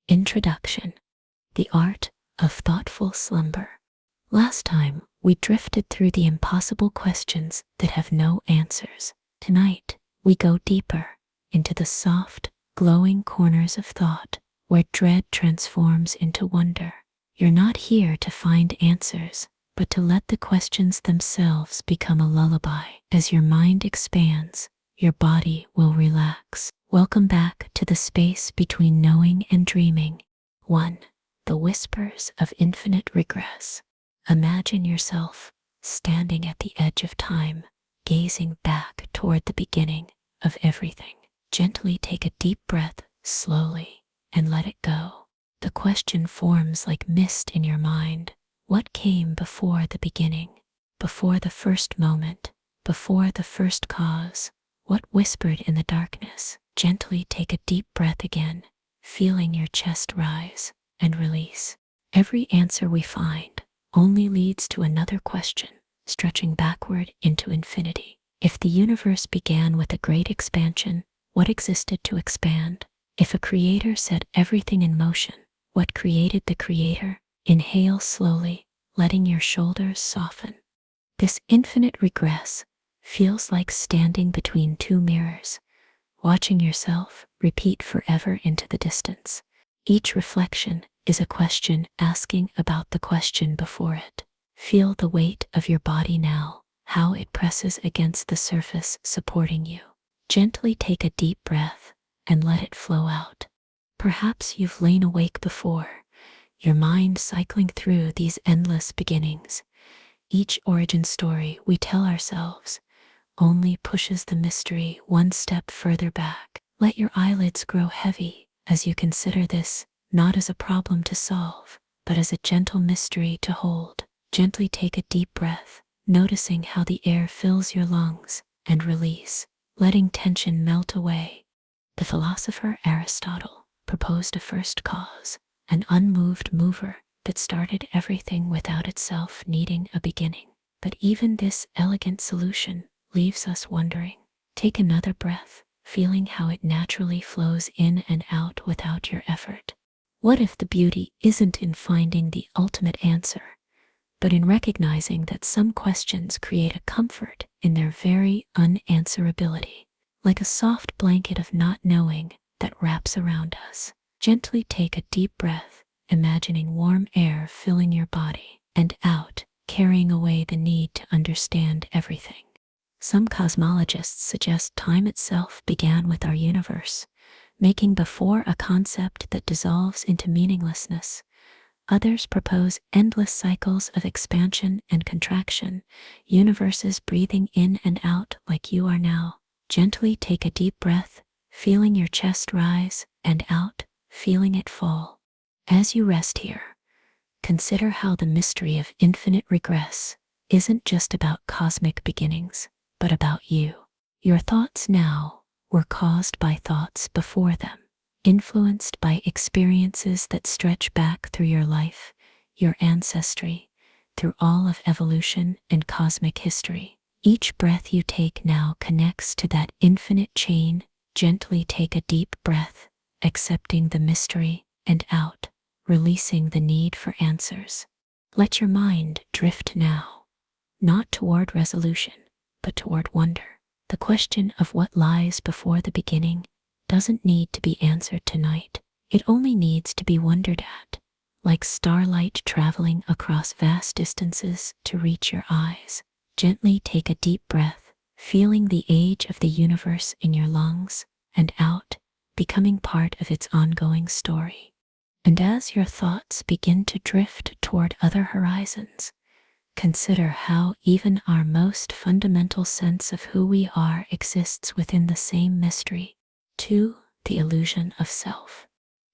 Introduction: The Art of Thoughtful Slumber. Last time, we drifted through the impossible questions that have no answers. Tonight, we go deeper into the soft, glowing corners of thought where dread transforms into wonder. You're not here to find answers, but to let the questions themselves become a lullaby. As your mind expands, your body will relax. Welcome back to the space between knowing and dreaming. 1. The whispers of infinite regress. Imagine yourself standing at the edge of time, gazing back toward the beginning of everything. Gently take a deep breath, slowly, and let it go. The question forms like mist in your mind. What came before the beginning? Before the first moment? Before the first cause? What whispered in the darkness? Gently take a deep breath again, feeling your chest rise and release. Every answer we find only leads to another question, stretching backward into infinity. If the universe began with a great expansion, what existed to expand? If a creator set everything in motion, what created the creator? Inhale slowly, letting your shoulders soften. This infinite regress feels like standing between two mirrors, watching yourself repeat forever into the distance. Each reflection is a question asking about the question before it. Feel the weight of your body now, how it presses against the surface supporting you. Gently take a deep breath and let it flow out. Perhaps you've lain awake before, your mind cycling through these endless beginnings. Each origin story we tell ourselves only pushes the mystery one step further back. Let your eyelids grow heavy as you consider this not as a problem to solve, but as a gentle mystery to hold. Gently take a deep breath, noticing how the air fills your lungs, and release, letting tension melt away. The philosopher Aristotle proposed a first cause, an unmoved mover that started everything without itself needing a beginning. But even this elegant solution leaves us wondering. Take another breath, feeling how it naturally flows in and out without your effort. What if the beauty isn't in finding the ultimate answer, but in recognizing that some questions create a comfort in their very unanswerability, like a soft blanket of not knowing that wraps around us? Gently take a deep breath, imagining warm air filling your body, and out, carrying away the need to understand everything. Some cosmologists suggest time itself began with our universe, making before a concept that dissolves into meaninglessness. Others propose endless cycles of expansion and contraction, universes breathing in and out like you are now. Gently take a deep breath, feeling your chest rise, and out, feeling it fall. As you rest here, consider how the mystery of infinite regress isn't just about cosmic beginnings, but about you. Your thoughts now were caused by thoughts before them, influenced by experiences that stretch back through your life, your ancestry, through all of evolution and cosmic history. Each breath you take now connects to that infinite chain. Gently take a deep breath, accepting the mystery, and out, releasing the need for answers. Let your mind drift now, not toward resolution, but toward wonder. The question of what lies before the beginning doesn't need to be answered tonight. It only needs to be wondered at, like starlight traveling across vast distances to reach your eyes. Gently take a deep breath, feeling the age of the universe in your lungs, and out, becoming part of its ongoing story. And as your thoughts begin to drift toward other horizons, consider how even our most fundamental sense of who we are exists within the same mystery. 2. The illusion of self.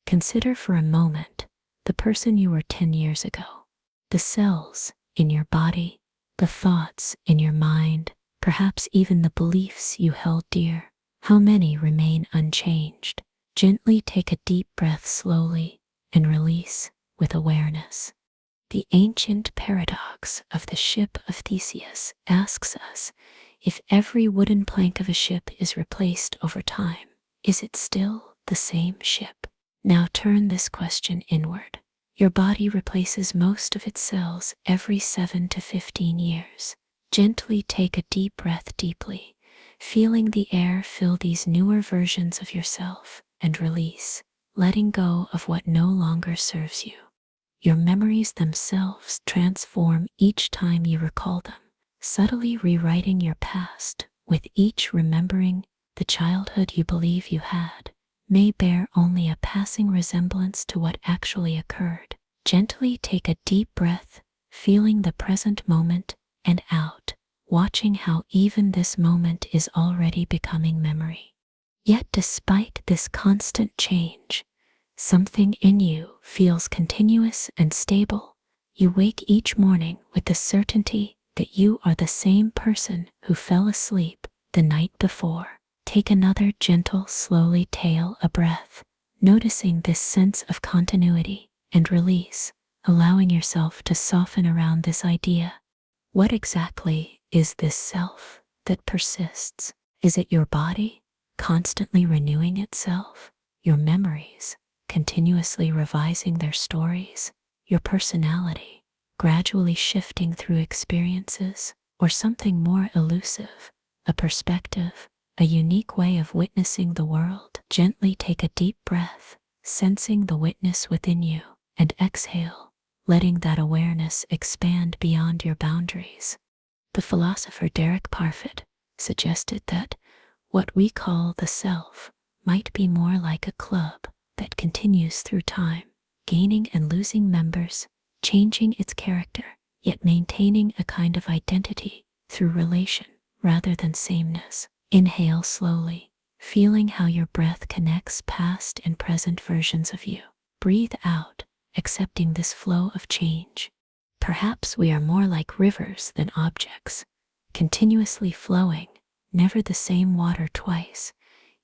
Consider for a moment the person you were 10 years ago. The cells in your body, the thoughts in your mind, perhaps even the beliefs you held dear. How many remain unchanged? Gently take a deep breath slowly and release with awareness. The ancient paradox of the ship of Theseus asks us, if every wooden plank of a ship is replaced over time, is it still the same ship? Now turn this question inward. Your body replaces most of its cells every 7 to 15 years. Gently take a deep breath deeply, feeling the air fill these newer versions of yourself, and release, letting go of what no longer serves you. Your memories themselves transform each time you recall them, subtly rewriting your past. With each remembering, the childhood you believe you had may bear only a passing resemblance to what actually occurred. Gently take a deep breath, feeling the present moment, and out, watching how even this moment is already becoming memory. Yet despite this constant change, something in you feels continuous and stable. You wake each morning with the certainty that you are the same person who fell asleep the night before. Take another gentle, slowly tail a breath, noticing this sense of continuity and release, allowing yourself to soften around this idea. What exactly is this self that persists? Is it your body constantly renewing itself? Your memories continuously revising their stories? Your personality gradually shifting through experiences? Or something more elusive, a perspective, a unique way of witnessing the world? Gently take a deep breath, sensing the witness within you, and exhale, letting that awareness expand beyond your boundaries. The philosopher Derek Parfit suggested that what we call the self might be more like a club that continues through time, gaining and losing members, changing its character, yet maintaining a kind of identity through relation rather than sameness. Inhale slowly, feeling how your breath connects past and present versions of you. Breathe out, accepting this flow of change. Perhaps we are more like rivers than objects, continuously flowing, never the same water twice,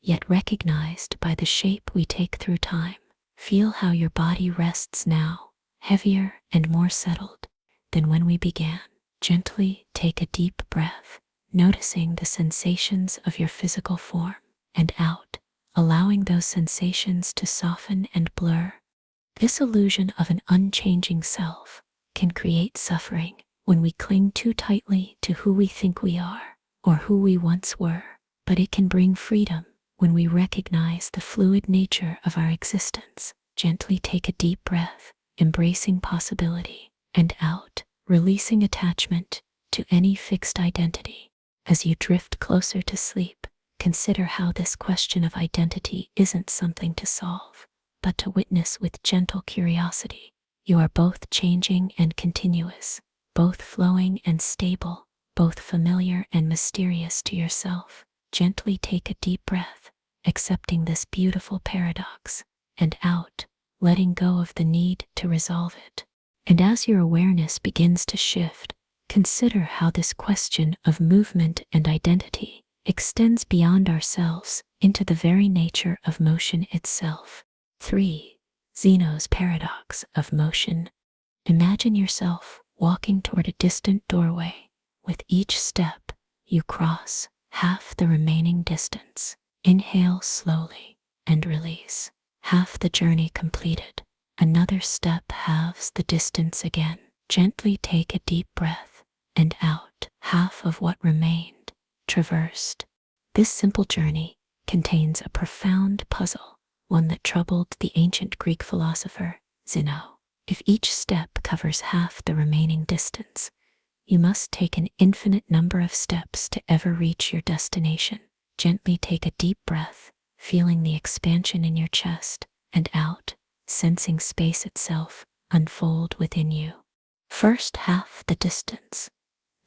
yet recognized by the shape we take through time. Feel how your body rests now, heavier and more settled than when we began. Gently take a deep breath, noticing the sensations of your physical form, and out, allowing those sensations to soften and blur. This illusion of an unchanging self can create suffering when we cling too tightly to who we think we are or who we once were, but it can bring freedom when we recognize the fluid nature of our existence. Gently take a deep breath, embracing possibility, and out, releasing attachment to any fixed identity. As you drift closer to sleep, consider how this question of identity isn't something to solve, but to witness with gentle curiosity. You are both changing and continuous, both flowing and stable, both familiar and mysterious to yourself. Gently take a deep breath, accepting this beautiful paradox, and out, letting go of the need to resolve it. And as your awareness begins to shift, consider how this question of movement and identity extends beyond ourselves into the very nature of motion itself. 3. Zeno's paradox of motion. Imagine yourself walking toward a distant doorway. With each step, you cross half the remaining distance. Inhale slowly and release. Half the journey completed. Another step halves the distance again. Gently take a deep breath, and out, half of what remained, traversed. This simple journey contains a profound puzzle, one that troubled the ancient Greek philosopher Zeno. If each step covers half the remaining distance, you must take an infinite number of steps to ever reach your destination. Gently take a deep breath, feeling the expansion in your chest, and out, sensing space itself unfold within you. First half the distance,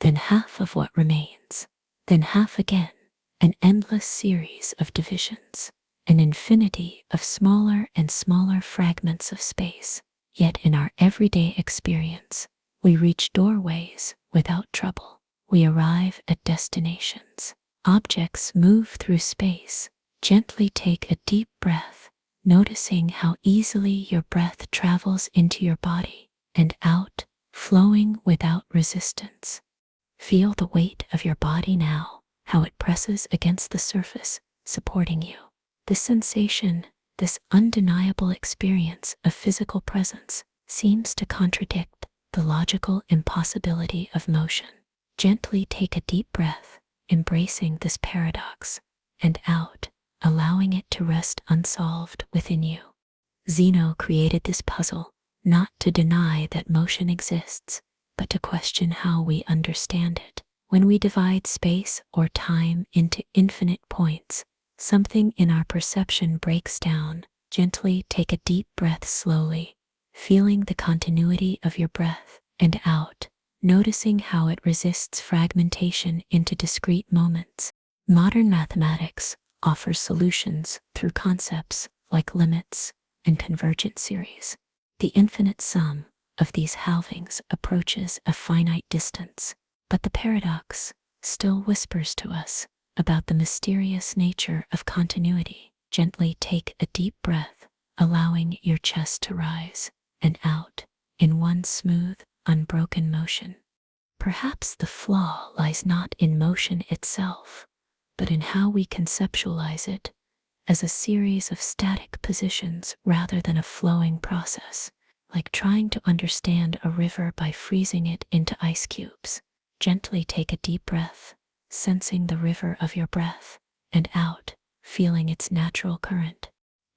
then half of what remains, then half again, an endless series of divisions, an infinity of smaller and smaller fragments of space. Yet in our everyday experience, we reach doorways without trouble. We arrive at destinations. Objects move through space. Gently take a deep breath, noticing how easily your breath travels into your body and out, flowing without resistance. Feel the weight of your body now, how it presses against the surface, supporting you. This sensation This undeniable experience of physical presence seems to contradict the logical impossibility of motion. Gently take a deep breath, embracing this paradox, and out, allowing it to rest unsolved within you. Zeno created this puzzle not to deny that motion exists, but to question how we understand it. When we divide space or time into infinite points, something in our perception breaks down. Gently take a deep breath slowly, feeling the continuity of your breath, and out, noticing how it resists fragmentation into discrete moments. Modern mathematics offers solutions through concepts like limits and convergent series. The infinite sum of these halvings approaches a finite distance, but the paradox still whispers to us about the mysterious nature of continuity. Gently take a deep breath, allowing your chest to rise and out in one smooth, unbroken motion. Perhaps the flaw lies not in motion itself, but in how we conceptualize it as a series of static positions rather than a flowing process, like trying to understand a river by freezing it into ice cubes. Gently take a deep breath, sensing the river of your breath, and out, feeling its natural current.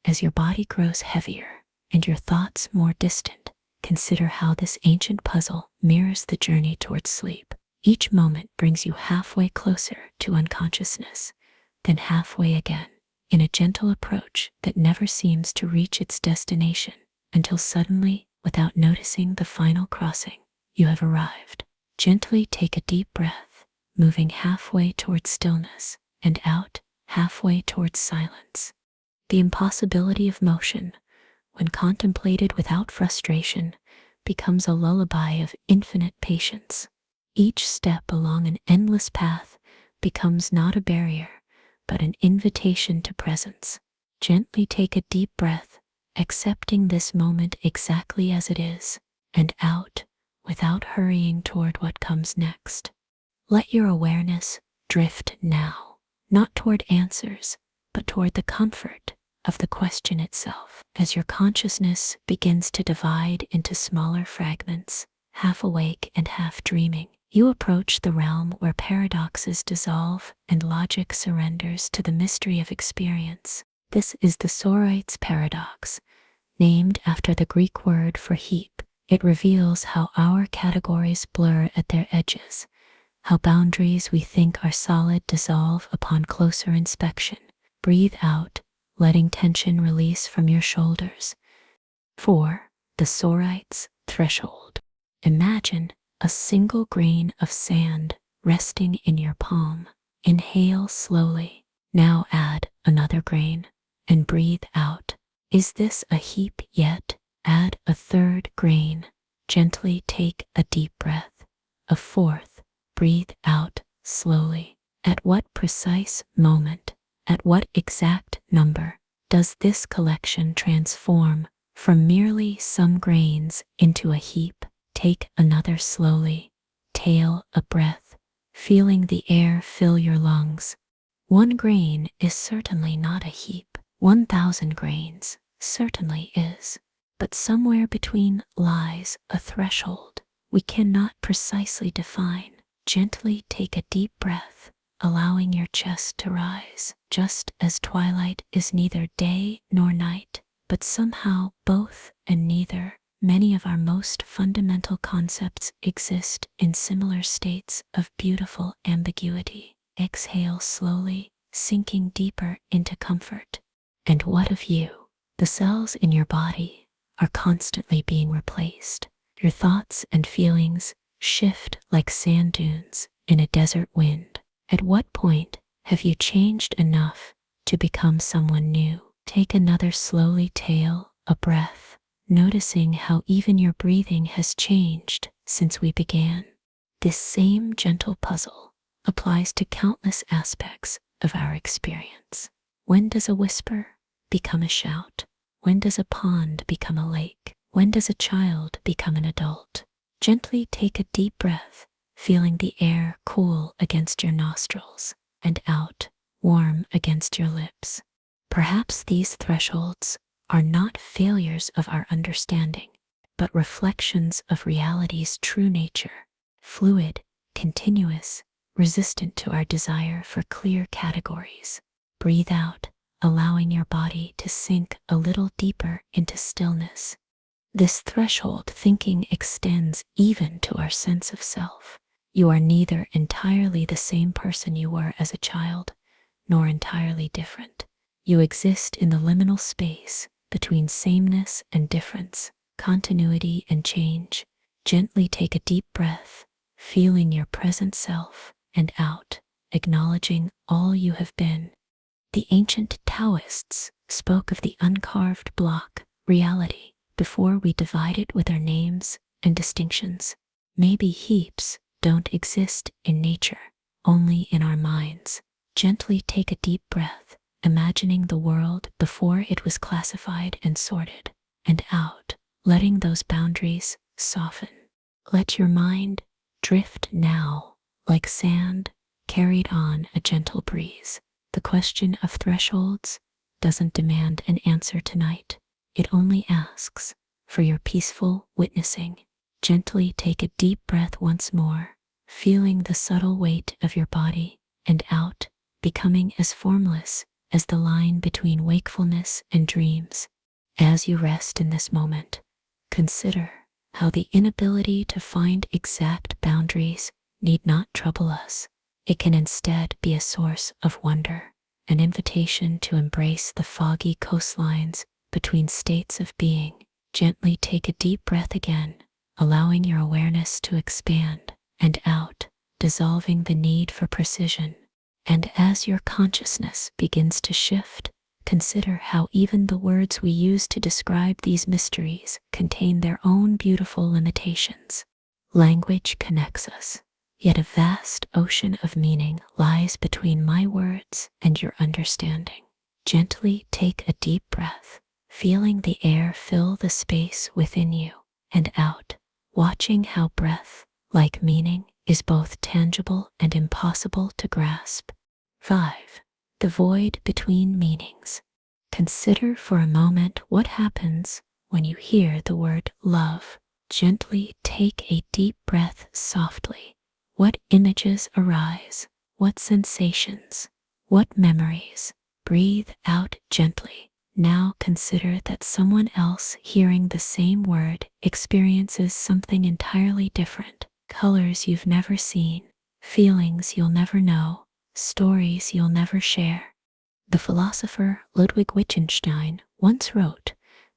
As your body grows heavier and your thoughts more distant, consider how this ancient puzzle mirrors the journey towards sleep. Each moment brings you halfway closer to unconsciousness, then halfway again, in a gentle approach that never seems to reach its destination, until suddenly, without noticing the final crossing, you have arrived. Gently take a deep breath, moving halfway towards stillness, and out, halfway towards silence. The impossibility of motion, when contemplated without frustration, becomes a lullaby of infinite patience. Each step along an endless path becomes not a barrier, but an invitation to presence. Gently take a deep breath, accepting this moment exactly as it is, and out, without hurrying toward what comes next. Let your awareness drift now, not toward answers, but toward the comfort of the question itself. As your consciousness begins to divide into smaller fragments, half awake and half dreaming, you approach the realm where paradoxes dissolve and logic surrenders to the mystery of experience. This is the Sorites paradox, named after the Greek word for heap. It reveals how our categories blur at their edges, how boundaries we think are solid dissolve upon closer inspection. Breathe out, letting tension release from your shoulders. 4. The Sorites threshold. Imagine a single grain of sand resting in your palm. Inhale slowly. Now add another grain and breathe out. Is this a heap yet? Add a third grain. Gently take a deep breath. A fourth. Breathe out slowly. At what precise moment, at what exact number, does this collection transform from merely some grains into a heap? Take another slowly. Tail a breath, feeling the air fill your lungs. 1 grain is certainly not a heap. 1,000 grains certainly is. But somewhere between lies a threshold we cannot precisely define. Gently take a deep breath, allowing your chest to rise. Just as twilight is neither day nor night, but somehow both and neither, many of our most fundamental concepts exist in similar states of beautiful ambiguity. Exhale slowly, sinking deeper into comfort. And what of you? The cells in your body are constantly being replaced. Your thoughts and feelings shift like sand dunes in a desert wind. At what point have you changed enough to become someone new? Take another slowly tail a breath, noticing how even your breathing has changed since we began. This same gentle puzzle applies to countless aspects of our experience. When does a whisper become a shout? When does a pond become a lake? When does a child become an adult? Gently take a deep breath, feeling the air cool against your nostrils and out, warm against your lips. Perhaps these thresholds are not failures of our understanding, but reflections of reality's true nature, fluid, continuous, resistant to our desire for clear categories. Breathe out, allowing your body to sink a little deeper into stillness. This threshold thinking extends even to our sense of self. You are neither entirely the same person you were as a child, nor entirely different. You exist in the liminal space between sameness and difference, continuity and change. Gently take a deep breath, feeling your present self, and out, acknowledging all you have been. The ancient Taoists spoke of the uncarved block, reality, before we divide it with our names and distinctions. Maybe heaps don't exist in nature, only in our minds. Gently take a deep breath, imagining the world before it was classified and sorted, and out, letting those boundaries soften. Let your mind drift now, like sand carried on a gentle breeze. The question of thresholds doesn't demand an answer tonight. It only asks for your peaceful witnessing. Gently take a deep breath once more, feeling the subtle weight of your body, and out, becoming as formless as the line between wakefulness and dreams. As you rest in this moment, consider how the inability to find exact boundaries need not trouble us. It can instead be a source of wonder, an invitation to embrace the foggy coastlines between states of being. Gently take a deep breath again, allowing your awareness to expand, and out, dissolving the need for precision. And as your consciousness begins to shift, consider how even the words we use to describe these mysteries contain their own beautiful limitations. Language connects us, yet a vast ocean of meaning lies between my words and your understanding. Gently take a deep breath, feeling the air fill the space within you, and out, watching how breath, like meaning, is both tangible and impossible to grasp. 5. The void between meanings. Consider for a moment what happens when you hear the word love. Gently take a deep breath softly. What images arise? What sensations? What memories? Breathe out gently. Now consider that someone else hearing the same word experiences something entirely different. Colors you've never seen, feelings you'll never know, stories you'll never share. The philosopher Ludwig Wittgenstein once wrote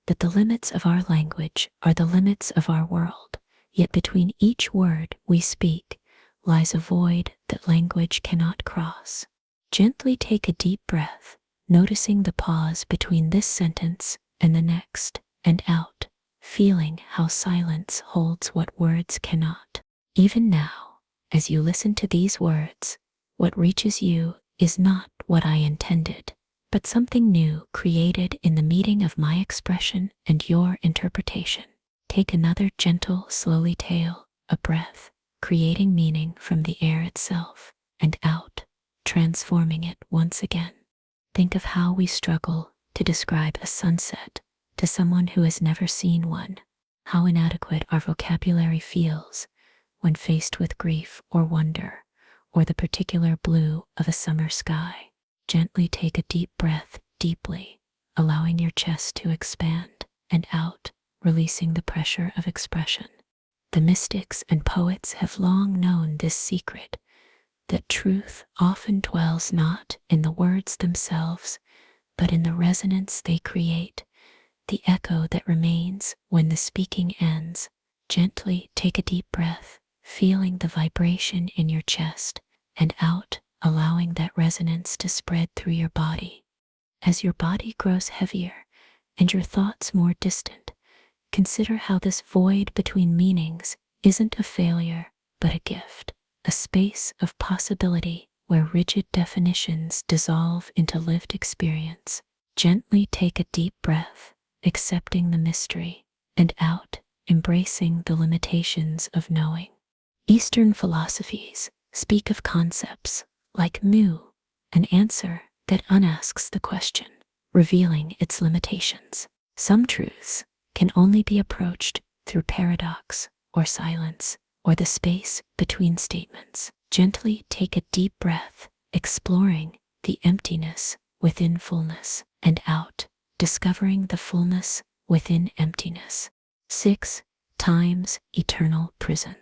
that the limits of our language are the limits of our world, yet between each word we speak lies a void that language cannot cross. Gently take a deep breath, noticing the pause between this sentence and the next, and out, feeling how silence holds what words cannot. Even now, as you listen to these words, what reaches you is not what I intended, but something new created in the meeting of my expression and your interpretation. Take another gentle, slowly tail, a breath, creating meaning from the air itself, and out, transforming it once again. Think of how we struggle to describe a sunset to someone who has never seen one, how inadequate our vocabulary feels when faced with grief or wonder, or the particular blue of a summer sky. Gently take a deep breath deeply, allowing your chest to expand, and out, releasing the pressure of expression. The mystics and poets have long known this secret, that truth often dwells not in the words themselves, but in the resonance they create, the echo that remains when the speaking ends. Gently take a deep breath, feeling the vibration in your chest, and out, allowing that resonance to spread through your body. As your body grows heavier and your thoughts more distant, consider how this void between meanings isn't a failure, but a gift, a space of possibility where rigid definitions dissolve into lived experience. Gently take a deep breath, accepting the mystery, and out, embracing the limitations of knowing. Eastern philosophies speak of concepts like mu, an answer that unasks the question, revealing its limitations. Some truths can only be approached through paradox or silence or the space between statements. Gently take a deep breath, exploring the emptiness within fullness, and out, discovering the fullness within emptiness. 6. Time's eternal prison.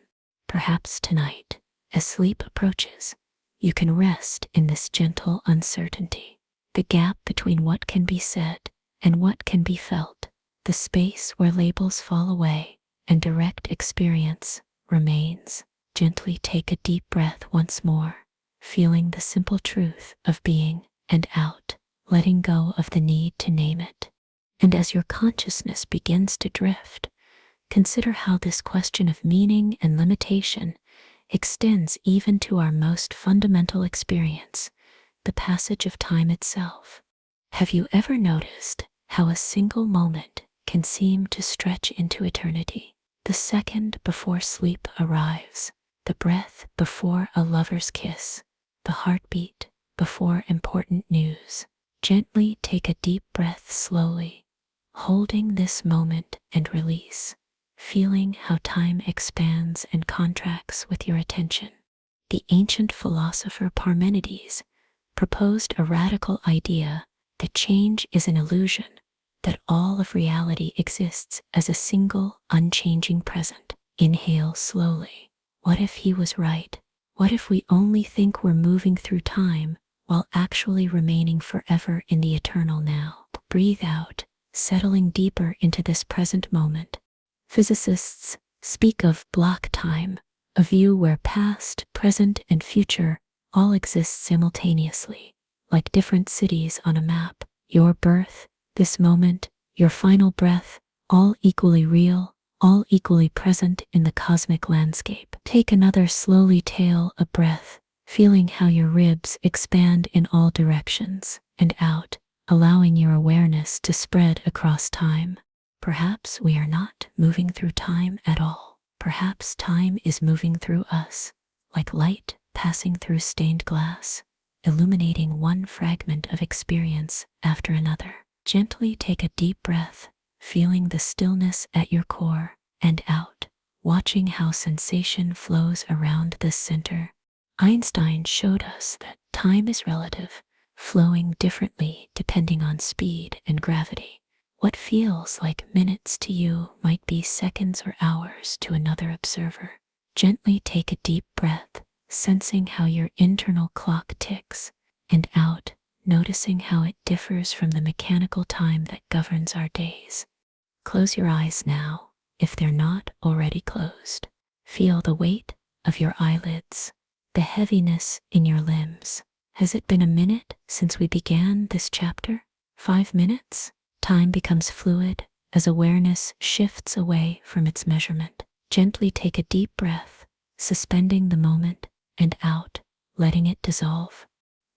Perhaps tonight, as sleep approaches, you can rest in this gentle uncertainty, the gap between what can be said and what can be felt, the space where labels fall away and direct experience remains. Gently take a deep breath once more, feeling the simple truth of being, and out, letting go of the need to name it. And as your consciousness begins to drift, consider how this question of meaning and limitation extends even to our most fundamental experience, the passage of time itself. Have you ever noticed how a single moment can seem to stretch into eternity? The second before sleep arrives, the breath before a lover's kiss, the heartbeat before important news. Gently take a deep breath slowly, holding this moment and release, feeling how time expands and contracts with your attention. The ancient philosopher Parmenides proposed a radical idea that change is an illusion, that all of reality exists as a single, unchanging present. Inhale slowly. What if he was right? What if we only think we're moving through time while actually remaining forever in the eternal now? Breathe out, settling deeper into this present moment. Physicists speak of block time, a view where past, present, and future all exist simultaneously, like different cities on a map. Your birth, this moment, your final breath, all equally real, all equally present in the cosmic landscape. Take another slowly tail a breath, feeling how your ribs expand in all directions, and out, allowing your awareness to spread across time. Perhaps we are not moving through time at all. Perhaps time is moving through us, like light passing through stained glass, illuminating one fragment of experience after another. Gently take a deep breath, feeling the stillness at your core, and out, watching how sensation flows around the center. Einstein showed us that time is relative, flowing differently depending on speed and gravity. What feels like minutes to you might be seconds or hours to another observer. Gently take a deep breath, sensing how your internal clock ticks, and out, noticing how it differs from the mechanical time that governs our days. Close your eyes now, if they're not already closed. Feel the weight of your eyelids, the heaviness in your limbs. Has it been a minute since we began this chapter? 5 minutes? Time becomes fluid as awareness shifts away from its measurement. Gently take a deep breath, suspending the moment, and out, letting it dissolve.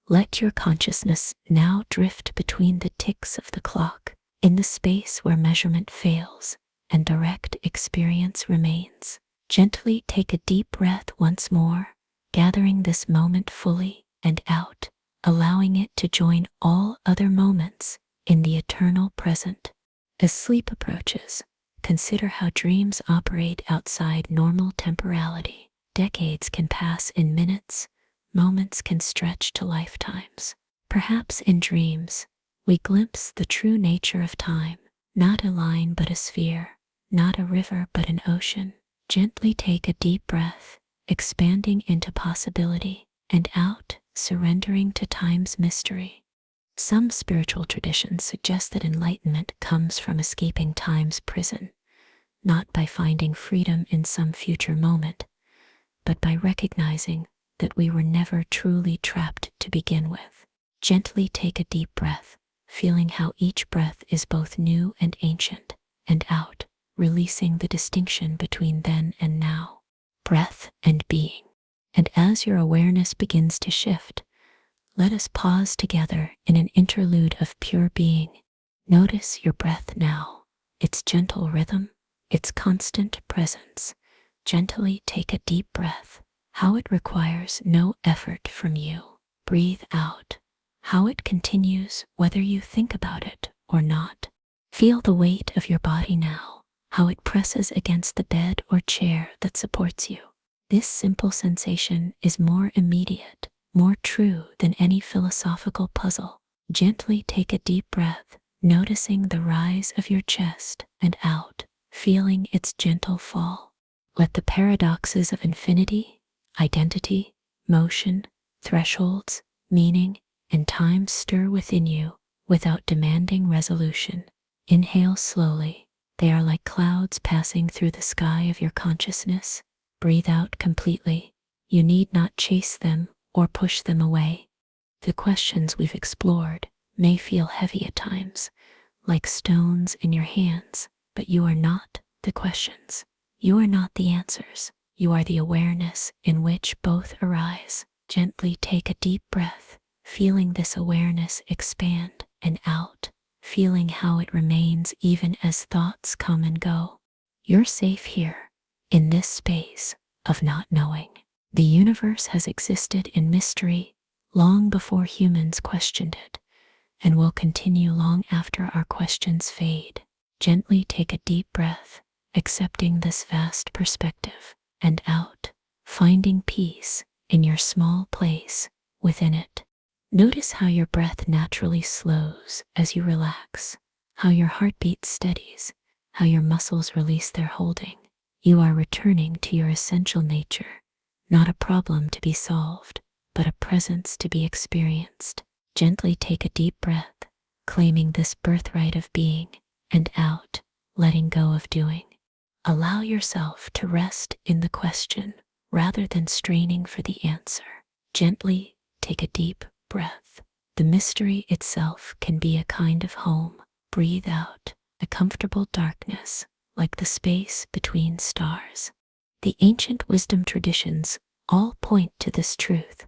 Let your consciousness now drift between the ticks of the clock, in the space where measurement fails and direct experience remains. Gently take a deep breath once more, gathering this moment fully, and out, allowing it to join all other moments in the eternal present. As sleep approaches, consider how dreams operate outside normal temporality. Decades can pass in minutes, moments can stretch to lifetimes. Perhaps in dreams, we glimpse the true nature of time, not a line but a sphere, not a river but an ocean. Gently take a deep breath, expanding into possibility, and out, surrendering to time's mystery. Some spiritual traditions suggest that enlightenment comes from escaping time's prison, not by finding freedom in some future moment, but by recognizing that we were never truly trapped to begin with. Gently take a deep breath, feeling how each breath is both new and ancient, and out, releasing the distinction between then and now. Breath and being. And as your awareness begins to shift, let us pause together in an interlude of pure being. Notice your breath now, its gentle rhythm, its constant presence. Gently take a deep breath, how it requires no effort from you. Breathe out, how it continues whether you think about it or not. Feel the weight of your body now, how it presses against the bed or chair that supports you. This simple sensation is more immediate, more true than any philosophical puzzle. Gently take a deep breath, noticing the rise of your chest and out, feeling its gentle fall. Let the paradoxes of infinity, identity, motion, thresholds, meaning, and time stir within you without demanding resolution. Inhale slowly. They are like clouds passing through the sky of your consciousness. Breathe out completely. You need not chase them or push them away. The questions we've explored may feel heavy at times, like stones in your hands, but you are not the questions. You are not the answers. You are the awareness in which both arise. Gently take a deep breath, feeling this awareness expand and out, feeling how it remains even as thoughts come and go. You're safe here, in this space of not knowing. The universe has existed in mystery long before humans questioned it, and will continue long after our questions fade. Gently take a deep breath, accepting this vast perspective, and out, finding peace in your small place within it. Notice how your breath naturally slows as you relax, how your heartbeat steadies, how your muscles release their holding. You are returning to your essential nature, not a problem to be solved, but a presence to be experienced. Gently take a deep breath, claiming this birthright of being, and out, letting go of doing. Allow yourself to rest in the question rather than straining for the answer. Gently take a deep breath. The mystery itself can be a kind of home. Breathe out, a comfortable darkness, like the space between stars. The ancient wisdom traditions all point to this truth,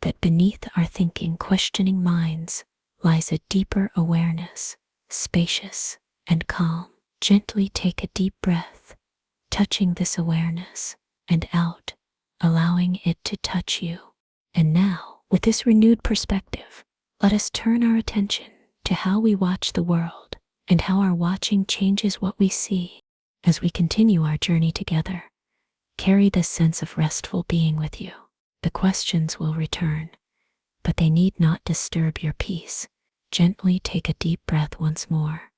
that beneath our thinking, questioning minds lies a deeper awareness, spacious and calm. Gently take a deep breath, touching this awareness, and out, allowing it to touch you. And now, with this renewed perspective, let us turn our attention to how we watch the world and how our watching changes what we see. As we continue our journey together, carry this sense of restful being with you. The questions will return, but they need not disturb your peace. Gently take a deep breath once more,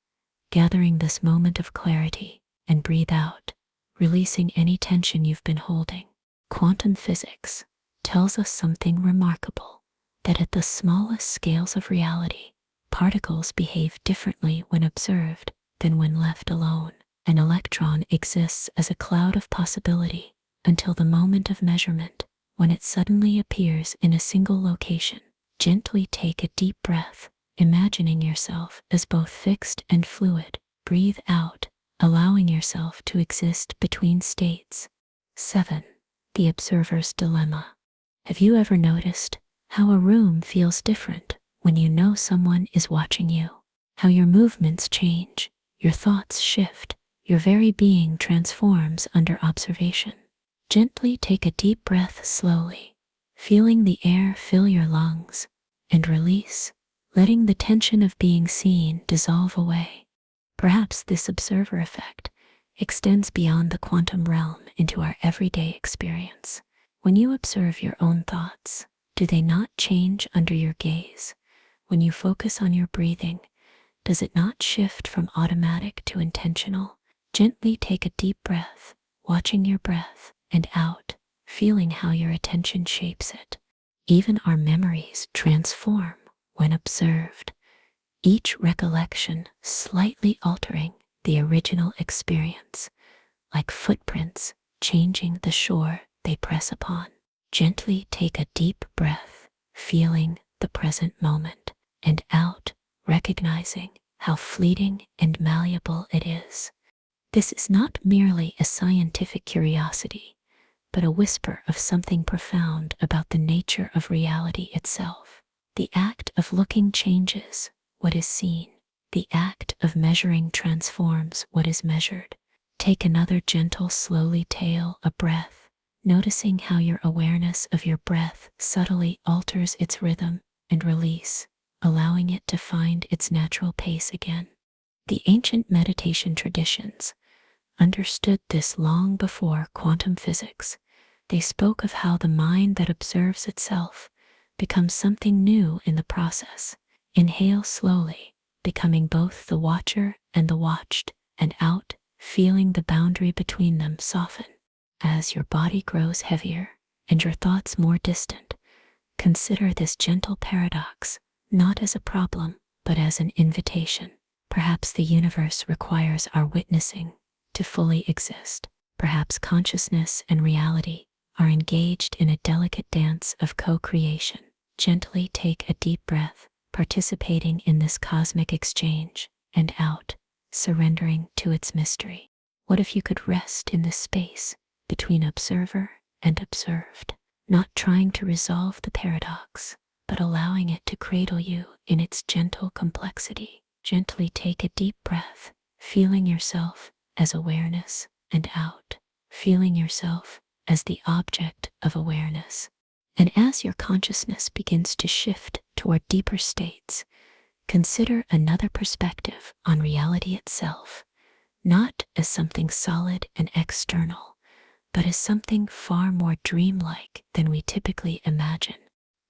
gathering this moment of clarity, and breathe out, releasing any tension you've been holding. Quantum physics tells us something remarkable, that at the smallest scales of reality, particles behave differently when observed than when left alone. An electron exists as a cloud of possibility until the moment of measurement, when it suddenly appears in a single location. Gently take a deep breath, imagining yourself as both fixed and fluid. Breathe out, allowing yourself to exist between states. 7. The observer's dilemma. Have you ever noticed how a room feels different when you know someone is watching you? How your movements change, your thoughts shift, your very being transforms under observation. Gently take a deep breath slowly, feeling the air fill your lungs, and release, letting the tension of being seen dissolve away. Perhaps this observer effect extends beyond the quantum realm into our everyday experience. When you observe your own thoughts, do they not change under your gaze? When you focus on your breathing, does it not shift from automatic to intentional? Gently take a deep breath, watching your breath, and out, feeling how your attention shapes it. Even our memories transform when observed, each recollection slightly altering the original experience, like footprints changing the shore they press upon. Gently take a deep breath, feeling the present moment, and out, recognizing how fleeting and malleable it is. This is not merely a scientific curiosity, but a whisper of something profound about the nature of reality itself. The act of looking changes what is seen. The act of measuring transforms what is measured. Take another gentle, slowly tail a breath, noticing how your awareness of your breath subtly alters its rhythm, and release, allowing it to find its natural pace again. The ancient meditation traditions understood this long before quantum physics. They spoke of how the mind that observes itself becomes something new in the process. Inhale slowly, becoming both the watcher and the watched, and out, feeling the boundary between them soften. As your body grows heavier and your thoughts more distant, consider this gentle paradox not as a problem, but as an invitation. Perhaps the universe requires our witnessing to fully exist. Perhaps consciousness and reality are engaged in a delicate dance of co-creation. Gently take a deep breath, participating in this cosmic exchange, and out, surrendering to its mystery. What if you could rest in this space between observer and observed, not trying to resolve the paradox, but allowing it to cradle you in its gentle complexity? Gently take a deep breath, feeling yourself as awareness, and out, feeling yourself as the object of awareness. And as your consciousness begins to shift toward deeper states, consider another perspective on reality itself, not as something solid and external, but as something far more dreamlike than we typically imagine.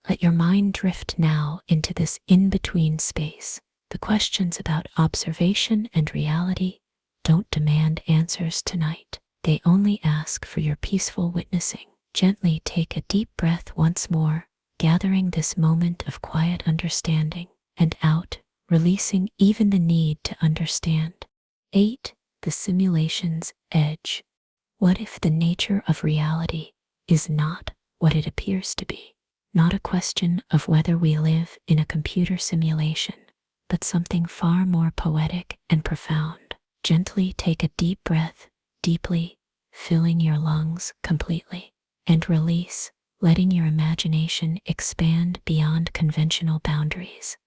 Let your mind drift now into this in-between space. The questions about observation and reality don't demand answers tonight. They only ask for your peaceful witnessing. Gently take a deep breath once more, gathering this moment of quiet understanding, and out, releasing even the need to understand. 8. The simulation's edge. What if the nature of reality is not what it appears to be? Not a question of whether we live in a computer simulation, but something far more poetic and profound. Gently take a deep breath, deeply, filling your lungs completely, and release, letting your imagination expand beyond conventional boundaries.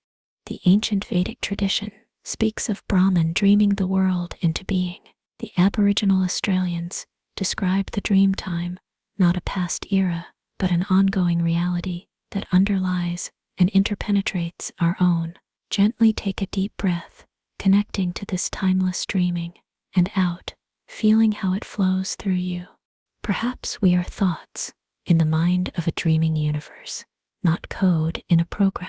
The ancient Vedic tradition speaks of Brahman dreaming the world into being. The Aboriginal Australians describe the dream time, not a past era, but an ongoing reality that underlies and interpenetrates our own. Gently take a deep breath, connecting to this timeless dreaming, and out, feeling how it flows through you. Perhaps we are thoughts in the mind of a dreaming universe, not code in a program,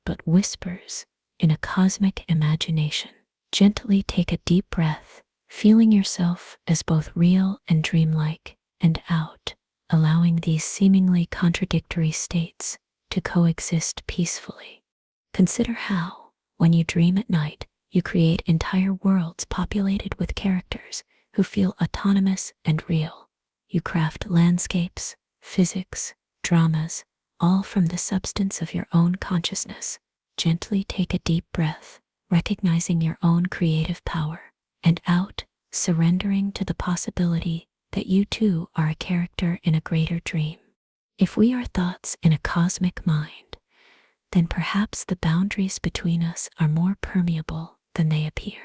but whispers in a cosmic imagination. Gently take a deep breath, feeling yourself as both real and dreamlike, and out, allowing these seemingly contradictory states to coexist peacefully. Consider how, when you dream at night, you create entire worlds populated with characters who feel autonomous and real. You craft landscapes, physics, dramas, all from the substance of your own consciousness. Gently take a deep breath, recognizing your own creative power, and out, surrendering to the possibility that you too are a character in a greater dream. If we are thoughts in a cosmic mind, then perhaps the boundaries between us are more permeable than they appear.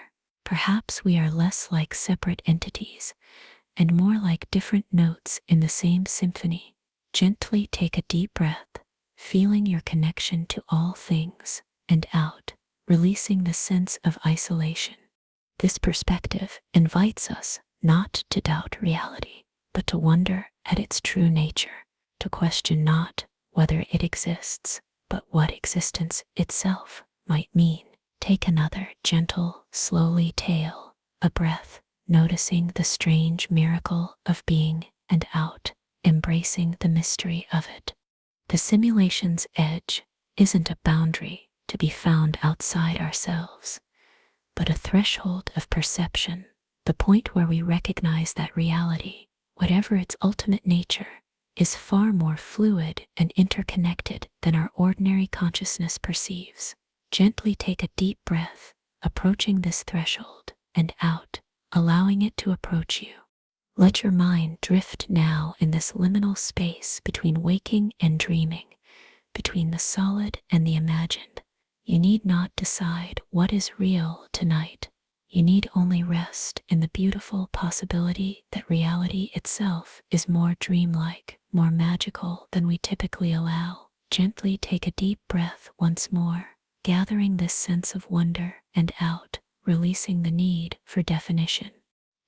Perhaps we are less like separate entities and more like different notes in the same symphony. Gently take a deep breath, feeling your connection to all things, and out, releasing the sense of isolation. This perspective invites us not to doubt reality, but to wonder at its true nature, to question not whether it exists, but what existence itself might mean. Take another gentle, slowly tail, a breath, noticing the strange miracle of being, and out, embracing the mystery of it. The simulation's edge isn't a boundary to be found outside ourselves, but a threshold of perception, the point where we recognize that reality, whatever its ultimate nature, is far more fluid and interconnected than our ordinary consciousness perceives. Gently take a deep breath, approaching this threshold, and out, allowing it to approach you. Let your mind drift now in this liminal space between waking and dreaming, between the solid and the imagined. You need not decide what is real tonight. You need only rest in the beautiful possibility that reality itself is more dreamlike, more magical than we typically allow. Gently take a deep breath once more, gathering this sense of wonder, and out, releasing the need for definition.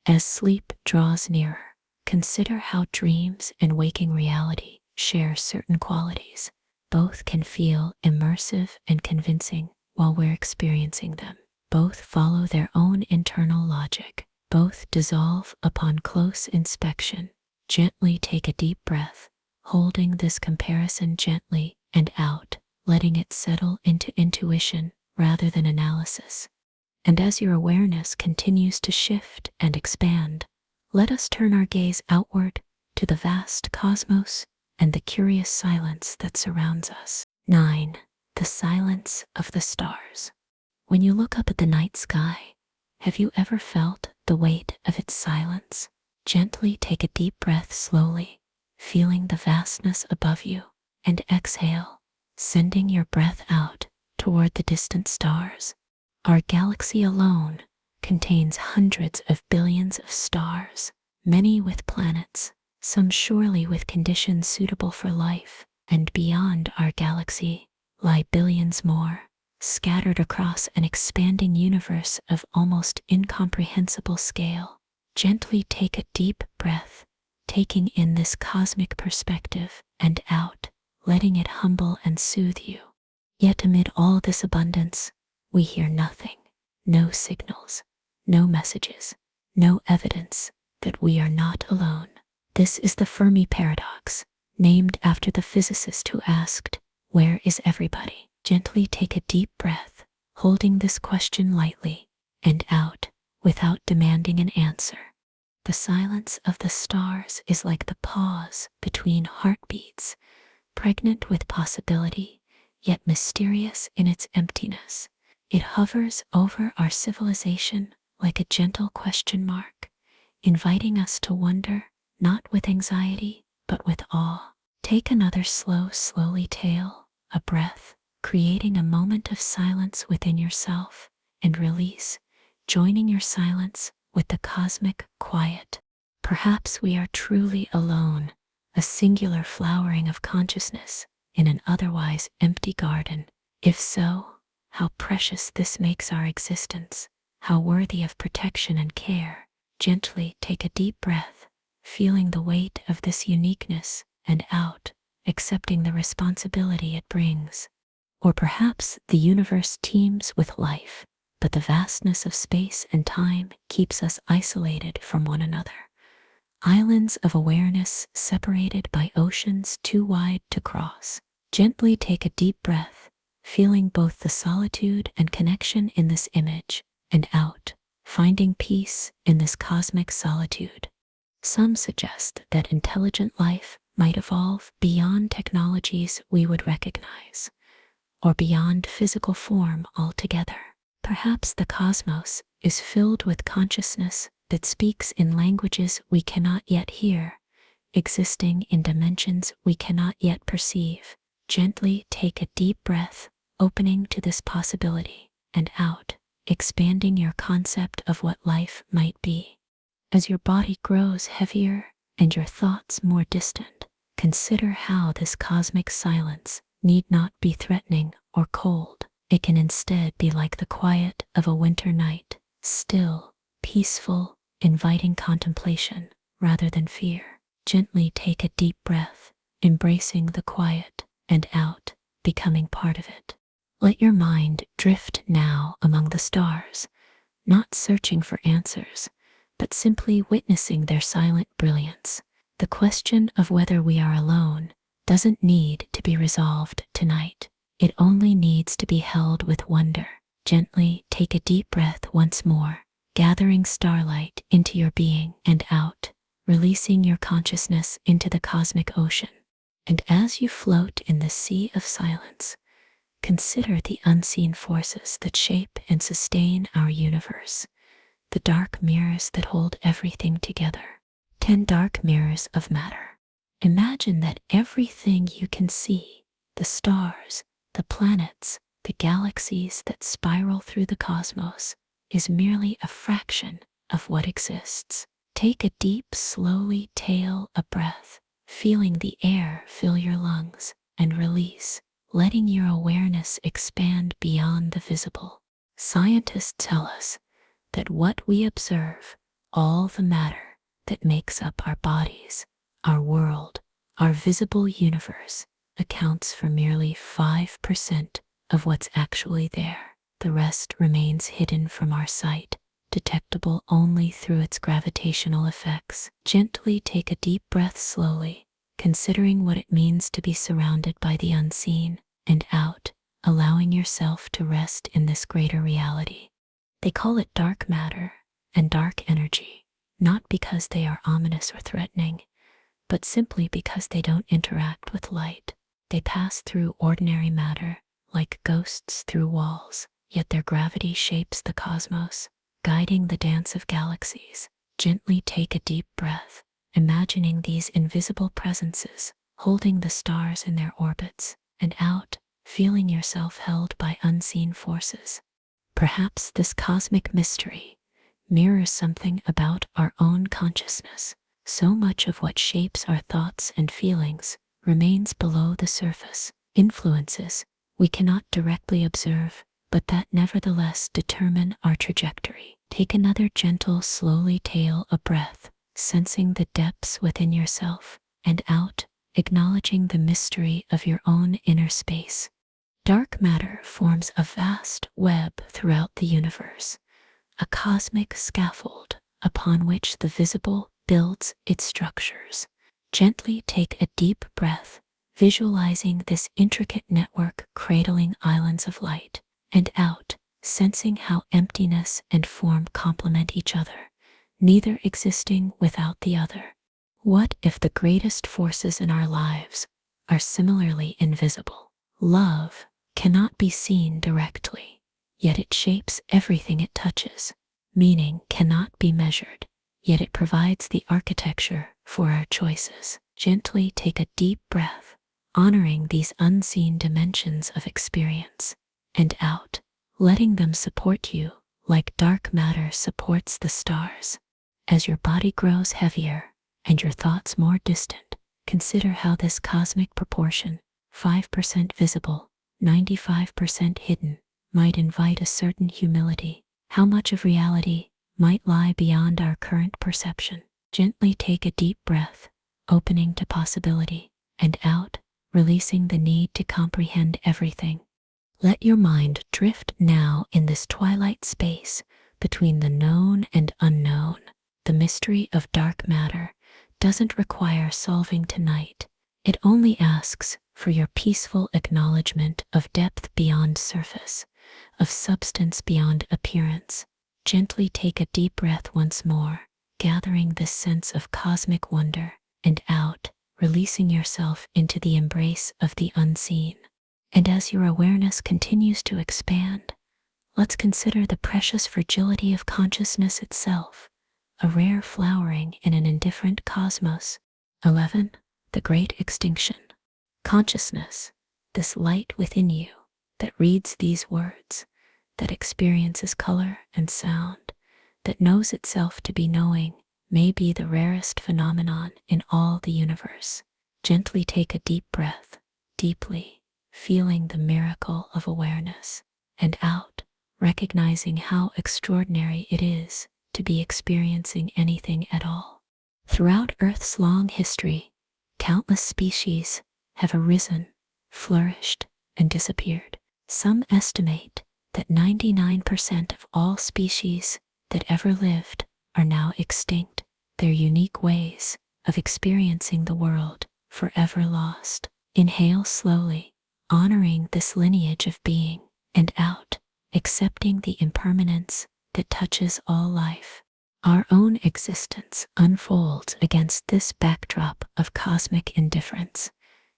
As sleep draws nearer, consider how dreams and waking reality share certain qualities. Both can feel immersive and convincing while we're experiencing them. Both follow their own internal logic. Both dissolve upon close inspection. Gently take a deep breath, holding this comparison gently and out, letting it settle into intuition rather than analysis. And as your awareness continues to shift and expand, let us turn our gaze outward to the vast cosmos and the curious silence that surrounds us. 9. The silence of the stars. When you look up at the night sky, have you ever felt the weight of its silence? Gently take a deep breath slowly, feeling the vastness above you, and exhale, sending your breath out toward the distant stars. Our galaxy alone contains hundreds of billions of stars, many with planets, some surely with conditions suitable for life, and beyond our galaxy lie billions more, scattered across an expanding universe of almost incomprehensible scale. Gently take a deep breath, taking in this cosmic perspective, and out, letting it humble and soothe you. Yet amid all this abundance, we hear nothing, no signals, no messages, no evidence that we are not alone. This is the Fermi paradox, named after the physicist who asked, "Where is everybody?" Gently take a deep breath, holding this question lightly, and out, without demanding an answer. The silence of the stars is like the pause between heartbeats, pregnant with possibility, yet mysterious in its emptiness. It hovers over our civilization like a gentle question mark, inviting us to wonder, not with anxiety, but with awe. Take another slowly tail, a breath, creating a moment of silence within yourself, and release, joining your silence with the cosmic quiet. Perhaps we are truly alone, a singular flowering of consciousness in an otherwise empty garden. If so, how precious this makes our existence, how worthy of protection and care. Gently take a deep breath, feeling the weight of this uniqueness, and out, accepting the responsibility it brings. Or perhaps the universe teems with life, but the vastness of space and time keeps us isolated from one another. Islands of awareness separated by oceans too wide to cross. Gently take a deep breath, feeling both the solitude and connection in this image, and out, finding peace in this cosmic solitude. Some suggest that intelligent life might evolve beyond technologies we would recognize, or beyond physical form altogether. Perhaps the cosmos is filled with consciousness that speaks in languages we cannot yet hear, existing in dimensions we cannot yet perceive. Gently take a deep breath, opening to this possibility, and out, expanding your concept of what life might be. As your body grows heavier and your thoughts more distant, consider how this cosmic silence need not be threatening or cold. It can instead be like the quiet of a winter night, still, peaceful, inviting contemplation rather than fear. Gently take a deep breath, embracing the quiet, and out, becoming part of it. Let your mind drift now among the stars, not searching for answers, but simply witnessing their silent brilliance. The question of whether we are alone doesn't need to be resolved tonight. It only needs to be held with wonder. Gently take a deep breath once more, gathering starlight into your being, and out, releasing your consciousness into the cosmic ocean. And as you float in the sea of silence, consider the unseen forces that shape and sustain our universe, the dark mirrors that hold everything together. 10 dark mirrors of matter. Imagine that everything you can see, the stars, the planets, the galaxies that spiral through the cosmos, is merely a fraction of what exists. Take a deep, slowly tail a breath, feeling the air fill your lungs, and release, letting your awareness expand beyond the visible. Scientists tell us that what we observe, all the matter that makes up our bodies, our world, our visible universe, accounts for merely 5% of what's actually there. The rest remains hidden from our sight, detectable only through its gravitational effects. Gently take a deep breath slowly, considering what it means to be surrounded by the unseen, and out, allowing yourself to rest in this greater reality. They call it dark matter and dark energy, not because they are ominous or threatening, but simply because they don't interact with light. They pass through ordinary matter, like ghosts through walls, yet their gravity shapes the cosmos, guiding the dance of galaxies. Gently take a deep breath, imagining these invisible presences holding the stars in their orbits, and out, feeling yourself held by unseen forces. Perhaps this cosmic mystery mirrors something about our own consciousness. So much of what shapes our thoughts and feelings remains below the surface, influences we cannot directly observe, but that nevertheless determine our trajectory. Take another gentle, slowly tail a breath, sensing the depths within yourself, and out, acknowledging the mystery of your own inner space. Dark matter forms a vast web throughout the universe, a cosmic scaffold upon which the visible builds its structures. Gently take a deep breath, visualizing this intricate network cradling islands of light, and out, sensing how emptiness and form complement each other, neither existing without the other. What if the greatest forces in our lives are similarly invisible? Love cannot be seen directly, yet it shapes everything it touches. Meaning cannot be measured, yet it provides the architecture for our choices. Gently take a deep breath, honoring these unseen dimensions of experience, and out, letting them support you like dark matter supports the stars. As your body grows heavier and your thoughts more distant, consider how this cosmic proportion, 5% visible, 95% hidden, might invite a certain humility. How much of reality might lie beyond our current perception? Gently take a deep breath, opening to possibility, and out, releasing the need to comprehend everything. Let your mind drift now in this twilight space between the known and unknown. The mystery of dark matter doesn't require solving tonight. It only asks for your peaceful acknowledgement of depth beyond surface, of substance beyond appearance. Gently take a deep breath once more, gathering this sense of cosmic wonder, and out, releasing yourself into the embrace of the unseen. And as your awareness continues to expand, let's consider the precious fragility of consciousness itself, a rare flowering in an indifferent cosmos. 11. The Great Extinction. Consciousness, this light within you that reads these words, that experiences color and sound, that knows itself to be knowing, may be the rarest phenomenon in all the universe. Gently take a deep breath, deeply, feeling the miracle of awareness, and out, recognizing how extraordinary it is to be experiencing anything at all. Throughout Earth's long history, countless species have arisen, flourished, and disappeared. Some estimate that 99% of all species that ever lived are now extinct, their unique ways of experiencing the world forever lost. Inhale slowly, honoring this lineage of being, and out, accepting the impermanence that touches all life. Our own existence unfolds against this backdrop of cosmic indifference.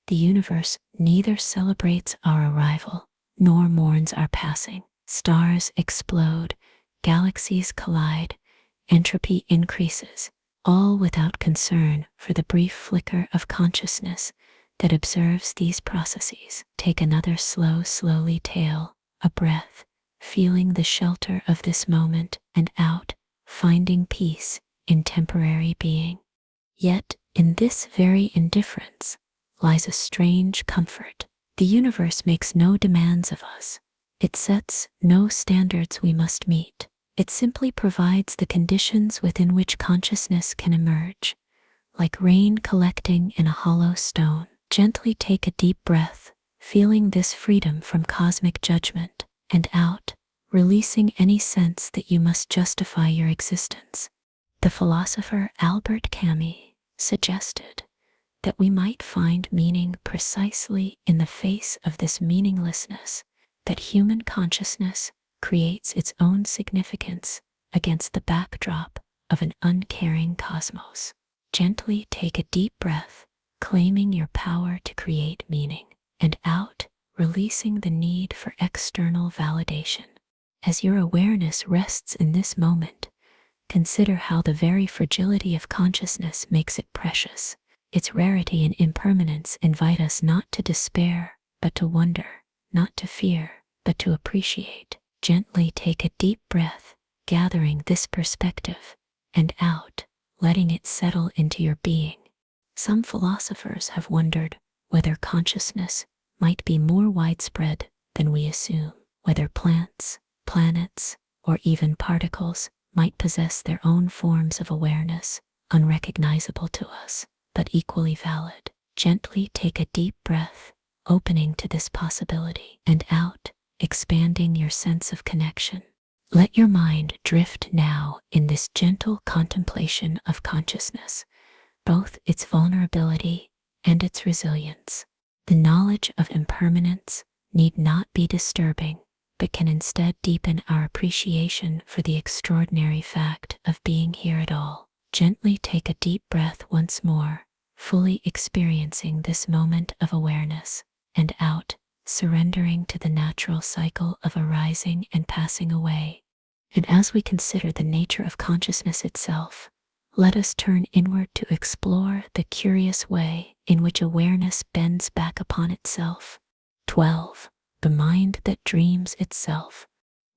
The universe neither celebrates our arrival nor mourns our passing. Stars explode, galaxies collide, entropy increases, all without concern for the brief flicker of consciousness that observes these processes. Take another slowly tail a breath, feeling the shelter of this moment, and out, finding peace in temporary being. Yet, in this very indifference lies a strange comfort. The universe makes no demands of us. It sets no standards we must meet. It simply provides the conditions within which consciousness can emerge, like rain collecting in a hollow stone. Gently take a deep breath, feeling this freedom from cosmic judgment, and out, releasing any sense that you must justify your existence. The philosopher Albert Camus suggested that we might find meaning precisely in the face of this meaninglessness, that human consciousness creates its own significance against the backdrop of an uncaring cosmos. Gently take a deep breath, claiming your power to create meaning, and out, releasing the need for external validation. As your awareness rests in this moment, consider how the very fragility of consciousness makes it precious. Its rarity and impermanence invite us not to despair, but to wonder, not to fear, but to appreciate. Gently take a deep breath, gathering this perspective, and out, letting it settle into your being. Some philosophers have wondered whether consciousness might be more widespread than we assume, whether plants, planets, or even particles might possess their own forms of awareness, unrecognizable to us, but equally valid. Gently take a deep breath, opening to this possibility, and out, expanding your sense of connection. Let your mind drift now in this gentle contemplation of consciousness, both its vulnerability and its resilience. The knowledge of impermanence need not be disturbing, but can instead deepen our appreciation for the extraordinary fact of being here at all. Gently take a deep breath once more, fully experiencing this moment of awareness, and out, surrendering to the natural cycle of arising and passing away. And as we consider the nature of consciousness itself, let us turn inward to explore the curious way in which awareness bends back upon itself. 12. The mind that dreams itself.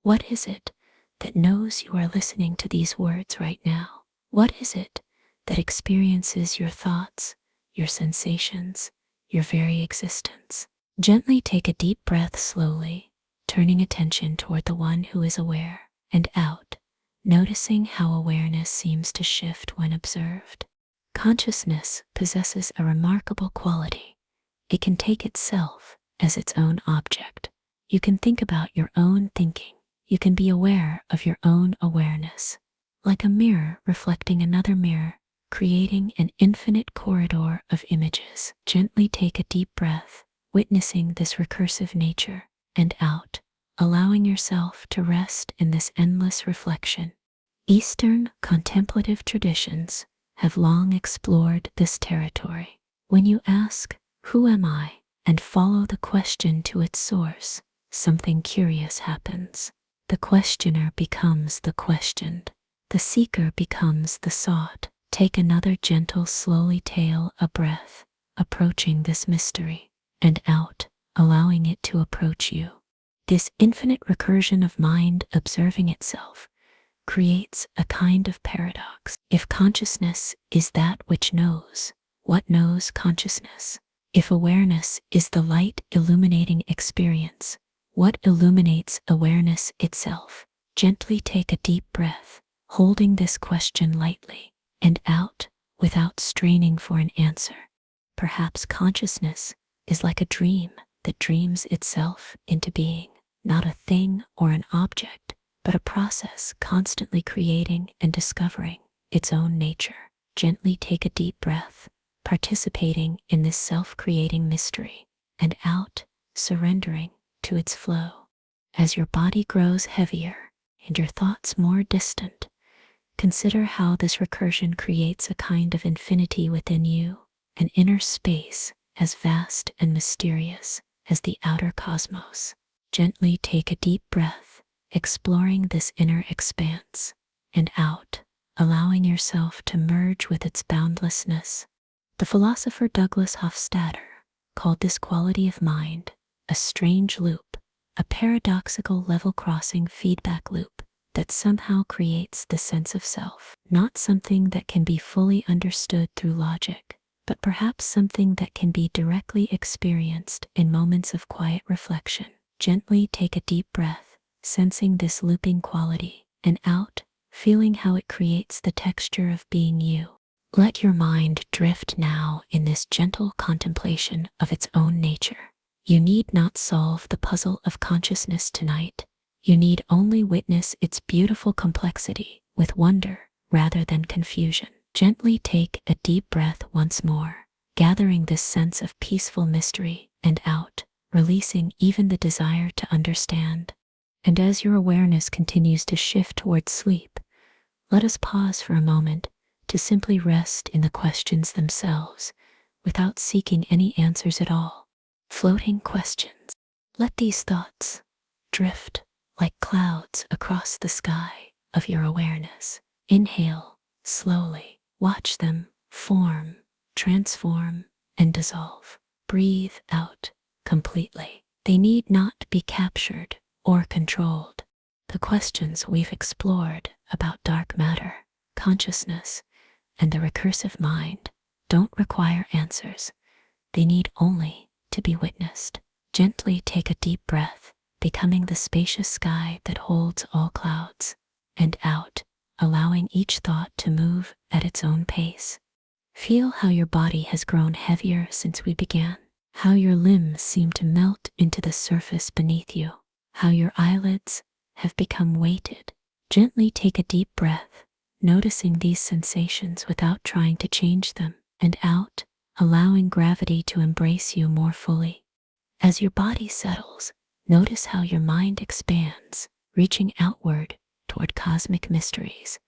What is it that knows you are listening to these words right now? What is it that experiences your thoughts, your sensations, your very existence? Gently take a deep breath slowly, turning attention toward the one who is aware, and out, noticing how awareness seems to shift when observed. Consciousness possesses a remarkable quality. It can take itself as its own object. You can think about your own thinking. You can be aware of your own awareness, like a mirror reflecting another mirror, creating an infinite corridor of images. Gently take a deep breath, witnessing this recursive nature, and out, allowing yourself to rest in this endless reflection. Eastern contemplative traditions have long explored this territory. When you ask, "Who am I?" and follow the question to its source, something curious happens. The questioner becomes the questioned. The seeker becomes the sought. Take another gentle, slowly tail a breath, approaching this mystery, and out, allowing it to approach you. This infinite recursion of mind observing itself creates a kind of paradox. If consciousness is that which knows, what knows consciousness? If awareness is the light illuminating experience, what illuminates awareness itself? Gently take a deep breath, holding this question lightly, and out, without straining for an answer. Perhaps consciousness is like a dream that dreams itself into being, not a thing or an object, but a process constantly creating and discovering its own nature. Gently take a deep breath, participating in this self-creating mystery, and out, surrendering to its flow. As your body grows heavier and your thoughts more distant, consider how this recursion creates a kind of infinity within you, an inner space as vast and mysterious as the outer cosmos. Gently take a deep breath, exploring this inner expanse, and out, allowing yourself to merge with its boundlessness. The philosopher Douglas Hofstadter called this quality of mind a strange loop, a paradoxical level-crossing feedback loop that somehow creates the sense of self, not something that can be fully understood through logic, but perhaps something that can be directly experienced in moments of quiet reflection. Gently take a deep breath, sensing this looping quality, and out, feeling how it creates the texture of being you. Let your mind drift now in this gentle contemplation of its own nature. You need not solve the puzzle of consciousness tonight. You need only witness its beautiful complexity with wonder rather than confusion. Gently take a deep breath once more, gathering this sense of peaceful mystery, and out, releasing even the desire to understand. And as your awareness continues to shift towards sleep, let us pause for a moment to simply rest in the questions themselves without seeking any answers at all. Floating questions. Let these thoughts drift like clouds across the sky of your awareness. Inhale slowly. Watch them form, transform, and dissolve. Breathe out completely. They need not be captured or controlled. The questions we've explored about dark matter, consciousness, and the recursive mind don't require answers. They need only to be witnessed. Gently take a deep breath, becoming the spacious sky that holds all clouds, and out, allowing each thought to move at its own pace. Feel how your body has grown heavier since we began, how your limbs seem to melt into the surface beneath you, how your eyelids have become weighted. Gently take a deep breath, noticing these sensations without trying to change them, and out, allowing gravity to embrace you more fully. As your body settles, notice how your mind expands, reaching outward toward cosmic mysteries,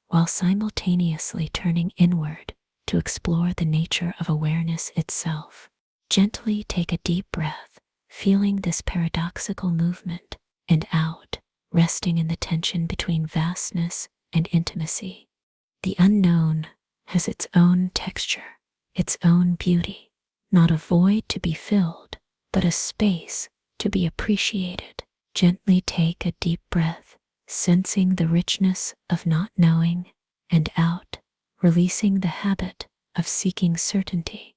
while simultaneously turning inward to explore the nature of awareness itself. Gently take a deep breath, feeling this paradoxical movement, and out, resting in the tension between vastness and intimacy. The unknown has its own texture, its own beauty, not a void to be filled, but a space to be appreciated. Gently take a deep breath, sensing the richness of not knowing, and out, releasing the habit of seeking certainty.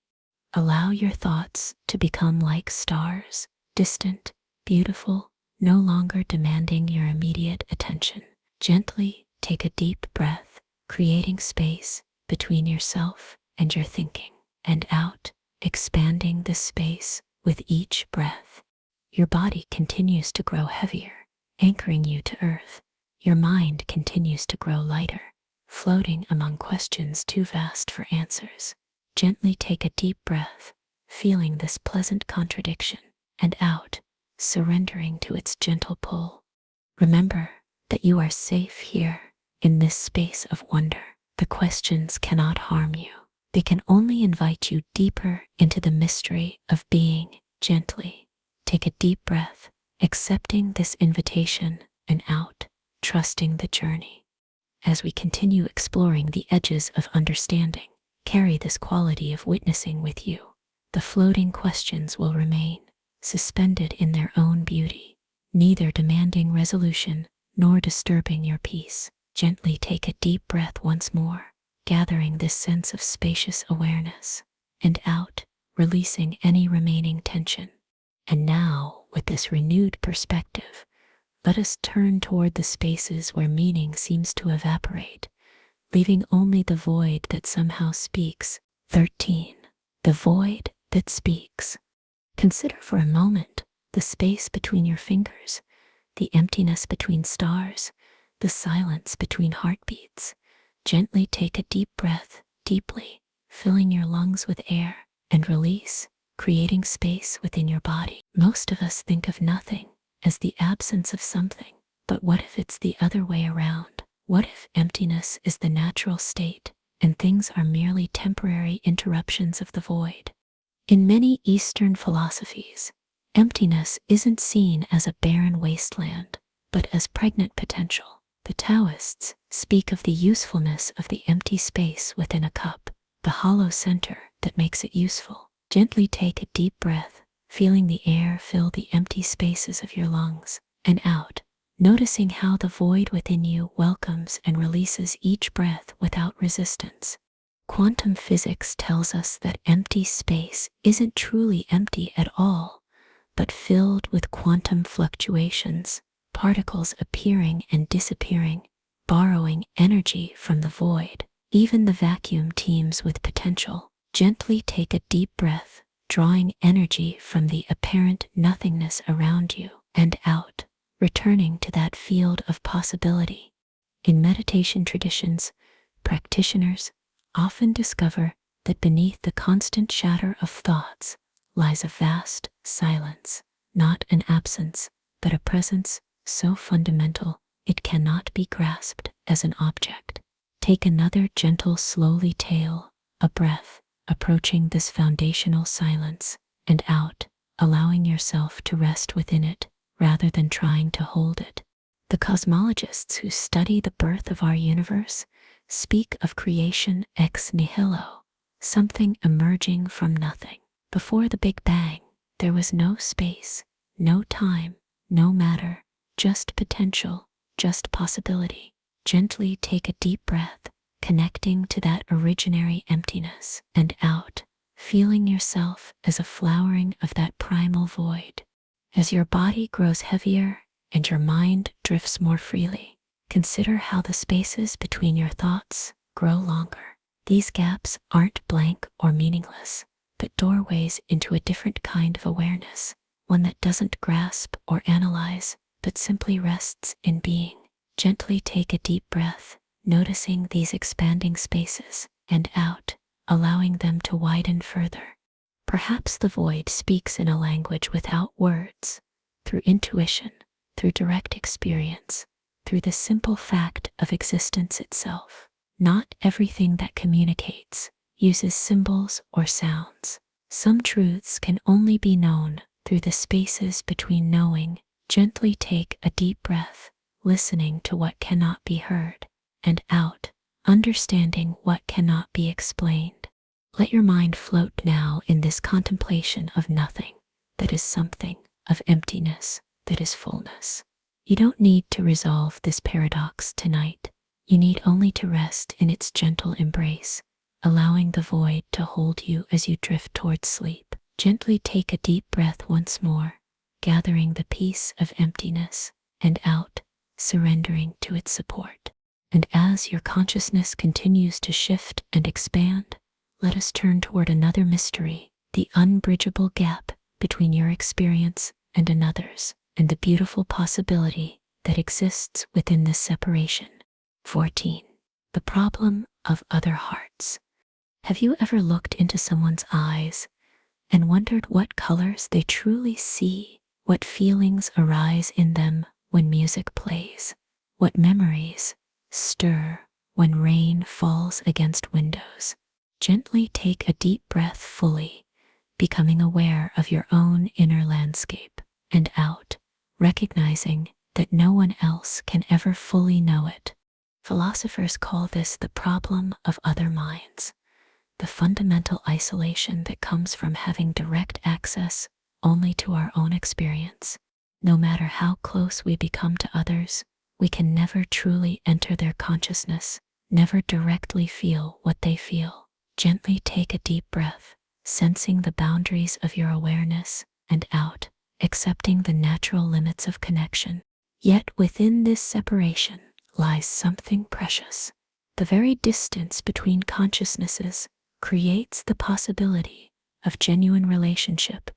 Allow your thoughts to become like stars, distant, beautiful, no longer demanding your immediate attention. Gently take a deep breath, creating space between yourself and your thinking, and out, expanding this space with each breath. Your body continues to grow heavier, anchoring you to earth. Your mind continues to grow lighter, floating among questions too vast for answers. Gently take a deep breath, feeling this pleasant contradiction, and out, surrendering to its gentle pull. Remember that you are safe here, in this space of wonder. The questions cannot harm you. They can only invite you deeper into the mystery of being. Gently take a deep breath, accepting this invitation, and out, trusting the journey. As we continue exploring the edges of understanding, carry this quality of witnessing with you. The floating questions will remain, suspended in their own beauty, neither demanding resolution nor disturbing your peace. Gently take a deep breath once more, gathering this sense of spacious awareness, and out, releasing any remaining tension. And now, with this renewed perspective, let us turn toward the spaces where meaning seems to evaporate, leaving only the void that somehow speaks. 13. The void that speaks. Consider for a moment the space between your fingers, the emptiness between stars, the silence between heartbeats. Gently take a deep breath, deeply, filling your lungs with air, and release, creating space within your body. Most of us think of nothing as the absence of something, but what if it's the other way around? What if emptiness is the natural state, and things are merely temporary interruptions of the void? In many Eastern philosophies, emptiness isn't seen as a barren wasteland, but as pregnant potential. The Taoists speak of the usefulness of the empty space within a cup, the hollow center that makes it useful. Gently take a deep breath, feeling the air fill the empty spaces of your lungs, and out, noticing how the void within you welcomes and releases each breath without resistance. Quantum physics tells us that empty space isn't truly empty at all, but filled with quantum fluctuations, particles appearing and disappearing, borrowing energy from the void. Even the vacuum teems with potential. Gently take a deep breath, drawing energy from the apparent nothingness around you and out, returning to that field of possibility. In meditation traditions, practitioners often discover that beneath the constant chatter of thoughts lies a vast silence, not an absence, but a presence so fundamental it cannot be grasped as an object. Take another gentle, slowly tail, a breath, approaching this foundational silence, and out, allowing yourself to rest within it rather than trying to hold it. The cosmologists who study the birth of our universe speak of creation ex nihilo, something emerging from nothing. Before the Big Bang, there was no space, no time, no matter, just potential, just possibility. Gently take a deep breath, connecting to that originary emptiness, and out, feeling yourself as a flowering of that primal void. As your body grows heavier and your mind drifts more freely, consider how the spaces between your thoughts grow longer. These gaps aren't blank or meaningless, but doorways into a different kind of awareness, one that doesn't grasp or analyze, but simply rests in being. Gently take a deep breath, noticing these expanding spaces, and out, allowing them to widen further. Perhaps the void speaks in a language without words, through intuition, through direct experience, through the simple fact of existence itself. Not everything that communicates uses symbols or sounds. Some truths can only be known through the spaces between knowing. Gently take a deep breath, listening to what cannot be heard, and out, understanding what cannot be explained. Let your mind float now in this contemplation of nothing that is something, of emptiness that is fullness. You don't need to resolve this paradox tonight. You need only to rest in its gentle embrace, allowing the void to hold you as you drift towards sleep. Gently take a deep breath once more, gathering the peace of emptiness, and out, surrendering to its support. And as your consciousness continues to shift and expand, let us turn toward another mystery, the unbridgeable gap between your experience and another's, and the beautiful possibility that exists within this separation. 14. The problem of other hearts. Have you ever looked into someone's eyes and wondered what colors they truly see, what feelings arise in them when music plays, what memories stir when rain falls against windows? Gently take a deep breath fully, becoming aware of your own inner landscape, and out, recognizing that no one else can ever fully know it. Philosophers call this the problem of other minds, the fundamental isolation that comes from having direct access only to our own experience. No matter how close we become to others, we can never truly enter their consciousness, never directly feel what they feel. Gently take a deep breath, sensing the boundaries of your awareness, and out, accepting the natural limits of connection. Yet within this separation lies something precious. The very distance between consciousnesses creates the possibility of genuine relationship,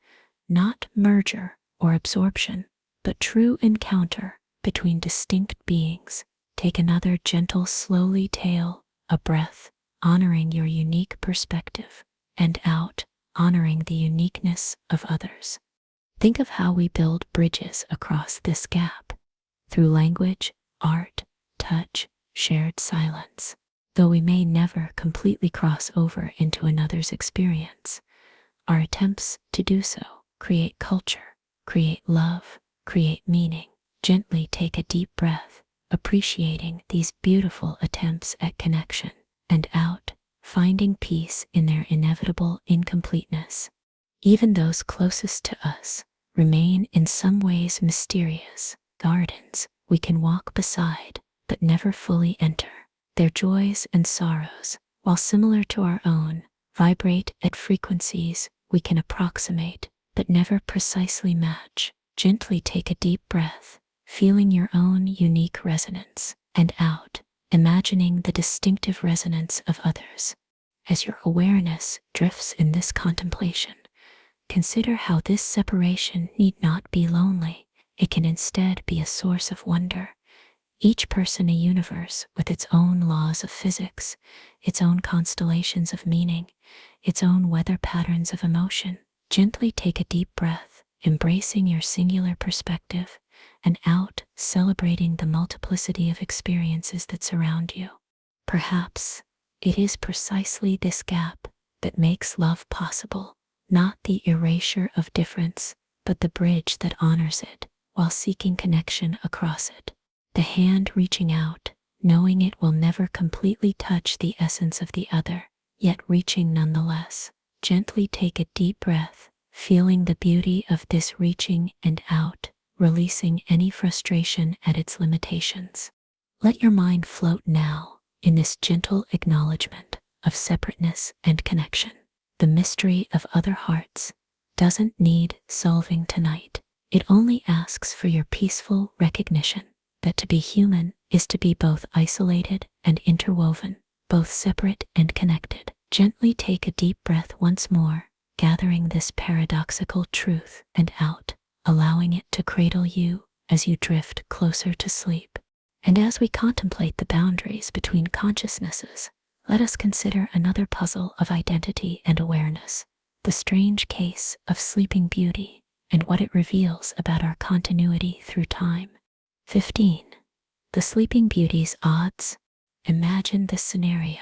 not merger or absorption, but true encounter between distinct beings. Take another gentle, slowly tail, a breath, honoring your unique perspective, and out, honoring the uniqueness of others. Think of how we build bridges across this gap, through language, art, touch, shared silence. Though we may never completely cross over into another's experience, our attempts to do so create culture, create love, create meaning. Gently take a deep breath, appreciating these beautiful attempts at connection, and out, finding peace in their inevitable incompleteness. Even those closest to us remain in some ways mysterious gardens we can walk beside but never fully enter. Their joys and sorrows, while similar to our own, vibrate at frequencies we can approximate but never precisely match. Gently take a deep breath, feeling your own unique resonance, and out, imagining the distinctive resonance of others. As your awareness drifts in this contemplation, consider how this separation need not be lonely. It can instead be a source of wonder. Each person a universe with its own laws of physics, its own constellations of meaning, its own weather patterns of emotion. Gently take a deep breath, embracing your singular perspective, and out, celebrating the multiplicity of experiences that surround you. Perhaps it is precisely this gap that makes love possible, not the erasure of difference, but the bridge that honors it while seeking connection across it. The hand reaching out, knowing it will never completely touch the essence of the other, yet reaching nonetheless. Gently take a deep breath, feeling the beauty of this reaching and out, releasing any frustration at its limitations. Let your mind float now in this gentle acknowledgement of separateness and connection. The mystery of other hearts doesn't need solving tonight. It only asks for your peaceful recognition that to be human is to be both isolated and interwoven, both separate and connected. Gently take a deep breath once more, gathering this paradoxical truth, and out, allowing it to cradle you as you drift closer to sleep. And as we contemplate the boundaries between consciousnesses, let us consider another puzzle of identity and awareness, the strange case of sleeping beauty and what it reveals about our continuity through time. 15. The Sleeping Beauty's odds. Imagine this scenario.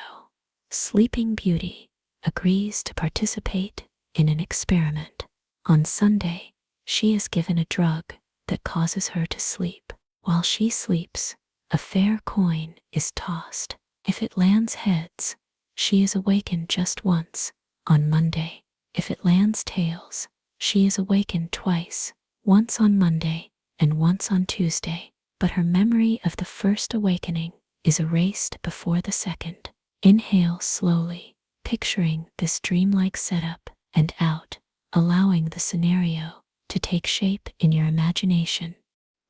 Sleeping Beauty agrees to participate in an experiment. On Sunday, she is given a drug that causes her to sleep. While she sleeps, a fair coin is tossed. If it lands heads, she is awakened just once, on Monday. If it lands tails, she is awakened twice, once on Monday and once on Tuesday. But her memory of the first awakening is erased before the second. Inhale slowly, picturing this dreamlike setup, and out, allowing the scenario to take shape in your imagination.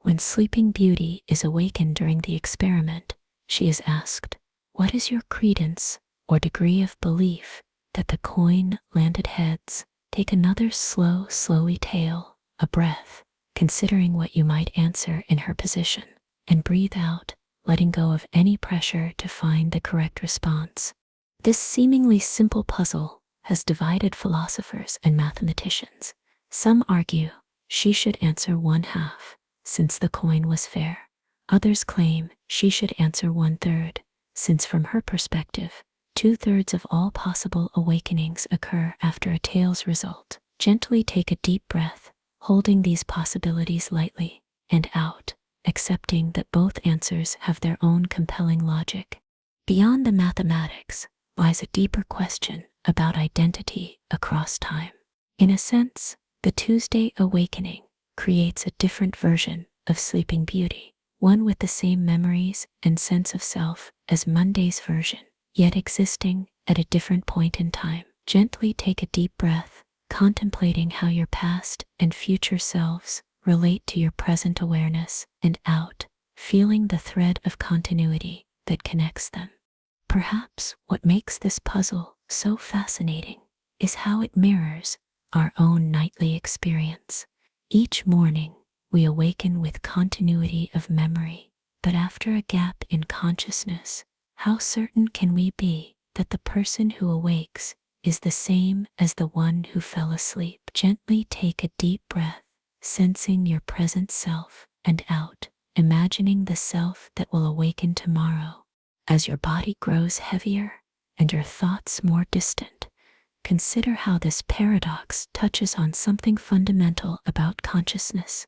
When Sleeping Beauty is awakened during the experiment, she is asked, "What is your credence or degree of belief that the coin landed heads?" Take another slowly tail, a breath, considering what you might answer in her position, and breathe out, letting go of any pressure to find the correct response. This seemingly simple puzzle has divided philosophers and mathematicians. Some argue she should answer one half, since the coin was fair. Others claim she should answer 1/3, since from her perspective, 2/3 of all possible awakenings occur after a tails result. Gently take a deep breath, holding these possibilities lightly, and out, accepting that both answers have their own compelling logic. Beyond the mathematics lies a deeper question about identity across time. In a sense, the Tuesday awakening creates a different version of Sleeping Beauty, one with the same memories and sense of self as Monday's version, yet existing at a different point in time. Gently take a deep breath, contemplating how your past and future selves relate to your present awareness, and out, feeling the thread of continuity that connects them. Perhaps what makes this puzzle so fascinating is how it mirrors our own nightly experience. Each morning, we awaken with continuity of memory, but after a gap in consciousness, how certain can we be that the person who awakes is the same as the one who fell asleep? Gently take a deep breath, sensing your present self, and out, imagining the self that will awaken tomorrow. As your body grows heavier and your thoughts more distant, consider how this paradox touches on something fundamental about consciousness,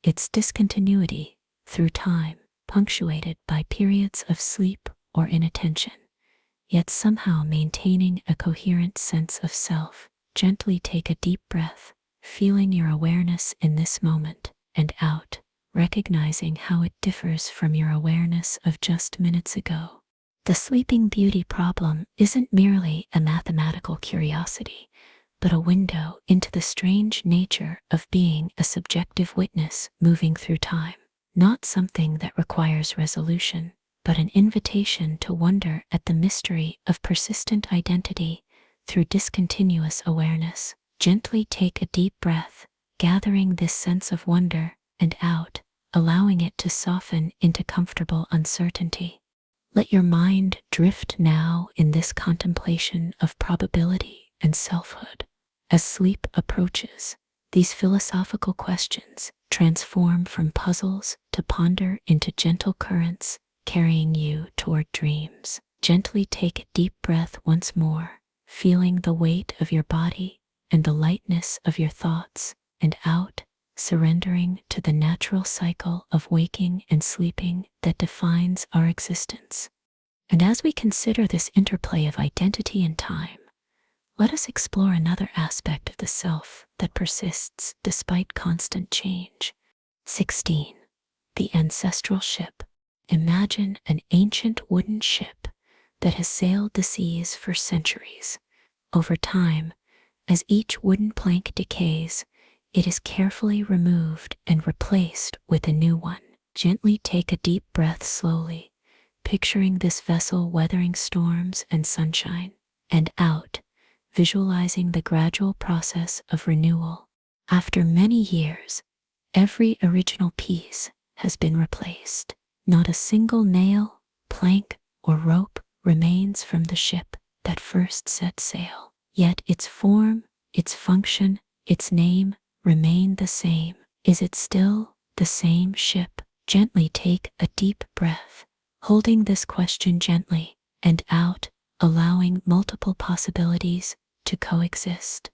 its discontinuity through time, punctuated by periods of sleep or inattention, yet somehow maintaining a coherent sense of self. Gently take a deep breath, feeling your awareness in this moment, and out, recognizing how it differs from your awareness of just minutes ago. The Sleeping Beauty problem isn't merely a mathematical curiosity, but a window into the strange nature of being a subjective witness moving through time. Not something that requires resolution, but an invitation to wonder at the mystery of persistent identity through discontinuous awareness. Gently take a deep breath, gathering this sense of wonder, and out, allowing it to soften into comfortable uncertainty. Let your mind drift now in this contemplation of probability and selfhood. As sleep approaches, these philosophical questions transform from puzzles to ponder into gentle currents, carrying you toward dreams. Gently take a deep breath once more, feeling the weight of your body and the lightness of your thoughts, and out, surrendering to the natural cycle of waking and sleeping that defines our existence. And as we consider this interplay of identity and time, let us explore another aspect of the self that persists despite constant change. 16. The ancestral ship. Imagine an ancient wooden ship that has sailed the seas for centuries. Over time, as each wooden plank decays, it is carefully removed and replaced with a new one. Gently take a deep breath slowly, picturing this vessel weathering storms and sunshine, and out, visualizing the gradual process of renewal. After many years, every original piece has been replaced. Not a single nail, plank, or rope remains from the ship that first set sail. Yet its form, its function, its name remain the same. Is it still the same ship? Gently take a deep breath, holding this question gently, and out, allowing multiple possibilities to coexist.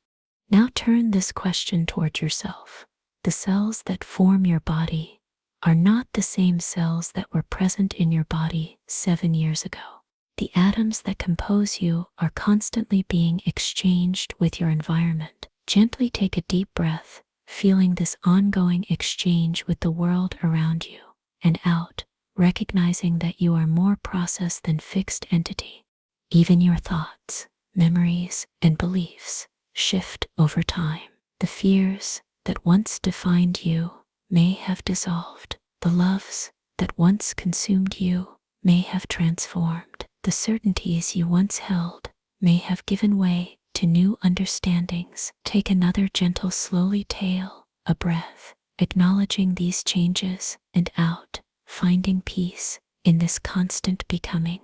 Now turn this question toward yourself. The cells that form your body are not the same cells that were present in your body 7 years ago. The atoms that compose you are constantly being exchanged with your environment. Gently take a deep breath, feeling this ongoing exchange with the world around you, and out, recognizing that you are more process than fixed entity. Even your thoughts, memories, and beliefs shift over time. The fears that once defined you may have dissolved. The loves that once consumed you may have transformed. The certainties you once held may have given way to new understandings. Take another gentle, slowly tail a breath, acknowledging these changes, and out, finding peace in this constant becoming.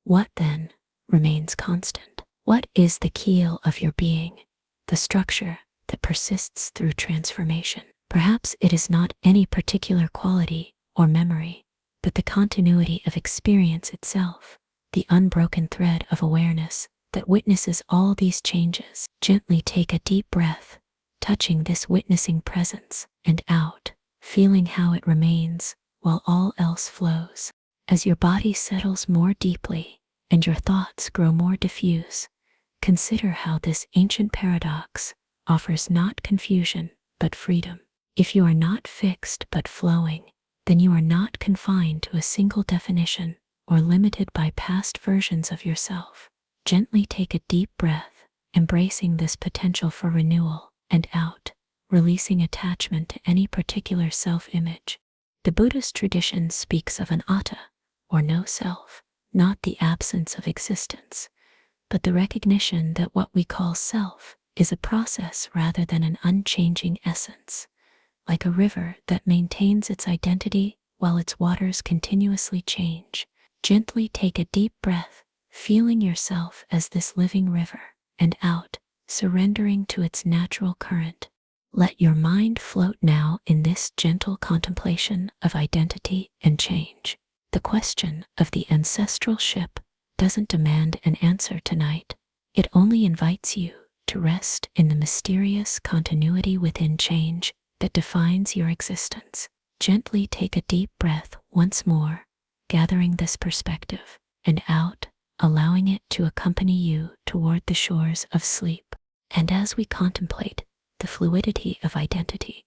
What then remains constant? What is the keel of your being, the structure that persists through transformation? Perhaps it is not any particular quality or memory, but the continuity of experience itself, the unbroken thread of awareness that witnesses all these changes. Gently take a deep breath, touching this witnessing presence, and out, feeling how it remains while all else flows. As your body settles more deeply and your thoughts grow more diffuse, consider how this ancient paradox offers not confusion but freedom. If you are not fixed but flowing, then you are not confined to a single definition or limited by past versions of yourself. Gently take a deep breath, embracing this potential for renewal, and out, releasing attachment to any particular self-image. The Buddhist tradition speaks of an atta, or no self, not the absence of existence, but the recognition that what we call self is a process rather than an unchanging essence. Like a river that maintains its identity while its waters continuously change. Gently take a deep breath, feeling yourself as this living river, and out, surrendering to its natural current. Let your mind float now in this gentle contemplation of identity and change. The question of the ancestral ship doesn't demand an answer tonight. It only invites you to rest in the mysterious continuity within change that defines your existence. Gently take a deep breath once more, gathering this perspective, and out, allowing it to accompany you toward the shores of sleep. And as we contemplate the fluidity of identity,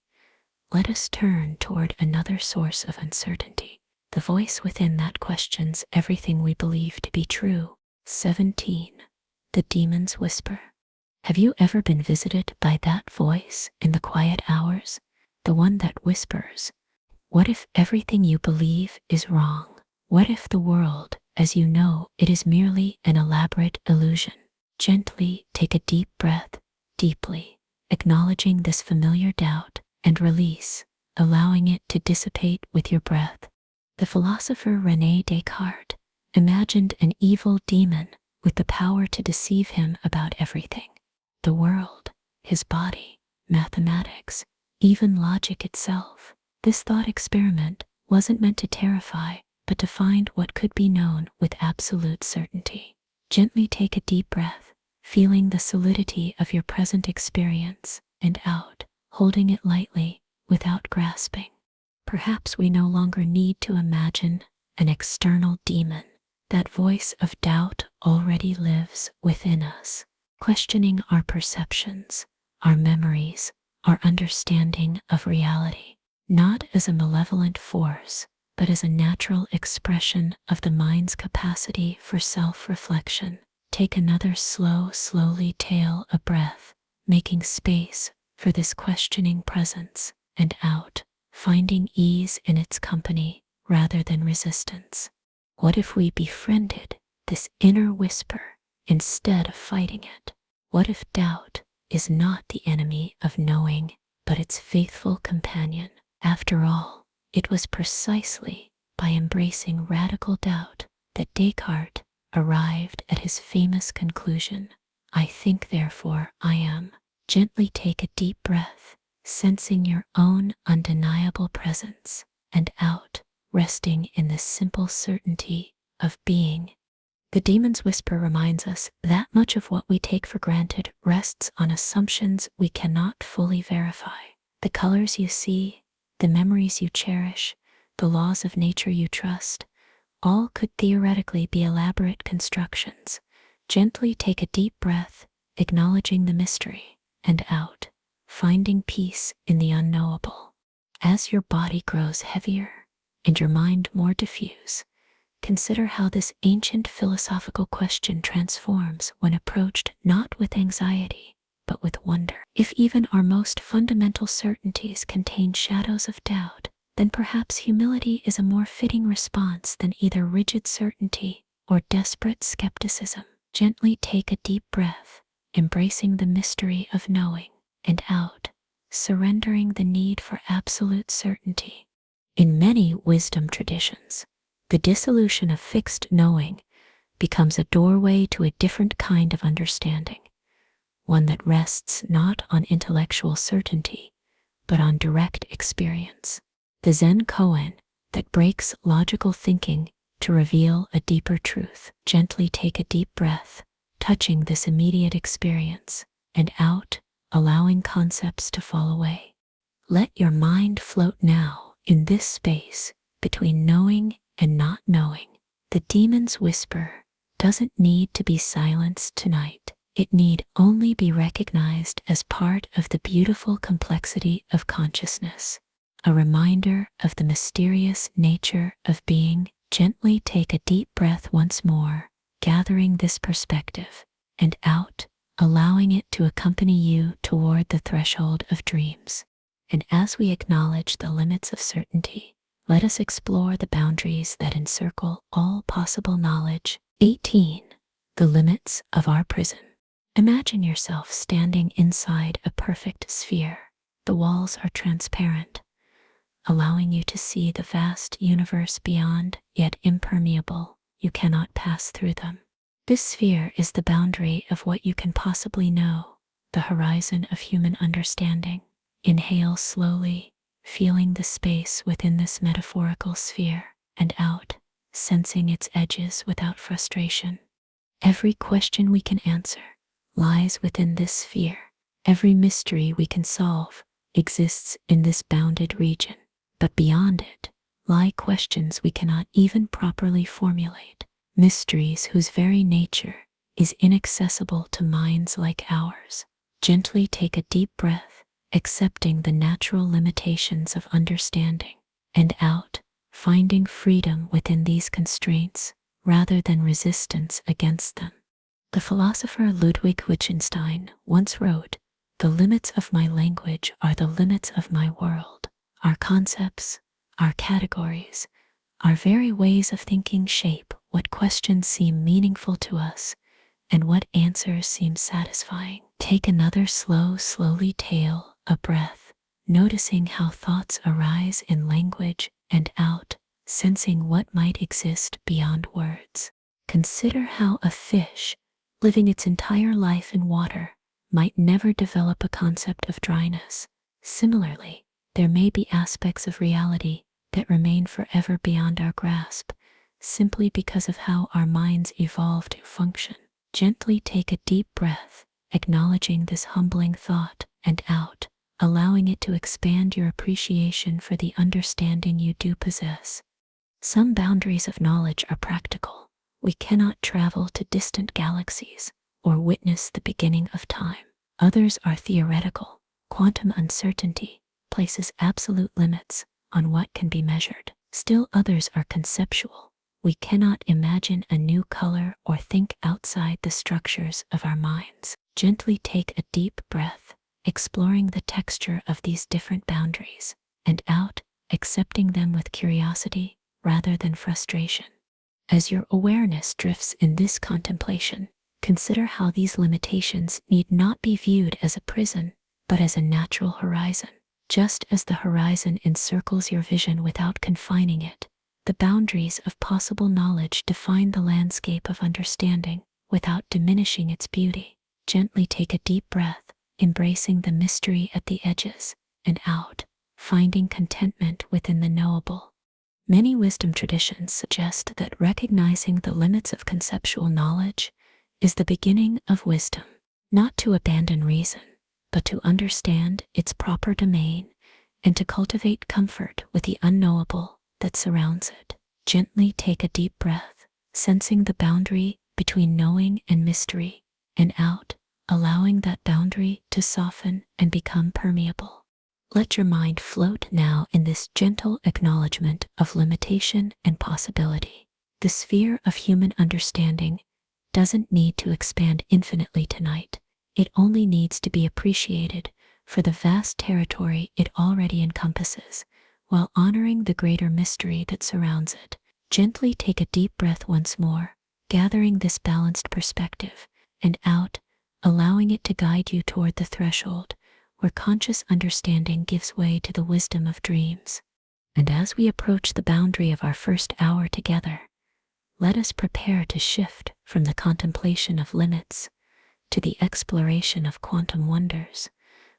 let us turn toward another source of uncertainty, the voice within that questions everything we believe to be true. 17. The demon's whisper. Have you ever been visited by that voice in the quiet hours? The one that whispers, what if everything you believe is wrong? What if the world, as you know, it is merely an elaborate illusion? Gently take a deep breath, deeply, acknowledging this familiar doubt, and release, allowing it to dissipate with your breath. The philosopher René Descartes imagined an evil demon with the power to deceive him about everything. The world, his body, mathematics, even logic itself. This thought experiment wasn't meant to terrify, but to find what could be known with absolute certainty. Gently take a deep breath, feeling the solidity of your present experience, and out, holding it lightly, without grasping. Perhaps we no longer need to imagine an external demon. That voice of doubt already lives within us, questioning our perceptions, our memories, our understanding of reality, not as a malevolent force, but as a natural expression of the mind's capacity for self-reflection. Take another slowly tail a breath, making space for this questioning presence, and out, finding ease in its company rather than resistance. What if we befriended this inner whisper instead of fighting it? What if doubt is not the enemy of knowing, but its faithful companion? After all, it was precisely by embracing radical doubt that Descartes arrived at his famous conclusion, I think therefore I am. Gently take a deep breath, sensing your own undeniable presence, and out, resting in the simple certainty of being. The demon's whisper reminds us that much of what we take for granted rests on assumptions we cannot fully verify. The colors you see, the memories you cherish, the laws of nature you trust, all could theoretically be elaborate constructions. Gently take a deep breath, acknowledging the mystery, and out, finding peace in the unknowable. As your body grows heavier and your mind more diffuse, consider how this ancient philosophical question transforms when approached not with anxiety, but with wonder. If even our most fundamental certainties contain shadows of doubt, then perhaps humility is a more fitting response than either rigid certainty or desperate skepticism. Gently take a deep breath, embracing the mystery of knowing, and out, surrendering the need for absolute certainty. In many wisdom traditions, the dissolution of fixed knowing becomes a doorway to a different kind of understanding, one that rests not on intellectual certainty, but on direct experience. The Zen koan that breaks logical thinking to reveal a deeper truth. Gently take a deep breath, touching this immediate experience, and out, allowing concepts to fall away. Let your mind float now in this space between knowing and not knowing. The demon's whisper doesn't need to be silenced tonight. It need only be recognized as part of the beautiful complexity of consciousness, a reminder of the mysterious nature of being. Gently take a deep breath once more, gathering this perspective, and out, allowing it to accompany you toward the threshold of dreams. And as we acknowledge the limits of certainty, let us explore the boundaries that encircle all possible knowledge. 18. The limits of our prison. Imagine yourself standing inside a perfect sphere. The walls are transparent, allowing you to see the vast universe beyond, yet impermeable. You cannot pass through them. This sphere is the boundary of what you can possibly know, the horizon of human understanding. Inhale slowly, feeling the space within this metaphorical sphere, and out, sensing its edges without frustration. Every question we can answer lies within this sphere. Every mystery we can solve exists in this bounded region. But beyond it lie questions we cannot even properly formulate, mysteries whose very nature is inaccessible to minds like ours. Gently take a deep breath, accepting the natural limitations of understanding, and out, finding freedom within these constraints rather than resistance against them. The philosopher Ludwig Wittgenstein once wrote, "The limits of my language are the limits of my world." Our concepts, our categories, our very ways of thinking shape what questions seem meaningful to us and what answers seem satisfying. Take another slowly tail a breath, noticing how thoughts arise in language and out, sensing what might exist beyond words. Consider how a fish, living its entire life in water, might never develop a concept of dryness. Similarly, there may be aspects of reality that remain forever beyond our grasp, simply because of how our minds evolve to function. Gently take a deep breath, acknowledging this humbling thought, and out, allowing it to expand your appreciation for the understanding you do possess. Some boundaries of knowledge are practical. We cannot travel to distant galaxies or witness the beginning of time. Others are theoretical. Quantum uncertainty places absolute limits on what can be measured. Still others are conceptual. We cannot imagine a new color or think outside the structures of our minds. Gently take a deep breath, exploring the texture of these different boundaries, and out, accepting them with curiosity rather than frustration. As your awareness drifts in this contemplation, consider how these limitations need not be viewed as a prison, but as a natural horizon. Just as the horizon encircles your vision without confining it, the boundaries of possible knowledge define the landscape of understanding without diminishing its beauty. Gently take a deep breath, embracing the mystery at the edges, and out, finding contentment within the knowable. Many wisdom traditions suggest that recognizing the limits of conceptual knowledge is the beginning of wisdom, not to abandon reason, but to understand its proper domain and to cultivate comfort with the unknowable that surrounds it. Gently take a deep breath, sensing the boundary between knowing and mystery, and out, allowing that boundary to soften and become permeable. Let your mind float now in this gentle acknowledgement of limitation and possibility. The sphere of human understanding doesn't need to expand infinitely tonight. It only needs to be appreciated for the vast territory it already encompasses, while honoring the greater mystery that surrounds it. Gently take a deep breath once more, gathering this balanced perspective, and out, allowing it to guide you toward the threshold where conscious understanding gives way to the wisdom of dreams. And as we approach the boundary of our first hour together, let us prepare to shift from the contemplation of limits to the exploration of quantum wonders,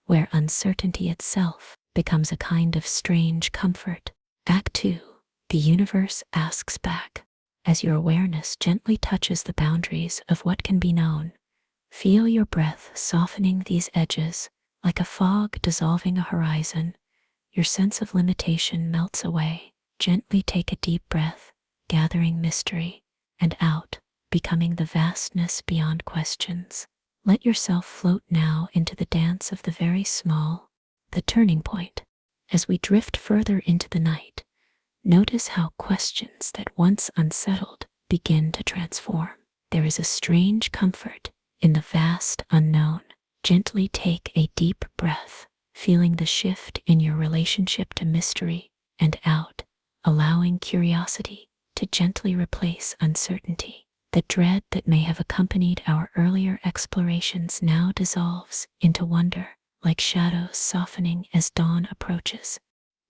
where uncertainty itself becomes a kind of strange comfort. Act 2. The universe asks back. As your awareness gently touches the boundaries of what can be known, feel your breath softening these edges. Like a fog dissolving a horizon, your sense of limitation melts away. Gently take a deep breath, gathering mystery, and out, becoming the vastness beyond questions. Let yourself float now into the dance of the very small, the turning point. As we drift further into the night, notice how questions that once unsettled begin to transform. There is a strange comfort in the vast unknown. Gently take a deep breath, feeling the shift in your relationship to mystery, and out, allowing curiosity to gently replace uncertainty. The dread that may have accompanied our earlier explorations now dissolves into wonder, like shadows softening as dawn approaches.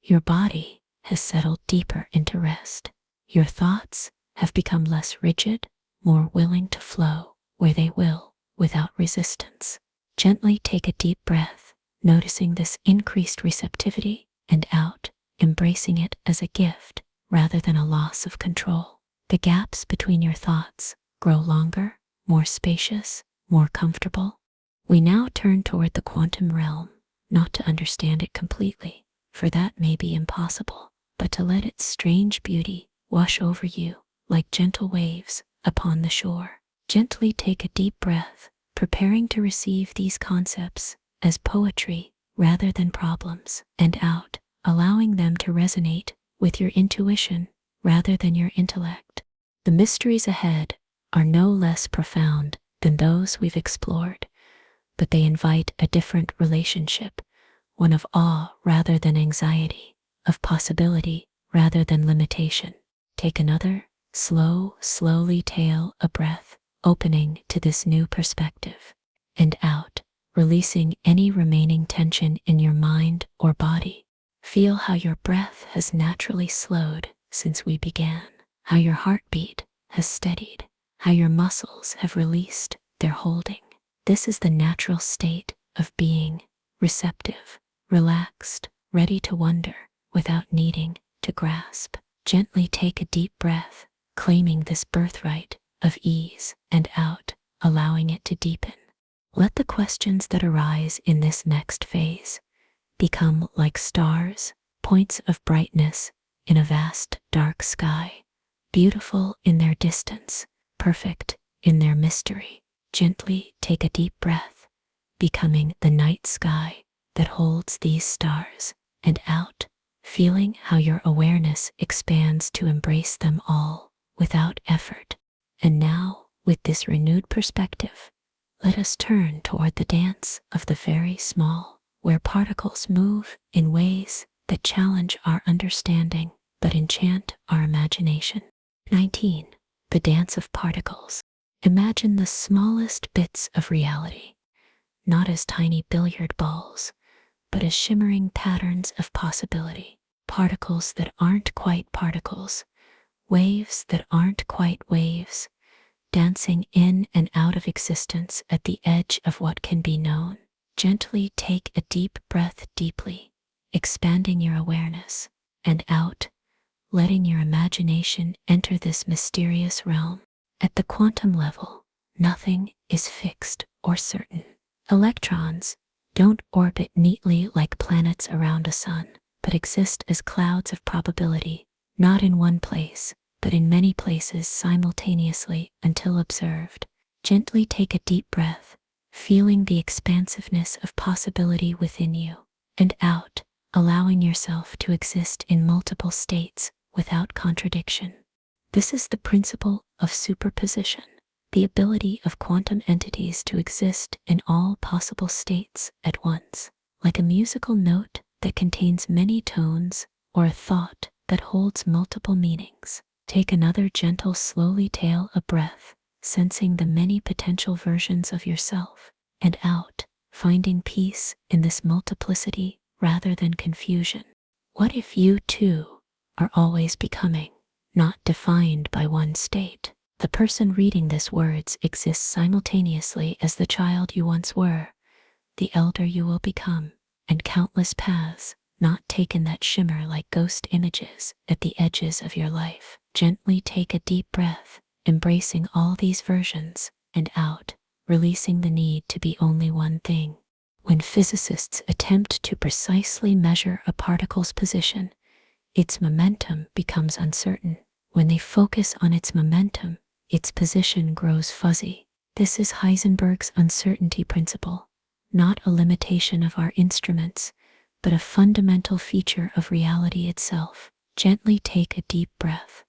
Your body has settled deeper into rest. Your thoughts have become less rigid, more willing to flow where they will, without resistance. Gently take a deep breath, noticing this increased receptivity, and out, embracing it as a gift rather than a loss of control. The gaps between your thoughts grow longer, more spacious, more comfortable. We now turn toward the quantum realm, not to understand it completely, for that may be impossible, but to let its strange beauty wash over you like gentle waves upon the shore. Gently take a deep breath, preparing to receive these concepts as poetry rather than problems, and out, allowing them to resonate with your intuition rather than your intellect. The mysteries ahead are no less profound than those we've explored, but they invite a different relationship, one of awe rather than anxiety, of possibility rather than limitation. Take another, slowly tail a breath, opening to this new perspective. And out, releasing any remaining tension in your mind or body. Feel how your breath has naturally slowed since we began, how your heartbeat has steadied, how your muscles have released their holding. This is the natural state of being, receptive, relaxed, ready to wonder without needing to grasp. Gently take a deep breath, claiming this birthright of ease, and out, allowing it to deepen. Let the questions that arise in this next phase become like stars, points of brightness in a vast, dark sky, beautiful in their distance, perfect in their mystery. Gently take a deep breath, becoming the night sky that holds these stars, and out, feeling how your awareness expands to embrace them all without effort. And now, with this renewed perspective, let us turn toward the dance of the very small, where particles move in ways that challenge our understanding but enchant our imagination. 19. The dance of particles. Imagine the smallest bits of reality, not as tiny billiard balls, but as shimmering patterns of possibility. Particles that aren't quite particles, waves that aren't quite waves, dancing in and out of existence at the edge of what can be known. Gently take a deep breath deeply, expanding your awareness, and out, letting your imagination enter this mysterious realm. At the quantum level, nothing is fixed or certain. Electrons don't orbit neatly like planets around a sun, but exist as clouds of probability, not in one place, but in many places simultaneously until observed. Gently take a deep breath, feeling the expansiveness of possibility within you, and out, allowing yourself to exist in multiple states without contradiction. This is the principle of superposition, the ability of quantum entities to exist in all possible states at once, like a musical note that contains many tones or a thought that holds multiple meanings. Take another gentle, slowly tail a breath, sensing the many potential versions of yourself, and out, finding peace in this multiplicity rather than confusion. What if you too are always becoming, not defined by one state? The person reading these words exists simultaneously as the child you once were, the elder you will become, and countless paths not taken that shimmer like ghost images at the edges of your life. Gently take a deep breath, embracing all these versions, and out, releasing the need to be only one thing. When physicists attempt to precisely measure a particle's position, its momentum becomes uncertain. When they focus on its momentum, its position grows fuzzy. This is Heisenberg's uncertainty principle, not a limitation of our instruments, but a fundamental feature of reality itself. Gently take a deep breath,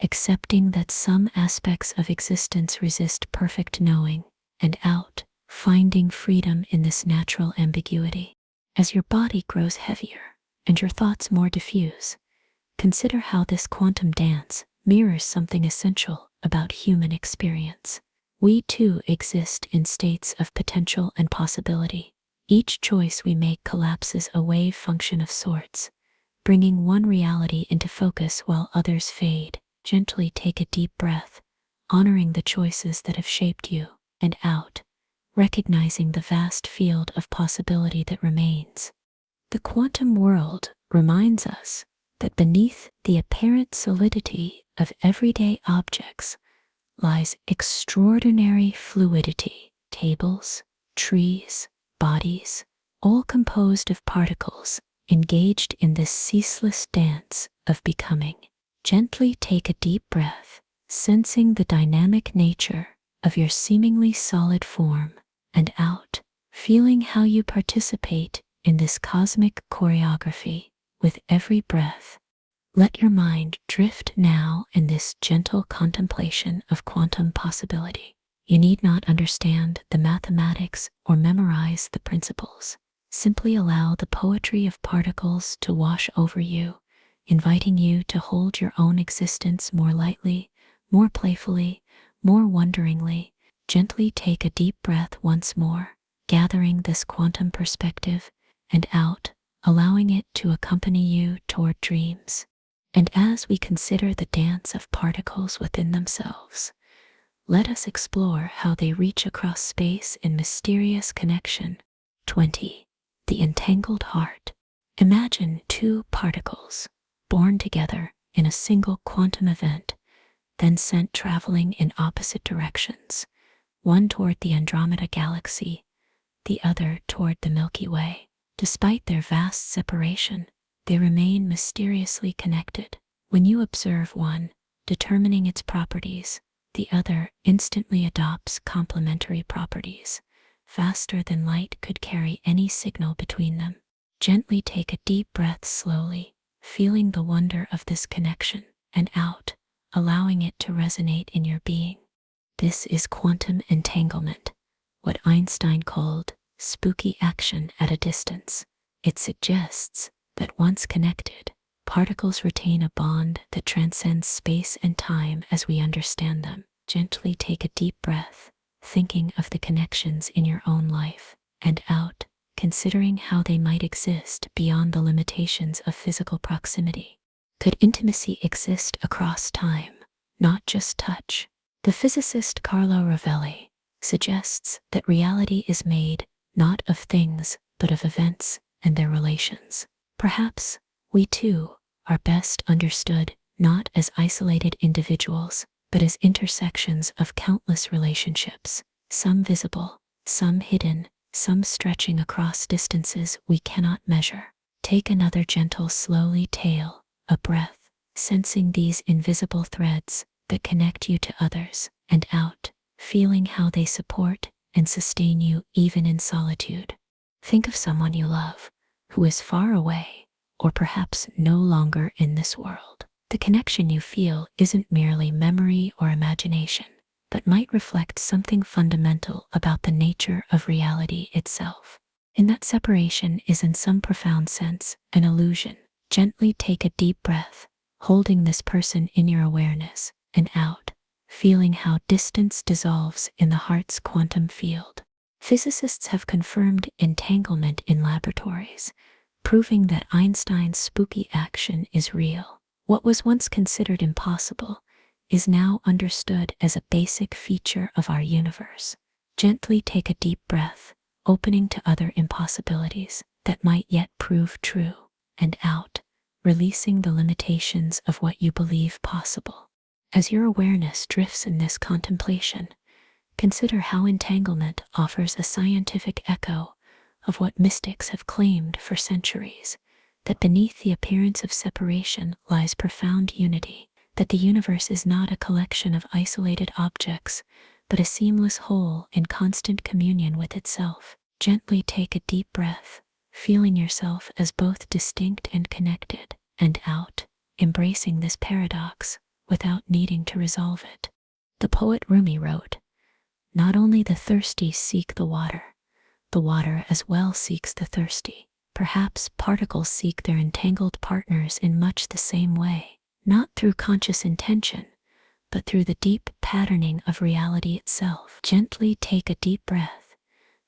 accepting that some aspects of existence resist perfect knowing, and out, finding freedom in this natural ambiguity. As your body grows heavier and your thoughts more diffuse, consider how this quantum dance mirrors something essential about human experience. We too exist in states of potential and possibility. Each choice we make collapses a wave function of sorts, bringing one reality into focus while others fade. Gently take a deep breath, honoring the choices that have shaped you, and out, recognizing the vast field of possibility that remains. The quantum world reminds us that beneath the apparent solidity of everyday objects lies extraordinary fluidity. Tables, trees, bodies, all composed of particles, engaged in this ceaseless dance of becoming. Gently take a deep breath, sensing the dynamic nature of your seemingly solid form, and out, feeling how you participate in this cosmic choreography with every breath. Let your mind drift now in this gentle contemplation of quantum possibility. You need not understand the mathematics or memorize the principles. Simply allow the poetry of particles to wash over you, inviting you to hold your own existence more lightly, more playfully, more wonderingly. Gently take a deep breath once more, gathering this quantum perspective, and out, allowing it to accompany you toward dreams. And as we consider the dance of particles within themselves, let us explore how they reach across space in mysterious connection. 20. The entangled heart. Imagine two particles, born together in a single quantum event, then sent traveling in opposite directions, one toward the Andromeda galaxy, the other toward the Milky Way. Despite their vast separation, they remain mysteriously connected. When you observe one, determining its properties, the other instantly adopts complementary properties. Faster than light could carry any signal between them. Gently take a deep breath slowly, feeling the wonder of this connection, and out, allowing it to resonate in your being. This is quantum entanglement, what Einstein called spooky action at a distance. It suggests that once connected, particles retain a bond that transcends space and time as we understand them. Gently take a deep breath, thinking of the connections in your own life, and out, considering how they might exist beyond the limitations of physical proximity. Could intimacy exist across time, not just touch? The physicist Carlo Rovelli suggests that reality is made not of things, but of events and their relations. Perhaps we too are best understood not as isolated individuals, but as intersections of countless relationships, some visible, some hidden, some stretching across distances we cannot measure. Take another gentle, slowly tail, a breath, sensing these invisible threads that connect you to others, and out, feeling how they support and sustain you even in solitude. Think of someone you love, who is far away, or perhaps no longer in this world. The connection you feel isn't merely memory or imagination, but might reflect something fundamental about the nature of reality itself. And that separation is in some profound sense an illusion. Gently take a deep breath, holding this person in your awareness, and out, feeling how distance dissolves in the heart's quantum field. Physicists have confirmed entanglement in laboratories, proving that Einstein's spooky action is real. What was once considered impossible is now understood as a basic feature of our universe. Gently take a deep breath, opening to other impossibilities that might yet prove true, and out, releasing the limitations of what you believe possible. As your awareness drifts in this contemplation, consider how entanglement offers a scientific echo of what mystics have claimed for centuries, that beneath the appearance of separation lies profound unity, that the universe is not a collection of isolated objects, but a seamless whole in constant communion with itself. Gently take a deep breath, feeling yourself as both distinct and connected, and out, embracing this paradox without needing to resolve it. The poet Rumi wrote, "Not only the thirsty seek the water as well seeks the thirsty." Perhaps particles seek their entangled partners in much the same way, not through conscious intention, but through the deep patterning of reality itself. Gently take a deep breath,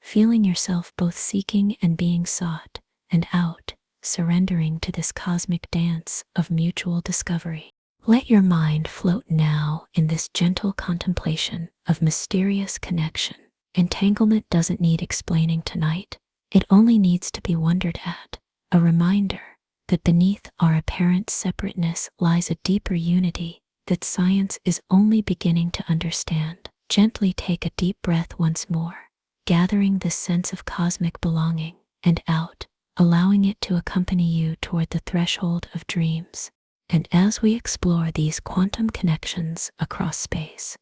feeling yourself both seeking and being sought, and out, surrendering to this cosmic dance of mutual discovery. Let your mind float now in this gentle contemplation of mysterious connection. Entanglement doesn't need explaining tonight. It only needs to be wondered at, a reminder that beneath our apparent separateness lies a deeper unity that science is only beginning to understand. Gently take a deep breath once more, gathering this sense of cosmic belonging, and out, allowing it to accompany you toward the threshold of dreams. And as we explore these quantum connections across space,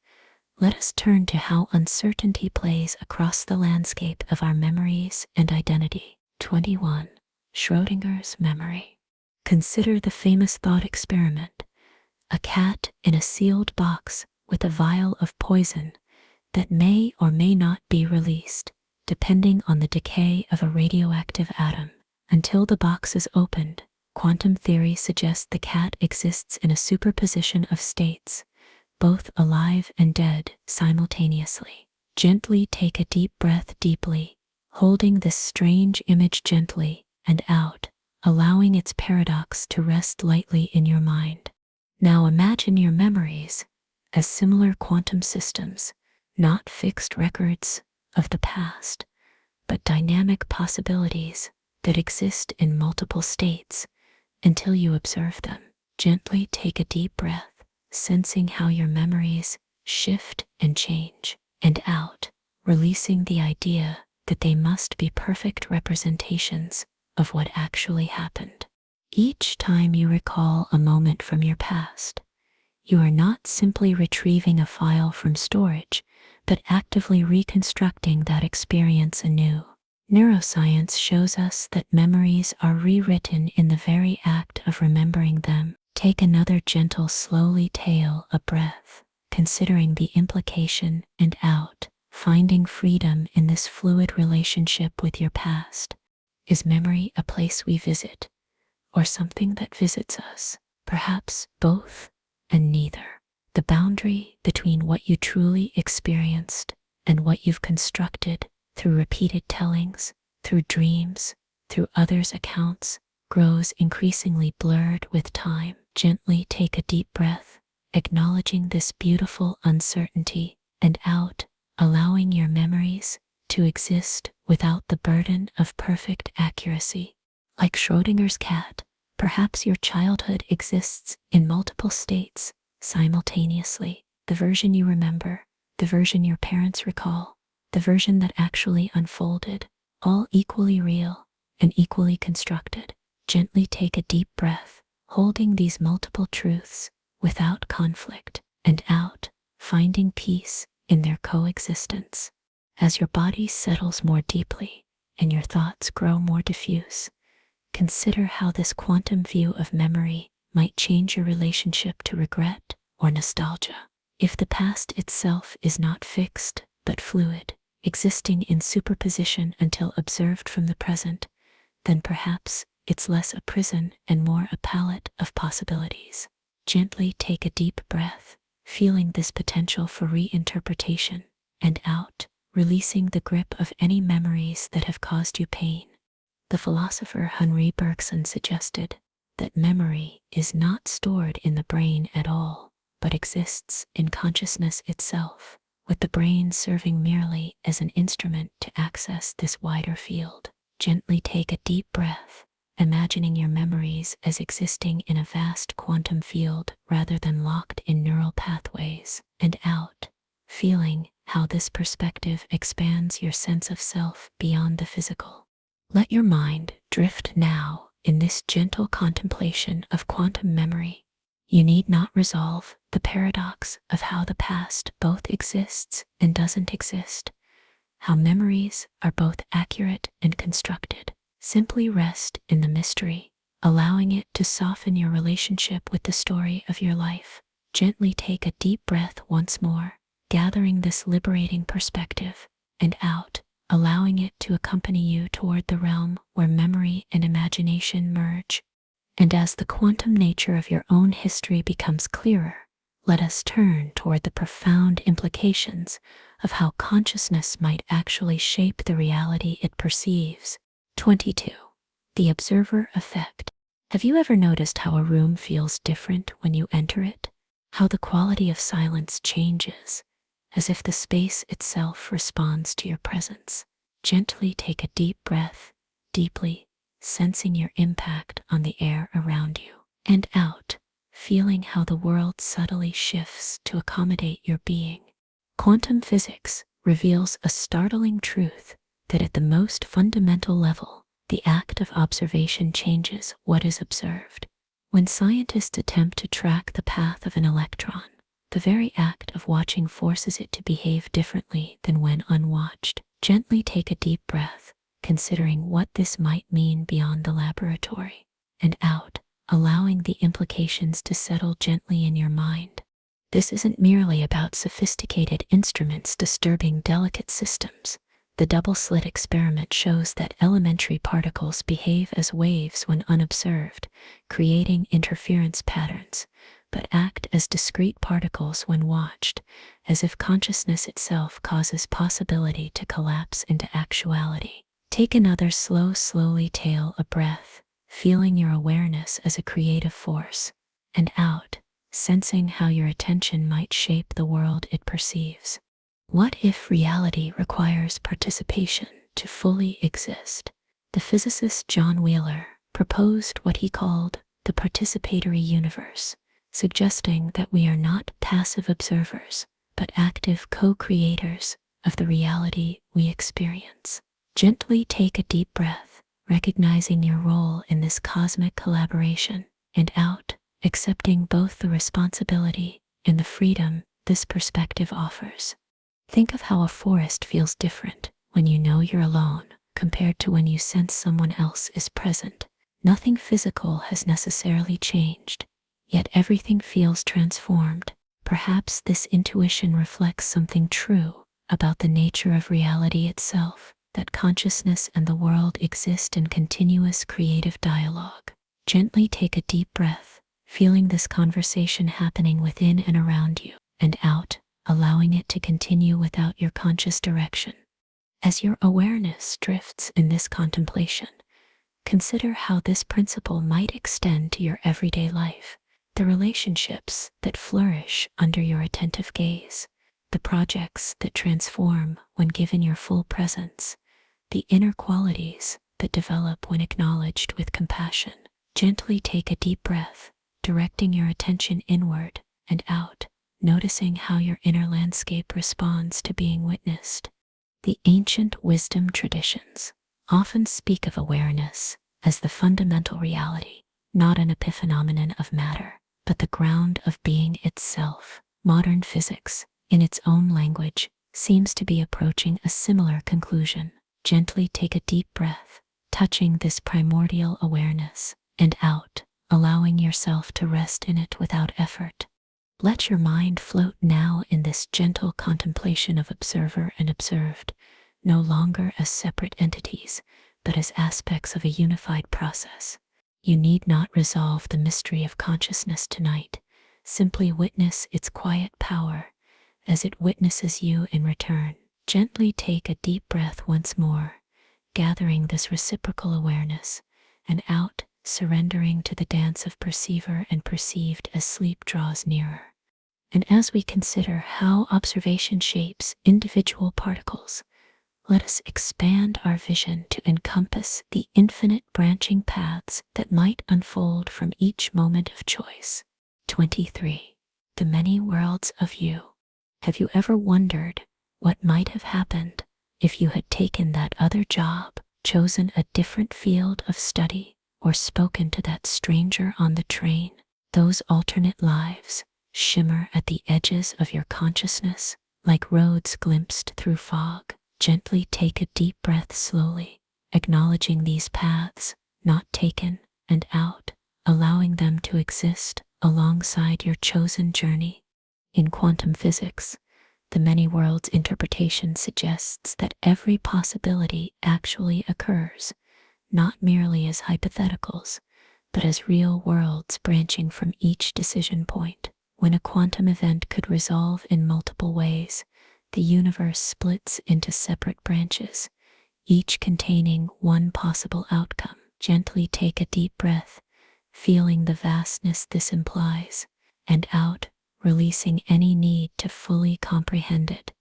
let us turn to how uncertainty plays across the landscape of our memories and identity. 21. Schrödinger's memory. Consider the famous thought experiment, a cat in a sealed box with a vial of poison that may or may not be released, depending on the decay of a radioactive atom. Until the box is opened, quantum theory suggests the cat exists in a superposition of states, both alive and dead simultaneously. Gently take a deep breath deeply, holding this strange image gently and out, allowing its paradox to rest lightly in your mind. Now imagine your memories as similar quantum systems, not fixed records of the past, but dynamic possibilities that exist in multiple states until you observe them. Gently take a deep breath, sensing how your memories shift and change, and out, releasing the idea that they must be perfect representations of what actually happened. Each time you recall a moment from your past, you are not simply retrieving a file from storage, but actively reconstructing that experience anew. Neuroscience shows us that memories are rewritten in the very act of remembering them. Take another gentle, slowly tail a breath, considering the implication and out, finding freedom in this fluid relationship with your past. Is memory a place we visit, or something that visits us? Perhaps both and neither. The boundary between what you truly experienced and what you've constructed through repeated tellings, through dreams, through others' accounts, grows increasingly blurred with time. Gently take a deep breath, acknowledging this beautiful uncertainty, and out, allowing your memories to exist without the burden of perfect accuracy. Like Schrödinger's cat, perhaps your childhood exists in multiple states simultaneously. The version you remember, the version your parents recall, the version that actually unfolded, all equally real and equally constructed. Gently take a deep breath, holding these multiple truths without conflict, and out, finding peace in their coexistence. As your body settles more deeply and your thoughts grow more diffuse, consider how this quantum view of memory might change your relationship to regret or nostalgia. If the past itself is not fixed but fluid, existing in superposition until observed from the present, then perhaps it's less a prison and more a palette of possibilities. Gently take a deep breath, feeling this potential for reinterpretation, and out, releasing the grip of any memories that have caused you pain. The philosopher Henri Bergson suggested that memory is not stored in the brain at all, but exists in consciousness itself, with the brain serving merely as an instrument to access this wider field. Gently take a deep breath, imagining your memories as existing in a vast quantum field rather than locked in neural pathways, and out, feeling how this perspective expands your sense of self beyond the physical. Let your mind drift now in this gentle contemplation of quantum memory. You need not resolve the paradox of how the past both exists and doesn't exist, how memories are both accurate and constructed. Simply rest in the mystery, allowing it to soften your relationship with the story of your life. Gently take a deep breath once more, gathering this liberating perspective, and out, allowing it to accompany you toward the realm where memory and imagination merge. And as the quantum nature of your own history becomes clearer, let us turn toward the profound implications of how consciousness might actually shape the reality it perceives. 22. The observer effect. Have you ever noticed how a room feels different when you enter it? How the quality of silence changes, as if the space itself responds to your presence. Gently take a deep breath, deeply, sensing your impact on the air around you, and out, feeling how the world subtly shifts to accommodate your being. Quantum physics reveals a startling truth that at the most fundamental level, the act of observation changes what is observed. When scientists attempt to track the path of an electron, the very act of watching forces it to behave differently than when unwatched. Gently take a deep breath, considering what this might mean beyond the laboratory, and out, allowing the implications to settle gently in your mind. This isn't merely about sophisticated instruments disturbing delicate systems. The double-slit experiment shows that elementary particles behave as waves when unobserved, creating interference patterns, but act as discrete particles when watched, as if consciousness itself causes possibility to collapse into actuality. Take another slowly tail a breath, feeling your awareness as a creative force, and out, sensing how your attention might shape the world it perceives. What if reality requires participation to fully exist? The physicist John Wheeler proposed what he called the participatory universe, suggesting that we are not passive observers, but active co-creators of the reality we experience. Gently take a deep breath, recognizing your role in this cosmic collaboration, and out, accepting both the responsibility and the freedom this perspective offers. Think of how a forest feels different when you know you're alone compared to when you sense someone else is present. Nothing physical has necessarily changed, yet everything feels transformed. Perhaps this intuition reflects something true about the nature of reality itself, that consciousness and the world exist in continuous creative dialogue. Gently take a deep breath, feeling this conversation happening within and around you, and out, allowing it to continue without your conscious direction. As your awareness drifts in this contemplation, consider how this principle might extend to your everyday life, the relationships that flourish under your attentive gaze, the projects that transform when given your full presence, the inner qualities that develop when acknowledged with compassion. Gently take a deep breath, directing your attention inward and out, noticing how your inner landscape responds to being witnessed. The ancient wisdom traditions often speak of awareness as the fundamental reality, not an epiphenomenon of matter, but the ground of being itself. Modern physics, in its own language, seems to be approaching a similar conclusion. Gently take a deep breath, touching this primordial awareness, and out, allowing yourself to rest in it without effort. Let your mind float now in this gentle contemplation of observer and observed, no longer as separate entities, but as aspects of a unified process. You need not resolve the mystery of consciousness tonight. Simply witness its quiet power as it witnesses you in return. Gently take a deep breath once more, gathering this reciprocal awareness, and out, surrendering to the dance of perceiver and perceived as sleep draws nearer. And as we consider how observation shapes individual particles, let us expand our vision to encompass the infinite branching paths that might unfold from each moment of choice. 23. The many worlds of you. Have you ever wondered what might have happened if you had taken that other job, chosen a different field of study, or spoken to that stranger on the train? Those alternate lives shimmer at the edges of your consciousness like roads glimpsed through fog. Gently take a deep breath slowly, acknowledging these paths, not taken, and out, allowing them to exist alongside your chosen journey. In quantum physics, the many worlds interpretation suggests that every possibility actually occurs, not merely as hypotheticals, but as real worlds branching from each decision point. When a quantum event could resolve in multiple ways, the universe splits into separate branches, each containing one possible outcome. Gently take a deep breath, feeling the vastness this implies, and out, releasing any need to fully comprehend it.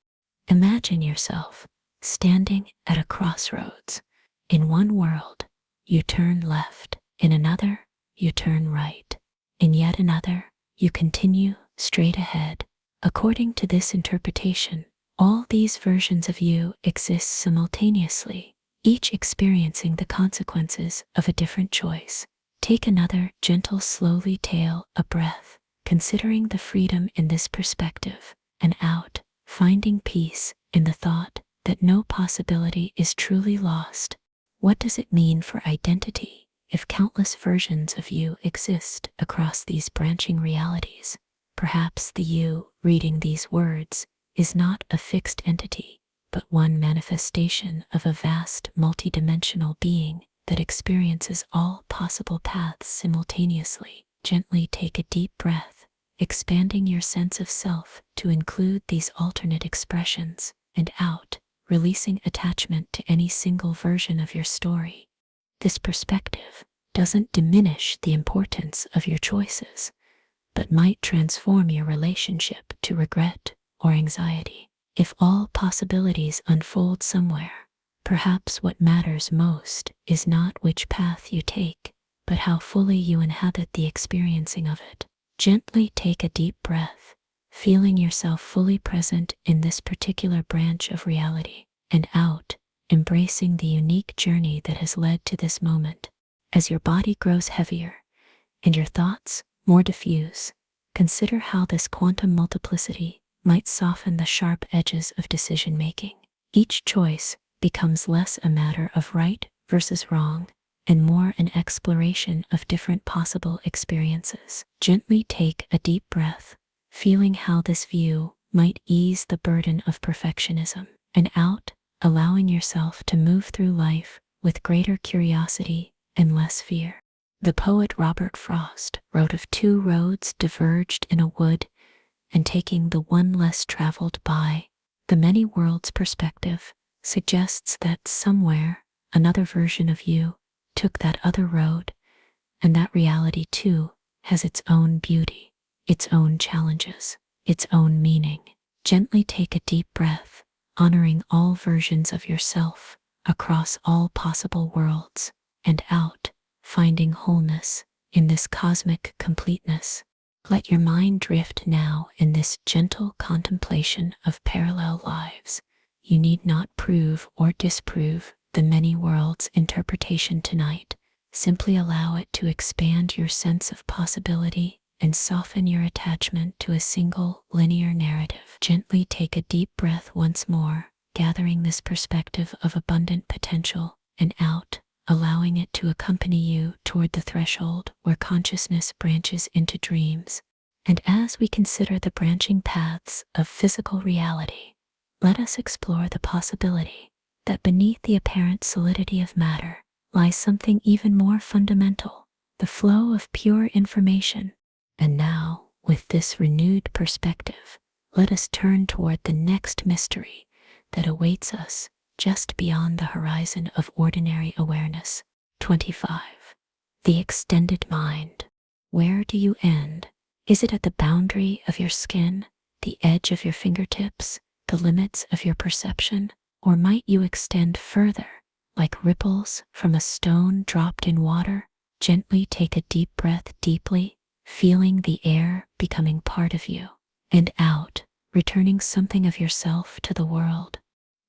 Imagine yourself standing at a crossroads. In one world, you turn left. In another, you turn right. In yet another, you continue straight ahead. According to this interpretation, all these versions of you exist simultaneously, each experiencing the consequences of a different choice. Take another gentle, slowly tail a breath, considering the freedom in this perspective, and out, finding peace in the thought that no possibility is truly lost. What does it mean for identity? If countless versions of you exist across these branching realities, perhaps the you reading these words is not a fixed entity, but one manifestation of a vast multidimensional being that experiences all possible paths simultaneously. Gently take a deep breath, expanding your sense of self to include these alternate expressions, and out, releasing attachment to any single version of your story. This perspective doesn't diminish the importance of your choices, but might transform your relationship to regret or anxiety. If all possibilities unfold somewhere, perhaps what matters most is not which path you take, but how fully you inhabit the experiencing of it. Gently take a deep breath, feeling yourself fully present in this particular branch of reality, and out, embracing the unique journey that has led to this moment. As your body grows heavier and your thoughts more diffuse, consider how this quantum multiplicity might soften the sharp edges of decision-making. Each choice becomes less a matter of right versus wrong and more an exploration of different possible experiences. Gently take a deep breath, feeling how this view might ease the burden of perfectionism, and out, allowing yourself to move through life with greater curiosity and less fear. The poet Robert Frost wrote of two roads diverged in a wood, and taking the one less traveled by. The many worlds perspective suggests that somewhere another version of you took that other road, and that reality too has its own beauty, its own challenges, its own meaning. Gently take a deep breath, honoring all versions of yourself across all possible worlds, and out, finding wholeness in this cosmic completeness. Let your mind drift now in this gentle contemplation of parallel lives. You need not prove or disprove the many worlds interpretation tonight. Simply allow it to expand your sense of possibility and soften your attachment to a single linear narrative. Gently take a deep breath once more, gathering this perspective of abundant potential, and out, allowing it to accompany you toward the threshold where consciousness branches into dreams. And as we consider the branching paths of physical reality, let us explore the possibility that beneath the apparent solidity of matter lies something even more fundamental, the flow of pure information. And now, with this renewed perspective, let us turn toward the next mystery that awaits us just beyond the horizon of ordinary awareness. 25. The extended mind. Where do you end? Is it at the boundary of your skin, the edge of your fingertips, the limits of your perception? Or might you extend further, like ripples from a stone dropped in water? Gently take a deep breath deeply, feeling the air becoming part of you, and out, returning something of yourself to the world.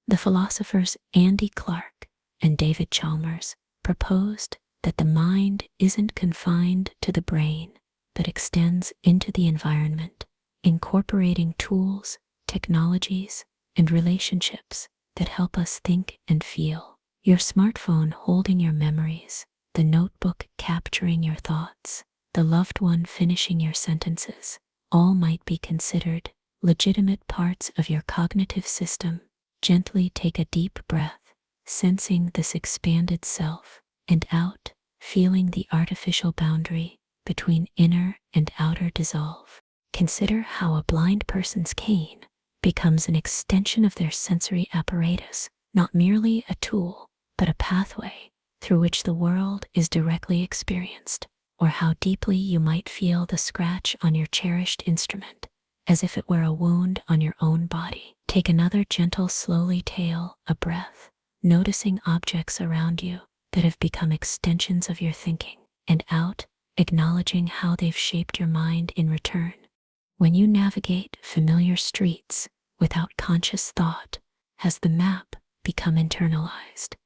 The philosophers Andy Clark and David Chalmers proposed that the mind isn't confined to the brain, but extends into the environment, incorporating tools, technologies, and relationships that help us think and feel. Your smartphone holding your memories, the notebook capturing your thoughts, the loved one finishing your sentences, all might be considered legitimate parts of your cognitive system. Gently take a deep breath, sensing this expanded self, and out, feeling the artificial boundary between inner and outer dissolve. Consider how a blind person's cane becomes an extension of their sensory apparatus, not merely a tool, but a pathway through which the world is directly experienced, or how deeply you might feel the scratch on your cherished instrument, as if it were a wound on your own body. Take another gentle, slowly tail a breath, noticing objects around you that have become extensions of your thinking, and out, acknowledging how they've shaped your mind in return. When you navigate familiar streets without conscious thought, has the map become internalized,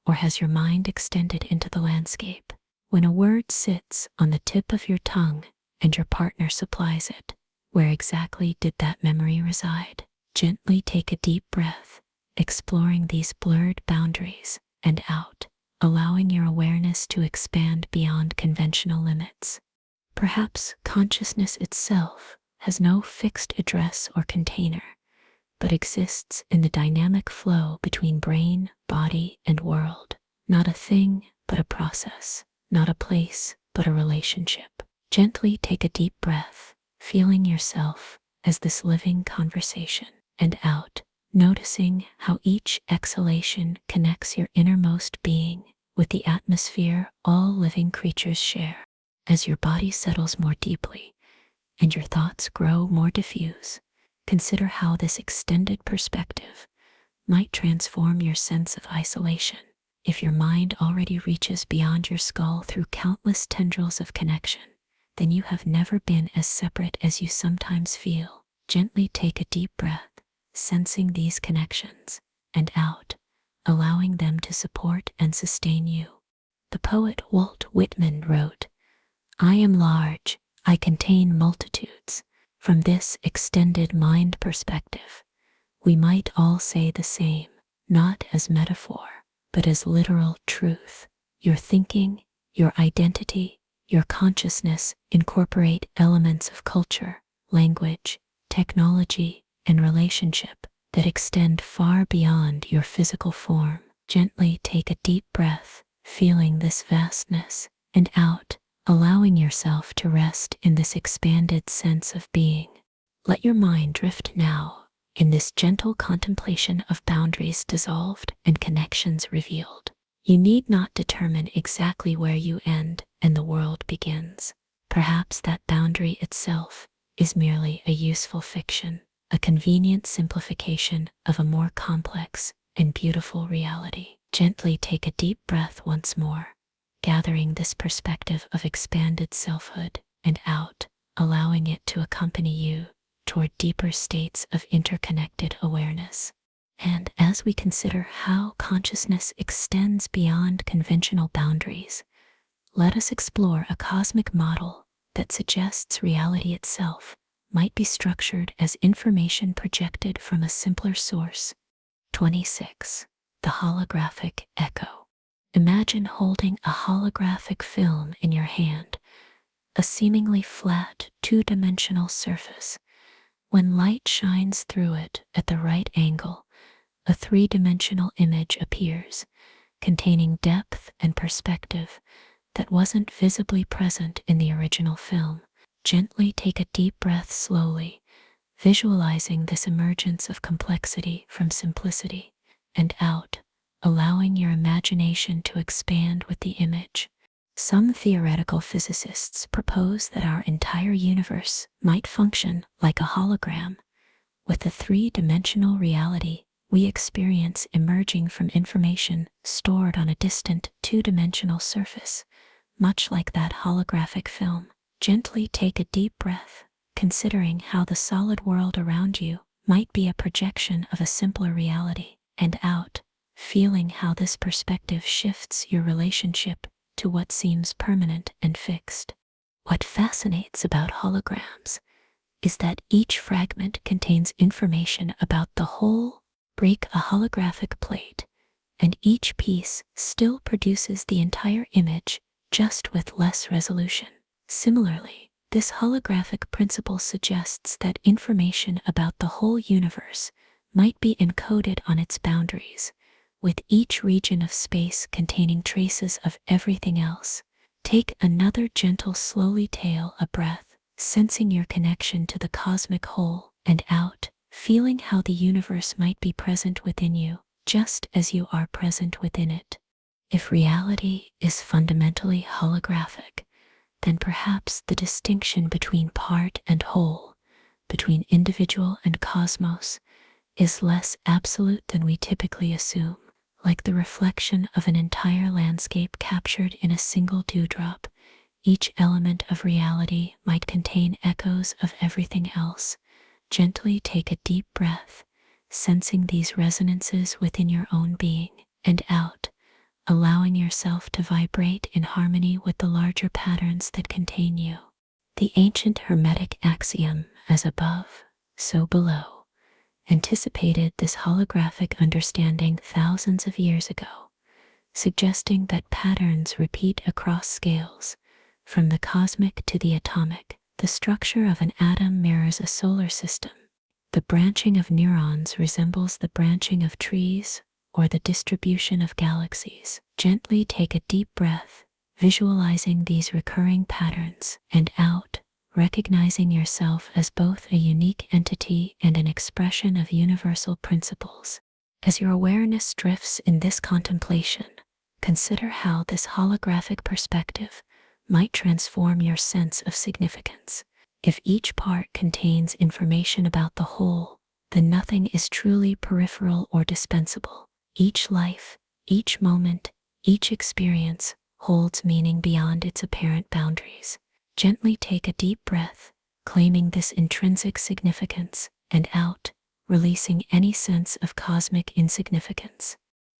or has your mind extended into the landscape? When a word sits on the tip of your tongue and your partner supplies it, where exactly did that memory reside? Gently take a deep breath, exploring these blurred boundaries, and out, allowing your awareness to expand beyond conventional limits. Perhaps consciousness itself has no fixed address or container, but exists in the dynamic flow between brain, body, and world. Not a thing, but a process. Not a place, but a relationship. Gently take a deep breath, feeling yourself as this living conversation, and out, noticing how each exhalation connects your innermost being with the atmosphere all living creatures share. As your body settles more deeply and your thoughts grow more diffuse, consider how this extended perspective might transform your sense of isolation. If your mind already reaches beyond your skull through countless tendrils of connection, then you have never been as separate as you sometimes feel. Gently take a deep breath, sensing these connections, and out, allowing them to support and sustain you. The poet Walt Whitman wrote, "I am large, I contain multitudes." From this extended mind perspective, we might all say the same, not as metaphor, but as literal truth. Your thinking, your identity, your consciousness incorporate elements of culture, language, technology, and relationship that extend far beyond your physical form. Gently take a deep breath, feeling this vastness, and out, allowing yourself to rest in this expanded sense of being. Let your mind drift now in this gentle contemplation of boundaries dissolved and connections revealed. You need not determine exactly where you end and the world begins. Perhaps that boundary itself is merely a useful fiction, a convenient simplification of a more complex and beautiful reality. Gently take a deep breath once more, gathering this perspective of expanded selfhood, and out, allowing it to accompany you toward deeper states of interconnected awareness. And as we consider how consciousness extends beyond conventional boundaries, let us explore a cosmic model that suggests reality itself might be structured as information projected from a simpler source. 26. The holographic echo. Imagine holding a holographic film in your hand, a seemingly flat, two-dimensional surface. When light shines through it at the right angle, a three-dimensional image appears, containing depth and perspective that wasn't visibly present in the original film. Gently take a deep breath slowly, visualizing this emergence of complexity from simplicity, and out, allowing your imagination to expand with the image. Some theoretical physicists propose that our entire universe might function like a hologram, with the three-dimensional reality we experience emerging from information stored on a distant two-dimensional surface, much like that holographic film. Gently take a deep breath, considering how the solid world around you might be a projection of a simpler reality, and out, feeling how this perspective shifts your relationship to what seems permanent and fixed. What fascinates about holograms is that each fragment contains information about the whole. Break a holographic plate, and each piece still produces the entire image, just with less resolution. Similarly, this holographic principle suggests that information about the whole universe might be encoded on its boundaries, with each region of space containing traces of everything else. Take another gentle, slowly tail a breath, sensing your connection to the cosmic whole, and out, feeling how the universe might be present within you, just as you are present within it. If reality is fundamentally holographic, then perhaps the distinction between part and whole, between individual and cosmos, is less absolute than we typically assume. Like the reflection of an entire landscape captured in a single dewdrop, each element of reality might contain echoes of everything else. Gently take a deep breath, sensing these resonances within your own being, and out, allowing yourself to vibrate in harmony with the larger patterns that contain you. The ancient Hermetic axiom, as above, so below, anticipated this holographic understanding thousands of years ago, suggesting that patterns repeat across scales, from the cosmic to the atomic. The structure of an atom mirrors a solar system. The branching of neurons resembles the branching of trees or the distribution of galaxies. Gently take a deep breath, visualizing these recurring patterns, and out, recognizing yourself as both a unique entity and an expression of universal principles. As your awareness drifts in this contemplation, consider how this holographic perspective might transform your sense of significance. If each part contains information about the whole, then nothing is truly peripheral or dispensable. Each life, each moment, each experience holds meaning beyond its apparent boundaries. Gently take a deep breath, claiming this intrinsic significance, and out, releasing any sense of cosmic insignificance.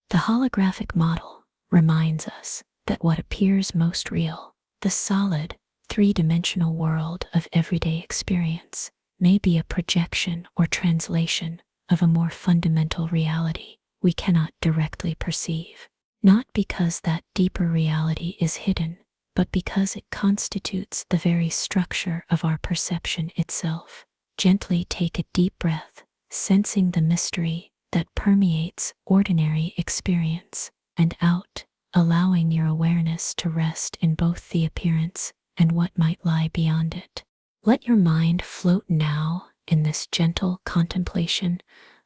The holographic model reminds us that what appears most real, the solid, three-dimensional world of everyday experience, may be a projection or translation of a more fundamental reality we cannot directly perceive. Not because that deeper reality is hidden, but because it constitutes the very structure of our perception itself. Gently take a deep breath, sensing the mystery that permeates ordinary experience, and out, allowing your awareness to rest in both the appearance and what might lie beyond it. Let your mind float now in this gentle contemplation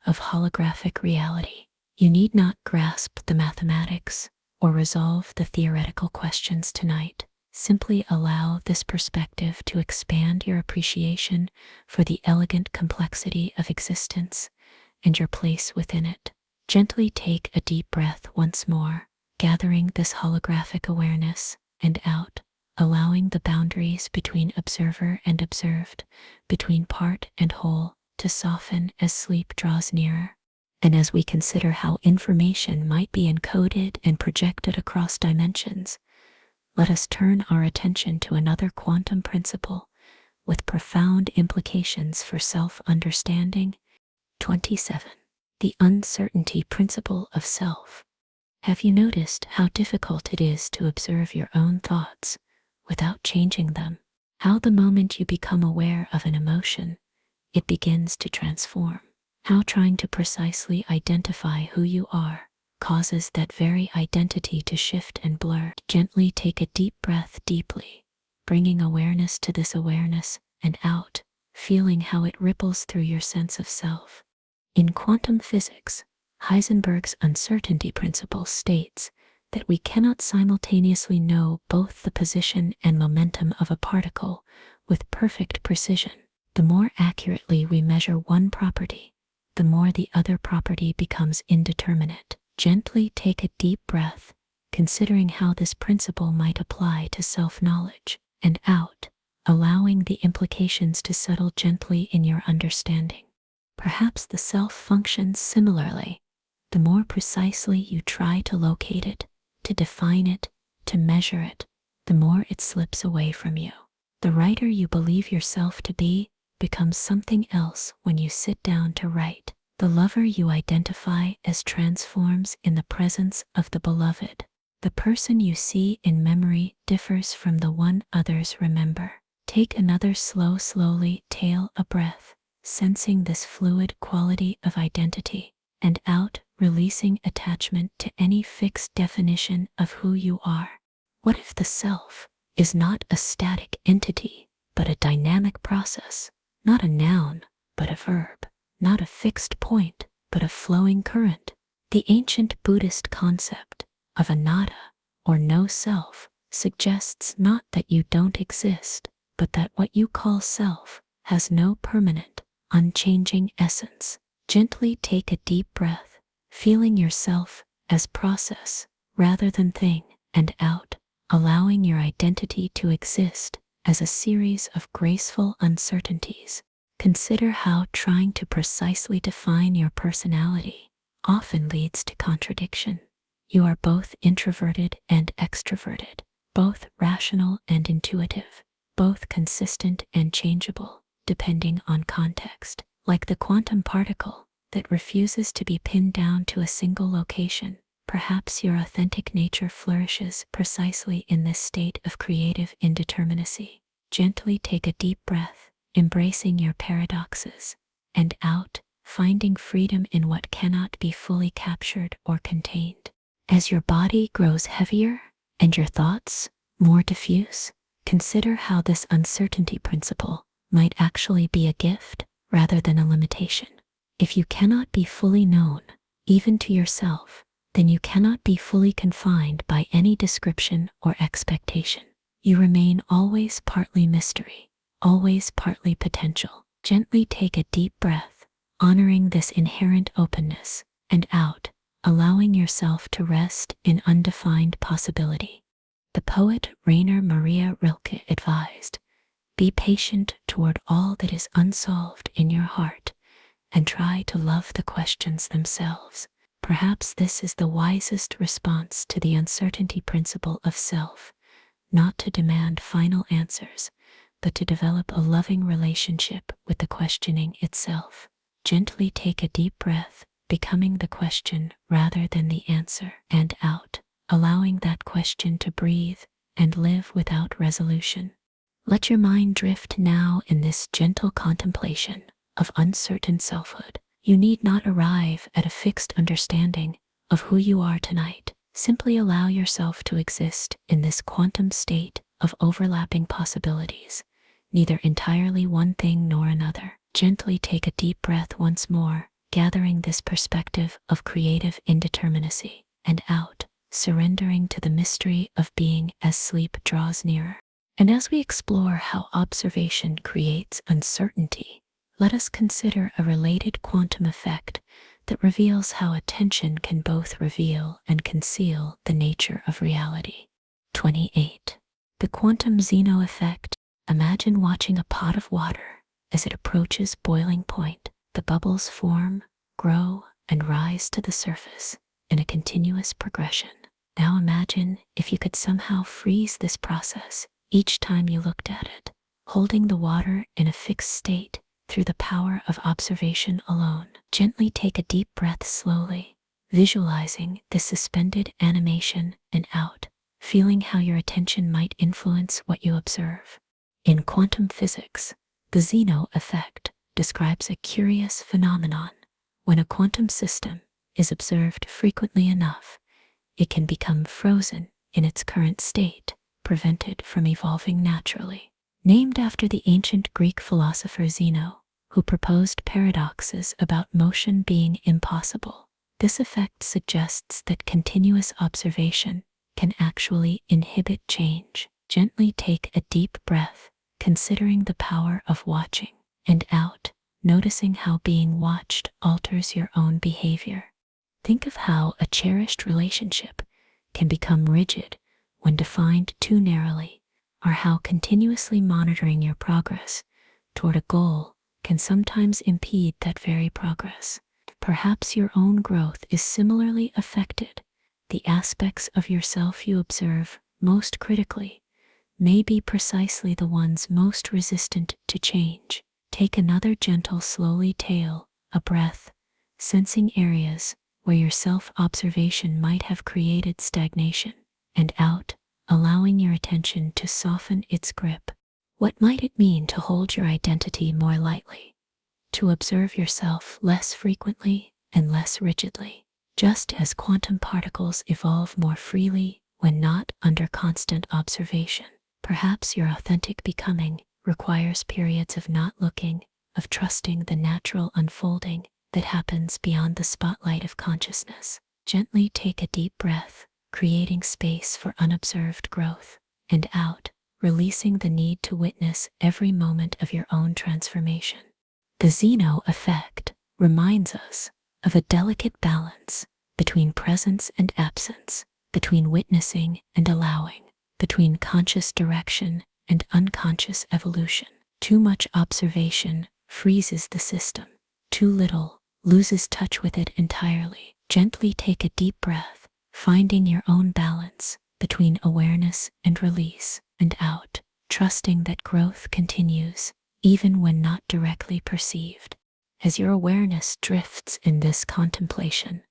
of holographic reality. You need not grasp the mathematics or resolve the theoretical questions tonight. Simply allow this perspective to expand your appreciation for the elegant complexity of existence and your place within it. Gently take a deep breath once more, gathering this holographic awareness, and out, allowing the boundaries between observer and observed, between part and whole, to soften as sleep draws nearer. And as we consider how information might be encoded and projected across dimensions, let us turn our attention to another quantum principle with profound implications for self-understanding. 27. The uncertainty principle of self. Have you noticed how difficult it is to observe your own thoughts without changing them? How the moment you become aware of an emotion, it begins to transform. How trying to precisely identify who you are causes that very identity to shift and blur. Gently take a deep breath deeply, bringing awareness to this awareness, and out, feeling how it ripples through your sense of self. In quantum physics, Heisenberg's uncertainty principle states that we cannot simultaneously know both the position and momentum of a particle with perfect precision. The more accurately we measure one property, the more the other property becomes indeterminate. Gently take a deep breath, considering how this principle might apply to self-knowledge, and out, allowing the implications to settle gently in your understanding. Perhaps the self functions similarly. The more precisely you try to locate it, to define it, to measure it, the more it slips away from you. The writer you believe yourself to be becomes something else when you sit down to write. The lover you identify as transforms in the presence of the beloved. The person you see in memory differs from the one others remember. Take another slowly tail a breath, sensing this fluid quality of identity, and out, releasing attachment to any fixed definition of who you are. What if the self is not a static entity, but a dynamic process, not a noun, but a verb? Not a fixed point, but a flowing current. The ancient Buddhist concept of anatta, or no self, suggests not that you don't exist, but that what you call self has no permanent, unchanging essence. Gently take a deep breath, feeling yourself as process rather than thing, and out, allowing your identity to exist as a series of graceful uncertainties. Consider how trying to precisely define your personality often leads to contradiction. You are both introverted and extroverted, both rational and intuitive, both consistent and changeable, depending on context. Like the quantum particle that refuses to be pinned down to a single location, Perhaps your authentic nature flourishes precisely in this state of creative indeterminacy. Gently take a deep breath, embracing your paradoxes, and out, finding freedom in what cannot be fully captured or contained. As your body grows heavier and your thoughts more diffuse, consider how this uncertainty principle might actually be a gift rather than a limitation. If you cannot be fully known, even to yourself, then you cannot be fully confined by any description or expectation. You remain always partly mystery, always partly potential. Gently take a deep breath, honoring this inherent openness, and out, allowing yourself to rest in undefined possibility. The poet Rainer Maria Rilke advised, "Be patient toward all that is unsolved in your heart, and try to love the questions themselves." Perhaps this is the wisest response to the uncertainty principle of self, not to demand final answers, but to develop a loving relationship with the questioning itself. Gently take a deep breath, becoming the question rather than the answer, and out, allowing that question to breathe and live without resolution. Let your mind drift now in this gentle contemplation of uncertain selfhood. You need not arrive at a fixed understanding of who you are tonight. Simply allow yourself to exist in this quantum state of overlapping possibilities, neither entirely one thing nor another. Gently take a deep breath once more, gathering this perspective of creative indeterminacy, and out, surrendering to the mystery of being as sleep draws nearer. And as we explore how observation creates uncertainty, let us consider a related quantum effect that reveals how attention can both reveal and conceal the nature of reality. 28. The quantum Zeno effect. Imagine watching a pot of water as it approaches boiling point. The bubbles form, grow, and rise to the surface in a continuous progression. Now imagine if you could somehow freeze this process each time you looked at it, holding the water in a fixed state through the power of observation alone. Gently take a deep breath slowly, visualizing this suspended animation, and out, feeling how your attention might influence what you observe. In quantum physics, the Zeno effect describes a curious phenomenon. When a quantum system is observed frequently enough, it can become frozen in its current state, prevented from evolving naturally. Named after the ancient Greek philosopher Zeno, who proposed paradoxes about motion being impossible, this effect suggests that continuous observation can actually inhibit change. Gently take a deep breath, considering the power of watching, and out, noticing how being watched alters your own behavior. Think of how a cherished relationship can become rigid when defined too narrowly, or how continuously monitoring your progress toward a goal can sometimes impede that very progress. Perhaps your own growth is similarly affected. The aspects of yourself you observe most critically may be precisely the ones most resistant to change. Take another gentle, slowly tail a breath, sensing areas where your self-observation might have created stagnation, and out, allowing your attention to soften its grip. What might it mean to hold your identity more lightly, to observe yourself less frequently and less rigidly? Just as quantum particles evolve more freely when not under constant observation, perhaps your authentic becoming requires periods of not looking, of trusting the natural unfolding that happens beyond the spotlight of consciousness. Gently take a deep breath, creating space for unobserved growth, and out, releasing the need to witness every moment of your own transformation. The Zeno effect reminds us of a delicate balance between presence and absence, between witnessing and allowing, between conscious direction and unconscious evolution. Too much observation freezes the system. Too little loses touch with it entirely. Gently take a deep breath, finding your own balance between awareness and release, and out, trusting that growth continues, even when not directly perceived. As your awareness drifts in this contemplation,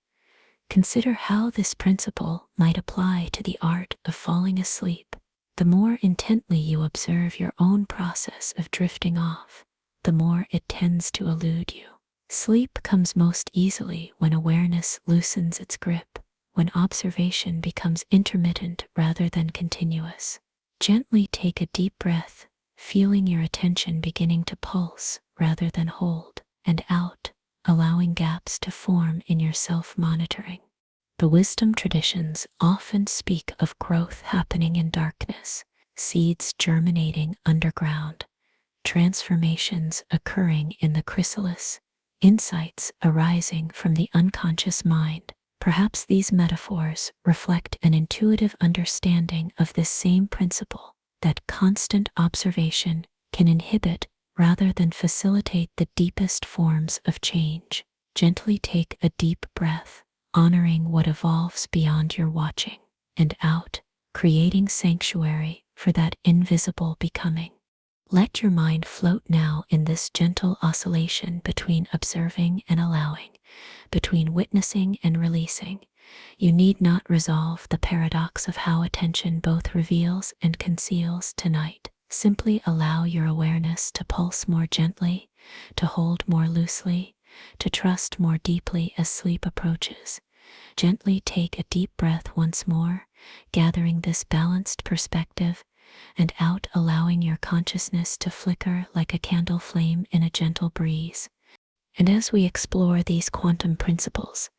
Consider how this principle might apply to the art of falling asleep. The more intently you observe your own process of drifting off, the more it tends to elude you. Sleep comes most easily when awareness loosens its grip, when observation becomes intermittent rather than continuous. Gently take a deep breath, feeling your attention beginning to pulse rather than hold, and out, allowing gaps to form in your self-monitoring. The wisdom traditions often speak of growth happening in darkness, seeds germinating underground, transformations occurring in the chrysalis, insights arising from the unconscious mind. Perhaps these metaphors reflect an intuitive understanding of this same principle, that constant observation can inhibit rather than facilitate the deepest forms of change. Gently take a deep breath, honoring what evolves beyond your watching, and out, creating sanctuary for that invisible becoming. Let your mind float now in this gentle oscillation between observing and allowing, between witnessing and releasing. You need not resolve the paradox of how attention both reveals and conceals tonight. Simply allow your awareness to pulse more gently, to hold more loosely, to trust more deeply as sleep approaches. Gently take a deep breath once more, gathering this balanced perspective, and out, allowing your consciousness to flicker like a candle flame in a gentle breeze. And as we explore these quantum principles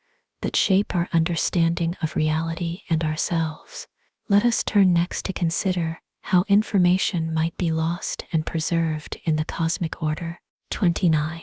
that shape our understanding of reality and ourselves, let us turn next to consider how information might be lost and preserved in the cosmic order. 29.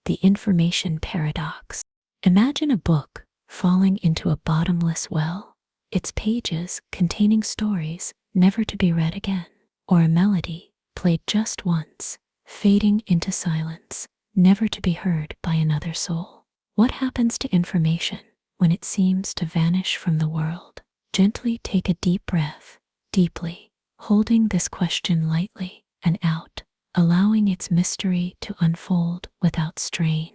The information paradox. Imagine a book falling into a bottomless well, its pages containing stories never to be read again, or a melody played just once, fading into silence, never to be heard by another soul. What happens to information when it seems to vanish from the world? Gently take a deep breath, deeply, holding this question lightly, and out, allowing its mystery to unfold without strain.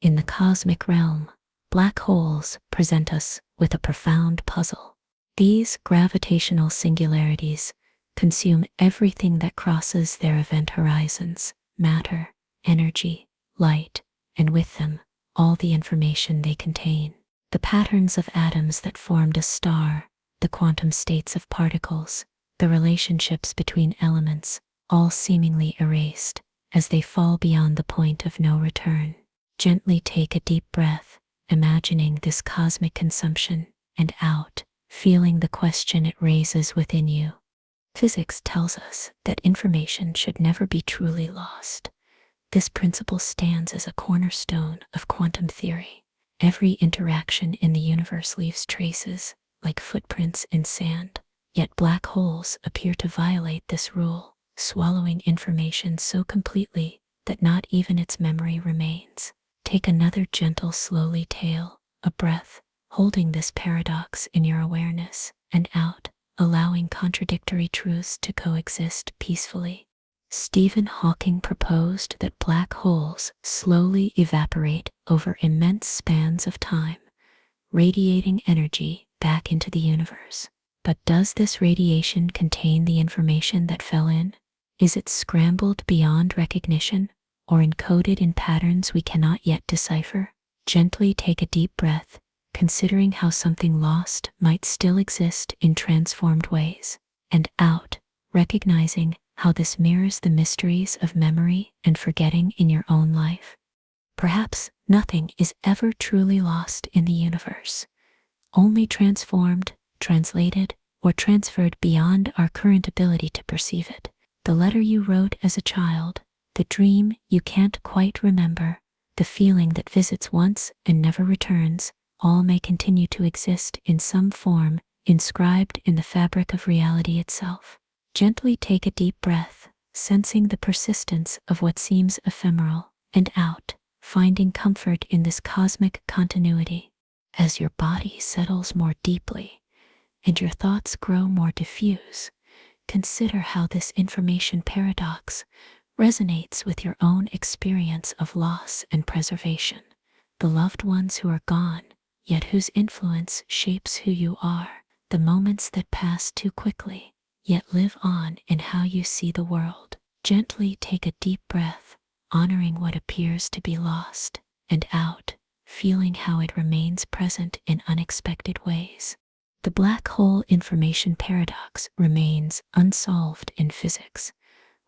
In the cosmic realm, black holes present us with a profound puzzle. These gravitational singularities consume everything that crosses their event horizons: matter, energy, light, and with them, all the information they contain. The patterns of atoms that formed a star, the quantum states of particles, the relationships between elements, all seemingly erased as they fall beyond the point of no return. Gently take a deep breath, imagining this cosmic consumption, and out, feeling the question it raises within you. Physics tells us that information should never be truly lost. This principle stands as a cornerstone of quantum theory. Every interaction in the universe leaves traces, like footprints in sand, yet black holes appear to violate this rule, swallowing information so completely that not even its memory remains. Take another gentle, slowly tail, a breath, holding this paradox in your awareness, and out, allowing contradictory truths to coexist peacefully. Stephen Hawking proposed that black holes slowly evaporate over immense spans of time, radiating energy back into the universe. But does this radiation contain the information that fell in? Is it scrambled beyond recognition, or encoded in patterns we cannot yet decipher? Gently take a deep breath, considering how something lost might still exist in transformed ways, and out, recognizing how this mirrors the mysteries of memory and forgetting in your own life. Perhaps nothing is ever truly lost in the universe, only transformed, translated, or transferred beyond our current ability to perceive it. The letter you wrote as a child, the dream you can't quite remember, the feeling that visits once and never returns, all may continue to exist in some form, inscribed in the fabric of reality itself. Gently take a deep breath, sensing the persistence of what seems ephemeral, and out, finding comfort in this cosmic continuity. As your body settles more deeply, and your thoughts grow more diffuse, consider how this information paradox resonates with your own experience of loss and preservation. The loved ones who are gone, yet whose influence shapes who you are. The moments that pass too quickly, yet live on in how you see the world. Gently take a deep breath, honoring what appears to be lost, and out, feeling how it remains present in unexpected ways. The black hole information paradox remains unsolved in physics,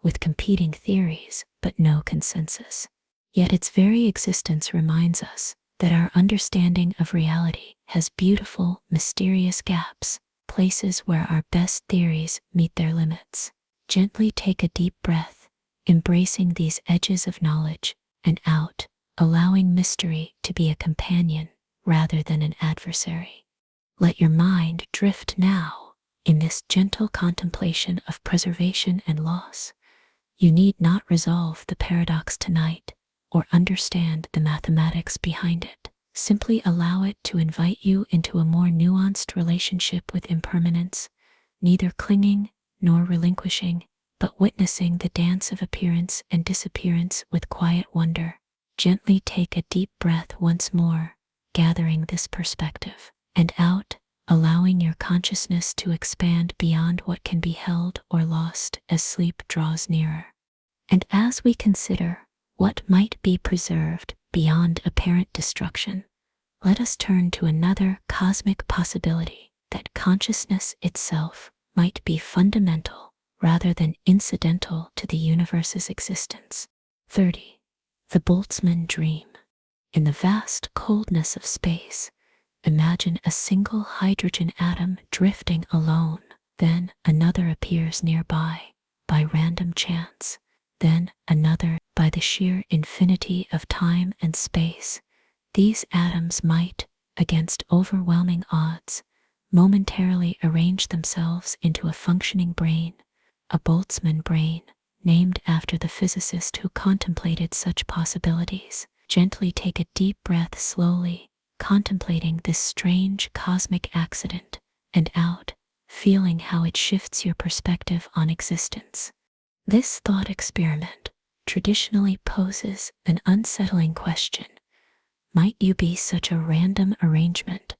with competing theories but no consensus. Yet its very existence reminds us that our understanding of reality has beautiful, mysterious gaps, places where our best theories meet their limits. Gently take a deep breath, embracing these edges of knowledge, and out, allowing mystery to be a companion rather than an adversary. Let your mind drift now in this gentle contemplation of preservation and loss. You need not resolve the paradox tonight or understand the mathematics behind it. Simply allow it to invite you into a more nuanced relationship with impermanence, neither clinging nor relinquishing, but witnessing the dance of appearance and disappearance with quiet wonder. Gently take a deep breath once more, gathering this perspective, and out, allowing your consciousness to expand beyond what can be held or lost as sleep draws nearer. And as we consider what might be preserved beyond apparent destruction, let us turn to another cosmic possibility, that consciousness itself might be fundamental rather than incidental to the universe's existence. 30. The Boltzmann dream. In the vast coldness of space, imagine a single hydrogen atom drifting alone, then another appears nearby by random chance, then another by the sheer infinity of time and space. These atoms might, against overwhelming odds, momentarily arrange themselves into a functioning brain, a Boltzmann brain, named after the physicist who contemplated such possibilities. Gently take a deep breath slowly, contemplating this strange cosmic accident, and out, feeling how it shifts your perspective on existence. This thought experiment traditionally poses an unsettling question. Might you be such a random arrangement,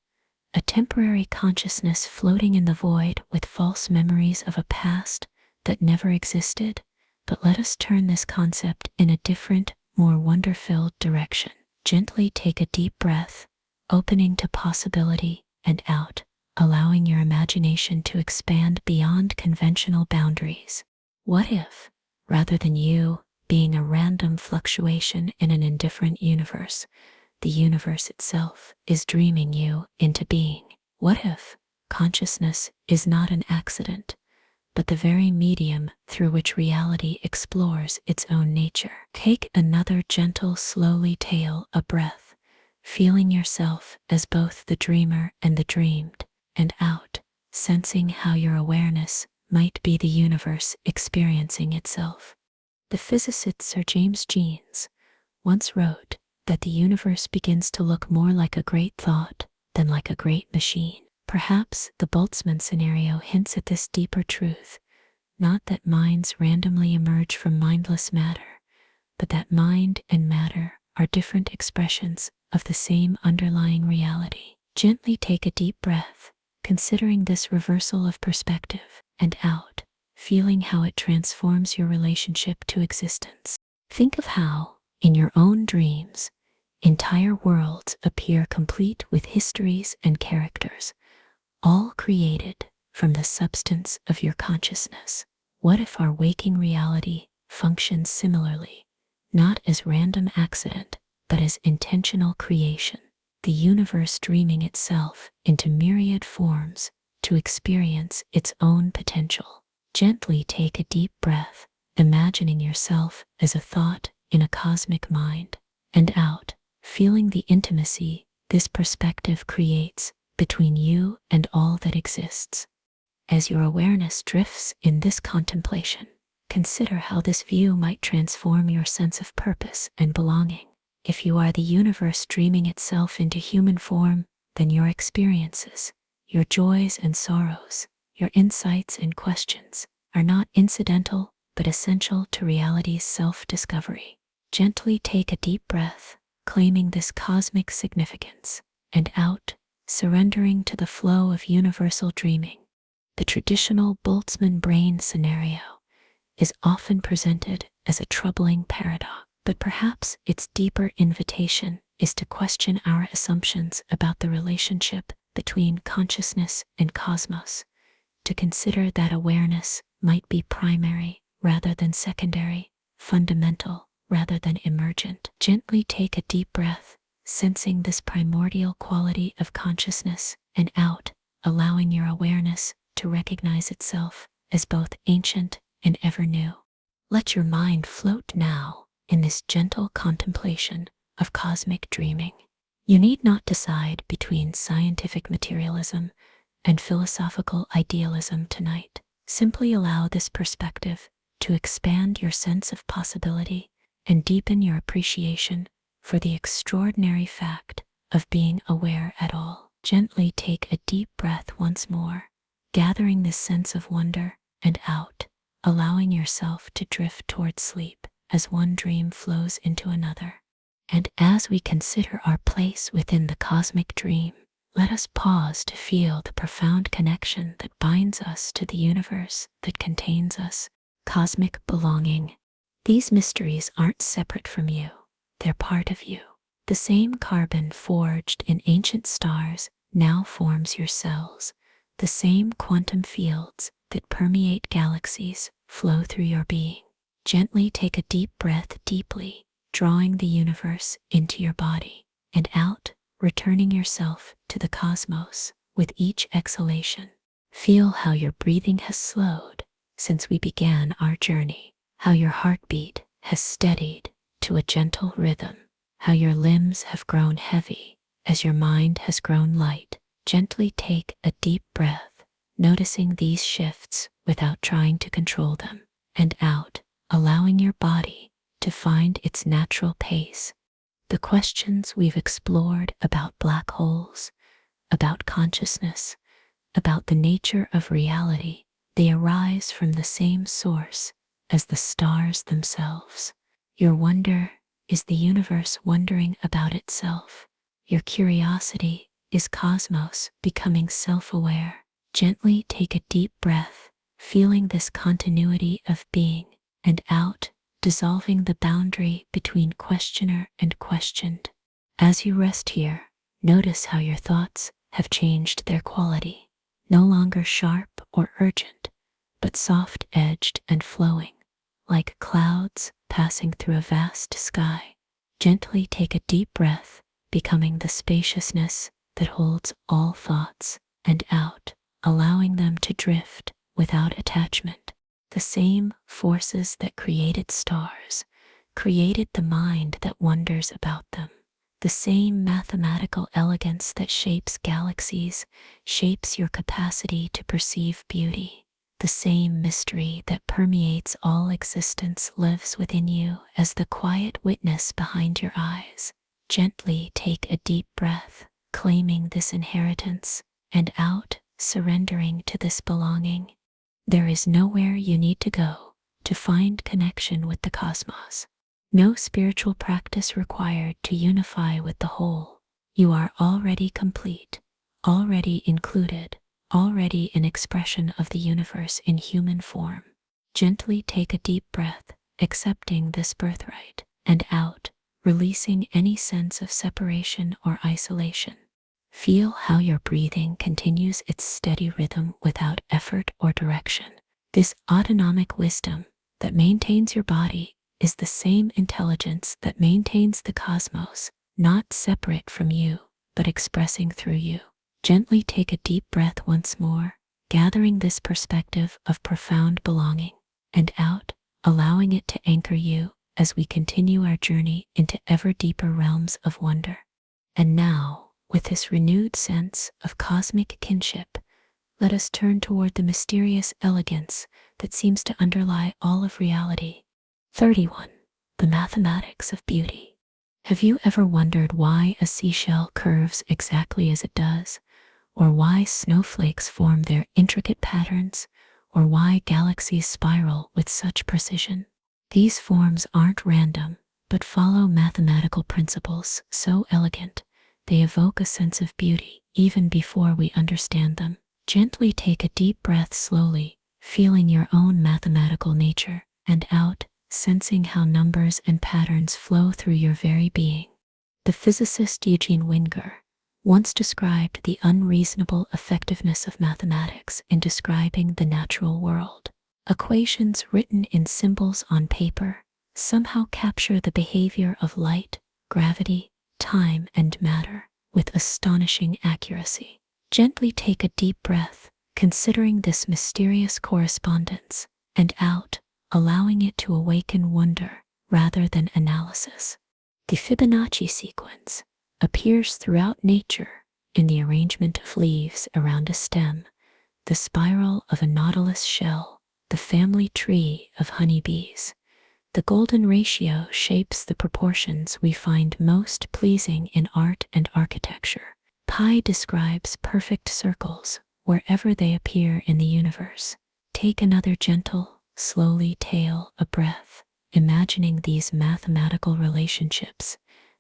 a temporary consciousness floating in the void with false memories of a past that never existed? But let us turn this concept in a different, more wonder-filled direction. Gently take a deep breath, opening to possibility, and out, allowing your imagination to expand beyond conventional boundaries. What if, rather than you being a random fluctuation in an indifferent universe, the universe itself is dreaming you into being? What if consciousness is not an accident, but the very medium through which reality explores its own nature? Take another gentle, slowly tail a breath, feeling yourself as both the dreamer and the dreamed, and out, sensing how your awareness might be the universe experiencing itself. The physicist Sir James Jeans once wrote that the universe begins to look more like a great thought than like a great machine. Perhaps the Boltzmann scenario hints at this deeper truth, not that minds randomly emerge from mindless matter, but that mind and matter are different expressions of the same underlying reality. Gently take a deep breath, considering this reversal of perspective, and out, feeling how it transforms your relationship to existence. Think of how, in your own dreams, entire worlds appear complete with histories and characters, all created from the substance of your consciousness. What if our waking reality functions similarly, not as random accident, but as intentional creation, the universe dreaming itself into myriad forms to experience its own potential? Gently take a deep breath, imagining yourself as a thought in a cosmic mind, and out, feeling the intimacy this perspective creates between you and all that exists. As your awareness drifts in this contemplation, consider how this view might transform your sense of purpose and belonging. If you are the universe dreaming itself into human form, then your experiences, your joys and sorrows, your insights and questions are not incidental but essential to reality's self-discovery. Gently take a deep breath, claiming this cosmic significance, and out, surrendering to the flow of universal dreaming. The traditional Boltzmann brain scenario is often presented as a troubling paradox, but perhaps its deeper invitation is to question our assumptions about the relationship between consciousness and cosmos, to consider that awareness might be primary rather than secondary, fundamental rather than emergent. Gently take a deep breath, sensing this primordial quality of consciousness, and out, allowing your awareness to recognize itself as both ancient and ever new. Let your mind float now in this gentle contemplation of cosmic dreaming. You need not decide between scientific materialism and philosophical idealism tonight. Simply allow this perspective to expand your sense of possibility and deepen your appreciation for the extraordinary fact of being aware at all. Gently take a deep breath once more, gathering this sense of wonder, and out, allowing yourself to drift toward sleep as one dream flows into another. And as we consider our place within the cosmic dream, let us pause to feel the profound connection that binds us to the universe that contains us. Cosmic belonging. These mysteries aren't separate from you, they're part of you. The same carbon forged in ancient stars now forms your cells. The same quantum fields that permeate galaxies flow through your being. Gently take a deep breath deeply, drawing the universe into your body, and out, returning yourself to the cosmos with each exhalation. Feel how your breathing has slowed since we began our journey, how your heartbeat has steadied to a gentle rhythm, how your limbs have grown heavy as your mind has grown light. Gently take a deep breath, noticing these shifts without trying to control them, and out, allowing your body to find its natural pace. The questions we've explored about black holes, about consciousness, about the nature of reality, they arise from the same source as the stars themselves. Your wonder is the universe wondering about itself. Your curiosity is cosmos becoming self-aware. Gently take a deep breath, feeling this continuity of being, and out, dissolving the boundary between questioner and questioned. As you rest here, notice how your thoughts have changed their quality. No longer sharp or urgent, but soft-edged and flowing, like clouds passing through a vast sky. Gently take a deep breath, becoming the spaciousness that holds all thoughts, and out, allowing them to drift without attachment. The same forces that created stars created the mind that wonders about them. The same mathematical elegance that shapes galaxies shapes your capacity to perceive beauty. The same mystery that permeates all existence lives within you as the quiet witness behind your eyes. Gently take a deep breath, claiming this inheritance, and out, surrendering to this belonging. There is nowhere you need to go to find connection with the cosmos. No spiritual practice required to unify with the whole. You are already complete, already included, already an expression of the universe in human form. Gently take a deep breath, accepting this birthright, and out, releasing any sense of separation or isolation. Feel how your breathing continues its steady rhythm without effort or direction. This autonomic wisdom that maintains your body is the same intelligence that maintains the cosmos, not separate from you, but expressing through you. Gently take a deep breath once more, gathering this perspective of profound belonging, and out, allowing it to anchor you as we continue our journey into ever deeper realms of wonder. And now, with this renewed sense of cosmic kinship, let us turn toward the mysterious elegance that seems to underlie all of reality. 31. The mathematics of beauty. Have you ever wondered why a seashell curves exactly as it does, or why snowflakes form their intricate patterns, or why galaxies spiral with such precision? These forms aren't random, but follow mathematical principles so elegant They evoke a sense of beauty even before we understand them. Gently take a deep breath slowly, feeling your own mathematical nature, and out, sensing how numbers and patterns flow through your very being. The physicist Eugene Wigner once described the unreasonable effectiveness of mathematics in describing the natural world. Equations written in symbols on paper somehow capture the behavior of light, gravity, time, and matter with astonishing accuracy. Gently take a deep breath, considering this mysterious correspondence, and out, allowing it to awaken wonder rather than analysis. The Fibonacci sequence appears throughout nature in the arrangement of leaves around a stem, the spiral of a nautilus shell, the family tree of honeybees. The golden ratio shapes the proportions we find most pleasing in art and architecture. Pi describes perfect circles wherever they appear in the universe. Take another gentle, slowly tail a breath, imagining these mathematical relationships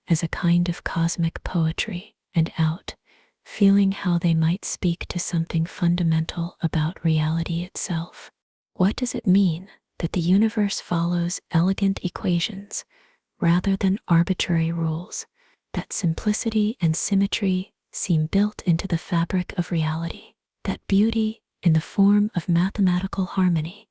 as a kind of cosmic poetry, and out, feeling how they might speak to something fundamental about reality itself. What does it mean that the universe follows elegant equations rather than arbitrary rules, that simplicity and symmetry seem built into the fabric of reality, that beauty, in the form of mathematical harmony,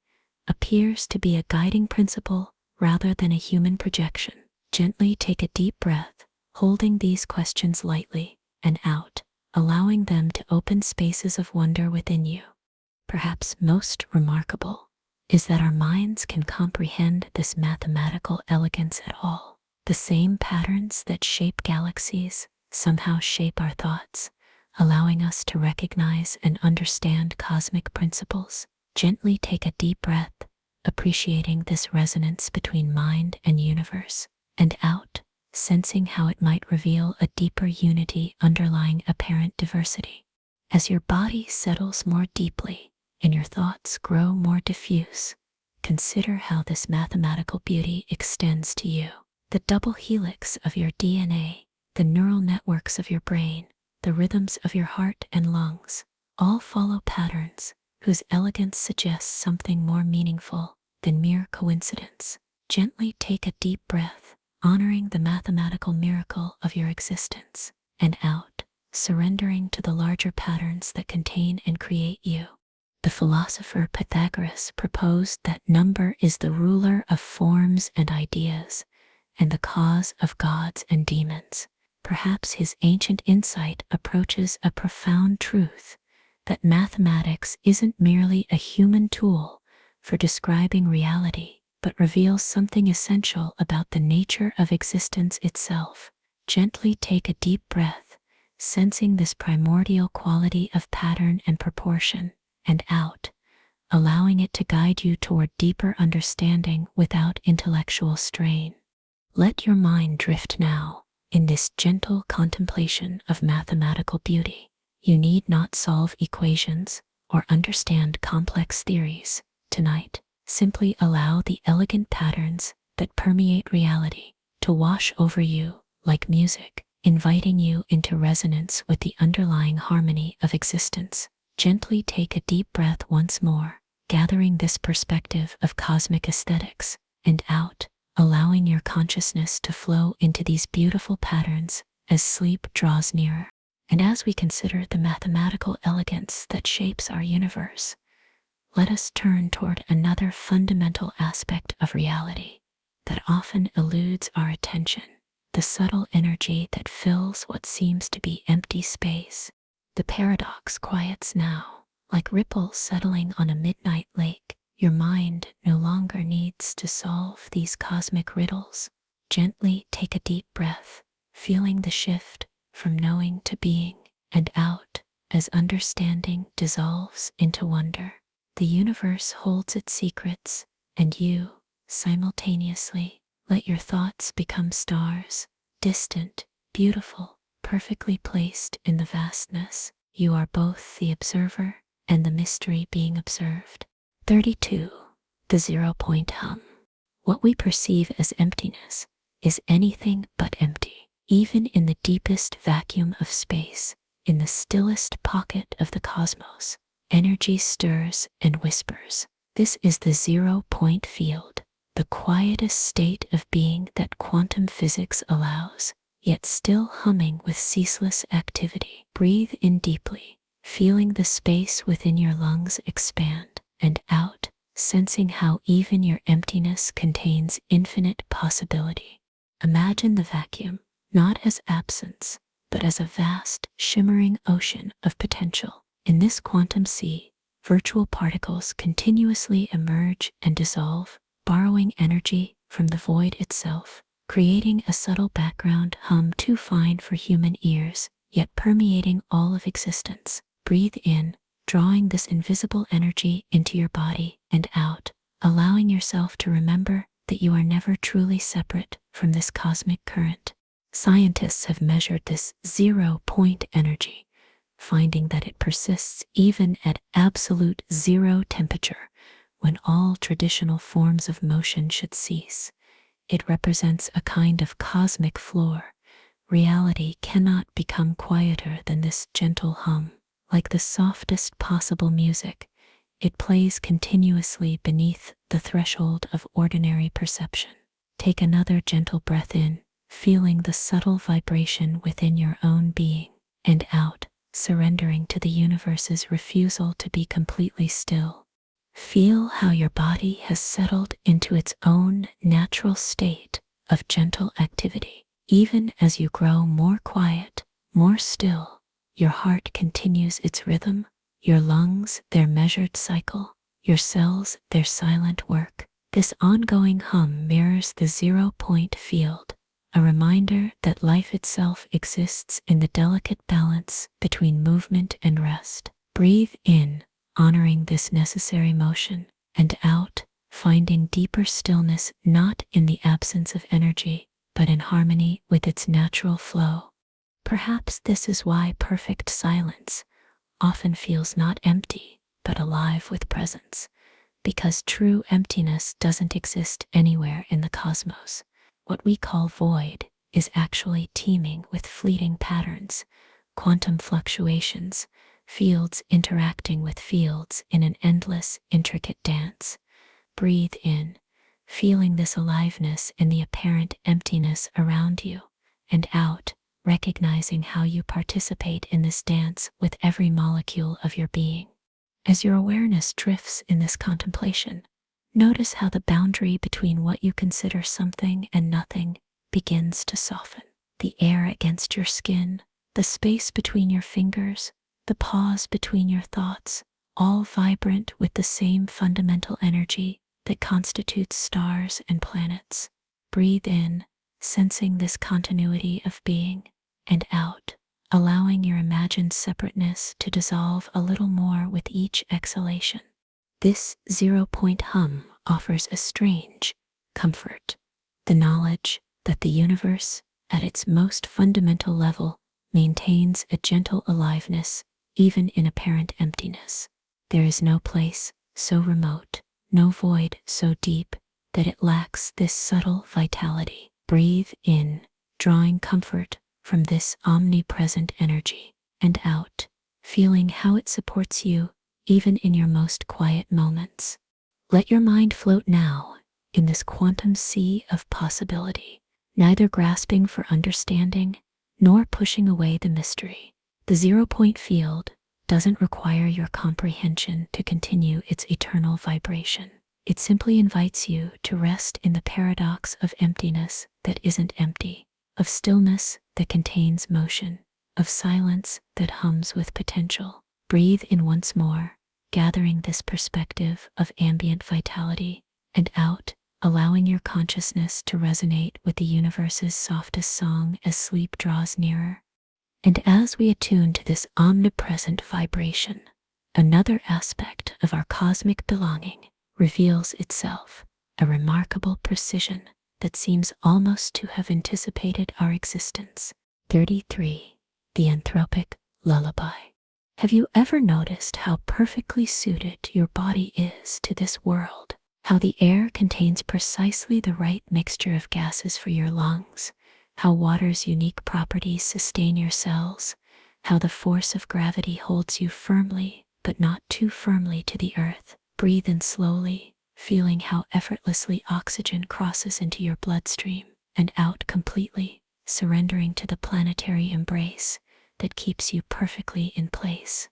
appears to be a guiding principle rather than a human projection? Gently take a deep breath, holding these questions lightly, and out, allowing them to open spaces of wonder within you. Perhaps most remarkable is that our minds can comprehend this mathematical elegance at all. The same patterns that shape galaxies somehow shape our thoughts, allowing us to recognize and understand cosmic principles. Gently take a deep breath, appreciating this resonance between mind and universe, and out, sensing how it might reveal a deeper unity underlying apparent diversity. As your body settles more deeply and your thoughts grow more diffuse, consider how this mathematical beauty extends to you. The double helix of your DNA, the neural networks of your brain, the rhythms of your heart and lungs, all follow patterns whose elegance suggests something more meaningful than mere coincidence. Gently take a deep breath, honoring the mathematical miracle of your existence, and out, surrendering to the larger patterns that contain and create you. The philosopher Pythagoras proposed that number is the ruler of forms and ideas, and the cause of gods and demons. Perhaps his ancient insight approaches a profound truth, that mathematics isn't merely a human tool for describing reality, but reveals something essential about the nature of existence itself. Gently take a deep breath, sensing this primordial quality of pattern and proportion, and out, allowing it to guide you toward deeper understanding without intellectual strain. Let your mind drift now in this gentle contemplation of mathematical beauty. You need not solve equations or understand complex theories tonight. Simply allow the elegant patterns that permeate reality to wash over you like music, inviting you into resonance with the underlying harmony of existence. Gently take a deep breath once more, gathering this perspective of cosmic aesthetics, and out, allowing your consciousness to flow into these beautiful patterns as sleep draws nearer. And as we consider the mathematical elegance that shapes our universe, let us turn toward another fundamental aspect of reality that often eludes our attention, the subtle energy that fills what seems to be empty space. The paradox quiets now, like ripples settling on a midnight lake. Your mind no longer needs to solve these cosmic riddles. Gently take a deep breath, feeling the shift from knowing to being, and out, as understanding dissolves into wonder. The universe holds its secrets, and you, simultaneously, let your thoughts become stars, distant, beautiful, perfectly placed in the vastness. You are both the observer and the mystery being observed. 32. The 0-point hum. What we perceive as emptiness is anything but empty. Even in the deepest vacuum of space, in the stillest pocket of the cosmos, energy stirs and whispers. This is the 0-point field, the quietest state of being that quantum physics allows, yet still humming with ceaseless activity. Breathe in deeply, feeling the space within your lungs expand, and out, sensing how even your emptiness contains infinite possibility. Imagine the vacuum, not as absence, but as a vast, shimmering ocean of potential. In this quantum sea, virtual particles continuously emerge and dissolve, borrowing energy from the void itself, creating a subtle background hum too fine for human ears, yet permeating all of existence. Breathe in, drawing this invisible energy into your body, and out, allowing yourself to remember that you are never truly separate from this cosmic current. Scientists have measured this 0-point energy, finding that it persists even at absolute zero temperature, when all traditional forms of motion should cease. It represents a kind of cosmic floor. Reality cannot become quieter than this gentle hum. Like the softest possible music, it plays continuously beneath the threshold of ordinary perception. Take another gentle breath in, feeling the subtle vibration within your own being, and out, surrendering to the universe's refusal to be completely still. Feel how your body has settled into its own natural state of gentle activity. Even as you grow more quiet, more still, your heart continues its rhythm, your lungs their measured cycle, your cells their silent work. This ongoing hum mirrors the 0-point field, a reminder that life itself exists in the delicate balance between movement and rest. Breathe in, honoring this necessary motion, and out, finding deeper stillness not in the absence of energy, but in harmony with its natural flow. Perhaps this is why perfect silence often feels not empty, but alive with presence, because true emptiness doesn't exist anywhere in the cosmos. What we call void is actually teeming with fleeting patterns, quantum fluctuations, fields interacting with fields in an endless, intricate dance. Breathe in, feeling this aliveness in the apparent emptiness around you, and out, recognizing how you participate in this dance with every molecule of your being. As your awareness drifts in this contemplation, notice how the boundary between what you consider something and nothing begins to soften. The air against your skin, the space between your fingers, the pause between your thoughts, all vibrant with the same fundamental energy that constitutes stars and planets. Breathe in, sensing this continuity of being, and out, allowing your imagined separateness to dissolve a little more with each exhalation. This 0-point hum offers a strange comfort, the knowledge that the universe, at its most fundamental level, maintains a gentle aliveness even in apparent emptiness. There is no place so remote, no void so deep, that it lacks this subtle vitality. Breathe in, drawing comfort from this omnipresent energy, and out, feeling how it supports you even in your most quiet moments. Let your mind float now in this quantum sea of possibility, neither grasping for understanding nor pushing away the mystery. The 0-point field doesn't require your comprehension to continue its eternal vibration. It simply invites you to rest in the paradox of emptiness that isn't empty, of stillness that contains motion, of silence that hums with potential. Breathe in once more, gathering this perspective of ambient vitality, and out, allowing your consciousness to resonate with the universe's softest song as sleep draws nearer. And as we attune to this omnipresent vibration, another aspect of our cosmic belonging reveals itself, a remarkable precision that seems almost to have anticipated our existence. 33. The Anthropic Lullaby. Have you ever noticed how perfectly suited your body is to this world? How the air contains precisely the right mixture of gases for your lungs, how water's unique properties sustain your cells, how the force of gravity holds you firmly, but not too firmly to the earth. Breathe in slowly, feeling how effortlessly oxygen crosses into your bloodstream, and out completely, surrendering to the planetary embrace that keeps you perfectly in place.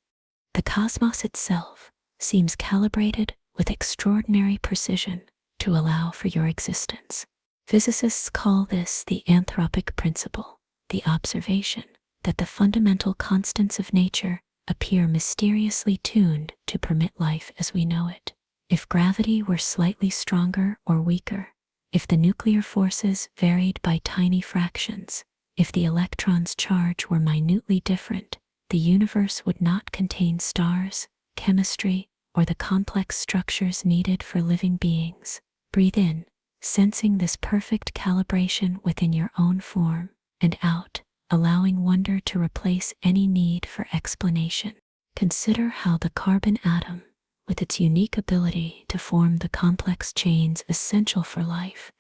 The cosmos itself seems calibrated with extraordinary precision to allow for your existence. Physicists call this the anthropic principle, the observation that the fundamental constants of nature appear mysteriously tuned to permit life as we know it. If gravity were slightly stronger or weaker, if the nuclear forces varied by tiny fractions, if the electron's charge were minutely different, the universe would not contain stars, chemistry, or the complex structures needed for living beings. Breathe in, sensing this perfect calibration within your own form, and out, allowing wonder to replace any need for explanation. Consider how the carbon atom, with its unique ability to form the complex chains essential for life,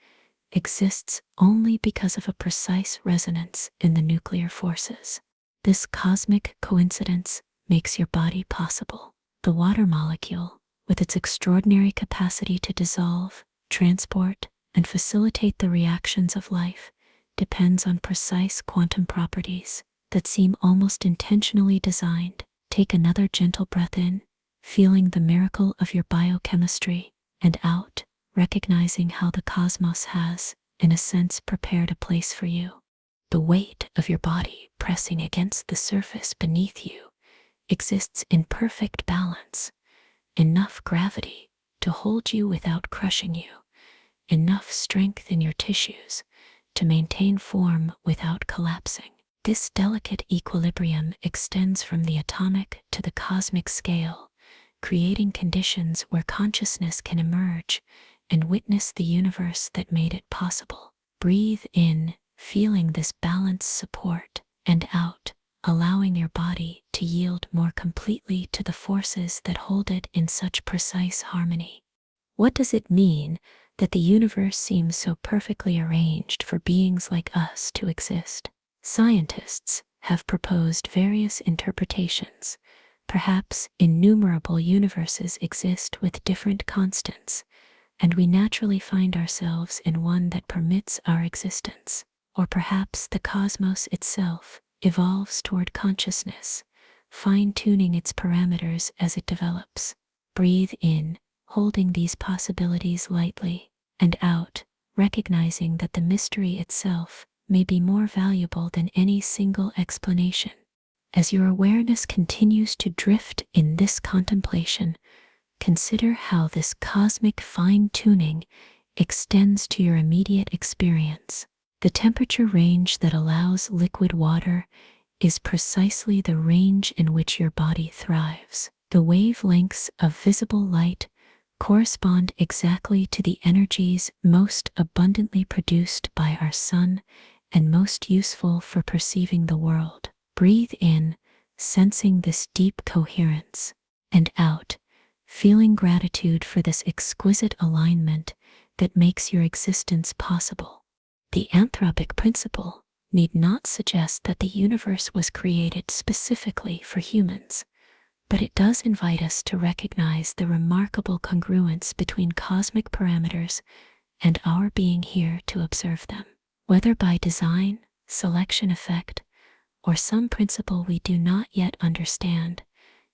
exists only because of a precise resonance in the nuclear forces. This cosmic coincidence makes your body possible. The water molecule, with its extraordinary capacity to dissolve, transport, and facilitate the reactions of life, depends on precise quantum properties that seem almost intentionally designed. Take another gentle breath in, feeling the miracle of your biochemistry, and out, recognizing how the cosmos has, in a sense, prepared a place for you. The weight of your body pressing against the surface beneath you exists in perfect balance, enough gravity to hold you without crushing you, enough strength in your tissues to maintain form without collapsing. This delicate equilibrium extends from the atomic to the cosmic scale, creating conditions where consciousness can emerge and witness the universe that made it possible. Breathe in, feeling this balance support, and out, allowing your body to yield more completely to the forces that hold it in such precise harmony. What does it mean that the universe seems so perfectly arranged for beings like us to exist? Scientists have proposed various interpretations. Perhaps innumerable universes exist with different constants, and we naturally find ourselves in one that permits our existence. Or perhaps the cosmos itself evolves toward consciousness, fine-tuning its parameters as it develops. Breathe in, holding these possibilities lightly, and out, recognizing that the mystery itself may be more valuable than any single explanation. As your awareness continues to drift in this contemplation, consider how this cosmic fine-tuning extends to your immediate experience. The temperature range that allows liquid water is precisely the range in which your body thrives. The wavelengths of visible light correspond exactly to the energies most abundantly produced by our sun and most useful for perceiving the world. Breathe in, sensing this deep coherence, and out, feeling gratitude for this exquisite alignment that makes your existence possible. The anthropic principle need not suggest that the universe was created specifically for humans, but it does invite us to recognize the remarkable congruence between cosmic parameters and our being here to observe them. Whether by design, selection effect, or some principle we do not yet understand,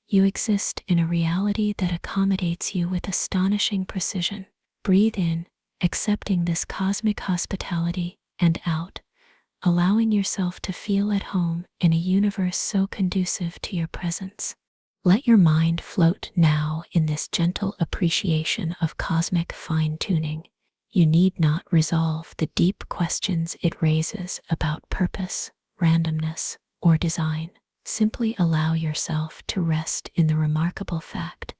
you exist in a reality that accommodates you with astonishing precision. Breathe in, accepting this cosmic hospitality, and out, allowing yourself to feel at home in a universe so conducive to your presence. Let your mind float now in this gentle appreciation of cosmic fine-tuning. You need not resolve the deep questions it raises about purpose, randomness, or design. Simply allow yourself to rest in the remarkable fact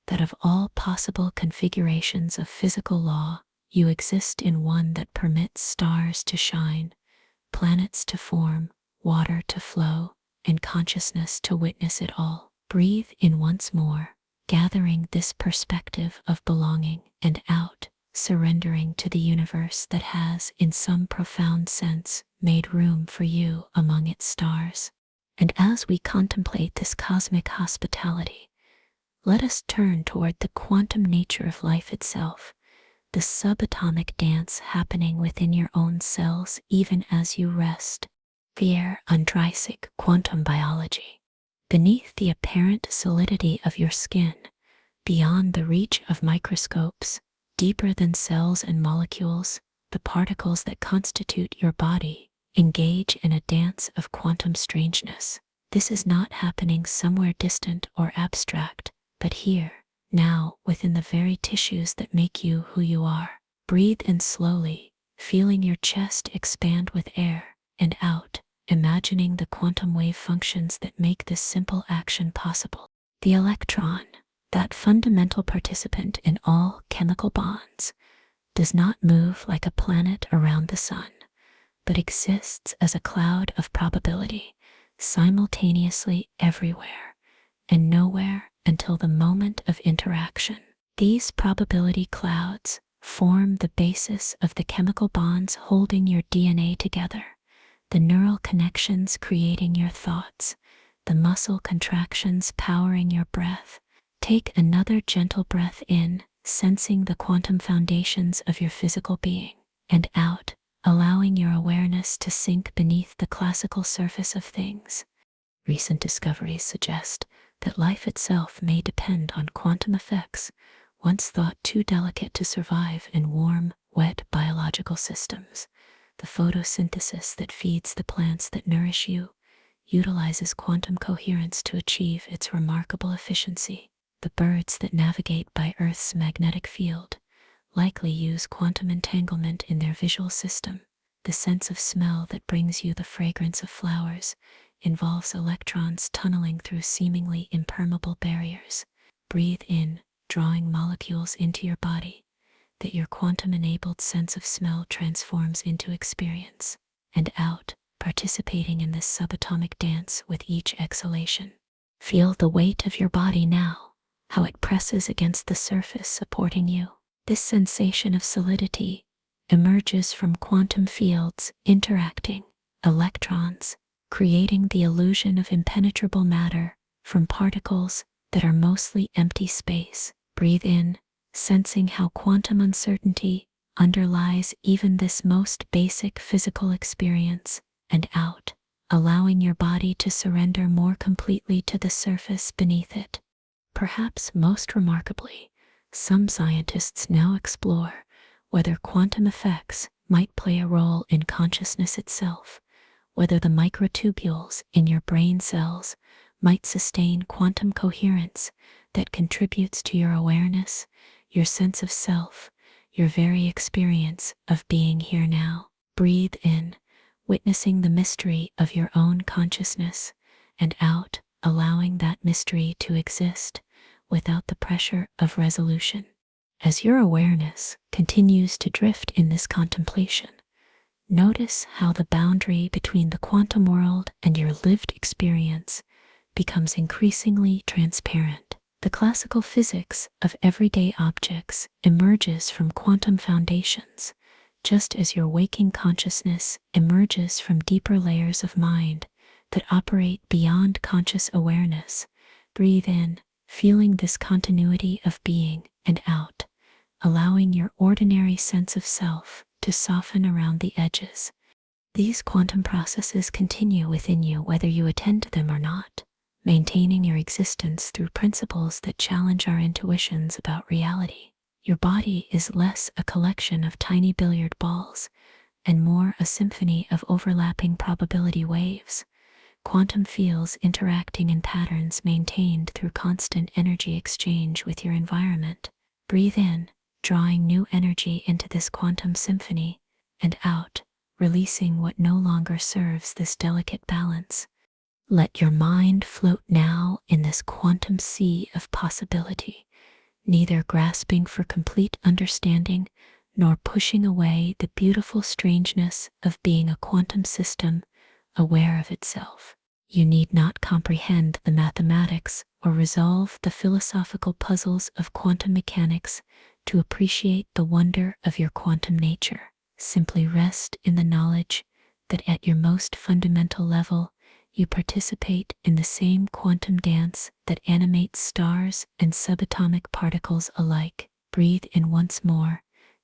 that of all possible configurations of physical law, you exist in one that permits stars to shine, planets to form, water to flow, and consciousness to witness it all. Breathe in once more, gathering this perspective of belonging, and out, surrendering to the universe that has, in some profound sense, made room for you among its stars. And as we contemplate this cosmic hospitality, let us turn toward the quantum nature of life itself, the subatomic dance happening within your own cells even as you rest. Fear Undreisig Quantum Biology. Beneath the apparent solidity of your skin, beyond the reach of microscopes, deeper than cells and molecules, the particles that constitute your body engage in a dance of quantum strangeness. This is not happening somewhere distant or abstract, but here, now, within the very tissues that make you who you are. Breathe in slowly, feeling your chest expand with air, and out, imagining the quantum wave functions that make this simple action possible. The electron, that fundamental participant in all chemical bonds, does not move like a planet around the sun, but exists as a cloud of probability, simultaneously everywhere and nowhere until the moment of interaction. These probability clouds form the basis of the chemical bonds holding your DNA together, the neural connections creating your thoughts, the muscle contractions powering your breath. Take another gentle breath in, sensing the quantum foundations of your physical being, and out, allowing your awareness to sink beneath the classical surface of things. Recent discoveries suggest that life itself may depend on quantum effects, once thought too delicate to survive in warm, wet biological systems. The photosynthesis that feeds the plants that nourish you utilizes quantum coherence to achieve its remarkable efficiency. The birds that navigate by Earth's magnetic field likely use quantum entanglement in their visual system. The sense of smell that brings you the fragrance of flowers involves electrons tunneling through seemingly impermeable barriers. Breathe in, drawing molecules into your body that your quantum-enabled sense of smell transforms into experience, and out, participating in this subatomic dance with each exhalation. Feel the weight of your body now, how it presses against the surface supporting you. This sensation of solidity emerges from quantum fields interacting, electrons, creating the illusion of impenetrable matter from particles that are mostly empty space. Breathe in, sensing how quantum uncertainty underlies even this most basic physical experience, and out, allowing your body to surrender more completely to the surface beneath it. Perhaps most remarkably, some scientists now explore whether quantum effects might play a role in consciousness itself, whether the microtubules in your brain cells might sustain quantum coherence that contributes to your awareness, your sense of self, your very experience of being here now. Breathe in, witnessing the mystery of your own consciousness, and out, allowing that mystery to exist without the pressure of resolution. As your awareness continues to drift in this contemplation, notice how the boundary between the quantum world and your lived experience becomes increasingly transparent. The classical physics of everyday objects emerges from quantum foundations, just as your waking consciousness emerges from deeper layers of mind that operate beyond conscious awareness. Breathe in, feeling this continuity of being, and out, allowing your ordinary sense of self to soften around the edges. These quantum processes continue within you whether you attend to them or not, maintaining your existence through principles that challenge our intuitions about reality. Your body is less a collection of tiny billiard balls and more a symphony of overlapping probability waves, quantum fields interacting in patterns maintained through constant energy exchange with your environment. Breathe in, drawing new energy into this quantum symphony, and out, releasing what no longer serves this delicate balance. Let your mind float now in this quantum sea of possibility, neither grasping for complete understanding nor pushing away the beautiful strangeness of being a quantum system aware of itself. You need not comprehend the mathematics or resolve the philosophical puzzles of quantum mechanics to appreciate the wonder of your quantum nature. Simply rest in the knowledge that at your most fundamental level, you participate in the same quantum dance that animates stars and subatomic particles alike. Breathe in once more,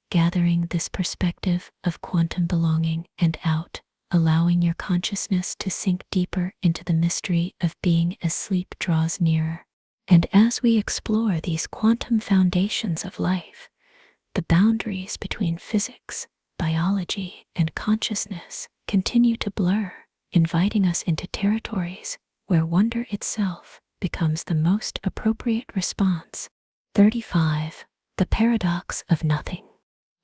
gathering this perspective of quantum belonging, and out, allowing your consciousness to sink deeper into the mystery of being as sleep draws nearer. And as we explore these quantum foundations of life, the boundaries between physics, biology, and consciousness continue to blur, inviting us into territories where wonder itself becomes the most appropriate response. 35. The paradox of nothing.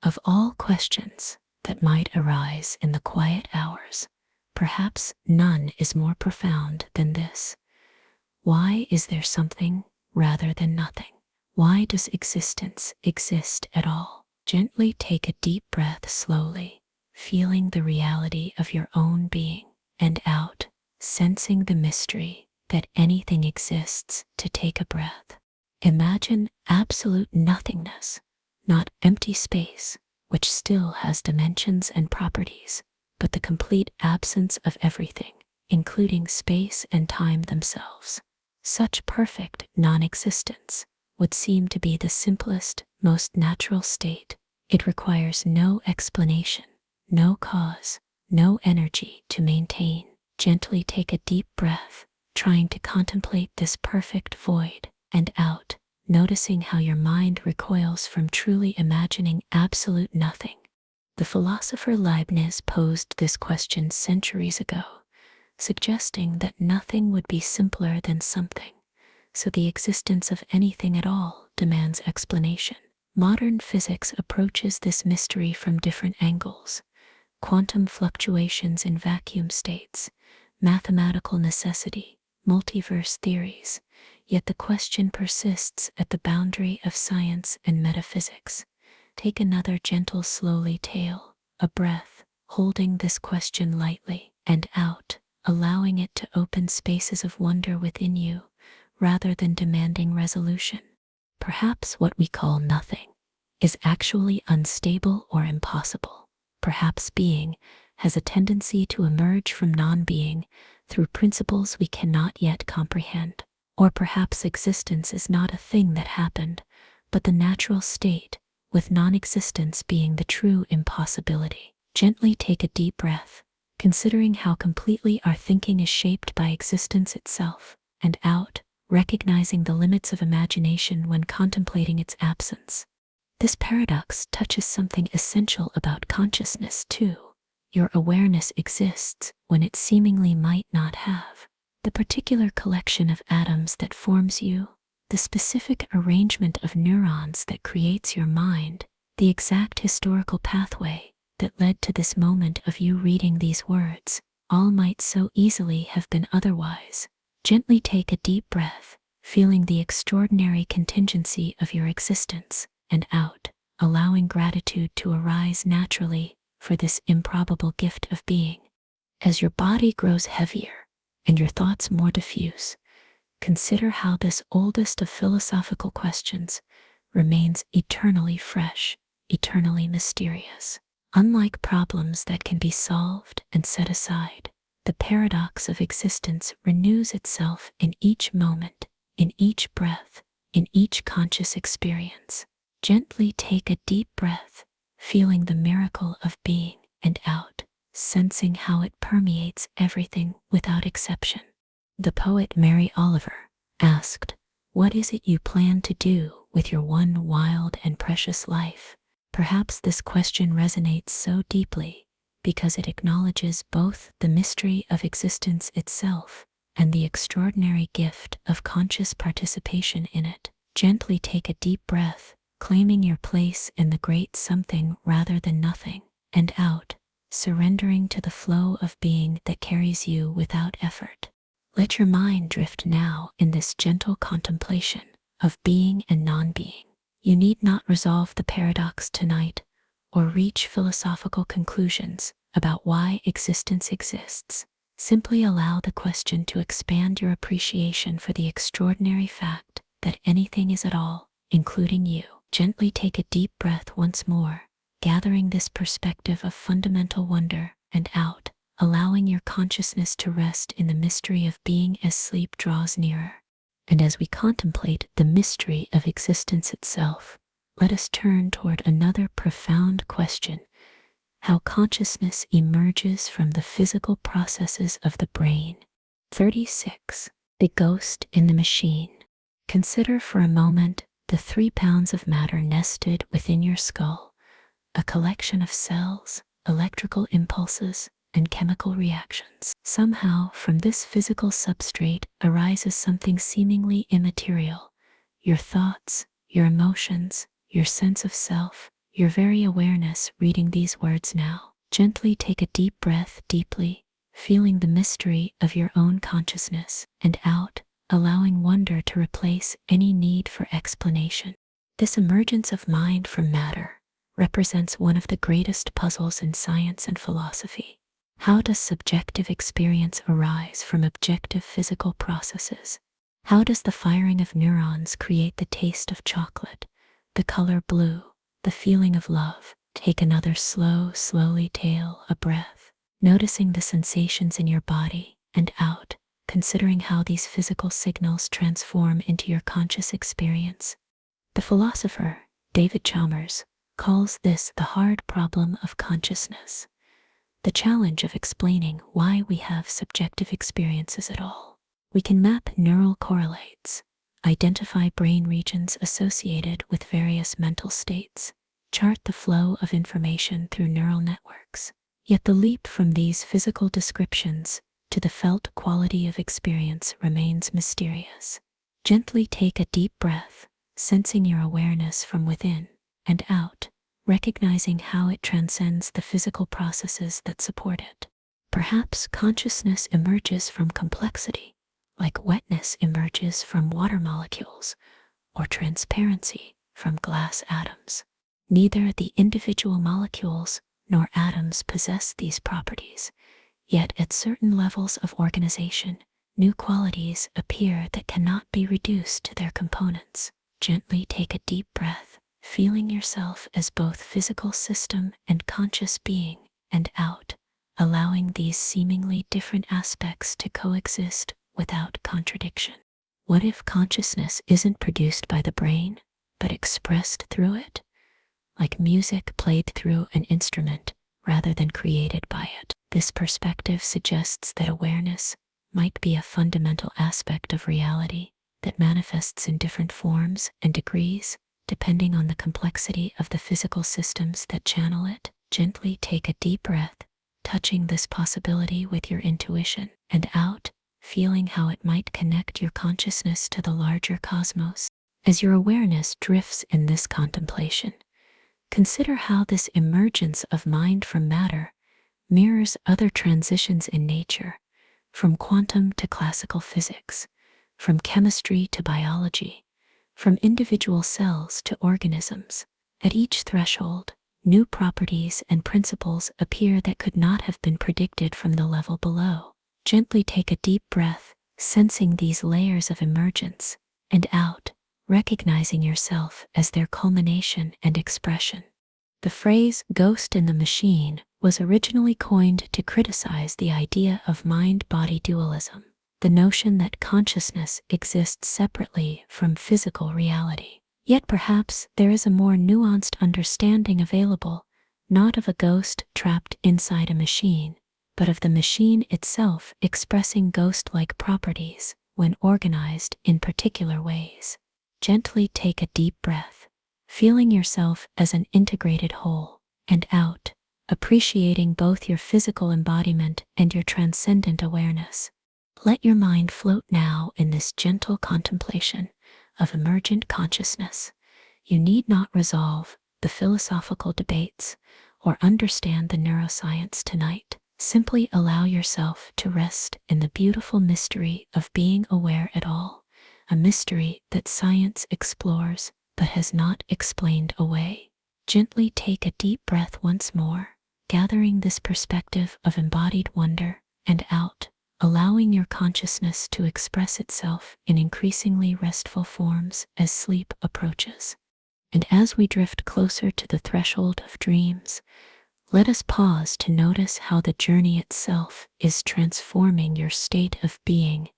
Of all questions that might arise in the quiet hours, perhaps none is more profound than this. Why is there something rather than nothing? Why does existence exist at all? Gently take a deep breath slowly, feeling the reality of your own being, and out, sensing the mystery that anything exists to take a breath. Imagine absolute nothingness, not empty space, which still has dimensions and properties, but the complete absence of everything, including space and time themselves. Such perfect non-existence would seem to be the simplest, most natural state. It requires no explanation, no cause, no energy to maintain. Gently take a deep breath, trying to contemplate this perfect void, and out, noticing how your mind recoils from truly imagining absolute nothing. The philosopher Leibniz posed this question centuries ago, suggesting that nothing would be simpler than something, so the existence of anything at all demands explanation. Modern physics approaches this mystery from different angles: quantum fluctuations in vacuum states, mathematical necessity, multiverse theories, yet the question persists at the boundary of science and metaphysics. Take another gentle, slowly tail, a breath, holding this question lightly, and out, allowing it to open spaces of wonder within you, rather than demanding resolution. Perhaps what we call nothing is actually unstable or impossible. Perhaps being has a tendency to emerge from non-being through principles we cannot yet comprehend. Or perhaps existence is not a thing that happened, but the natural state, with non-existence being the true impossibility. Gently take a deep breath, considering how completely our thinking is shaped by existence itself, and out, recognizing the limits of imagination when contemplating its absence. This paradox touches something essential about consciousness too. Your awareness exists when it seemingly might not have. The particular collection of atoms that forms you, the specific arrangement of neurons that creates your mind, the exact historical pathway that led to this moment of you reading these words, all might so easily have been otherwise. Gently take a deep breath, feeling the extraordinary contingency of your existence, and out, allowing gratitude to arise naturally for this improbable gift of being. As your body grows heavier and your thoughts more diffuse, consider how this oldest of philosophical questions remains eternally fresh, eternally mysterious. Unlike problems that can be solved and set aside, the paradox of existence renews itself in each moment, in each breath, in each conscious experience. Gently take a deep breath, feeling the miracle of being, and out, sensing how it permeates everything without exception. The poet Mary Oliver asked, "What is it you plan to do with your one wild and precious life?" Perhaps this question resonates so deeply because it acknowledges both the mystery of existence itself and the extraordinary gift of conscious participation in it. Gently take a deep breath, claiming your place in the great something rather than nothing, and out, surrendering to the flow of being that carries you without effort. Let your mind drift now in this gentle contemplation of being and non-being. You need not resolve the paradox tonight or reach philosophical conclusions about why existence exists. Simply allow the question to expand your appreciation for the extraordinary fact that anything is at all, including you. Gently take a deep breath once more, gathering this perspective of fundamental wonder, and out, allowing your consciousness to rest in the mystery of being as sleep draws nearer. And as we contemplate the mystery of existence itself, let us turn toward another profound question: how consciousness emerges from the physical processes of the brain. 36. The ghost in the machine. Consider for a moment the 3 pounds of matter nested within your skull, a collection of cells, electrical impulses, and chemical reactions. Somehow, from this physical substrate arises something seemingly immaterial: your thoughts, your emotions, your sense of self, your very awareness. Reading these words now, gently take a deep breath deeply, feeling the mystery of your own consciousness, and out, allowing wonder to replace any need for explanation. This emergence of mind from matter represents one of the greatest puzzles in science and philosophy. How does subjective experience arise from objective physical processes? How does the firing of neurons create the taste of chocolate, the color blue, the feeling of love? Take another slowly tail a breath, noticing the sensations in your body, and out, considering how these physical signals transform into your conscious experience. The philosopher, David Chalmers, calls this the hard problem of consciousness, the challenge of explaining why we have subjective experiences at all. We can map neural correlates, identify brain regions associated with various mental states, chart the flow of information through neural networks. Yet the leap from these physical descriptions to the felt quality of experience remains mysterious. Gently take a deep breath, sensing your awareness from within and out, recognizing how it transcends the physical processes that support it. Perhaps consciousness emerges from complexity, like wetness emerges from water molecules, or transparency from glass atoms. Neither the individual molecules nor atoms possess these properties, yet at certain levels of organization, new qualities appear that cannot be reduced to their components. Gently take a deep breath, feeling yourself as both physical system and conscious being, and out, allowing these seemingly different aspects to coexist without contradiction. What if consciousness isn't produced by the brain, but expressed through it? Like music played through an instrument rather than created by it. This perspective suggests that awareness might be a fundamental aspect of reality that manifests in different forms and degrees, depending on the complexity of the physical systems that channel it. Gently take a deep breath, touching this possibility with your intuition, and out, feeling how it might connect your consciousness to the larger cosmos. As your awareness drifts in this contemplation, consider how this emergence of mind from matter mirrors other transitions in nature, from quantum to classical physics, from chemistry to biology, from individual cells to organisms. At each threshold, new properties and principles appear that could not have been predicted from the level below. Gently take a deep breath, sensing these layers of emergence, and out, recognizing yourself as their culmination and expression. The phrase "ghost in the machine" was originally coined to criticize the idea of mind-body dualism, the notion that consciousness exists separately from physical reality. Yet perhaps there is a more nuanced understanding available, not of a ghost trapped inside a machine, but of the machine itself expressing ghost-like properties when organized in particular ways. Gently take a deep breath, feeling yourself as an integrated whole, and out, appreciating both your physical embodiment and your transcendent awareness. Let your mind float now in this gentle contemplation of emergent consciousness. You need not resolve the philosophical debates or understand the neuroscience tonight. Simply allow yourself to rest in the beautiful mystery of being aware at all, a mystery that science explores but has not explained away. Gently take a deep breath once more, gathering this perspective of embodied wonder, and out, allowing your consciousness to express itself in increasingly restful forms as sleep approaches. And as we drift closer to the threshold of dreams, let us pause to notice how the journey itself is transforming your state of being,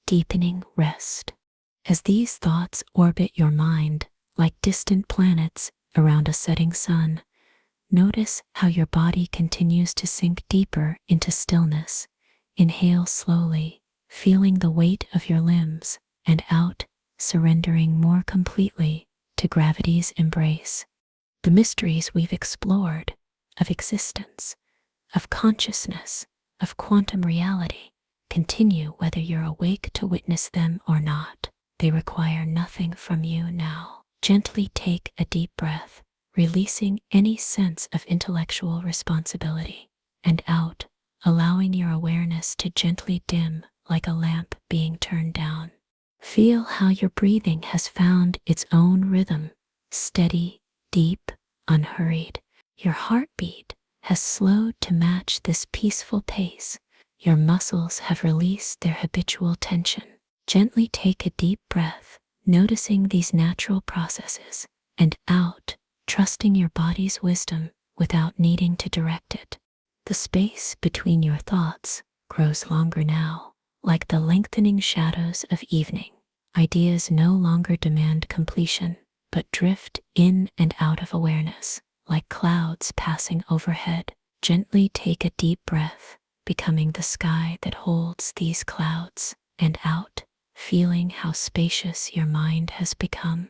deepening rest. As these thoughts orbit your mind like distant planets around a setting sun, notice how your body continues to sink deeper into stillness. Inhale slowly, feeling the weight of your limbs, and out, surrendering more completely to gravity's embrace. The mysteries we've explored of existence, of consciousness, of quantum reality continue whether you're awake to witness them or not. They require nothing from you now. Gently take a deep breath, releasing any sense of intellectual responsibility, and out, allowing your awareness to gently dim like a lamp being turned down. Feel how your breathing has found its own rhythm, steady, deep, unhurried. Your heartbeat has slowed to match this peaceful pace. Your muscles have released their habitual tension. Gently take a deep breath, noticing these natural processes, and out, trusting your body's wisdom without needing to direct it. The space between your thoughts grows longer now, like the lengthening shadows of evening. Ideas no longer demand completion, but drift in and out of awareness, like clouds passing overhead. Gently take a deep breath, becoming the sky that holds these clouds, and out, feeling how spacious your mind has become.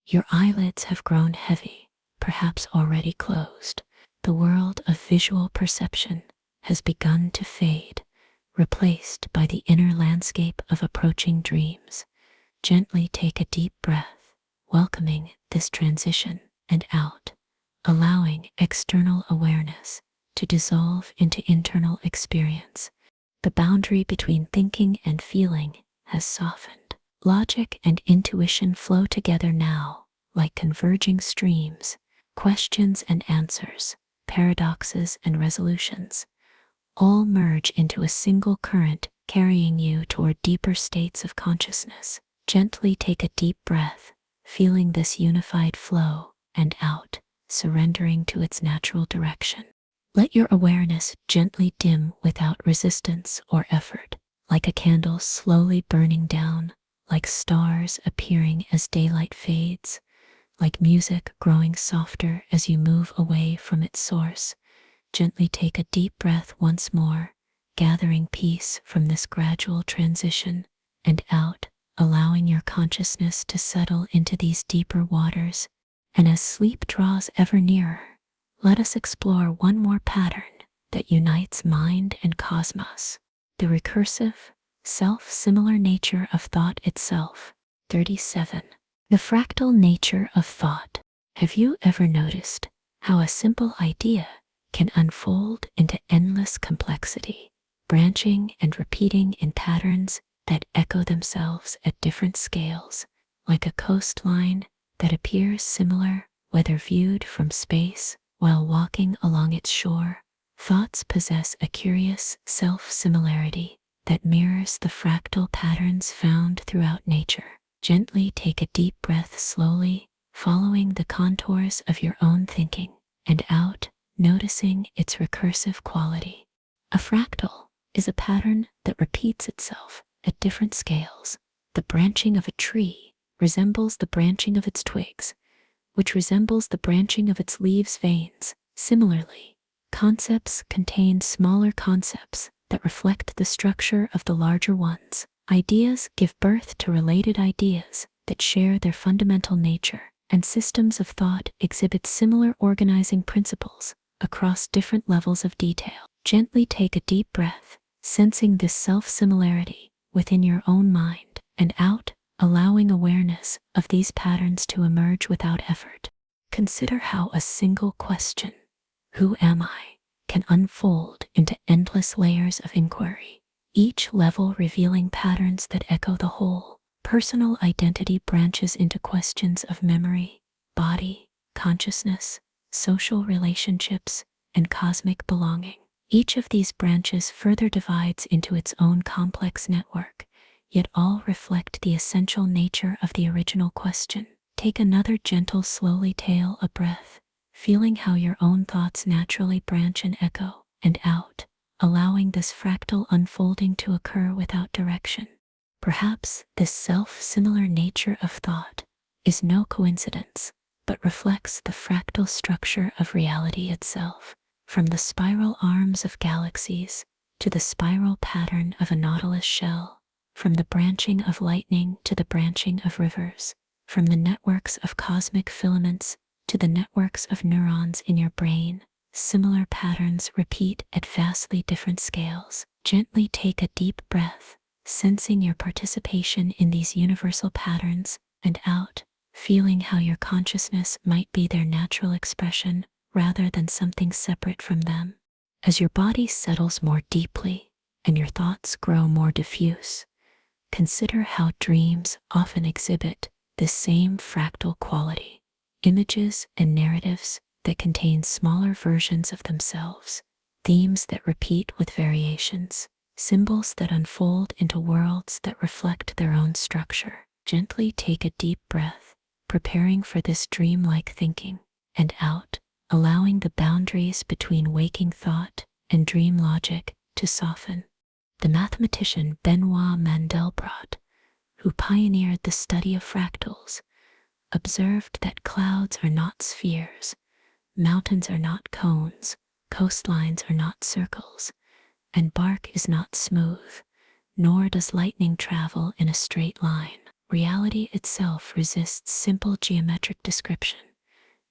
Your eyelids have grown heavy, perhaps already closed. The world of visual perception has begun to fade, replaced by the inner landscape of approaching dreams. Gently take a deep breath, welcoming this transition, and out, allowing external awareness to dissolve into internal experience. The boundary between thinking and feeling has softened. Logic and intuition flow together now, like converging streams. Questions and answers, paradoxes and resolutions, all merge into a single current, carrying you toward deeper states of consciousness. Gently take a deep breath, feeling this unified flow, and out, surrendering to its natural direction. Let your awareness gently dim without resistance or effort, like a candle slowly burning down, like stars appearing as daylight fades, like music growing softer as you move away from its source. Gently take a deep breath once more, gathering peace from this gradual transition, and out, allowing your consciousness to settle into these deeper waters. And as sleep draws ever nearer, let us explore one more pattern that unites mind and cosmos: the recursive, self-similar nature of thought itself. 37. The fractal nature of thought. Have you ever noticed how a simple idea can unfold into endless complexity, branching and repeating in patterns that echo themselves at different scales, like a coastline that appears similar whether viewed from space while walking along its shore? Thoughts possess a curious self-similarity that mirrors the fractal patterns found throughout nature. Gently take a deep breath slowly, following the contours of your own thinking, and out, noticing its recursive quality. A fractal is a pattern that repeats itself at different scales. The branching of a tree resembles the branching of its twigs, which resembles the branching of its leaves' veins. Similarly, concepts contain smaller concepts that reflect the structure of the larger ones. Ideas give birth to related ideas that share their fundamental nature, and systems of thought exhibit similar organizing principles across different levels of detail. Gently take a deep breath, sensing this self-similarity within your own mind, and out, allowing awareness of these patterns to emerge without effort. Consider how a single question, "Who am I?" can unfold into endless layers of inquiry, each level revealing patterns that echo the whole. Personal identity branches into questions of memory, body, consciousness, social relationships, and cosmic belonging. Each of these branches further divides into its own complex network, yet all reflect the essential nature of the original question. Take another gentle, slowly tail a breath, feeling how your own thoughts naturally branch and echo, and out, allowing this fractal unfolding to occur without direction. Perhaps this self-similar nature of thought is no coincidence, but reflects the fractal structure of reality itself, from the spiral arms of galaxies to the spiral pattern of a nautilus shell, from the branching of lightning to the branching of rivers, from the networks of cosmic filaments to the networks of neurons in your brain. Similar patterns repeat at vastly different scales. Gently take a deep breath, sensing your participation in these universal patterns, and out, feeling how your consciousness might be their natural expression rather than something separate from them. As your body settles more deeply and your thoughts grow more diffuse, consider how dreams often exhibit this same fractal quality. Images and narratives that contain smaller versions of themselves, themes that repeat with variations, symbols that unfold into worlds that reflect their own structure. Gently take a deep breath, preparing for this dreamlike thinking, and out, allowing the boundaries between waking thought and dream logic to soften. The mathematician Benoit Mandelbrot, who pioneered the study of fractals, observed that clouds are not spheres, mountains are not cones, coastlines are not circles, and bark is not smooth, nor does lightning travel in a straight line. Reality itself resists simple geometric description,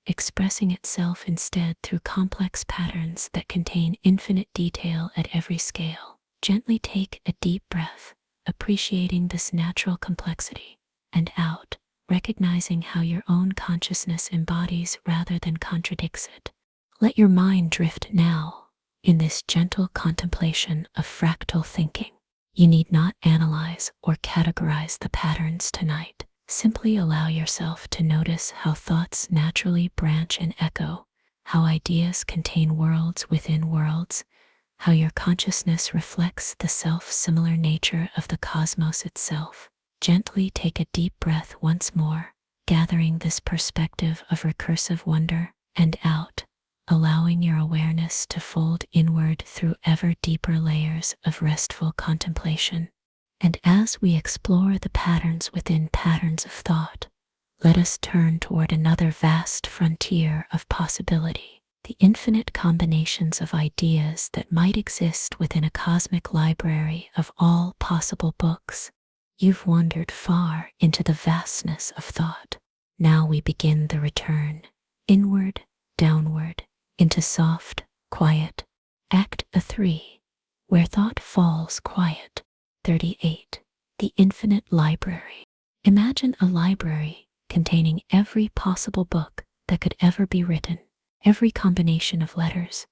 expressing itself instead through complex patterns that contain infinite detail at every scale. Gently take a deep breath, appreciating this natural complexity, and out, recognizing how your own consciousness embodies rather than contradicts it. Let your mind drift now in this gentle contemplation of fractal thinking. You need not analyze or categorize the patterns tonight. Simply allow yourself to notice how thoughts naturally branch and echo, how ideas contain worlds within worlds, how your consciousness reflects the self-similar nature of the cosmos itself. Gently take a deep breath once more, gathering this perspective of recursive wonder, and out, allowing your awareness to fold inward through ever deeper layers of restful contemplation. And as we explore the patterns within patterns of thought, let us turn toward another vast frontier of possibility, the infinite combinations of ideas that might exist within a cosmic library of all possible books. You've wandered far into the vastness of thought. Now we begin the return, inward, downward, into soft, quiet. Act 3, where thought falls quiet. 38. The infinite library. Imagine a library containing every possible book that could ever be written, every combination of letters,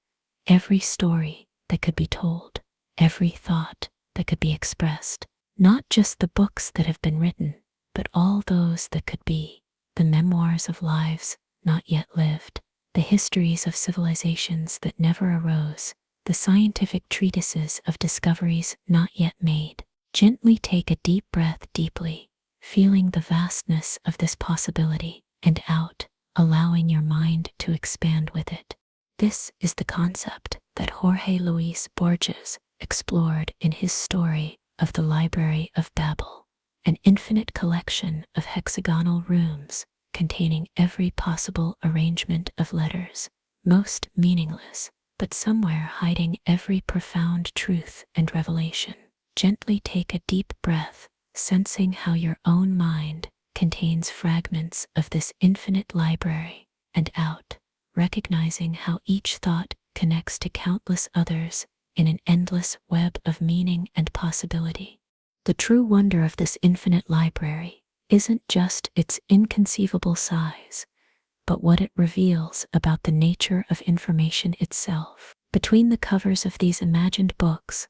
every story that could be told, every thought that could be expressed. Not just the books that have been written, but all those that could be, the memoirs of lives not yet lived, the histories of civilizations that never arose, the scientific treatises of discoveries not yet made. Gently take a deep breath deeply, feeling the vastness of this possibility, and out, allowing your mind to expand with it. This is the concept that Jorge Luis Borges explored in his story of the Library of Babel, an infinite collection of hexagonal rooms containing every possible arrangement of letters, most meaningless, but somewhere hiding every profound truth and revelation. Gently take a deep breath, sensing how your own mind contains fragments of this infinite library, and out, recognizing how each thought connects to countless others in an endless web of meaning and possibility. The true wonder of this infinite library isn't just its inconceivable size, but what it reveals about the nature of information itself. Between the covers of these imagined books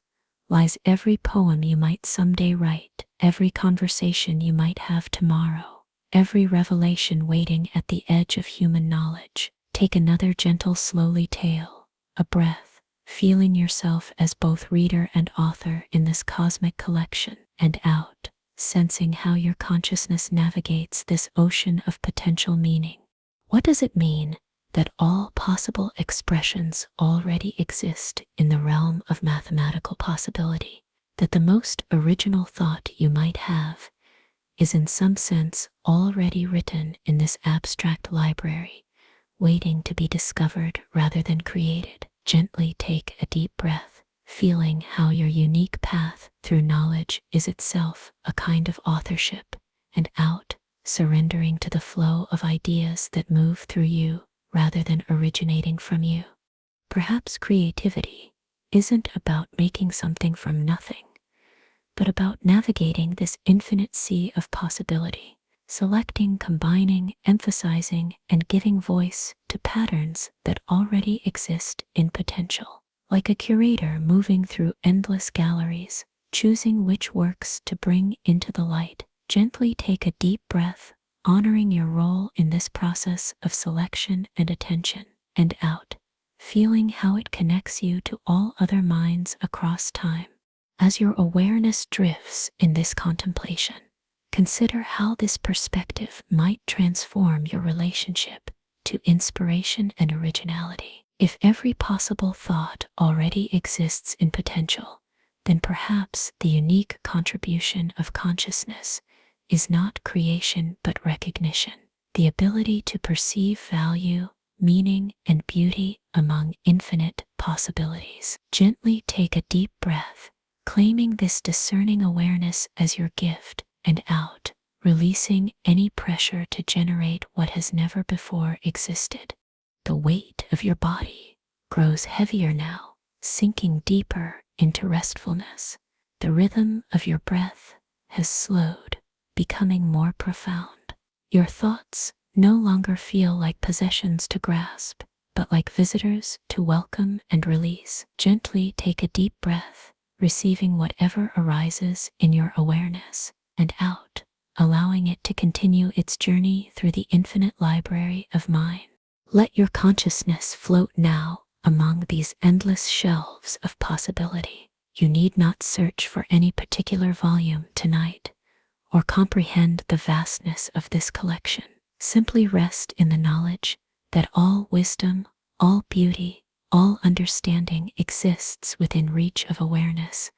lies every poem you might someday write, every conversation you might have tomorrow, every revelation waiting at the edge of human knowledge. Take another gentle, slowly tail a breath, feeling yourself as both reader and author in this cosmic collection, and out, sensing how your consciousness navigates this ocean of potential meaning. What does it mean that all possible expressions already exist in the realm of mathematical possibility? That the most original thought you might have is in some sense already written in this abstract library, waiting to be discovered rather than created. Gently take a deep breath, feeling how your unique path through knowledge is itself a kind of authorship, and out, surrendering to the flow of ideas that move through you rather than originating from you. Perhaps creativity isn't about making something from nothing, but about navigating this infinite sea of possibility, selecting, combining, emphasizing, and giving voice to patterns that already exist in potential. Like a curator moving through endless galleries, choosing which works to bring into the light, gently take a deep breath, honoring your role in this process of selection and attention, and out, feeling how it connects you to all other minds across time. As your awareness drifts in this contemplation, consider how this perspective might transform your relationship to inspiration and originality. If every possible thought already exists in potential, then perhaps the unique contribution of consciousness is not creation but recognition, the ability to perceive value, meaning, and beauty among infinite possibilities. Gently take a deep breath, claiming this discerning awareness as your gift, and out, releasing any pressure to generate what has never before existed. The weight of your body grows heavier now, sinking deeper into restfulness. The rhythm of your breath has slowed, becoming more profound. Your thoughts no longer feel like possessions to grasp, but like visitors to welcome and release. Gently take a deep breath, receiving whatever arises in your awareness, and out, allowing it to continue its journey through the infinite library of mind. Let your consciousness float now among these endless shelves of possibility. You need not search for any particular volume tonight, or comprehend the vastness of this collection. Simply rest in the knowledge that all wisdom, all beauty, all understanding exists within reach of awareness,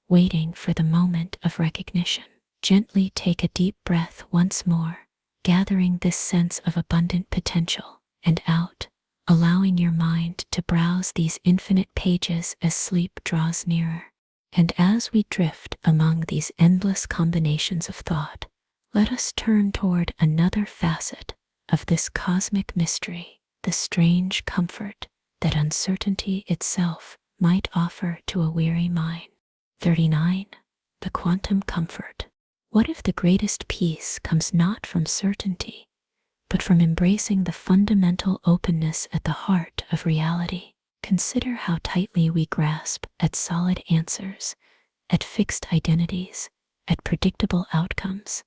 waiting for the moment of recognition. Gently take a deep breath once more, gathering this sense of abundant potential, and out, allowing your mind to browse these infinite pages as sleep draws nearer. And as we drift among these endless combinations of thought, let us turn toward another facet of this cosmic mystery, the strange comfort that uncertainty itself might offer to a weary mind. 39. The quantum comfort. What if the greatest peace comes not from certainty, but from embracing the fundamental openness at the heart of reality? Consider how tightly we grasp at solid answers, at fixed identities, at predictable outcomes,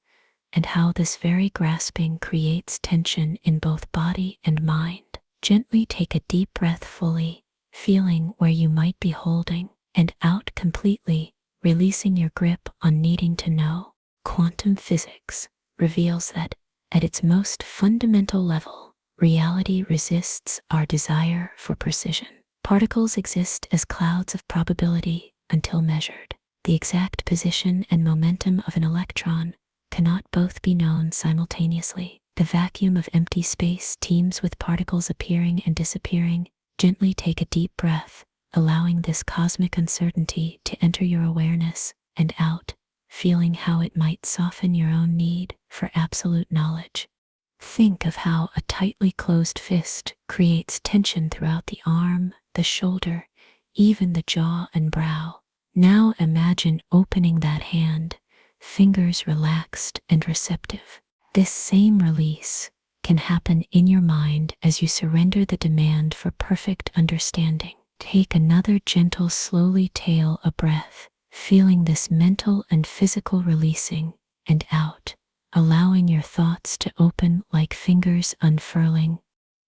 and how this very grasping creates tension in both body and mind. Gently take a deep breath fully, feeling where you might be holding, and out completely, releasing your grip on needing to know. Quantum physics reveals that, at its most fundamental level, reality resists our desire for precision. Particles exist as clouds of probability until measured. The exact position and momentum of an electron cannot both be known simultaneously. The vacuum of empty space teems with particles appearing and disappearing. Gently take a deep breath, allowing this cosmic uncertainty to enter your awareness, and out, feeling how it might soften your own need for absolute knowledge. Think of how a tightly closed fist creates tension throughout the arm, the shoulder, even the jaw and brow. Now imagine opening that hand, fingers relaxed and receptive. This same release can happen in your mind as you surrender the demand for perfect understanding. Take another gentle, slowly tail a breath, feeling this mental and physical releasing, and out, allowing your thoughts to open like fingers unfurling.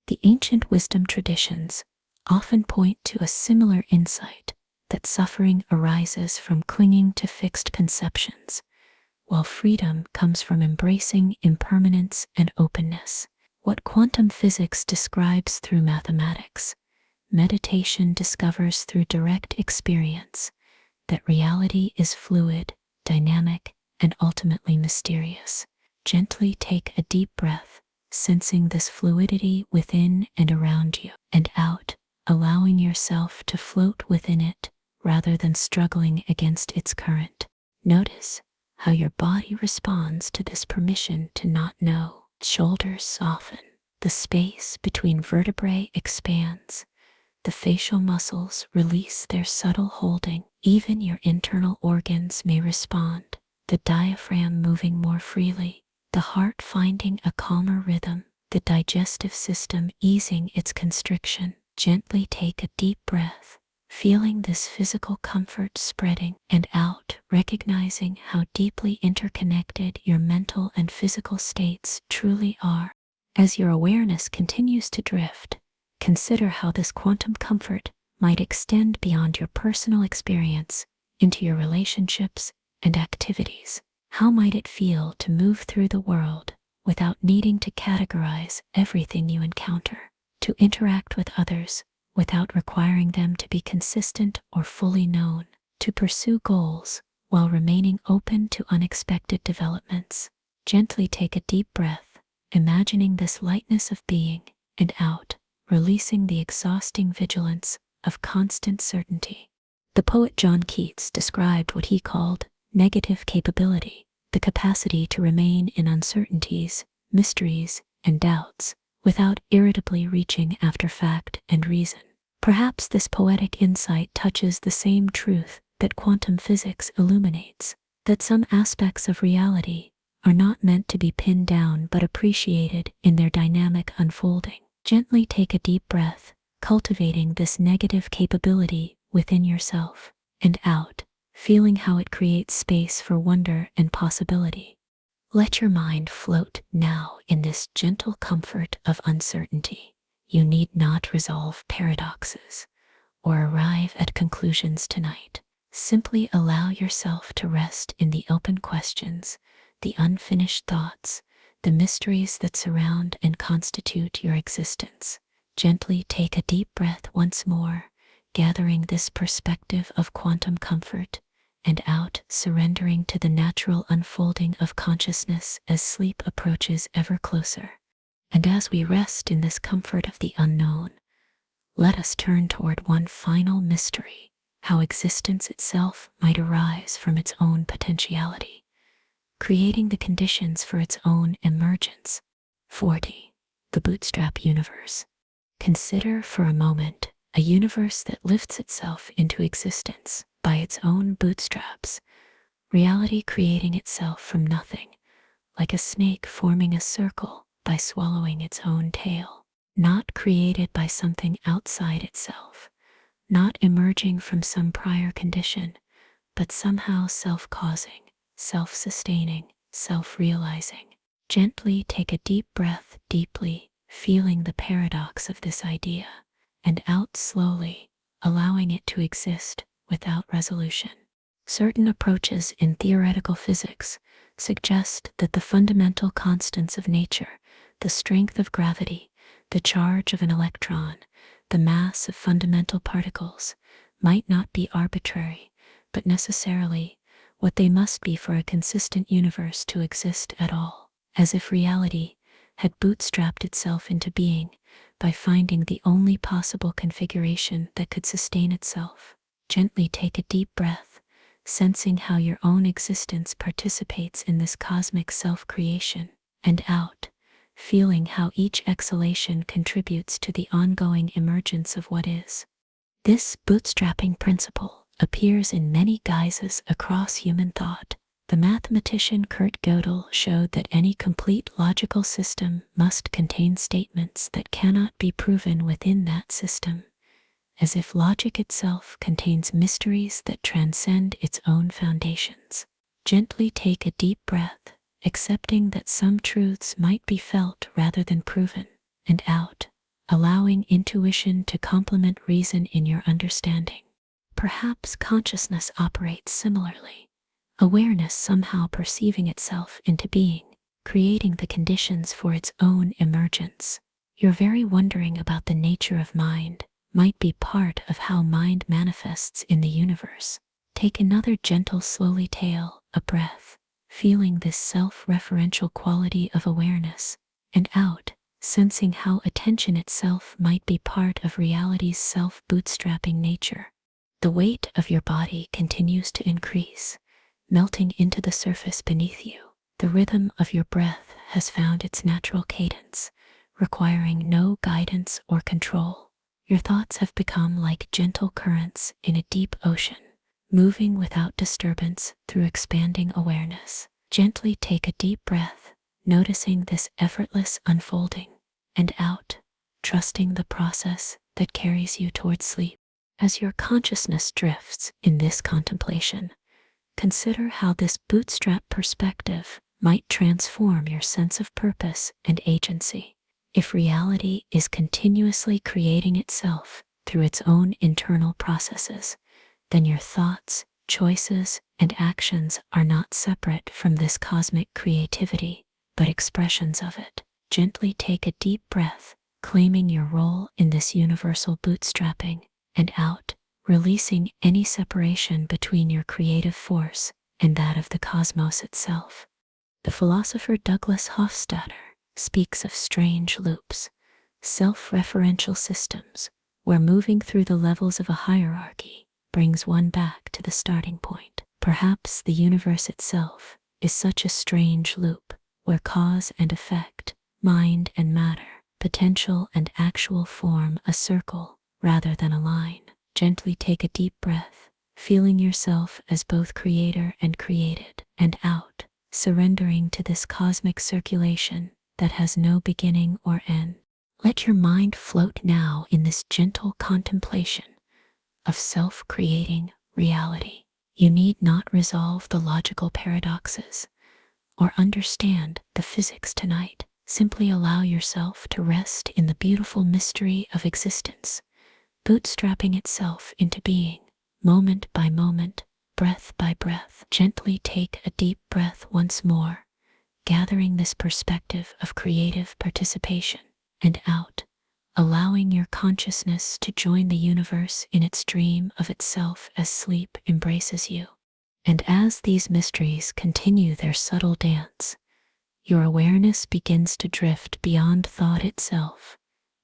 The ancient wisdom traditions often point to a similar insight, that suffering arises from clinging to fixed conceptions, while freedom comes from embracing impermanence and openness. What quantum physics describes through mathematics, meditation discovers through direct experience that reality is fluid, dynamic, and ultimately mysterious. Gently take a deep breath, sensing this fluidity within and around you, and out, allowing yourself to float within it rather than struggling against its current. Notice how your body responds to this permission to not know. Shoulders soften, the space between vertebrae expands, the facial muscles release their subtle holding. Even your internal organs may respond, the diaphragm moving more freely, the heart finding a calmer rhythm, the digestive system easing its constriction. Gently take a deep breath, feeling this physical comfort spreading, and out, recognizing how deeply interconnected your mental and physical states truly are. As your awareness continues to drift, consider how this quantum comfort might extend beyond your personal experience into your relationships and activities. How might it feel to move through the world without needing to categorize everything you encounter, to interact with others without requiring them to be consistent or fully known, to pursue goals while remaining open to unexpected developments? Gently take a deep breath, imagining this lightness of being, and out, releasing the exhausting vigilance of constant certainty. The poet John Keats described what he called negative capability, the capacity to remain in uncertainties, mysteries, and doubts, without irritably reaching after fact and reason. Perhaps this poetic insight touches the same truth that quantum physics illuminates, that some aspects of reality are not meant to be pinned down but appreciated in their dynamic unfolding. Gently take a deep breath, cultivating this negative capability within yourself, and out, feeling how it creates space for wonder and possibility. Let your mind float now in this gentle comfort of uncertainty. You need not resolve paradoxes or arrive at conclusions tonight. Simply allow yourself to rest in the open questions, the unfinished thoughts, the mysteries that surround and constitute your existence. Gently take a deep breath once more, gathering this perspective of quantum comfort, and out, surrendering to the natural unfolding of consciousness as sleep approaches ever closer. And as we rest in this comfort of the unknown, let us turn toward one final mystery, how existence itself might arise from its own potentiality, creating the conditions for its own emergence. 40. The bootstrap universe. Consider for a moment a universe that lifts itself into existence by its own bootstraps, reality creating itself from nothing, like a snake forming a circle by swallowing its own tail, not created by something outside itself, not emerging from some prior condition, but somehow self-causing, self-sustaining, self-realizing. Gently take a deep breath deeply, feeling the paradox of this idea, and out slowly, allowing it to exist without resolution. Certain approaches in theoretical physics suggest that the fundamental constants of nature, the strength of gravity, the charge of an electron, the mass of fundamental particles, might not be arbitrary, but necessarily what they must be for a consistent universe to exist at all, as if reality had bootstrapped itself into being by finding the only possible configuration that could sustain itself. Gently take a deep breath, sensing how your own existence participates in this cosmic self-creation, and out, feeling how each exhalation contributes to the ongoing emergence of what is. This bootstrapping principle appears in many guises across human thought. The mathematician Kurt Gödel showed that any complete logical system must contain statements that cannot be proven within that system, as if logic itself contains mysteries that transcend its own foundations. Gently take a deep breath, accepting that some truths might be felt rather than proven, and out, allowing intuition to complement reason in your understanding. Perhaps consciousness operates similarly, Awareness somehow perceiving itself into being, creating the conditions for its own emergence. Your very wondering about the nature of mind might be part of how mind manifests in the universe. Take another gentle, slowly tail, a breath, feeling this self-referential quality of awareness, and out, sensing how attention itself might be part of reality's self-bootstrapping nature. The weight of your body continues to increase, melting into the surface beneath you. The rhythm of your breath has found its natural cadence, requiring no guidance or control. Your thoughts have become like gentle currents in a deep ocean, moving without disturbance through expanding awareness. Gently take a deep breath, noticing this effortless unfolding, and out, trusting the process that carries you towards sleep. As your consciousness drifts in this contemplation, consider how this bootstrap perspective might transform your sense of purpose and agency. If reality is continuously creating itself through its own internal processes, then your thoughts, choices, and actions are not separate from this cosmic creativity, but expressions of it. Gently take a deep breath, claiming your role in this universal bootstrapping, and out, releasing any separation between your creative force and that of the cosmos itself. The philosopher Douglas Hofstadter speaks of strange loops, self-referential systems, where moving through the levels of a hierarchy brings one back to the starting point. Perhaps the universe itself is such a strange loop, where cause and effect, mind and matter, potential and actual form a circle rather than a line. Gently take a deep breath, feeling yourself as both creator and created, and out, surrendering to this cosmic circulation that has no beginning or end. Let your mind float now in this gentle contemplation of self-creating reality. You need not resolve the logical paradoxes or understand the physics tonight. Simply allow yourself to rest in the beautiful mystery of existence, bootstrapping itself into being, moment by moment, breath by breath. Gently take a deep breath once more, gathering this perspective of creative participation, and out, allowing your consciousness to join the universe in its dream of itself as sleep embraces you. And as these mysteries continue their subtle dance, your awareness begins to drift beyond thought itself,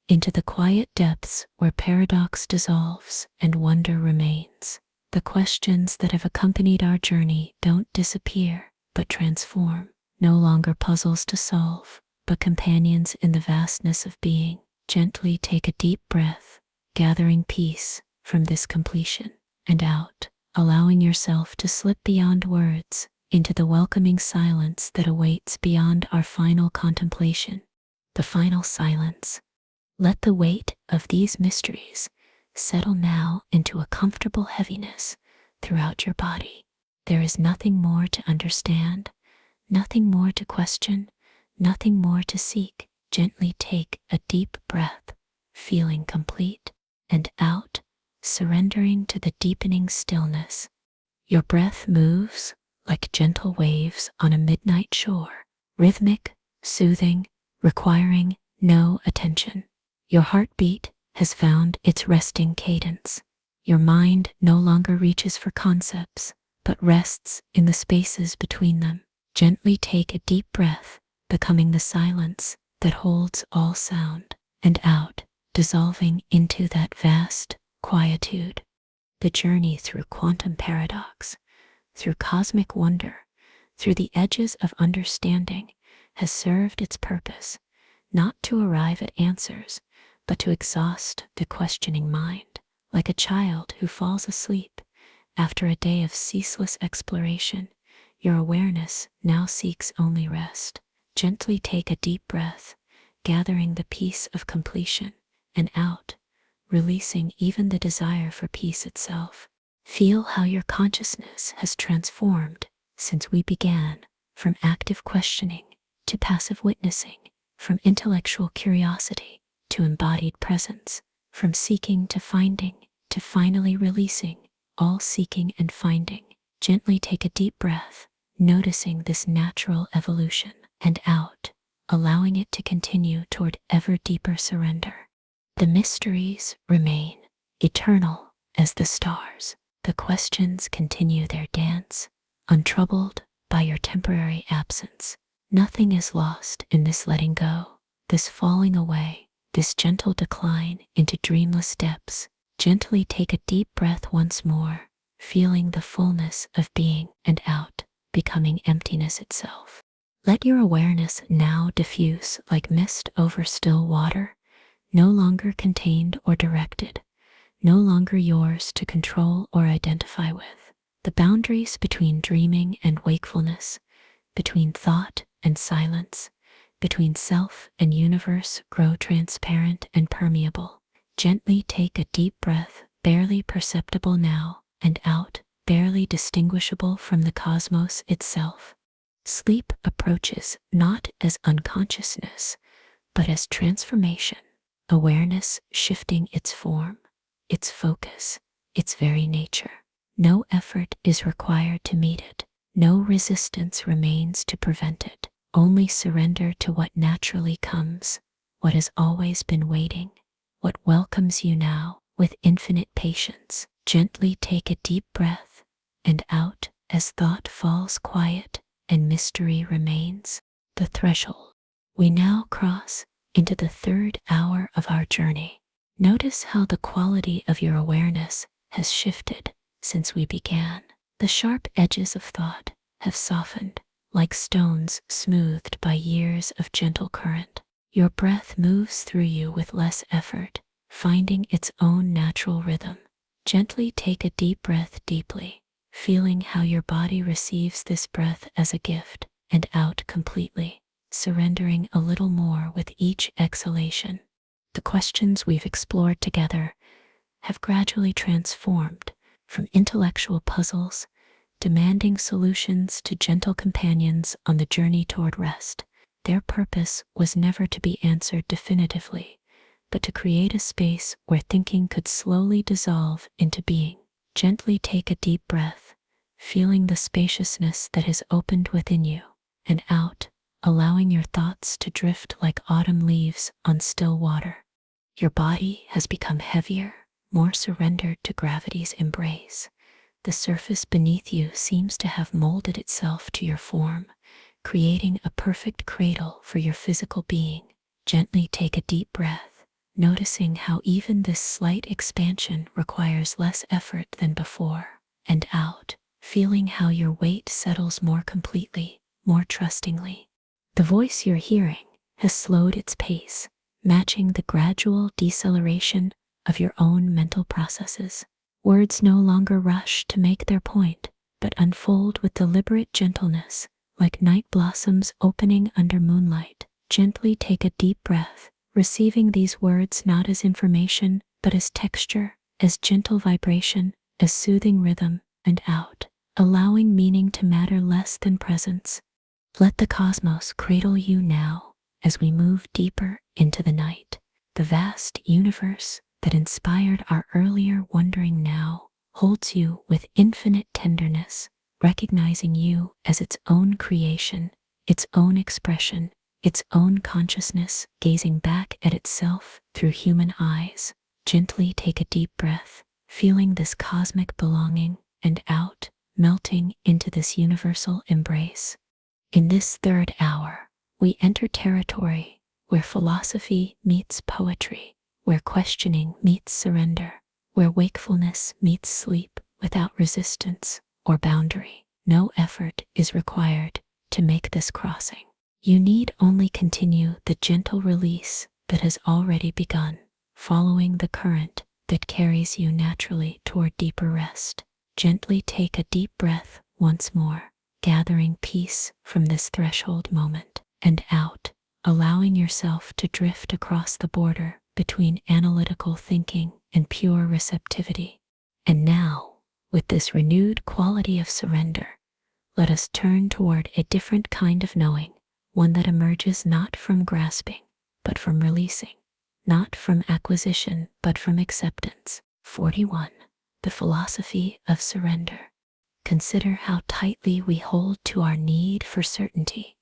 into the quiet depths where paradox dissolves and wonder remains. The questions that have accompanied our journey don't disappear, but transform, no longer puzzles to solve, but companions in the vastness of being. Gently take a deep breath, gathering peace from this completion, and out, allowing yourself to slip beyond words into the welcoming silence that awaits beyond our final contemplation. The final silence. Let the weight of these mysteries settle now into a comfortable heaviness throughout your body. There is nothing more to understand, nothing more to question, nothing more to seek. Gently take a deep breath, feeling complete, and out, surrendering to the deepening stillness. Your breath moves like gentle waves on a midnight shore, rhythmic, soothing, requiring no attention. Your heartbeat has found its resting cadence. Your mind no longer reaches for concepts, but rests in the spaces between them. Gently take a deep breath, becoming the silence that holds all sound, and out, dissolving into that vast quietude. The journey through quantum paradox, through cosmic wonder, through the edges of understanding, has served its purpose, not to arrive at answers, but to exhaust the questioning mind. Like a child who falls asleep after a day of ceaseless exploration, your awareness now seeks only rest. Gently take a deep breath, gathering the peace of completion, and out, releasing even the desire for peace itself. Feel how your consciousness has transformed since we began, from active questioning to passive witnessing, from intellectual curiosity to embodied presence, from seeking to finding, to finally releasing, all seeking and finding. Gently take a deep breath, noticing this natural evolution, and out, allowing it to continue toward ever deeper surrender. The mysteries remain eternal as the stars. The questions continue their dance, untroubled by your temporary absence. Nothing is lost in this letting go, this falling away, this gentle decline into dreamless depths. Gently take a deep breath once more, feeling the fullness of being, and out, becoming emptiness itself. Let your awareness now diffuse like mist over still water, no longer contained or directed, no longer yours to control or identify with. The boundaries between dreaming and wakefulness, between thought and silence, between self and universe grow transparent and permeable. Gently take a deep breath, barely perceptible now, and out, barely distinguishable from the cosmos itself. Sleep approaches not as unconsciousness, but as transformation, awareness shifting its form, its focus, its very nature. No effort is required to meet it. No resistance remains to prevent it. Only surrender to what naturally comes, what has always been waiting, what welcomes you now with infinite patience. Gently take a deep breath, and out as thought falls quiet and mystery remains. The threshold. We now cross into the third hour of our journey. Notice how the quality of your awareness has shifted since we began. The sharp edges of thought have softened, like stones smoothed by years of gentle current. Your breath moves through you with less effort, finding its own natural rhythm. Gently take a deep breath deeply, feeling how your body receives this breath as a gift, and out completely, surrendering a little more with each exhalation. The questions we've explored together have gradually transformed from intellectual puzzles, demanding solutions, to gentle companions on the journey toward rest. Their purpose was never to be answered definitively, but to create a space where thinking could slowly dissolve into being. Gently take a deep breath, feeling the spaciousness that has opened within you, and out, allowing your thoughts to drift like autumn leaves on still water. Your body has become heavier, more surrendered to gravity's embrace. The surface beneath you seems to have molded itself to your form, creating a perfect cradle for your physical being. Gently take a deep breath, noticing how even this slight expansion requires less effort than before, and out, feeling how your weight settles more completely, more trustingly. The voice you're hearing has slowed its pace, matching the gradual deceleration of your own mental processes. Words no longer rush to make their point, but unfold with deliberate gentleness, like night blossoms opening under moonlight. Gently take a deep breath, receiving these words not as information, but as texture, as gentle vibration, as soothing rhythm, and out, allowing meaning to matter less than presence. Let the cosmos cradle you now as we move deeper into the night. The vast universe that inspired our earlier wondering now holds you with infinite tenderness, recognizing you as its own creation, its own expression, its own consciousness gazing back at itself through human eyes. Gently take a deep breath, feeling this cosmic belonging, and out, melting into this universal embrace. In this third hour, we enter territory where philosophy meets poetry, where questioning meets surrender, where wakefulness meets sleep without resistance or boundary. No effort is required to make this crossing. You need only continue the gentle release that has already begun, following the current that carries you naturally toward deeper rest. Gently take a deep breath once more, gathering peace from this threshold moment, and out, allowing yourself to drift across the border between analytical thinking and pure receptivity. And now, with this renewed quality of surrender, let us turn toward a different kind of knowing, one that emerges not from grasping, but from releasing, not from acquisition, but from acceptance. 41. The philosophy of surrender. Consider how tightly we hold to our need for certainty,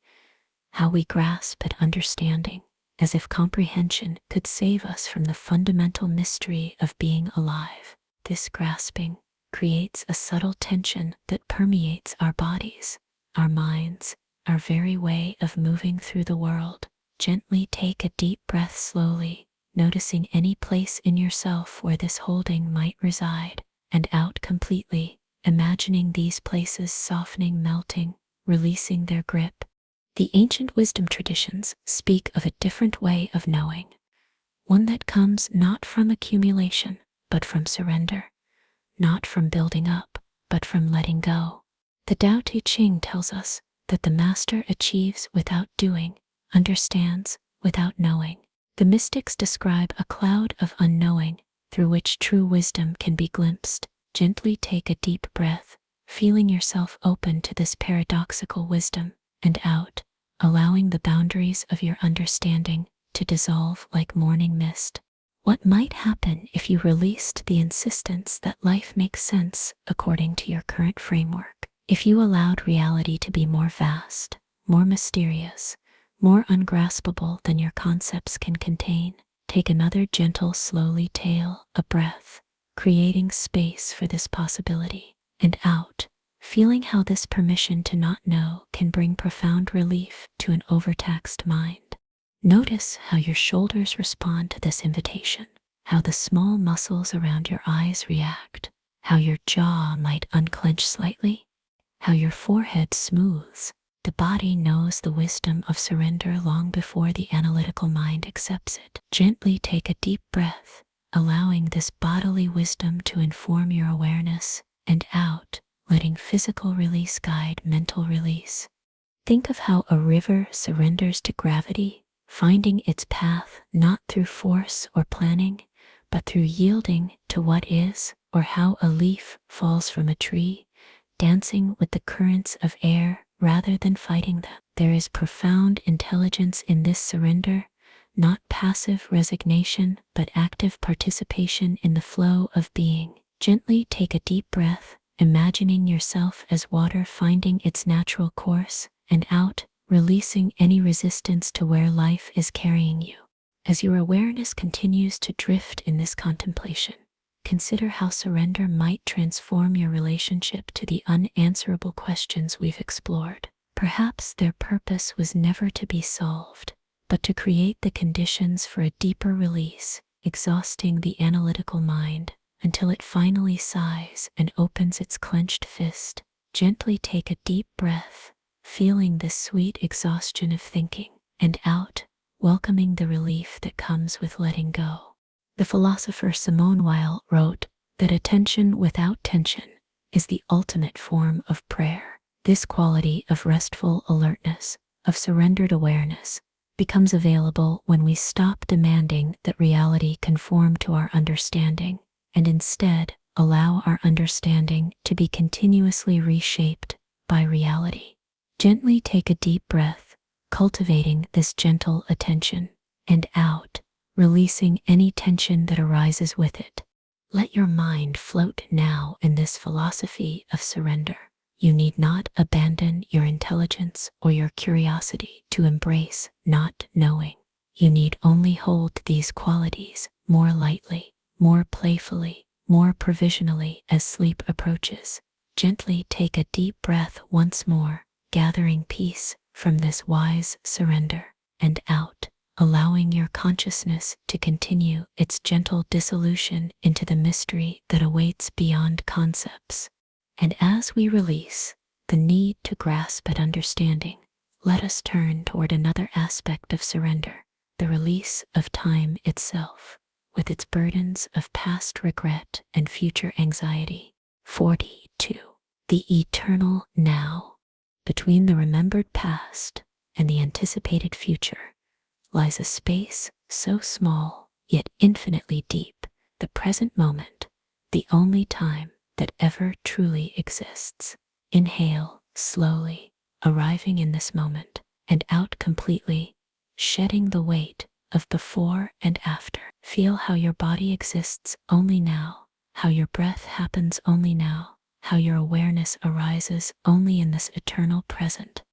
how we grasp at understanding, as if comprehension could save us from the fundamental mystery of being alive. This grasping creates a subtle tension that permeates our bodies, our minds, our very way of moving through the world. Gently take a deep breath slowly, noticing any place in yourself where this holding might reside, and out completely, imagining these places softening, melting, releasing their grip. The ancient wisdom traditions speak of a different way of knowing, one that comes not from accumulation, but from surrender, not from building up, but from letting go. The Tao Te Ching tells us that the master achieves without doing, understands without knowing. The mystics describe a cloud of unknowing through which true wisdom can be glimpsed. Gently take a deep breath, feeling yourself open to this paradoxical wisdom, and out, allowing the boundaries of your understanding to dissolve like morning mist. What might happen if you released the insistence that life makes sense according to your current framework? If you allowed reality to be more vast, more mysterious, more ungraspable than your concepts can contain? Take another gentle, slowly tail a breath, creating space for this possibility, and out, feeling how this permission to not know can bring profound relief to an overtaxed mind. Notice how your shoulders respond to this invitation, how the small muscles around your eyes react, how your jaw might unclench slightly, how your forehead smooths. The body knows the wisdom of surrender long before the analytical mind accepts it. Gently take a deep breath, allowing this bodily wisdom to inform your awareness, and out, letting physical release guide mental release. Think of how a river surrenders to gravity, finding its path not through force or planning, but through yielding to what is, or how a leaf falls from a tree, dancing with the currents of air rather than fighting them. There is profound intelligence in this surrender, not passive resignation, but active participation in the flow of being. Gently take a deep breath, imagining yourself as water finding its natural course, and out, releasing any resistance to where life is carrying you. As your awareness continues to drift in this contemplation, consider how surrender might transform your relationship to the unanswerable questions we've explored. Perhaps their purpose was never to be solved, but to create the conditions for a deeper release, exhausting the analytical mind until it finally sighs and opens its clenched fist. Gently take a deep breath, feeling the sweet exhaustion of thinking, and out, welcoming the relief that comes with letting go. The philosopher Simone Weil wrote that attention without tension is the ultimate form of prayer. This quality of restful alertness, of surrendered awareness, becomes available when we stop demanding that reality conform to our understanding, and instead allow our understanding to be continuously reshaped by reality. Gently take a deep breath, cultivating this gentle attention, and out, releasing any tension that arises with it. Let your mind float now in this philosophy of surrender. You need not abandon your intelligence or your curiosity to embrace not knowing. You need only hold these qualities more lightly, more playfully, more provisionally as sleep approaches. Gently take a deep breath once more, gathering peace from this wise surrender, and out, allowing your consciousness to continue its gentle dissolution into the mystery that awaits beyond concepts. And as we release the need to grasp at understanding, let us turn toward another aspect of surrender, the release of time itself, with its burdens of past regret and future anxiety. 42. The eternal now. Between the remembered past and the anticipated future lies a space so small yet infinitely deep, the present moment, the only time that ever truly exists. Inhale slowly, arriving in this moment, and out completely, shedding the weight of before and after. Feel how your body exists only now, how your breath happens only now, how your awareness arises only in this eternal present.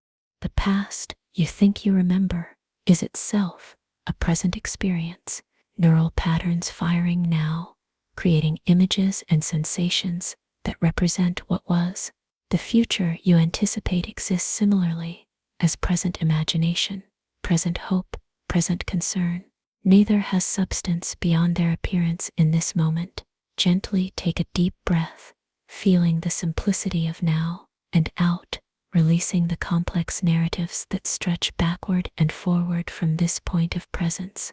The past you think you remember is itself a present experience, neural patterns firing now, creating images and sensations that represent what was. The future you anticipate exists similarly as present imagination, present hope, present concern. Neither has substance beyond their appearance in this moment. Gently take a deep breath, feeling the simplicity of now, and out, releasing the complex narratives that stretch backward and forward from this point of presence.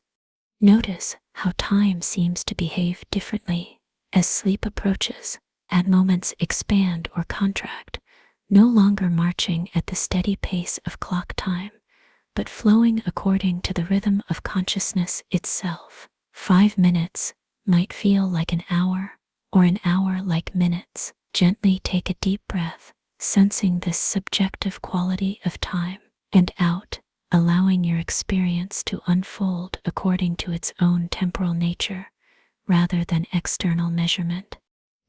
Notice how time seems to behave differently as sleep approaches, and moments expand or contract, no longer marching at the steady pace of clock time, but flowing according to the rhythm of consciousness itself. 5 minutes might feel like an hour, or an hour like minutes. Gently take a deep breath, sensing this subjective quality of time, and out, allowing your experience to unfold according to its own temporal nature, rather than external measurement.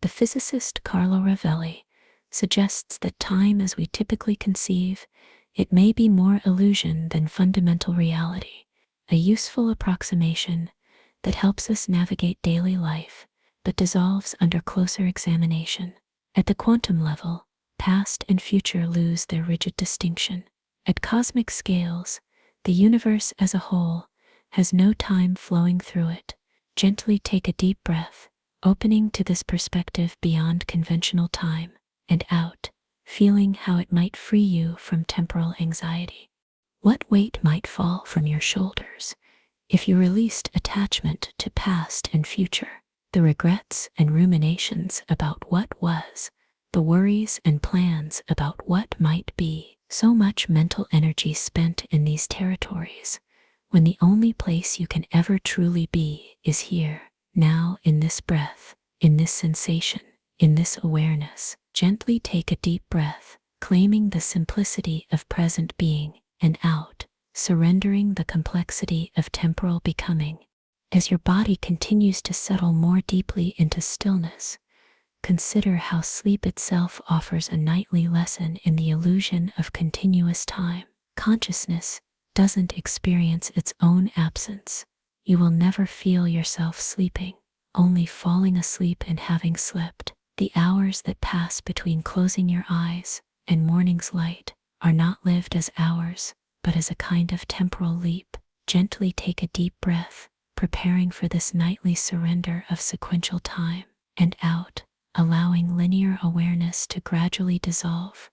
The physicist Carlo Rovelli suggests that time as we typically conceive it may be more illusion than fundamental reality, a useful approximation that helps us navigate daily life, but dissolves under closer examination. At the quantum level, past and future lose their rigid distinction. At cosmic scales, the universe as a whole has no time flowing through it. Gently take a deep breath, opening to this perspective beyond conventional time, and out, feeling how it might free you from temporal anxiety. What weight might fall from your shoulders if you released attachment to past and future, the regrets and ruminations about what was, the worries and plans about what might be? So much mental energy spent in these territories, when the only place you can ever truly be is here, now, in this breath, in this sensation, in this awareness. Gently take a deep breath, claiming the simplicity of present being, and out, surrendering the complexity of temporal becoming. As your body continues to settle more deeply into stillness, consider how sleep itself offers a nightly lesson in the illusion of continuous time. Consciousness doesn't experience its own absence. You will never feel yourself sleeping, only falling asleep and having slept. The hours that pass between closing your eyes and morning's light are not lived as hours, but as a kind of temporal leap. Gently take a deep breath, preparing for this nightly surrender of sequential time, and out, allowing linear awareness to gradually dissolve.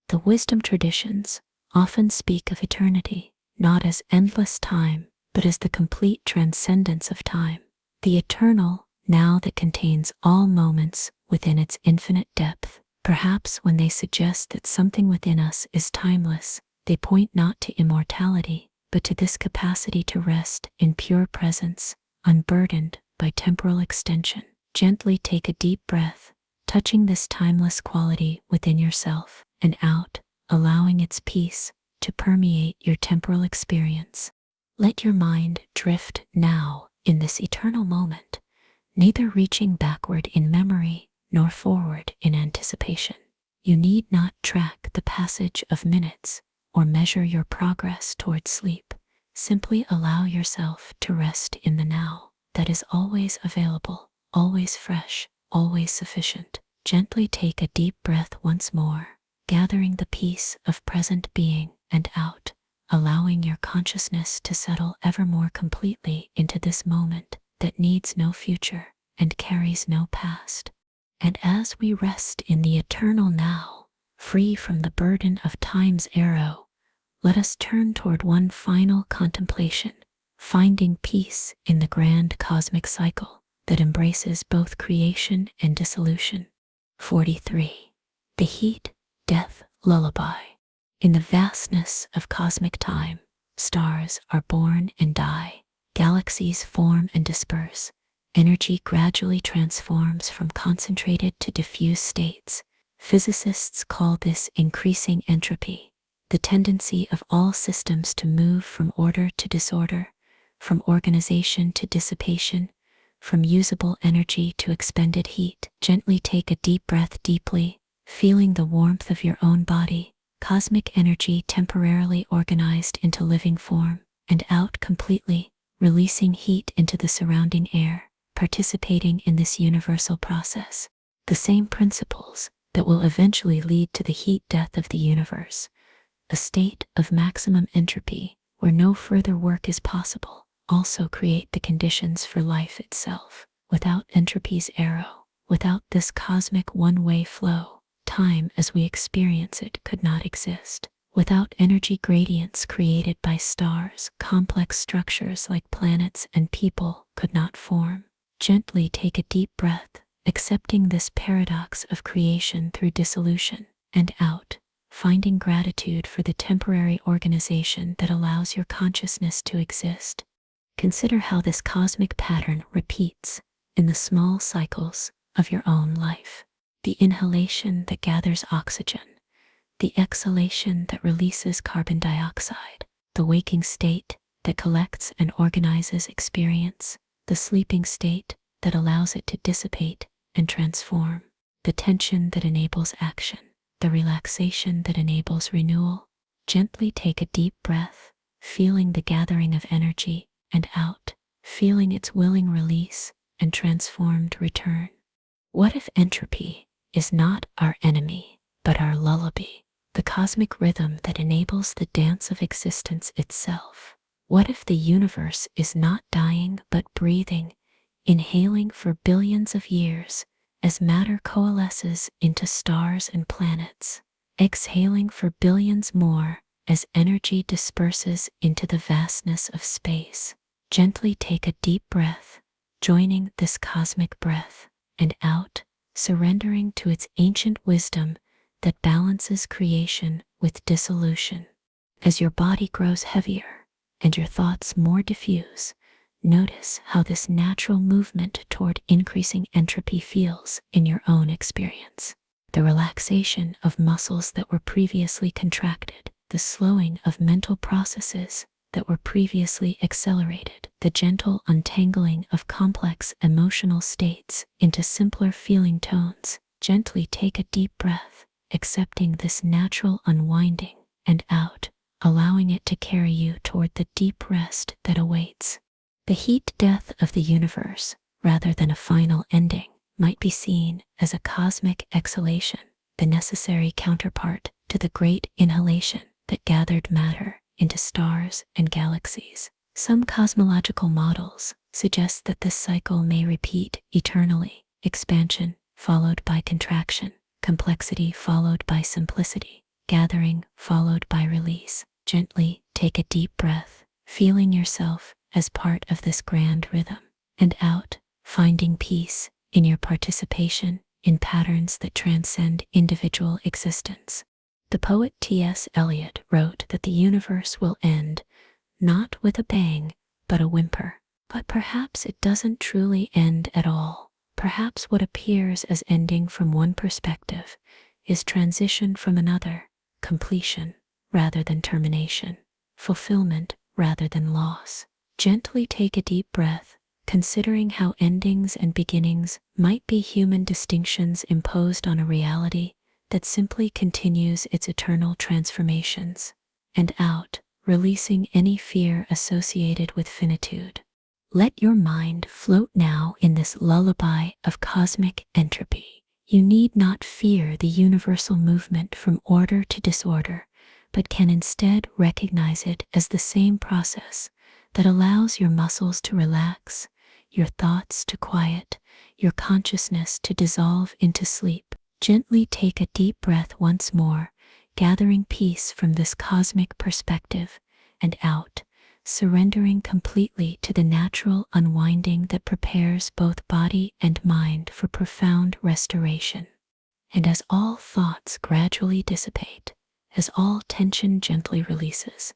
The wisdom traditions often speak of eternity, not as endless time, but as the complete transcendence of time, the eternal now that contains all moments within its infinite depth. Perhaps when they suggest that something within us is timeless, they point not to immortality, but to this capacity to rest in pure presence, unburdened by temporal extension. Gently take a deep breath, touching this timeless quality within yourself, and out, allowing its peace to permeate your temporal experience. Let your mind drift now in this eternal moment, neither reaching backward in memory nor forward in anticipation. You need not track the passage of minutes or measure your progress toward sleep. Simply allow yourself to rest in the now that is always available, always fresh, always sufficient. Gently take a deep breath once more, gathering the peace of present being, and out, allowing your consciousness to settle ever more completely into this moment that needs no future and carries no past. And as we rest in the eternal now, free from the burden of time's arrow, let us turn toward one final contemplation, finding peace in the grand cosmic cycle that embraces both creation and dissolution. 43. The heat, death, lullaby. In the vastness of cosmic time, stars are born and die, galaxies form and disperse, energy gradually transforms from concentrated to diffuse states. Physicists call this increasing entropy, the tendency of all systems to move from order to disorder, from organization to dissipation, from usable energy to expended heat. Gently take a deep breath deeply, feeling the warmth of your own body, cosmic energy temporarily organized into living form, and out completely, releasing heat into the surrounding air, participating in this universal process. The same principles that will eventually lead to the heat death of the universe, a state of maximum entropy where no further work is possible, also create the conditions for life itself. Without entropy's arrow, without this cosmic one-way flow, time as we experience it could not exist. Without energy gradients created by stars, complex structures like planets and people could not form. Gently take a deep breath, accepting this paradox of creation through dissolution, and out, finding gratitude for the temporary organization that allows your consciousness to exist. Consider how this cosmic pattern repeats in the small cycles of your own life. The inhalation that gathers oxygen, the exhalation that releases carbon dioxide, the waking state that collects and organizes experience, the sleeping state that allows it to dissipate and transform, the tension that enables action, the relaxation that enables renewal. Gently take a deep breath, feeling the gathering of energy, and out, feeling its willing release and transformed return. What if entropy is not our enemy, but our lullaby, the cosmic rhythm that enables the dance of existence itself? What if the universe is not dying but breathing, inhaling for billions of years as matter coalesces into stars and planets, exhaling for billions more as energy disperses into the vastness of space? Gently take a deep breath, joining this cosmic breath, and out, surrendering to its ancient wisdom that balances creation with dissolution. As your body grows heavier and your thoughts more diffuse, notice how this natural movement toward increasing entropy feels in your own experience. The relaxation of muscles that were previously contracted, the slowing of mental processes that were previously accelerated, the gentle untangling of complex emotional states into simpler feeling tones. Gently take a deep breath, accepting this natural unwinding, and out, allowing it to carry you toward the deep rest that awaits. The heat death of the universe, rather than a final ending, might be seen as a cosmic exhalation, the necessary counterpart to the great inhalation that gathered matter into stars and galaxies. Some cosmological models suggest that this cycle may repeat eternally: expansion followed by contraction, complexity followed by simplicity, gathering followed by release. Gently take a deep breath, feeling yourself as part of this grand rhythm, and out, finding peace in your participation in patterns that transcend individual existence. The poet T.S. Eliot wrote that the universe will end, not with a bang, but a whimper. But perhaps it doesn't truly end at all. Perhaps what appears as ending from one perspective is transition from another, completion rather than termination, fulfillment rather than loss. Gently take a deep breath, considering how endings and beginnings might be human distinctions imposed on a reality that simply continues its eternal transformations, and out, releasing any fear associated with finitude. Let your mind float now in this lullaby of cosmic entropy. You need not fear the universal movement from order to disorder, but can instead recognize it as the same process that allows your muscles to relax, your thoughts to quiet, your consciousness to dissolve into sleep. Gently take a deep breath once more, gathering peace from this cosmic perspective, and out, surrendering completely to the natural unwinding that prepares both body and mind for profound restoration. And as all thoughts gradually dissipate, as all tension gently releases,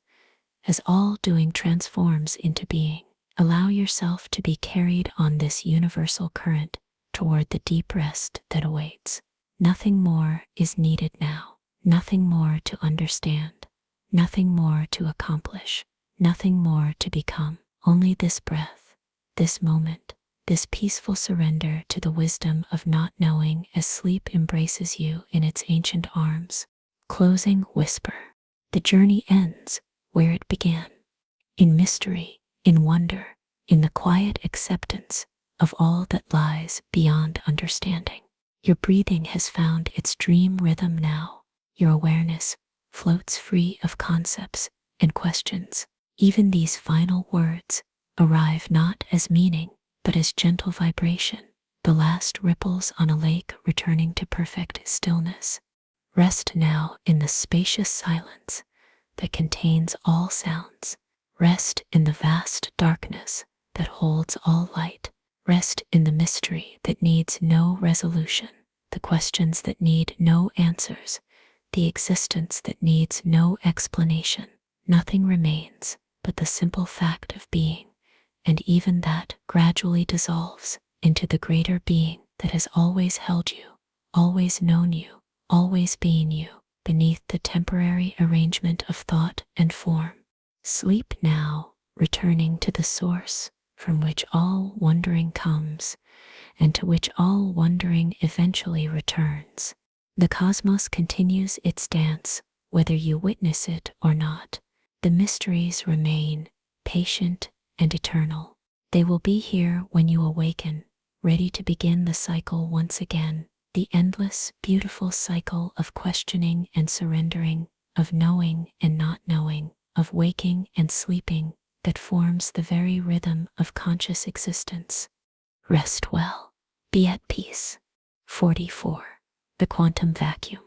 as all doing transforms into being, allow yourself to be carried on this universal current toward the deep rest that awaits. Nothing more is needed now, nothing more to understand, nothing more to accomplish, nothing more to become, only this breath, this moment, this peaceful surrender to the wisdom of not knowing as sleep embraces you in its ancient arms. Closing whisper. The journey ends where it began, in mystery, in wonder, in the quiet acceptance of all that lies beyond understanding. Your breathing has found its dream rhythm now. Your awareness floats free of concepts and questions. Even these final words arrive not as meaning, but as gentle vibration, the last ripples on a lake returning to perfect stillness. Rest now in the spacious silence that contains all sounds. Rest in the vast darkness that holds all light. Rest in the mystery that needs no resolution, the questions that need no answers, the existence that needs no explanation. Nothing remains but the simple fact of being, and even that gradually dissolves into the greater being that has always held you, always known you, always been you, beneath the temporary arrangement of thought and form. Sleep now, returning to the source from which all wondering comes, and to which all wondering eventually returns. The cosmos continues its dance, whether you witness it or not. The mysteries remain, patient and eternal. They will be here when you awaken, ready to begin the cycle once again, the endless, beautiful cycle of questioning and surrendering, of knowing and not knowing, of waking and sleeping, that forms the very rhythm of conscious existence. Rest well. Be at peace. 44. The quantum vacuum.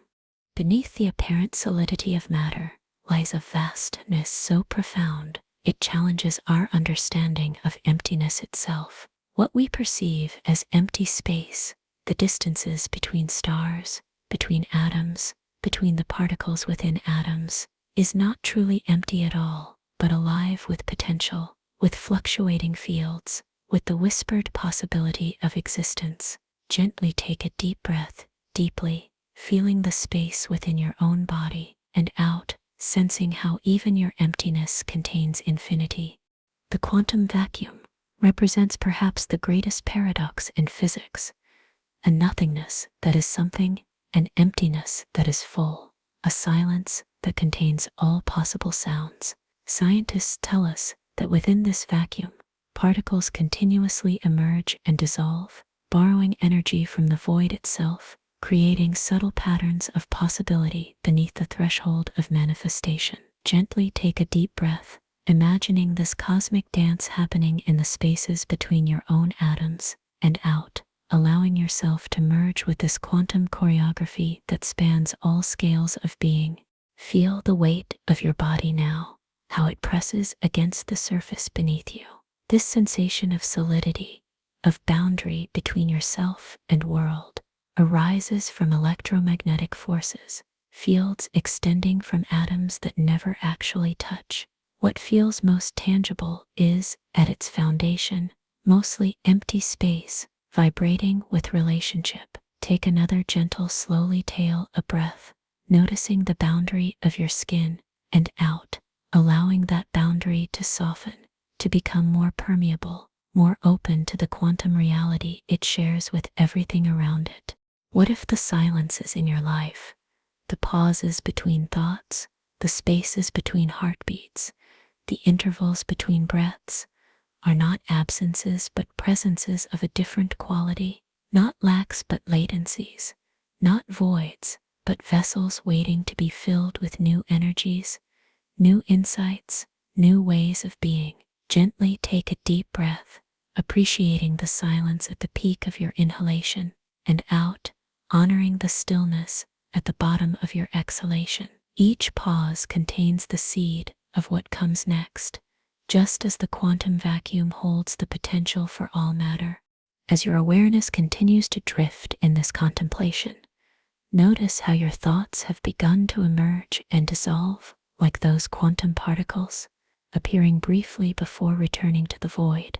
Beneath the apparent solidity of matter lies a vastness so profound it challenges our understanding of emptiness itself. What we perceive as empty space, the distances between stars, between atoms, between the particles within atoms, is not truly empty at all, but alive with potential, with fluctuating fields, with the whispered possibility of existence. Gently take a deep breath, deeply, feeling the space within your own body, and out, sensing how even your emptiness contains infinity. The quantum vacuum represents perhaps the greatest paradox in physics, a nothingness that is something, an emptiness that is full, a silence that contains all possible sounds. Scientists tell us that within this vacuum, particles continuously emerge and dissolve, borrowing energy from the void itself, creating subtle patterns of possibility beneath the threshold of manifestation. Gently take a deep breath, imagining this cosmic dance happening in the spaces between your own atoms, and out, allowing yourself to merge with this quantum choreography that spans all scales of being. Feel the weight of your body now, how it presses against the surface beneath you. This sensation of solidity, of boundary between yourself and world, arises from electromagnetic forces, fields extending from atoms that never actually touch. What feels most tangible is, at its foundation, mostly empty space, vibrating with relationship. Take another gentle, slowly tail a breath, noticing the boundary of your skin, and out, allowing that boundary to soften, to become more permeable, more open to the quantum reality it shares with everything around it. What if the silences in your life, the pauses between thoughts, the spaces between heartbeats, the intervals between breaths, are not absences but presences of a different quality, not lacks but latencies, not voids but vessels waiting to be filled with new energies, new insights, new ways of being? Gently take a deep breath, appreciating the silence at the peak of your inhalation, and out, honoring the stillness at the bottom of your exhalation. Each pause contains the seed of what comes next, just as the quantum vacuum holds the potential for all matter. As your awareness continues to drift in this contemplation, notice how your thoughts have begun to emerge and dissolve like those quantum particles, appearing briefly before returning to the void,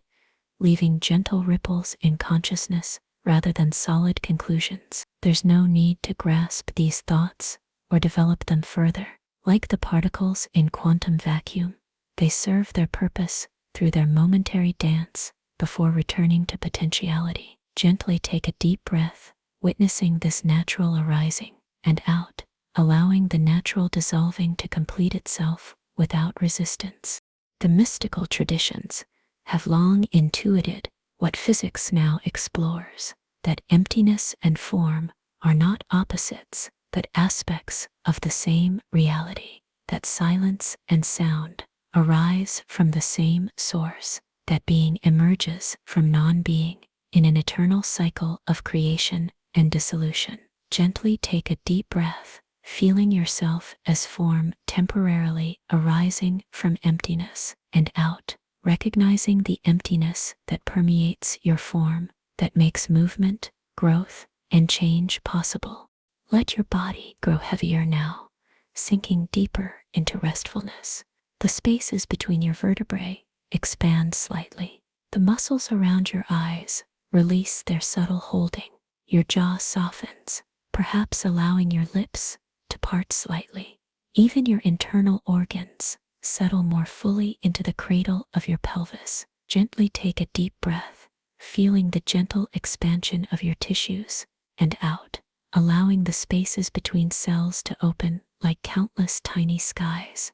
leaving gentle ripples in consciousness rather than solid conclusions. There's no need to grasp these thoughts or develop them further. Like the particles in quantum vacuum, they serve their purpose through their momentary dance, before returning to potentiality. Gently take a deep breath, witnessing this natural arising and out, allowing the natural dissolving to complete itself without resistance. The mystical traditions have long intuited what physics now explores, that emptiness and form are not opposites, but aspects of the same reality, that silence and sound arise from the same source, that being emerges from non-being in an eternal cycle of creation and dissolution. Gently take a deep breath, feeling yourself as form temporarily arising from emptiness and out, recognizing the emptiness that permeates your form, that makes movement, growth, and change possible. Let your body grow heavier now, sinking deeper into restfulness. The spaces between your vertebrae expand slightly. The muscles around your eyes release their subtle holding. Your jaw softens, perhaps allowing your lips to part slightly. Even your internal organs settle more fully into the cradle of your pelvis. Gently take a deep breath, feeling the gentle expansion of your tissues and out, allowing the spaces between cells to open like countless tiny skies.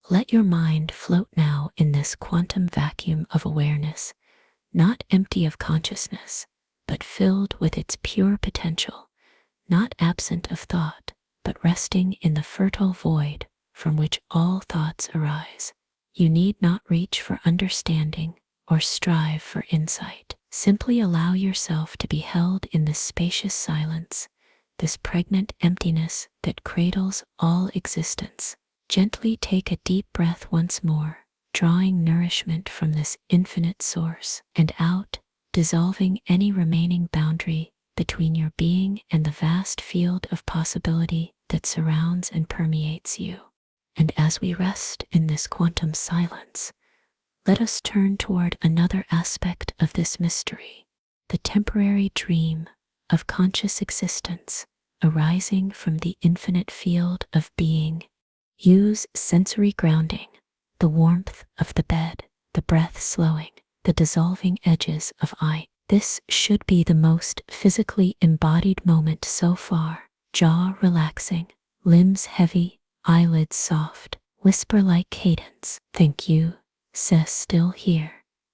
Let your mind float now in this quantum vacuum of awareness, not empty of consciousness, but filled with its pure potential, not absent of thought, but resting in the fertile void from which all thoughts arise. You need not reach for understanding or strive for insight. Simply allow yourself to be held in this spacious silence, this pregnant emptiness that cradles all existence. Gently take a deep breath once more, drawing nourishment from this infinite source and out, dissolving any remaining boundary between your being and the vast field of possibility that surrounds and permeates you. And as we rest in this quantum silence, let us turn toward another aspect of this mystery, the temporary dream of conscious existence arising from the infinite field of being. Use sensory grounding, the warmth of the bed, the breath slowing, the dissolving edges of eye. This should be the most physically embodied moment so far. Jaw relaxing, limbs heavy, eyelids soft, whisper-like cadence. Think you, says still here,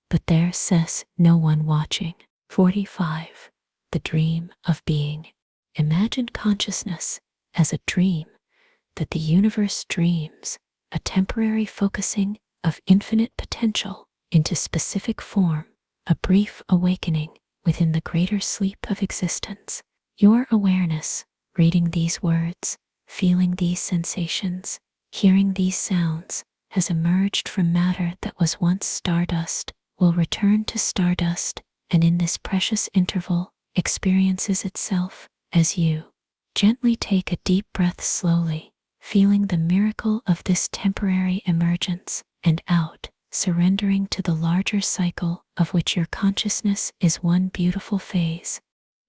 but there says no one watching. 45. The dream of being. Imagine consciousness as a dream that the universe dreams, a temporary focusing of infinite potential into specific form, a brief awakening within the greater sleep of existence. Your awareness, reading these words, feeling these sensations, hearing these sounds, has emerged from matter that was once stardust, will return to stardust, and in this precious interval, experiences itself as you. Gently take a deep breath slowly, feeling the miracle of this temporary emergence and out, surrendering to the larger cycle of which your consciousness is one beautiful phase.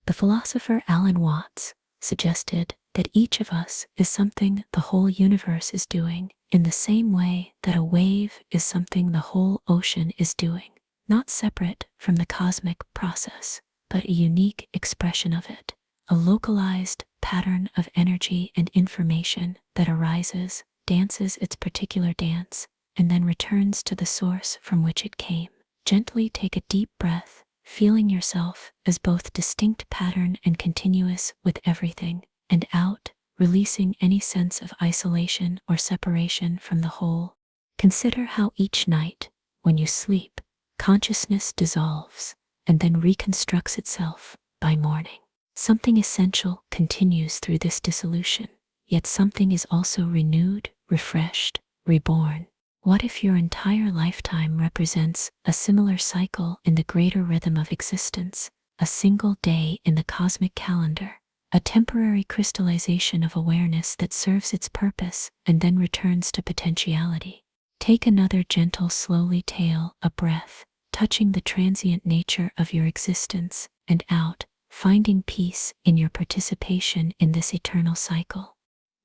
The philosopher Alan Watts suggested that each of us is something the whole universe is doing, in the same way that a wave is something the whole ocean is doing, not separate from the cosmic process, but a unique expression of it, a localized pattern of energy and information that arises, dances its particular dance, and then returns to the source from which it came. Gently take a deep breath, feeling yourself as both distinct pattern and continuous with everything, and out, releasing any sense of isolation or separation from the whole. Consider how each night, when you sleep, consciousness dissolves and then reconstructs itself by morning. Something essential continues through this dissolution, yet something is also renewed, refreshed, reborn. What if your entire lifetime represents a similar cycle in the greater rhythm of existence, a single day in the cosmic calendar, a temporary crystallization of awareness that serves its purpose and then returns to potentiality? Take another gentle, slowly tail a breath, touching the transient nature of your existence, and out, finding peace in your participation in this eternal cycle.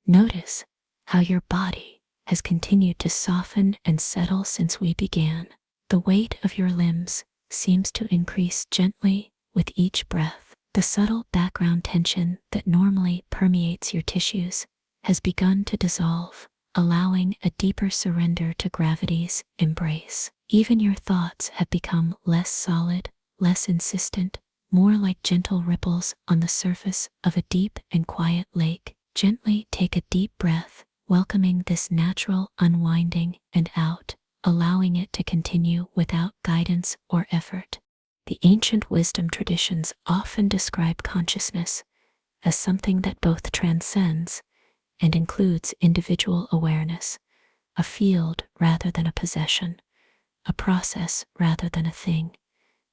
Notice how your body has continued to soften and settle since we began. The weight of your limbs seems to increase gently with each breath. The subtle background tension that normally permeates your tissues has begun to dissolve, allowing a deeper surrender to gravity's embrace. Even your thoughts have become less solid, less insistent, more like gentle ripples on the surface of a deep and quiet lake. Gently take a deep breath, welcoming this natural unwinding and out, allowing it to continue without guidance or effort. The ancient wisdom traditions often describe consciousness as something that both transcends and includes individual awareness, a field rather than a possession, a process rather than a thing,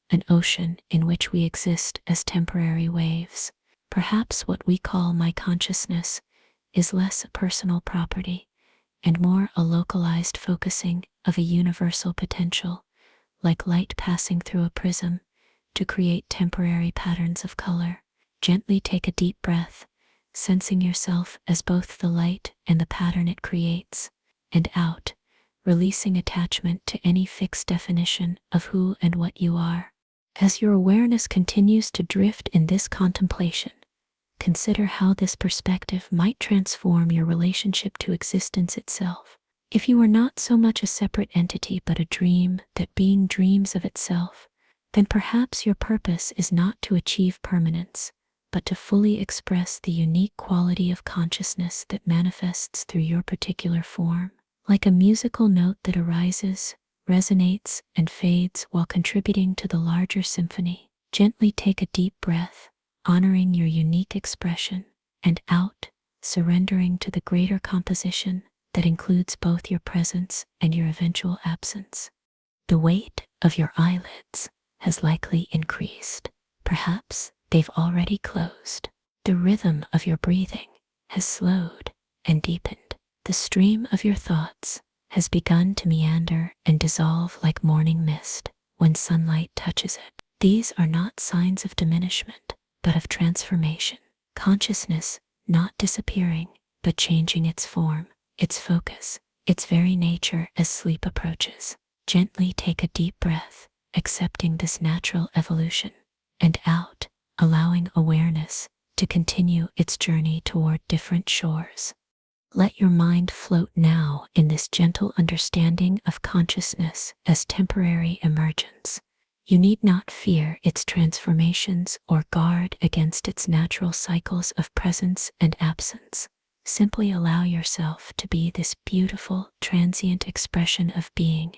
an ocean in which we exist as temporary waves. Perhaps what we call my consciousness is less a personal property and more a localized focusing of a universal potential, like light passing through a prism to create temporary patterns of color. Gently take a deep breath, sensing yourself as both the light and the pattern it creates, and out, releasing attachment to any fixed definition of who and what you are. As your awareness continues to drift in this contemplation, consider how this perspective might transform your relationship to existence itself. If you are not so much a separate entity but a dream that being dreams of itself, then perhaps your purpose is not to achieve permanence, but to fully express the unique quality of consciousness that manifests through your particular form. Like a musical note that arises, resonates, and fades while contributing to the larger symphony, gently take a deep breath, honoring your unique expression, and out, surrendering to the greater composition that includes both your presence and your eventual absence. The weight of your eyelids has likely increased. Perhaps they've already closed. The rhythm of your breathing has slowed and deepened. The stream of your thoughts has begun to meander and dissolve like morning mist when sunlight touches it. These are not signs of diminishment, but of transformation. Consciousness not disappearing, but changing its form, its focus, its very nature as sleep approaches. Gently take a deep breath, accepting this natural evolution, and out, allowing awareness to continue its journey toward different shores. Let your mind float now in this gentle understanding of consciousness as temporary emergence. You need not fear its transformations or guard against its natural cycles of presence and absence. Simply allow yourself to be this beautiful, transient expression of being,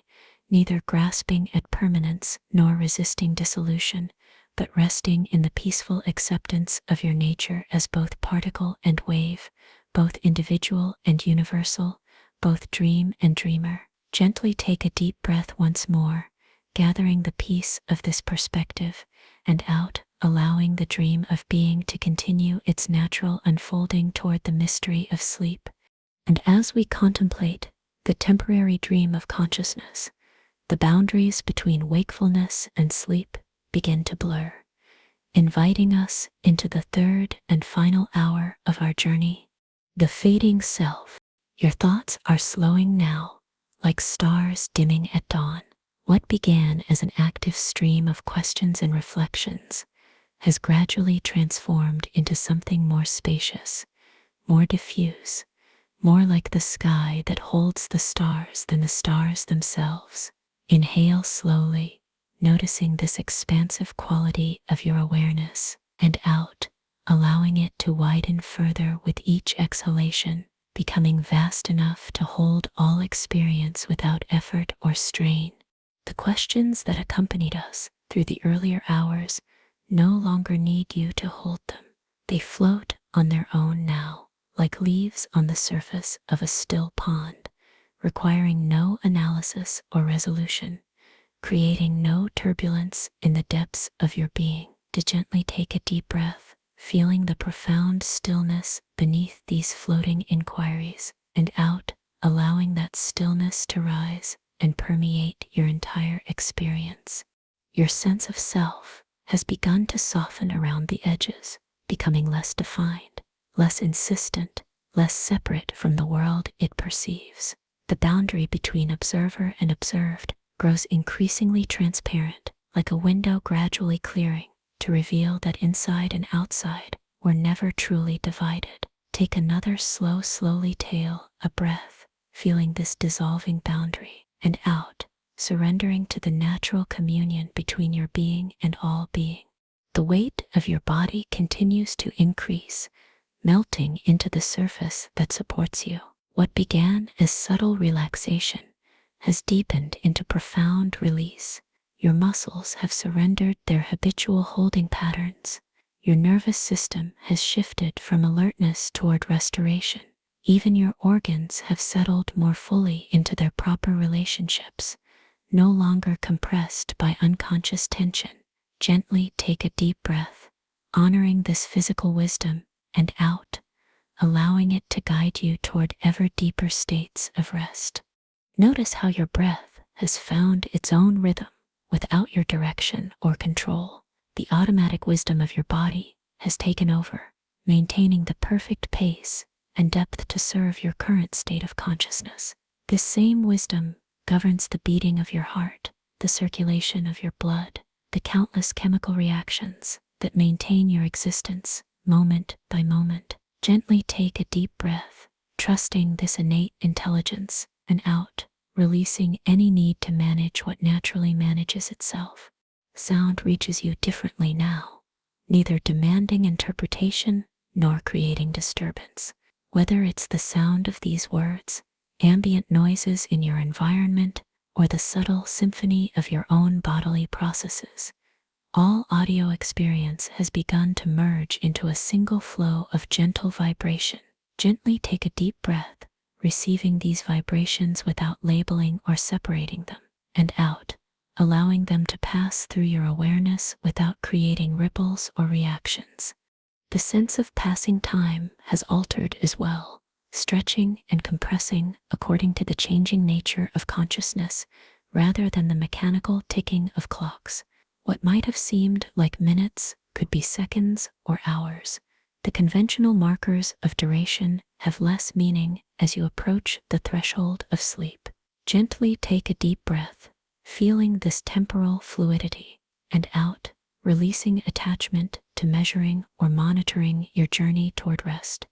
neither grasping at permanence nor resisting dissolution, but resting in the peaceful acceptance of your nature as both particle and wave, both individual and universal, both dream and dreamer. Gently take a deep breath once more, gathering the peace of this perspective, and out, allowing the dream of being to continue its natural unfolding toward the mystery of sleep. And as we contemplate the temporary dream of consciousness, the boundaries between wakefulness and sleep begin to blur, inviting us into the third and final hour of our journey. The fading self. Your thoughts are slowing now, like stars dimming at dawn. What began as an active stream of questions and reflections has gradually transformed into something more spacious, more diffuse, more like the sky that holds the stars than the stars themselves. Inhale slowly, noticing this expansive quality of your awareness, and out, allowing it to widen further with each exhalation, becoming vast enough to hold all experience without effort or strain. The questions that accompanied us through the earlier hours no longer need you to hold them. They float on their own now, like leaves on the surface of a still pond, requiring no analysis or resolution, creating no turbulence in the depths of your being. To gently take a deep breath, feeling the profound stillness beneath these floating inquiries, and out, allowing that stillness to rise and permeate your entire experience. Your sense of self has begun to soften around the edges, becoming less defined, less insistent, less separate from the world it perceives. The boundary between observer and observed grows increasingly transparent, like a window gradually clearing to reveal that inside and outside were never truly divided. Take another slowly tail a breath, feeling this dissolving boundary, and out, surrendering to the natural communion between your being and all being. The weight of your body continues to increase, melting into the surface that supports you. What began as subtle relaxation has deepened into profound release. Your muscles have surrendered their habitual holding patterns. Your nervous system has shifted from alertness toward restoration. Even your organs have settled more fully into their proper relationships, no longer compressed by unconscious tension. Gently take a deep breath, honoring this physical wisdom, and out, allowing it to guide you toward ever deeper states of rest. Notice how your breath has found its own rhythm without your direction or control. The automatic wisdom of your body has taken over, maintaining the perfect pace and depth to serve your current state of consciousness. This same wisdom governs the beating of your heart, the circulation of your blood, the countless chemical reactions that maintain your existence moment by moment. Gently take a deep breath, trusting this innate intelligence, and out, releasing any need to manage what naturally manages itself. Sound reaches you differently now, neither demanding interpretation nor creating disturbance. Whether it's the sound of these words, ambient noises in your environment, or the subtle symphony of your own bodily processes, all audio experience has begun to merge into a single flow of gentle vibration. Gently take a deep breath, receiving these vibrations without labeling or separating them, and out, allowing them to pass through your awareness without creating ripples or reactions. The sense of passing time has altered as well, stretching and compressing according to the changing nature of consciousness rather than the mechanical ticking of clocks. What might have seemed like minutes could be seconds or hours. The conventional markers of duration have less meaning as you approach the threshold of sleep. Gently take a deep breath, feeling this temporal fluidity, and out, releasing attachment to measuring or monitoring your journey toward rest.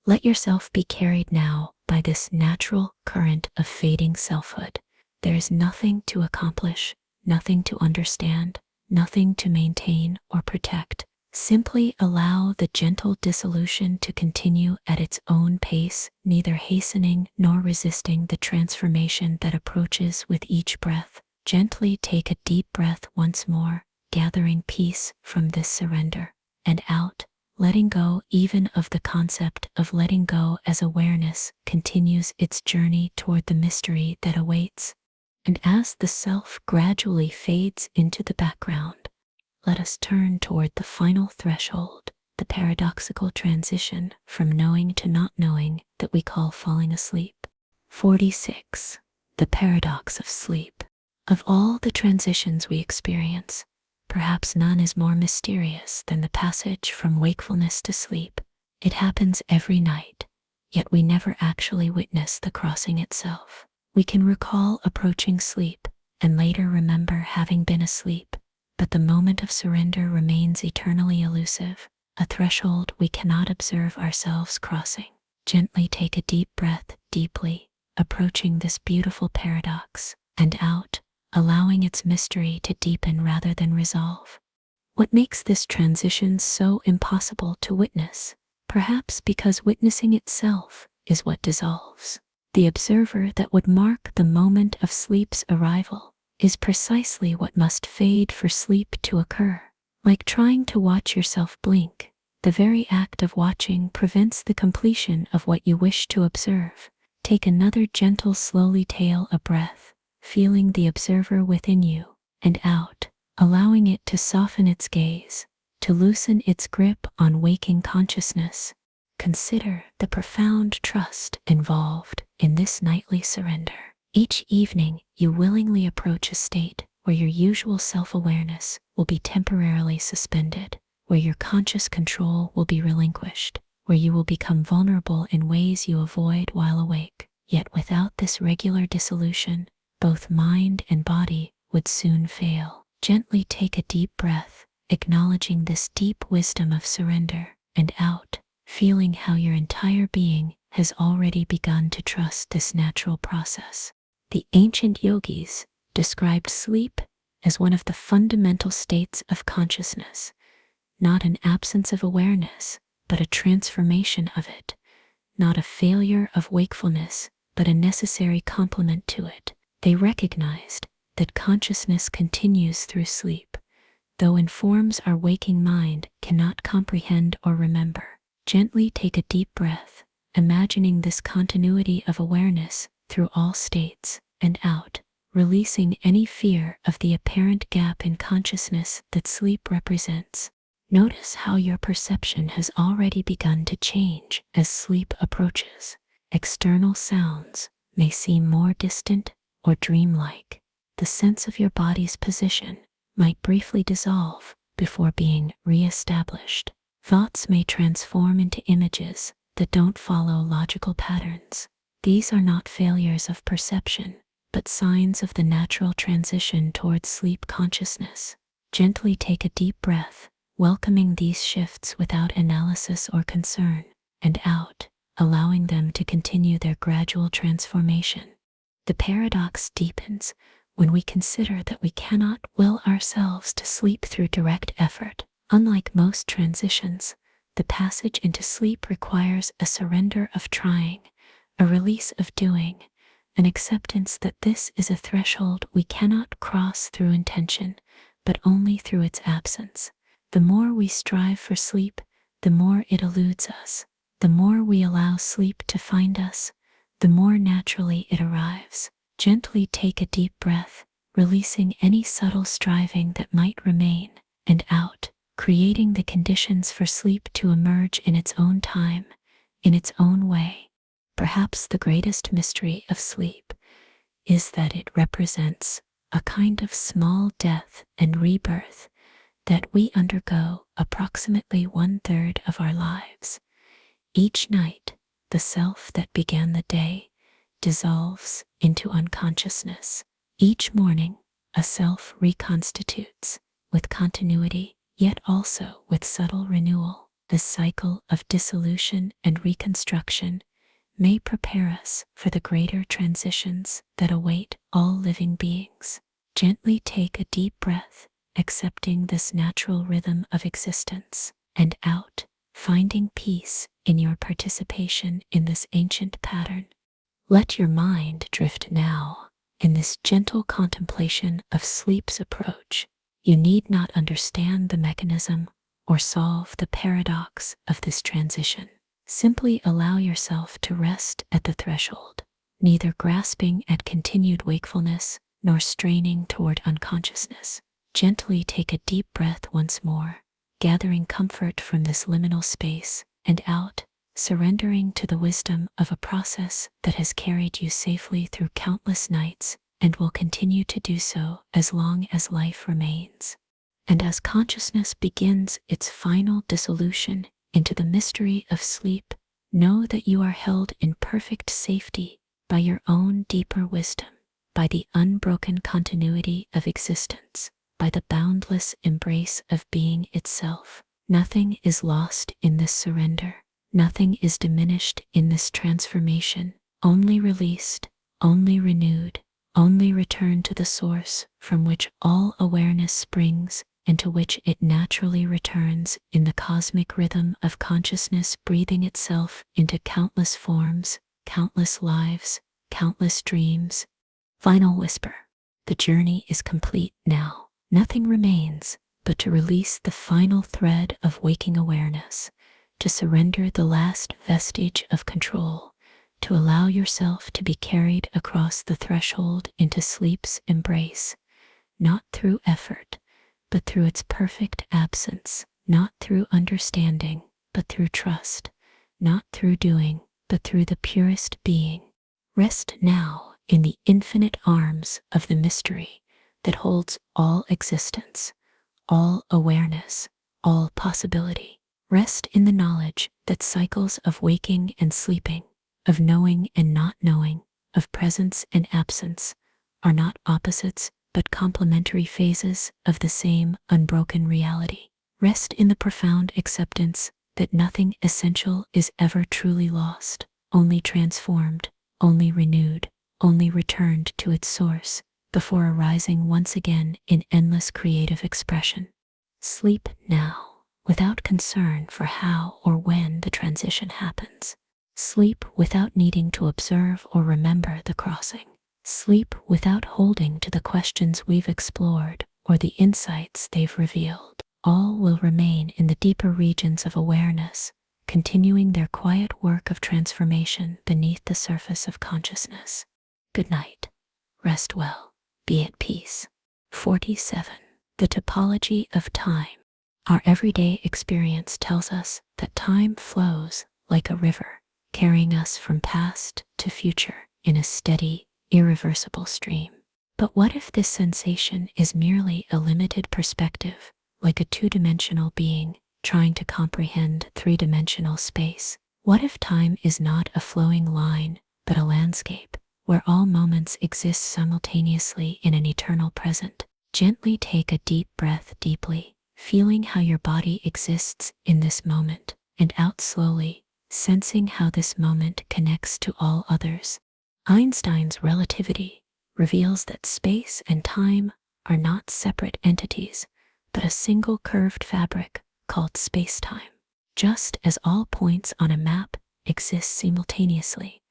Let yourself be carried now by this natural current of fading selfhood. There is nothing to accomplish, nothing to understand, nothing to maintain or protect. Simply allow the gentle dissolution to continue at its own pace, neither hastening nor resisting the transformation that approaches with each breath. Gently take a deep breath once more, gathering peace from this surrender, and out, letting go even of the concept of letting go as awareness continues its journey toward the mystery that awaits. And as the self gradually fades into the background, let us turn toward the final threshold, the paradoxical transition from knowing to not knowing that we call falling asleep. 46. The paradox of sleep. Of all the transitions we experience, perhaps none is more mysterious than the passage from wakefulness to sleep. It happens every night, yet we never actually witness the crossing itself. We can recall approaching sleep and later remember having been asleep, but the moment of surrender remains eternally elusive, a threshold we cannot observe ourselves crossing. Gently take a deep breath deeply, approaching this beautiful paradox, and out, allowing its mystery to deepen rather than resolve. What makes this transition so impossible to witness? Perhaps because witnessing itself is what dissolves. The observer that would mark the moment of sleep's arrival is precisely what must fade for sleep to occur. Like trying to watch yourself blink, the very act of watching prevents the completion of what you wish to observe. Take another gentle, slowly tail a breath, feeling the observer within you, and out, allowing it to soften its gaze, to loosen its grip on waking consciousness. Consider the profound trust involved in this nightly surrender. Each evening, you willingly approach a state where your usual self-awareness will be temporarily suspended, where your conscious control will be relinquished, where you will become vulnerable in ways you avoid while awake. Yet without this regular dissolution, both mind and body would soon fail. Gently take a deep breath, acknowledging this deep wisdom of surrender, and out, feeling how your entire being has already begun to trust this natural process. The ancient yogis described sleep as one of the fundamental states of consciousness, not an absence of awareness, but a transformation of it, not a failure of wakefulness, but a necessary complement to it. They recognized that consciousness continues through sleep, though in forms our waking mind cannot comprehend or remember. Gently take a deep breath, imagining this continuity of awareness through all states, and out, releasing any fear of the apparent gap in consciousness that sleep represents. Notice how your perception has already begun to change as sleep approaches. External sounds may seem more distant or dreamlike. The sense of your body's position might briefly dissolve before being re-established. Thoughts may transform into images that don't follow logical patterns. These are not failures of perception, but signs of the natural transition towards sleep consciousness. Gently take a deep breath, welcoming these shifts without analysis or concern, and out, allowing them to continue their gradual transformation. The paradox deepens when we consider that we cannot will ourselves to sleep through direct effort. Unlike most transitions, the passage into sleep requires a surrender of trying, a release of doing, an acceptance that this is a threshold we cannot cross through intention, but only through its absence. The more we strive for sleep, the more it eludes us. The more we allow sleep to find us, the more naturally it arrives. Gently take a deep breath, releasing any subtle striving that might remain, and out, creating the conditions for sleep to emerge in its own time, in its own way. Perhaps the greatest mystery of sleep is that it represents a kind of small death and rebirth that we undergo approximately 1/3 of our lives. Each night, the self that began the day dissolves into unconsciousness. Each morning, a self reconstitutes with continuity, yet also with subtle renewal. The cycle of dissolution and reconstruction may prepare us for the greater transitions that await all living beings. Gently take a deep breath, accepting this natural rhythm of existence, and out, finding peace in your participation in this ancient pattern. Let your mind drift now in this gentle contemplation of sleep's approach. You need not understand the mechanism or solve the paradox of this transition. Simply allow yourself to rest at the threshold, neither grasping at continued wakefulness nor straining toward unconsciousness. Gently take a deep breath once more, gathering comfort from this liminal space, and out, surrendering to the wisdom of a process that has carried you safely through countless nights and will continue to do so as long as life remains. And as consciousness begins its final dissolution into the mystery of sleep, know that you are held in perfect safety by your own deeper wisdom, by the unbroken continuity of existence, by the boundless embrace of being itself. Nothing is lost in this surrender. Nothing is diminished in this transformation, only released, only renewed, only returned to the source from which all awareness springs and to which it naturally returns in the cosmic rhythm of consciousness breathing itself into countless forms, countless lives, countless dreams. Final whisper. The journey is complete now. Nothing remains but to release the final thread of waking awareness, to surrender the last vestige of control, to allow yourself to be carried across the threshold into sleep's embrace, not through effort, but through its perfect absence, not through understanding, but through trust, not through doing, but through the purest being. Rest now in the infinite arms of the mystery that holds all existence, all awareness, all possibility. Rest in the knowledge that cycles of waking and sleeping, of knowing and not knowing, of presence and absence, are not opposites but complementary phases of the same unbroken reality. Rest in the profound acceptance that nothing essential is ever truly lost, only transformed, only renewed, only returned to its source, before arising once again in endless creative expression. Sleep now, without concern for how or when the transition happens. Sleep without needing to observe or remember the crossing. Sleep without holding to the questions we've explored or the insights they've revealed. All will remain in the deeper regions of awareness, continuing their quiet work of transformation beneath the surface of consciousness. Good night. Rest well. Be at peace. 47. The topology of time. Our everyday experience tells us that time flows like a river, carrying us from past to future in a steady, irreversible stream. But what if this sensation is merely a limited perspective, like a two-dimensional being trying to comprehend three-dimensional space? What if time is not a flowing line, but a landscape, where all moments exist simultaneously in an eternal present? Gently take a deep breath deeply, feeling how your body exists in this moment, and out slowly, sensing how this moment connects to all others. Einstein's relativity reveals that space and time are not separate entities, but a single curved fabric called space-time. Just as all points on a map exist simultaneously,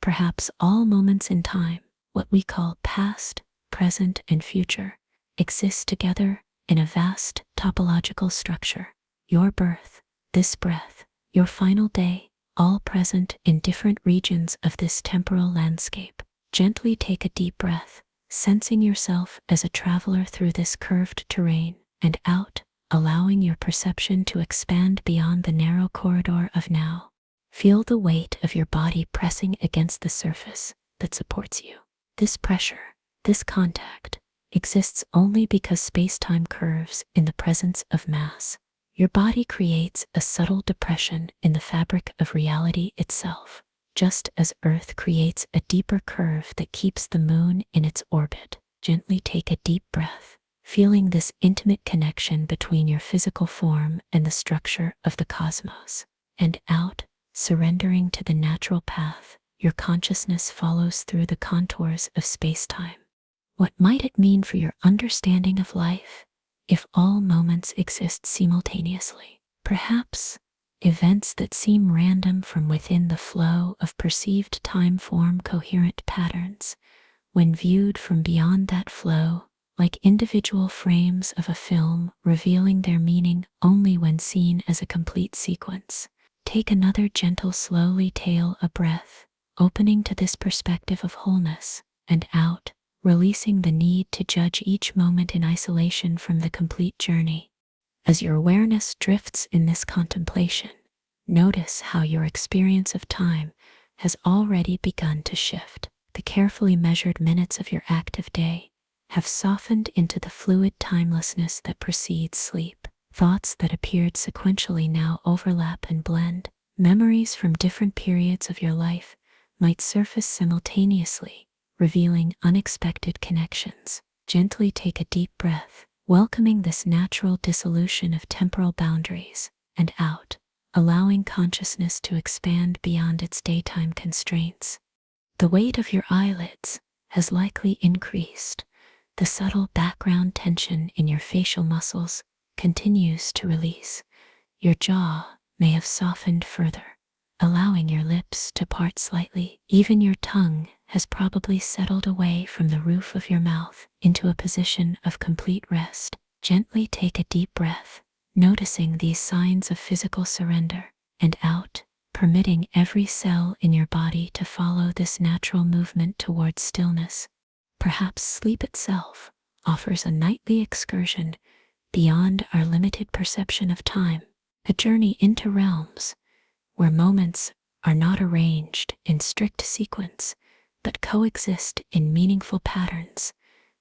perhaps all moments in time, what we call past, present, and future, exist together in a vast topological structure. Your birth, this breath, your final day, all present in different regions of this temporal landscape. Gently take a deep breath, sensing yourself as a traveler through this curved terrain, and out, allowing your perception to expand beyond the narrow corridor of now. Feel the weight of your body pressing against the surface that supports you. This pressure, this contact, exists only because space-time curves in the presence of mass. Your body creates a subtle depression in the fabric of reality itself, just as Earth creates a deeper curve that keeps the moon in its orbit. Gently take a deep breath, feeling this intimate connection between your physical form and the structure of the cosmos. And out, surrendering to the natural path your consciousness follows through the contours of space-time. What might it mean for your understanding of life if all moments exist simultaneously? Perhaps events that seem random from within the flow of perceived time form coherent patterns when viewed from beyond that flow, like individual frames of a film revealing their meaning only when seen as a complete sequence. Take another gentle, slowly tail a breath, opening to this perspective of wholeness, and out, releasing the need to judge each moment in isolation from the complete journey. As your awareness drifts in this contemplation, notice how your experience of time has already begun to shift. The carefully measured minutes of your active day have softened into the fluid timelessness that precedes sleep. Thoughts that appeared sequentially now overlap and blend. Memories from different periods of your life might surface simultaneously, revealing unexpected connections. Gently take a deep breath, welcoming this natural dissolution of temporal boundaries, and out, allowing consciousness to expand beyond its daytime constraints. The weight of your eyelids has likely increased. The subtle background tension in your facial muscles continues to release. Your jaw may have softened further, allowing your lips to part slightly. Even your tongue has probably settled away from the roof of your mouth into a position of complete rest. Gently take a deep breath, noticing these signs of physical surrender, and out, permitting every cell in your body to follow this natural movement towards stillness. Perhaps sleep itself offers a nightly excursion beyond our limited perception of time, a journey into realms where moments are not arranged in strict sequence, but coexist in meaningful patterns,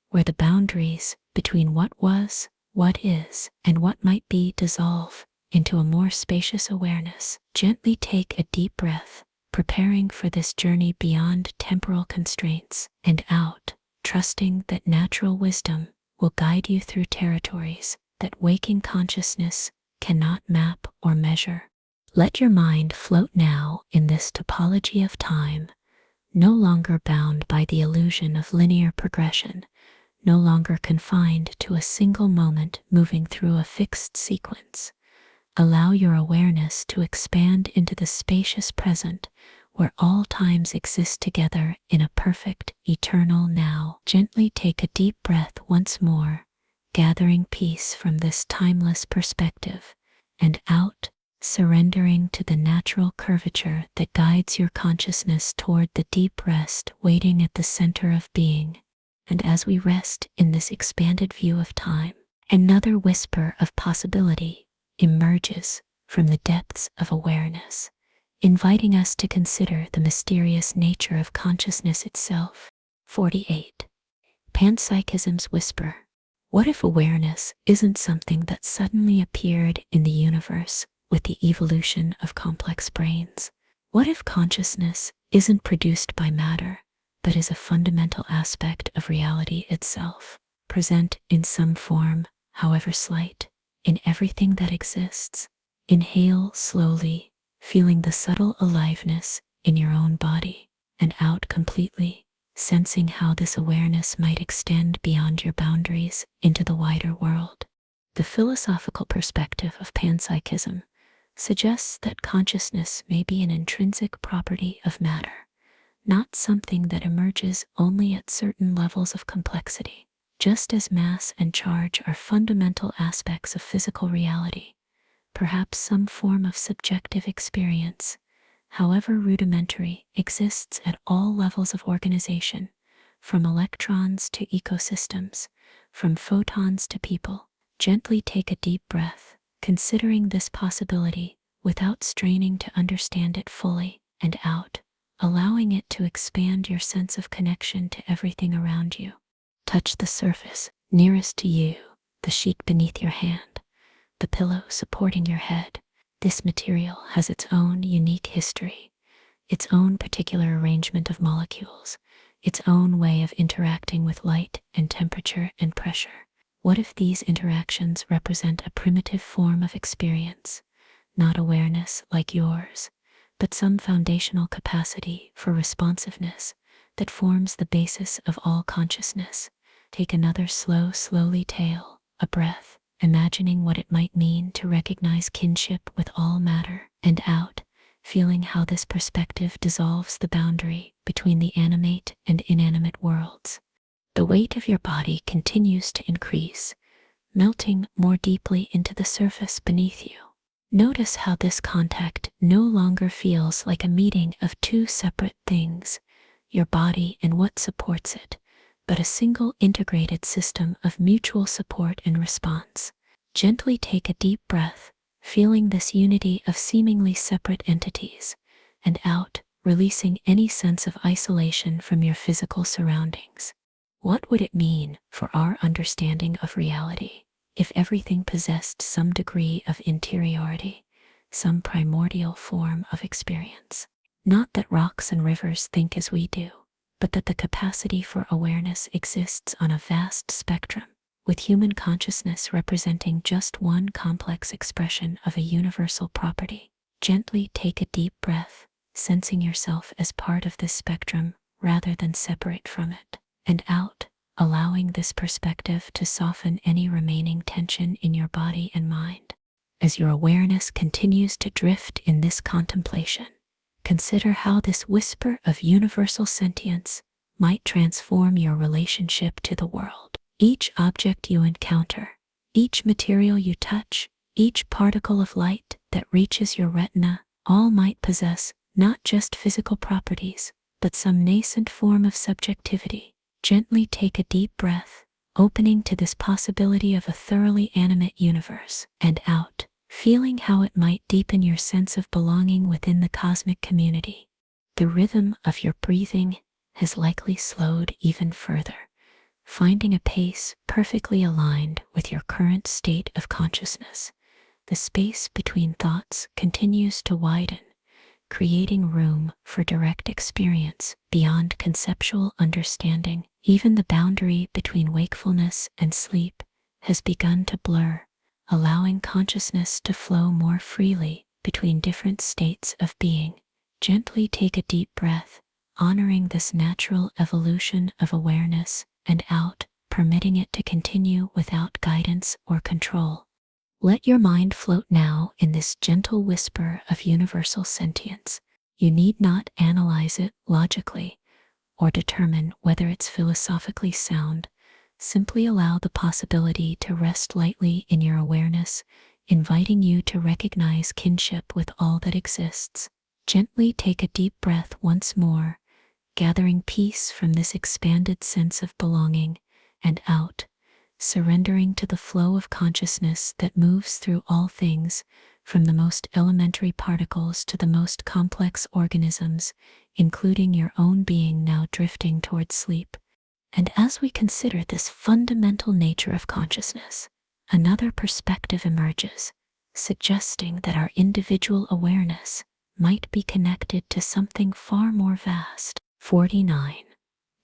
where the boundaries between what was, what is, and what might be dissolve into a more spacious awareness. Gently take a deep breath, preparing for this journey beyond temporal constraints, and out, trusting that natural wisdom will guide you through territories that waking consciousness cannot map or measure. Let your mind float now in this topology of time, no longer bound by the illusion of linear progression, no longer confined to a single moment moving through a fixed sequence. Allow your awareness to expand into the spacious present, where all times exist together in a perfect, eternal now. Gently take a deep breath once more, gathering peace from this timeless perspective, and out, surrendering to the natural curvature that guides your consciousness toward the deep rest waiting at the center of being. And as we rest in this expanded view of time, another whisper of possibility emerges from the depths of awareness, inviting us to consider the mysterious nature of consciousness itself. 48. Panpsychism's whisper. What if awareness isn't something that suddenly appeared in the universe with the evolution of complex brains? What if consciousness isn't produced by matter, but is a fundamental aspect of reality itself, present in some form, however slight, in everything that exists? Inhale slowly, feeling the subtle aliveness in your own body, and out completely, sensing how this awareness might extend beyond your boundaries into the wider world. The philosophical perspective of panpsychism suggests that consciousness may be an intrinsic property of matter, not something that emerges only at certain levels of complexity. Just as mass and charge are fundamental aspects of physical reality, perhaps some form of subjective experience, however rudimentary, exists at all levels of organization, from electrons to ecosystems, from photons to people. Gently take a deep breath, considering this possibility without straining to understand it fully, and out, allowing it to expand your sense of connection to everything around you. Touch the surface nearest to you, the sheet beneath your hand, the pillow supporting your head. This material has its own unique history, its own particular arrangement of molecules, its own way of interacting with light and temperature and pressure. What if these interactions represent a primitive form of experience, not awareness like yours, but some foundational capacity for responsiveness that forms the basis of all consciousness? Take another slowly tail, a breath, imagining what it might mean to recognize kinship with all matter, and out, feeling how this perspective dissolves the boundary between the animate and inanimate worlds. The weight of your body continues to increase, melting more deeply into the surface beneath you. Notice how this contact no longer feels like a meeting of two separate things, your body and what supports it, but a single integrated system of mutual support and response. Gently take a deep breath, feeling this unity of seemingly separate entities, and out, releasing any sense of isolation from your physical surroundings. What would it mean for our understanding of reality if everything possessed some degree of interiority, some primordial form of experience? Not that rocks and rivers think as we do, but that the capacity for awareness exists on a vast spectrum, with human consciousness representing just one complex expression of a universal property. Gently take a deep breath, sensing yourself as part of this spectrum rather than separate from it, and out, allowing this perspective to soften any remaining tension in your body and mind. As your awareness continues to drift in this contemplation, consider how this whisper of universal sentience might transform your relationship to the world. Each object you encounter, each material you touch, each particle of light that reaches your retina, all might possess not just physical properties, but some nascent form of subjectivity. Gently take a deep breath, opening to this possibility of a thoroughly animate universe, and out, feeling how it might deepen your sense of belonging within the cosmic community. The rhythm of your breathing has likely slowed even further, finding a pace perfectly aligned with your current state of consciousness. The space between thoughts continues to widen, creating room for direct experience beyond conceptual understanding Even the boundary between wakefulness and sleep has begun to blur, allowing consciousness to flow more freely between different states of being. Gently take a deep breath, honoring this natural evolution of awareness, and out, permitting it to continue without guidance or control. Let your mind float now in this gentle whisper of universal sentience. You need not analyze it logically or determine whether it's philosophically sound. Simply allow the possibility to rest lightly in your awareness, inviting you to recognize kinship with all that exists. Gently take a deep breath once more, gathering peace from this expanded sense of belonging, and out, surrendering to the flow of consciousness that moves through all things, from the most elementary particles to the most complex organisms, including your own being now drifting towards sleep. And as we consider this fundamental nature of consciousness, another perspective emerges, suggesting that our individual awareness might be connected to something far more vast. 49.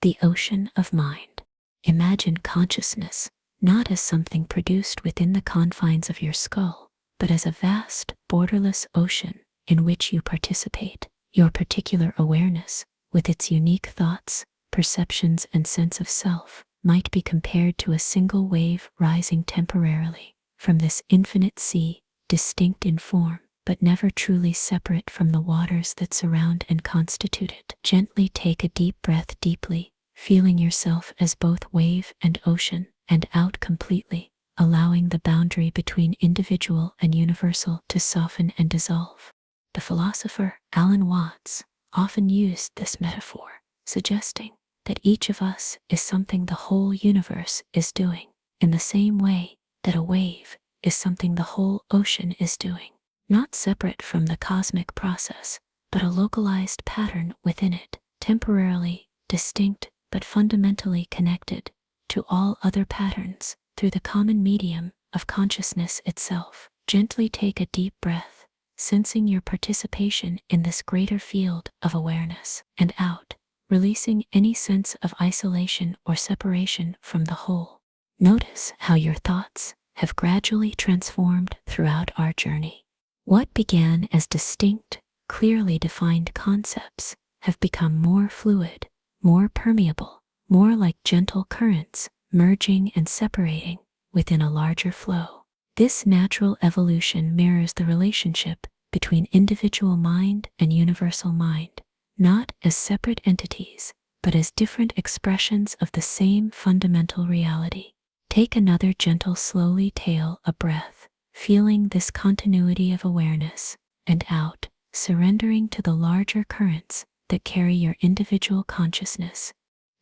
The ocean of mind. Imagine consciousness not as something produced within the confines of your skull, but as a vast, borderless ocean in which you participate. Your particular awareness, with its unique thoughts, perceptions, and sense of self, might be compared to a single wave rising temporarily from this infinite sea, distinct in form, but never truly separate from the waters that surround and constitute it. Gently take a deep breath deeply, feeling yourself as both wave and ocean, and out completely, allowing the boundary between individual and universal to soften and dissolve. The philosopher Alan Watts often used this metaphor, suggesting that each of us is something the whole universe is doing, in the same way that a wave is something the whole ocean is doing, not separate from the cosmic process, but a localized pattern within it, temporarily distinct but fundamentally connected to all other patterns through the common medium of consciousness itself. Gently take a deep breath, sensing your participation in this greater field of awareness, and out, releasing any sense of isolation or separation from the whole. Notice how your thoughts have gradually transformed throughout our journey. What began as distinct, clearly defined concepts have become more fluid, more permeable, more like gentle currents, merging and separating within a larger flow. This natural evolution mirrors the relationship between individual mind and universal mind, not as separate entities, but as different expressions of the same fundamental reality. Take another gentle, slowly tail a breath, feeling this continuity of awareness, and out, surrendering to the larger currents that carry your individual consciousness.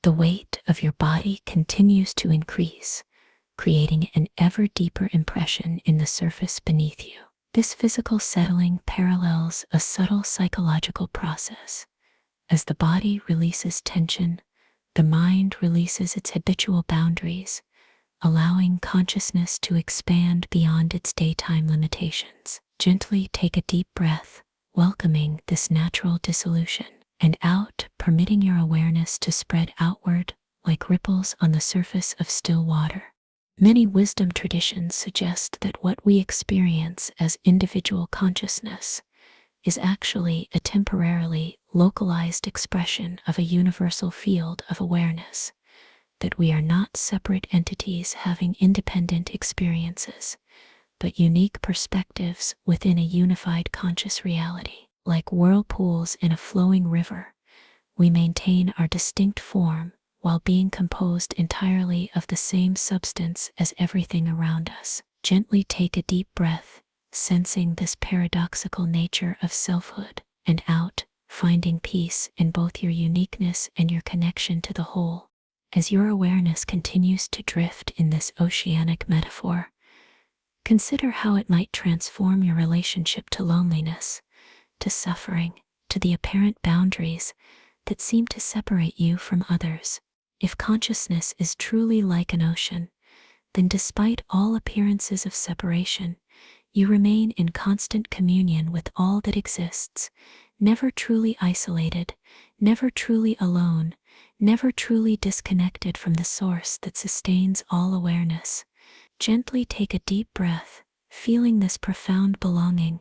The weight of your body continues to increase, creating an ever deeper impression in the surface beneath you. This physical settling parallels a subtle psychological process. As the body releases tension, the mind releases its habitual boundaries, allowing consciousness to expand beyond its daytime limitations. Gently take a deep breath, welcoming this natural dissolution, and out, permitting your awareness to spread outward like ripples on the surface of still water. Many wisdom traditions suggest that what we experience as individual consciousness is actually a temporarily localized expression of a universal field of awareness, that we are not separate entities having independent experiences, but unique perspectives within a unified conscious reality. Like whirlpools in a flowing river, we maintain our distinct form while being composed entirely of the same substance as everything around us. Gently take a deep breath, sensing this paradoxical nature of selfhood, and out, finding peace in both your uniqueness and your connection to the whole. As your awareness continues to drift in this oceanic metaphor, consider how it might transform your relationship to loneliness, to suffering, to the apparent boundaries that seem to separate you from others. If consciousness is truly like an ocean, then despite all appearances of separation, you remain in constant communion with all that exists, never truly isolated, never truly alone, never truly disconnected from the source that sustains all awareness. Gently take a deep breath, feeling this profound belonging,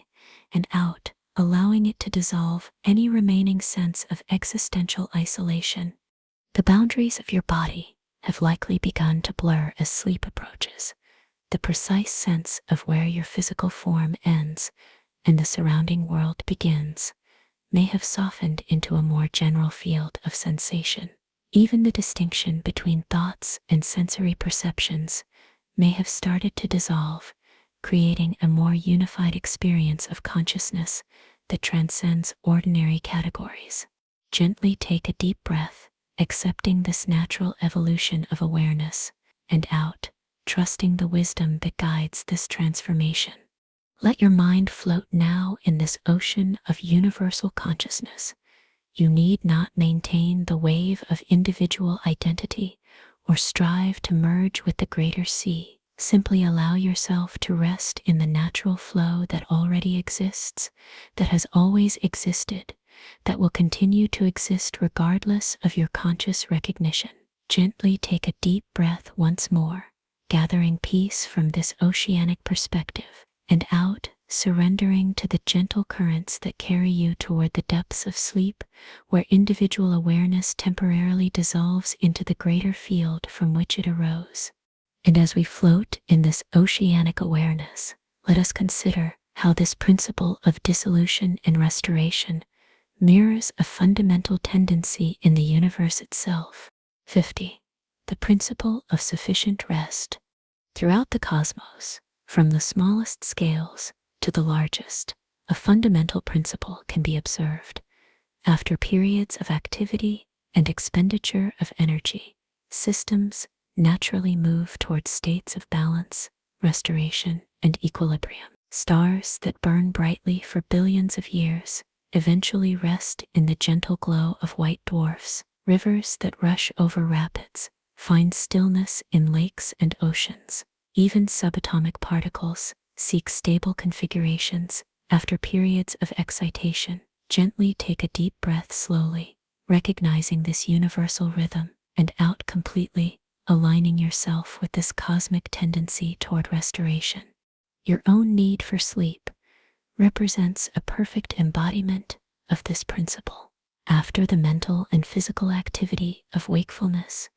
and out, allowing it to dissolve any remaining sense of existential isolation. The boundaries of your body have likely begun to blur as sleep approaches. The precise sense of where your physical form ends and the surrounding world begins may have softened into a more general field of sensation. Even the distinction between thoughts and sensory perceptions may have started to dissolve, creating a more unified experience of consciousness that transcends ordinary categories. Gently take a deep breath, accepting this natural evolution of awareness, and out, trusting the wisdom that guides this transformation. Let your mind float now in this ocean of universal consciousness. You need not maintain the wave of individual identity or strive to merge with the greater sea. Simply allow yourself to rest in the natural flow that already exists, that has always existed, that will continue to exist regardless of your conscious recognition. Gently take a deep breath once more, gathering peace from this oceanic perspective, and out, surrendering to the gentle currents that carry you toward the depths of sleep, where individual awareness temporarily dissolves into the greater field from which it arose. And as we float in this oceanic awareness, let us consider how this principle of dissolution and restoration mirrors a fundamental tendency in the universe itself. 50. The principle of sufficient rest. Throughout the cosmos, from the smallest scales to the largest, a fundamental principle can be observed. After periods of activity and expenditure of energy, systems naturally move towards states of balance, restoration, and equilibrium. Stars that burn brightly for billions of years eventually rest in the gentle glow of white dwarfs. Rivers that rush over rapids find stillness in lakes and oceans. Even subatomic particles seek stable configurations after periods of excitation. Gently take a deep breath slowly, recognizing this universal rhythm, and out completely, aligning yourself with this cosmic tendency toward restoration. Your own need for sleep represents a perfect embodiment of this principle. After the mental and physical activity of wakefulness,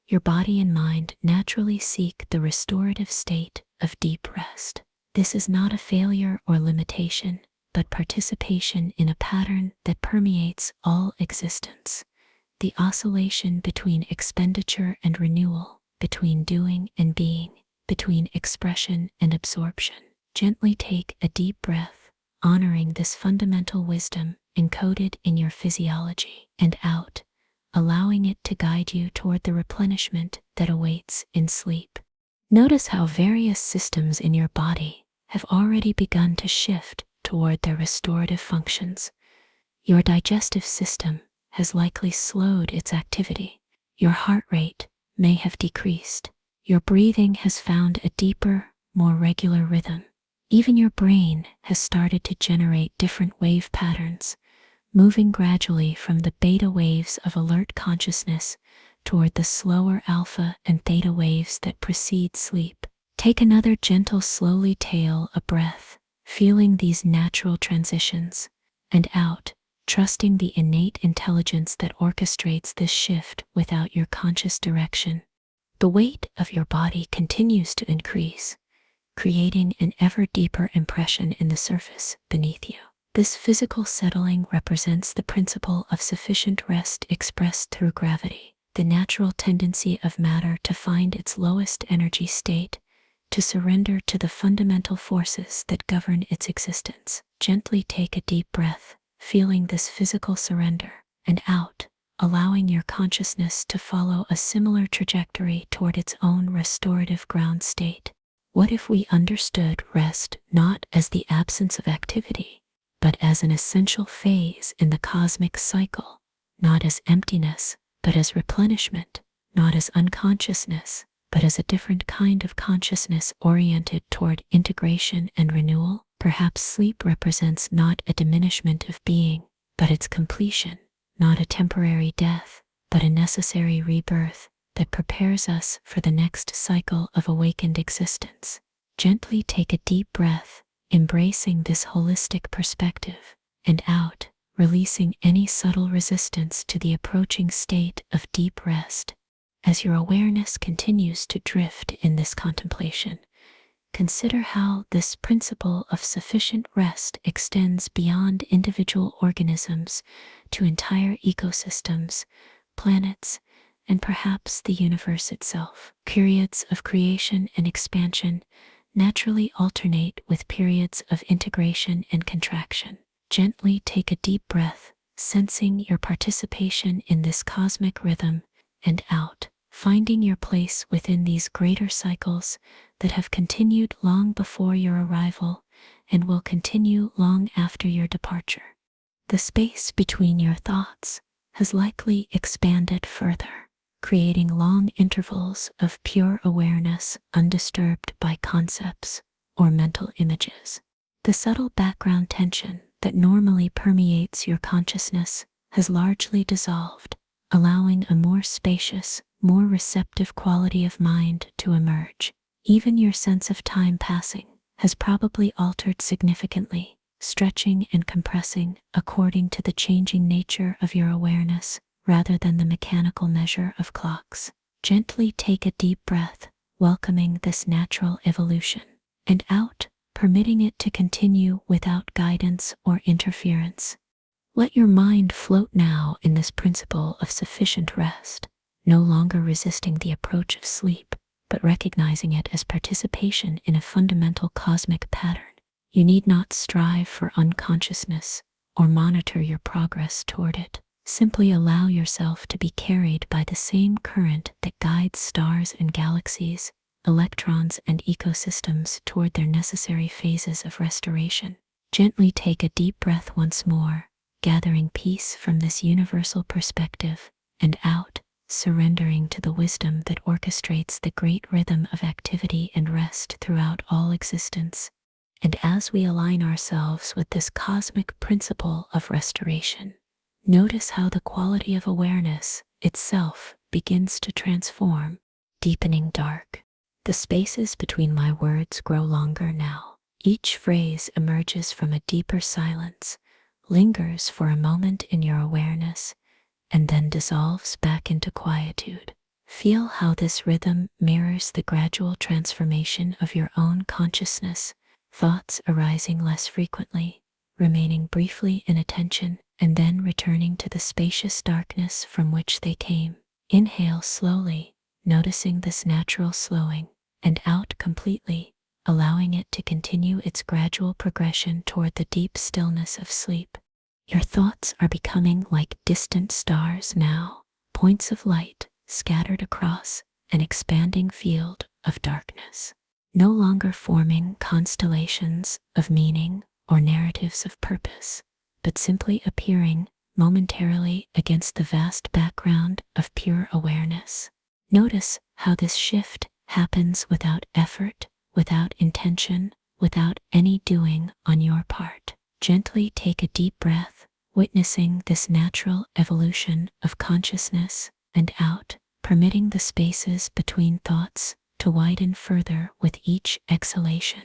your body and mind naturally seek the restorative state of deep rest. This is not a failure or limitation, but participation in a pattern that permeates all existence. The oscillation between expenditure and renewal, between doing and being, between expression and absorption. Gently take a deep breath, honoring this fundamental wisdom encoded in your physiology, and out, allowing it to guide you toward the replenishment that awaits in sleep. Notice how various systems in your body have already begun to shift toward their restorative functions. Your digestive system has likely slowed its activity. Your heart rate may have decreased. Your breathing has found a deeper, more regular rhythm. Even your brain has started to generate different wave patterns, moving gradually from the beta waves of alert consciousness toward the slower alpha and theta waves that precede sleep. Take another gentle, slowly tail a breath, feeling these natural transitions, and out, trusting the innate intelligence that orchestrates this shift without your conscious direction. The weight of your body continues to increase, creating an ever deeper impression in the surface beneath you. This physical settling represents the principle of sufficient rest expressed through gravity, the natural tendency of matter to find its lowest energy state, to surrender to the fundamental forces that govern its existence. Gently take a deep breath, feeling this physical surrender, and out, allowing your consciousness to follow a similar trajectory toward its own restorative ground state. What if we understood rest not as the absence of activity, but as an essential phase in the cosmic cycle, not as emptiness, but as replenishment, not as unconsciousness, but as a different kind of consciousness oriented toward integration and renewal? Perhaps sleep represents not a diminishment of being, but its completion, not a temporary death, but a necessary rebirth that prepares us for the next cycle of awakened existence. Gently take a deep breath, embracing this holistic perspective, and out, releasing any subtle resistance to the approaching state of deep rest. As your awareness continues to drift in this contemplation, consider how this principle of sufficient rest extends beyond individual organisms to entire ecosystems, planets, and perhaps the universe itself. Periods of creation and expansion naturally alternate with periods of integration and contraction. Gently take a deep breath, sensing your participation in this cosmic rhythm, and out, finding your place within these greater cycles that have continued long before your arrival and will continue long after your departure. The space between your thoughts has likely expanded further, creating long intervals of pure awareness undisturbed by concepts or mental images. The subtle background tension that normally permeates your consciousness has largely dissolved, allowing a more spacious, more receptive quality of mind to emerge. Even your sense of time passing has probably altered significantly, stretching and compressing according to the changing nature of your awareness rather than the mechanical measure of clocks. Gently take a deep breath, welcoming this natural evolution, and out, permitting it to continue without guidance or interference. Let your mind float now in this principle of sufficient rest, no longer resisting the approach of sleep, but recognizing it as participation in a fundamental cosmic pattern. You need not strive for unconsciousness or monitor your progress toward it. Simply allow yourself to be carried by the same current that guides stars and galaxies, electrons and ecosystems toward their necessary phases of restoration. Gently take a deep breath once more, gathering peace from this universal perspective, and out, surrendering to the wisdom that orchestrates the great rhythm of activity and rest throughout all existence. And as we align ourselves with this cosmic principle of restoration, notice how the quality of awareness itself begins to transform, deepening dark. The spaces between my words grow longer now. Each phrase emerges from a deeper silence, lingers for a moment in your awareness, and then dissolves back into quietude. Feel how this rhythm mirrors the gradual transformation of your own consciousness, thoughts arising less frequently, remaining briefly in attention, and then returning to the spacious darkness from which they came. Inhale slowly, noticing this natural slowing, and out completely, allowing it to continue its gradual progression toward the deep stillness of sleep. Your thoughts are becoming like distant stars now, points of light scattered across an expanding field of darkness, no longer forming constellations of meaning or narratives of purpose, but simply appearing momentarily against the vast background of pure awareness. Notice how this shift happens without effort, without intention, without any doing on your part. Gently take a deep breath, witnessing this natural evolution of consciousness, and out, permitting the spaces between thoughts to widen further with each exhalation.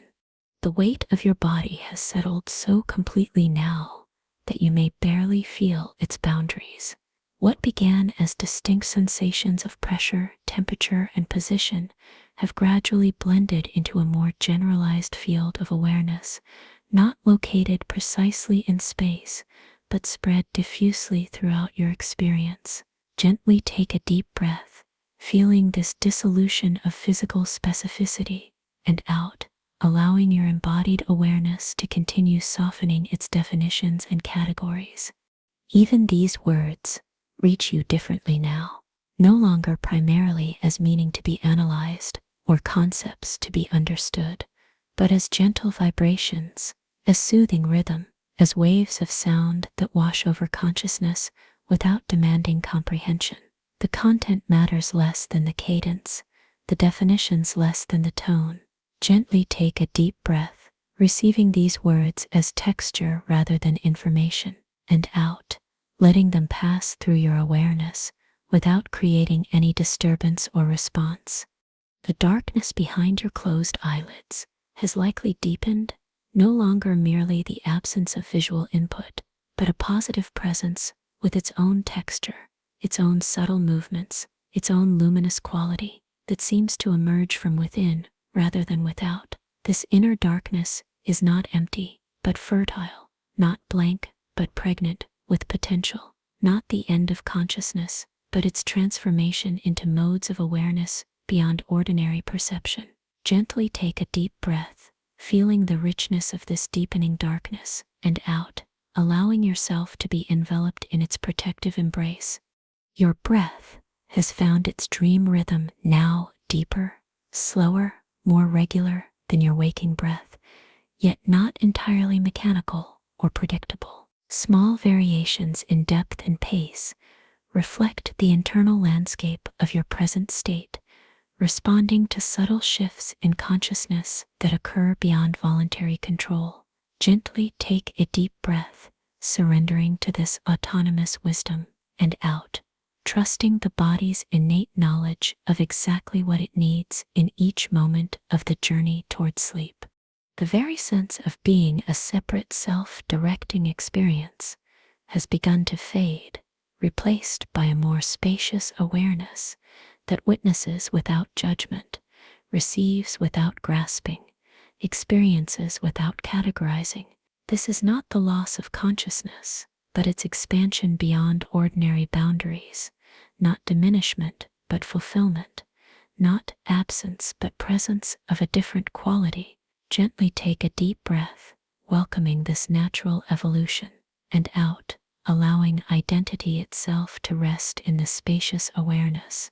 The weight of your body has settled so completely now that you may barely feel its boundaries. What began as distinct sensations of pressure, temperature, and position have gradually blended into a more generalized field of awareness, not located precisely in space, but spread diffusely throughout your experience. Gently take a deep breath, feeling this dissolution of physical specificity, and out, allowing your embodied awareness to continue softening its definitions and categories. Even these words reach you differently now, no longer primarily as meaning to be analyzed or concepts to be understood, but as gentle vibrations, as soothing rhythm, as waves of sound that wash over consciousness without demanding comprehension. The content matters less than the cadence, the definitions less than the tone. Gently take a deep breath, receiving these words as texture rather than information, and out, letting them pass through your awareness without creating any disturbance or response. The darkness behind your closed eyelids has likely deepened, no longer merely the absence of visual input, but a positive presence with its own texture, its own subtle movements, its own luminous quality that seems to emerge from within rather than without. This inner darkness is not empty, but fertile, not blank, but pregnant with potential, not the end of consciousness, but its transformation into modes of awareness beyond ordinary perception. Gently take a deep breath, feeling the richness of this deepening darkness, and out, allowing yourself to be enveloped in its protective embrace. Your breath has found its dream rhythm, now deeper, slower, more regular than your waking breath, yet not entirely mechanical or predictable. Small variations in depth and pace reflect the internal landscape of your present state, responding to subtle shifts in consciousness that occur beyond voluntary control. Gently take a deep breath, surrendering to this autonomous wisdom, and out, trusting the body's innate knowledge of exactly what it needs in each moment of the journey toward sleep. The very sense of being a separate self-directing experience has begun to fade, replaced by a more spacious awareness that witnesses without judgment, receives without grasping, experiences without categorizing. This is not the loss of consciousness, but its expansion beyond ordinary boundaries, not diminishment, but fulfillment, not absence, but presence of a different quality. Gently take a deep breath, welcoming this natural evolution, and out, allowing identity itself to rest in this spacious awareness.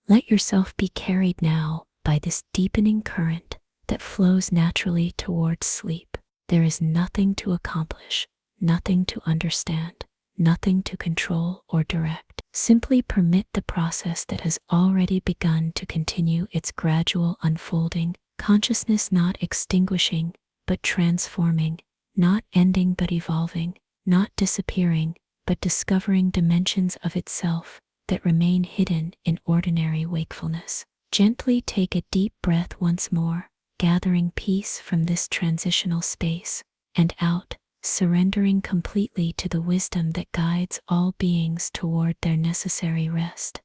Let yourself be carried now by this deepening current that flows naturally towards sleep. There is nothing to accomplish, nothing to understand, nothing to control or direct. Simply permit the process that has already begun to continue its gradual unfolding, consciousness not extinguishing, but transforming, not ending but evolving, not disappearing, but discovering dimensions of itself that remain hidden in ordinary wakefulness. Gently take a deep breath once more, gathering peace from this transitional space, and out, surrendering completely to the wisdom that guides all beings toward their necessary rest.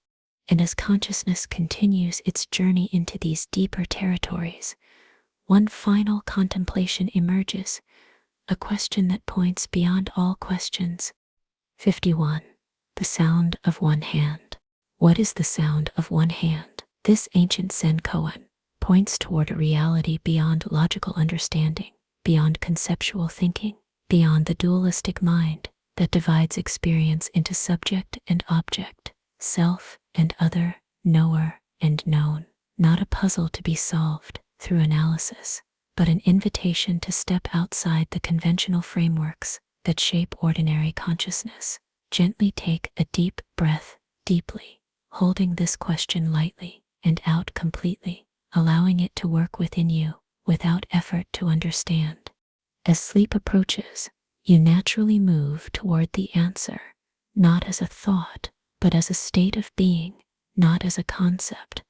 And as consciousness continues its journey into these deeper territories, one final contemplation emerges, a question that points beyond all questions. 51. The sound of one hand. What is the sound of one hand? This ancient Zen koan points toward a reality beyond logical understanding, beyond conceptual thinking, beyond the dualistic mind that divides experience into subject and object, self and other, knower and known. Not a puzzle to be solved through analysis, but an invitation to step outside the conventional frameworks that shape ordinary consciousness. Gently take a deep breath, deeply, holding this question lightly, and out completely, allowing it to work within you without effort to understand. As sleep approaches, you naturally move toward the answer, not as a thought, but as a state of being, not as a concept,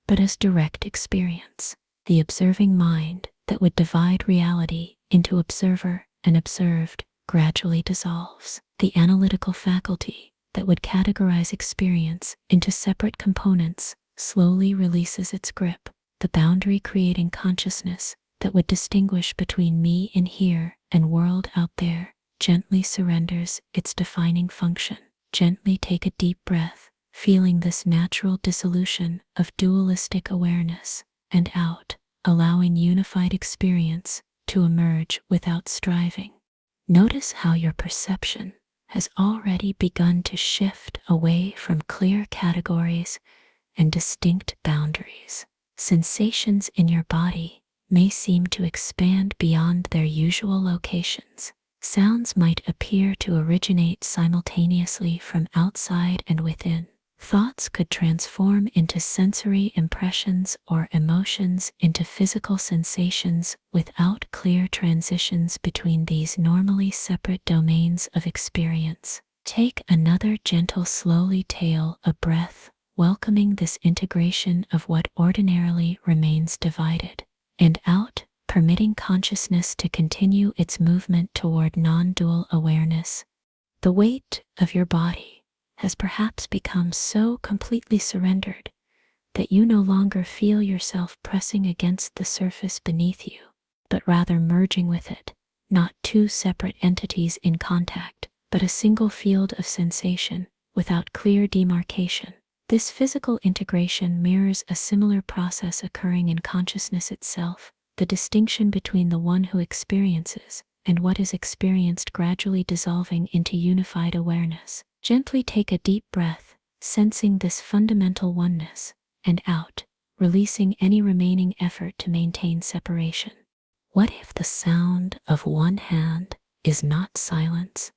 but as direct experience. The observing mind that would divide reality into observer and observed gradually dissolves. The analytical faculty that would categorize experience into separate components slowly releases its grip. The boundary-creating consciousness that would distinguish between me in here and world out there gently surrenders its defining function. Gently take a deep breath, feeling this natural dissolution of dualistic awareness, and out, allowing unified experience to emerge without striving. Notice how your perception has already begun to shift away from clear categories and distinct boundaries. Sensations in your body may seem to expand beyond their usual locations. Sounds might appear to originate simultaneously from outside and within. Thoughts could transform into sensory impressions or emotions into physical sensations without clear transitions between these normally separate domains of experience. Take another gentle, slowly tail a breath, welcoming this integration of what ordinarily remains divided, and out, permitting consciousness to continue its movement toward non-dual awareness. The weight of your body has perhaps become so completely surrendered that you no longer feel yourself pressing against the surface beneath you, but rather merging with it, not two separate entities in contact, but a single field of sensation without clear demarcation. This physical integration mirrors a similar process occurring in consciousness itself, the distinction between the one who experiences and what is experienced gradually dissolving into unified awareness. Gently take a deep breath, sensing this fundamental oneness, and out, releasing any remaining effort to maintain separation. What if the sound of one hand is not silence,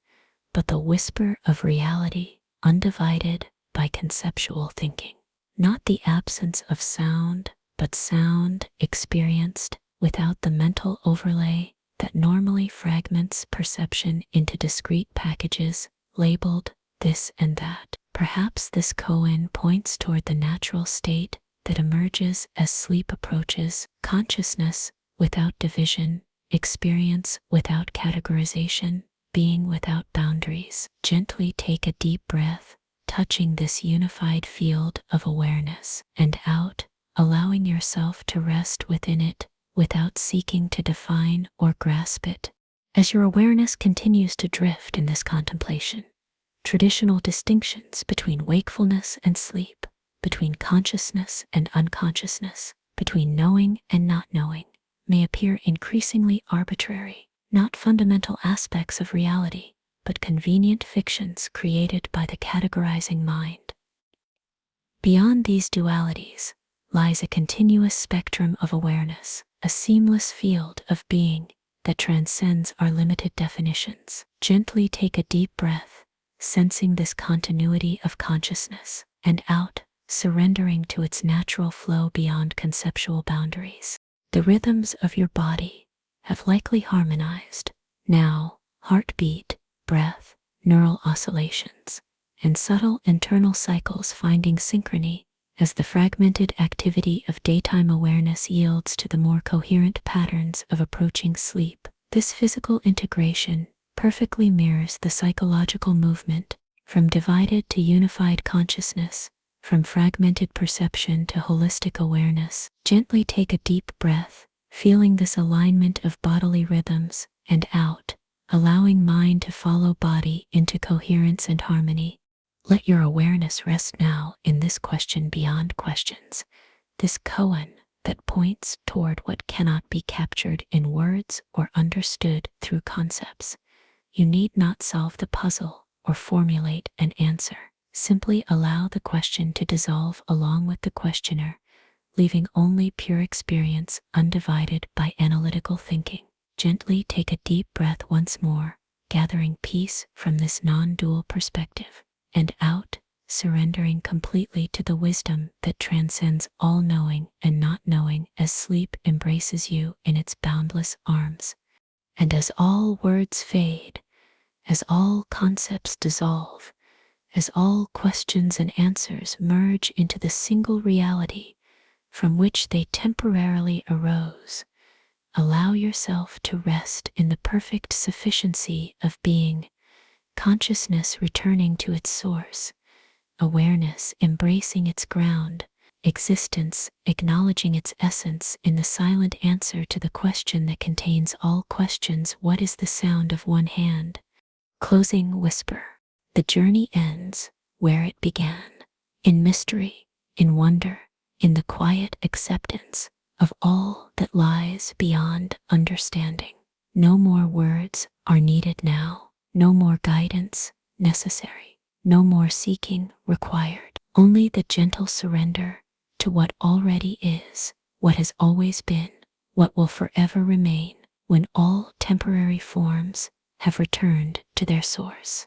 but the whisper of reality, undivided by conceptual thinking? Not the absence of sound, but sound experienced without the mental overlay that normally fragments perception into discrete packages labeled this and that. Perhaps this koan points toward the natural state that emerges as sleep approaches: consciousness without division, experience without categorization, being without boundaries. Gently take a deep breath, touching this unified field of awareness, and out, allowing yourself to rest within it without seeking to define or grasp it. As your awareness continues to drift in this contemplation, traditional distinctions between wakefulness and sleep, between consciousness and unconsciousness, between knowing and not knowing, may appear increasingly arbitrary, not fundamental aspects of reality, but convenient fictions created by the categorizing mind. Beyond these dualities lies a continuous spectrum of awareness, a seamless field of being that transcends our limited definitions. Gently take a deep breath, sensing this continuity of consciousness, and out, surrendering to its natural flow beyond conceptual boundaries. The rhythms of your body have likely harmonized. Now, heartbeat, breath, neural oscillations, and subtle internal cycles finding synchrony as the fragmented activity of daytime awareness yields to the more coherent patterns of approaching sleep. This physical integration perfectly mirrors the psychological movement from divided to unified consciousness, from fragmented perception to holistic awareness. Gently take a deep breath, feeling this alignment of bodily rhythms, and out, allowing mind to follow body into coherence and harmony. Let your awareness rest now in this question beyond questions, this koan that points toward what cannot be captured in words or understood through concepts. You need not solve the puzzle or formulate an answer. Simply allow the question to dissolve along with the questioner, leaving only pure experience undivided by analytical thinking. Gently take a deep breath once more, gathering peace from this non-dual perspective, and out, surrendering completely to the wisdom that transcends all knowing and not knowing as sleep embraces you in its boundless arms. And as all words fade, as all concepts dissolve, as all questions and answers merge into the single reality from which they temporarily arose, allow yourself to rest in the perfect sufficiency of being, consciousness returning to its source, awareness embracing its ground, existence acknowledging its essence in the silent answer to the question that contains all questions. What is the sound of one hand? Closing whisper. The journey ends where it began, in mystery, in wonder, in the quiet acceptance of all that lies beyond understanding. No more words are needed now, no more guidance necessary, no more seeking required, only the gentle surrender to what already is, what has always been, what will forever remain when all temporary forms have returned to their source.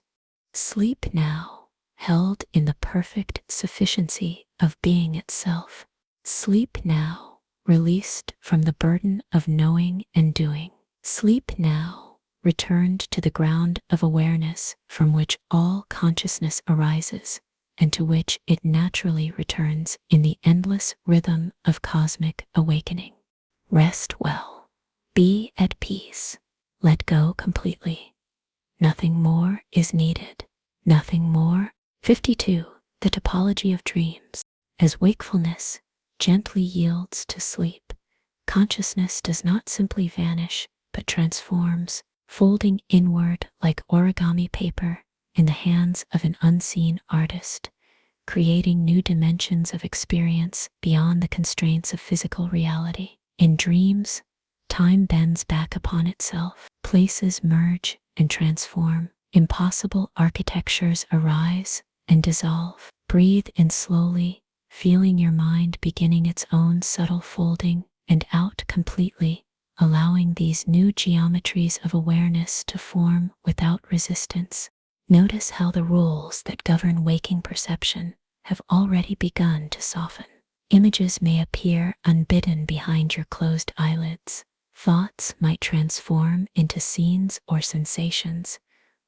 Sleep now, held in the perfect sufficiency of being itself. Sleep now, released from the burden of knowing and doing. Sleep now, returned to the ground of awareness from which all consciousness arises, and to which it naturally returns in the endless rhythm of cosmic awakening. Rest well. Be at peace. Let go completely. Nothing more is needed. Nothing more. 52. The topology of dreams. As wakefulness gently yields to sleep, consciousness does not simply vanish, but transforms, folding inward like origami paper in the hands of an unseen artist, creating new dimensions of experience beyond the constraints of physical reality. In dreams, time bends back upon itself, places merge and transform, impossible architectures arise and dissolve. Breathe in slowly, feeling your mind beginning its own subtle folding, and out completely, allowing these new geometries of awareness to form without resistance. Notice how the rules that govern waking perception have already begun to soften. Images may appear unbidden behind your closed eyelids. Thoughts might transform into scenes or sensations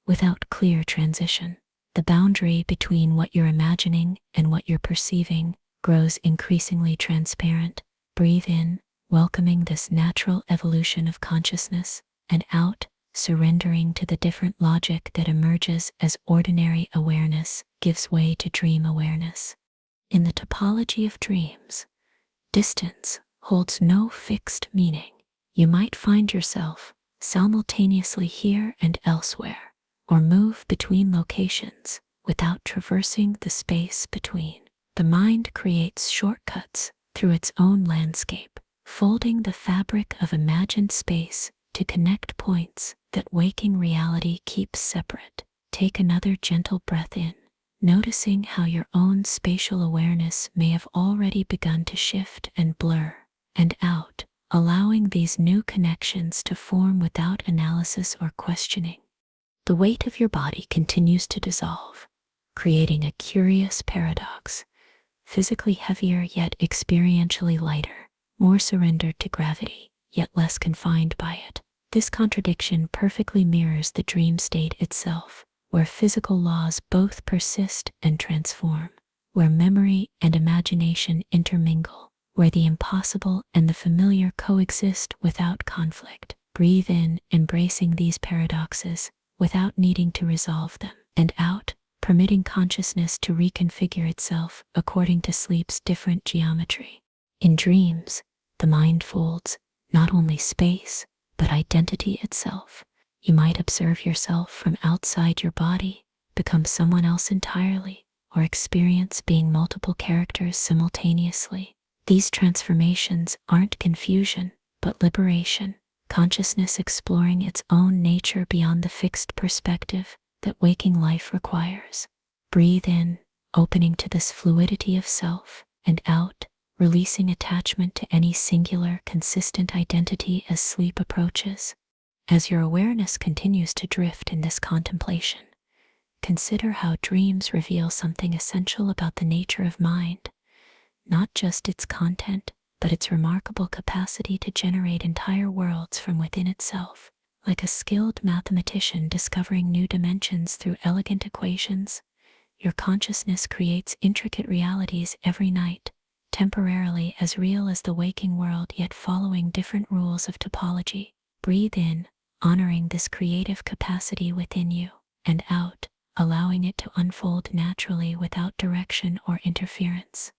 without clear transition. The boundary between what you're imagining and what you're perceiving grows increasingly transparent. Breathe in, welcoming this natural evolution of consciousness, and out, surrendering to the different logic that emerges as ordinary awareness gives way to dream awareness. In the topology of dreams, distance holds no fixed meaning. You might find yourself simultaneously here and elsewhere, or move between locations without traversing the space between. The mind creates shortcuts through its own landscape, folding the fabric of imagined space to connect points that waking reality keeps separate. Take another gentle breath in, noticing how your own spatial awareness may have already begun to shift and blur, and out, allowing these new connections to form without analysis or questioning. The weight of your body continues to dissolve, creating a curious paradox: physically heavier yet experientially lighter, more surrendered to gravity, yet less confined by it. This contradiction perfectly mirrors the dream state itself, where physical laws both persist and transform, where memory and imagination intermingle, where the impossible and the familiar coexist without conflict. Breathe in, embracing these paradoxes without needing to resolve them, and out, permitting consciousness to reconfigure itself according to sleep's different geometry. In dreams, the mind folds not only space, but identity itself. You might observe yourself from outside your body, become someone else entirely, or experience being multiple characters simultaneously. These transformations aren't confusion, but liberation, consciousness exploring its own nature beyond the fixed perspective that waking life requires. Breathe in, opening to this fluidity of self, and out, releasing attachment to any singular, consistent identity as sleep approaches. As your awareness continues to drift in this contemplation, consider how dreams reveal something essential about the nature of mind, not just its content, but its remarkable capacity to generate entire worlds from within itself. Like a skilled mathematician discovering new dimensions through elegant equations, your consciousness creates intricate realities every night, temporarily as real as the waking world, yet following different rules of topology. Breathe in, honoring this creative capacity within you, and out, allowing it to unfold naturally without direction or interference.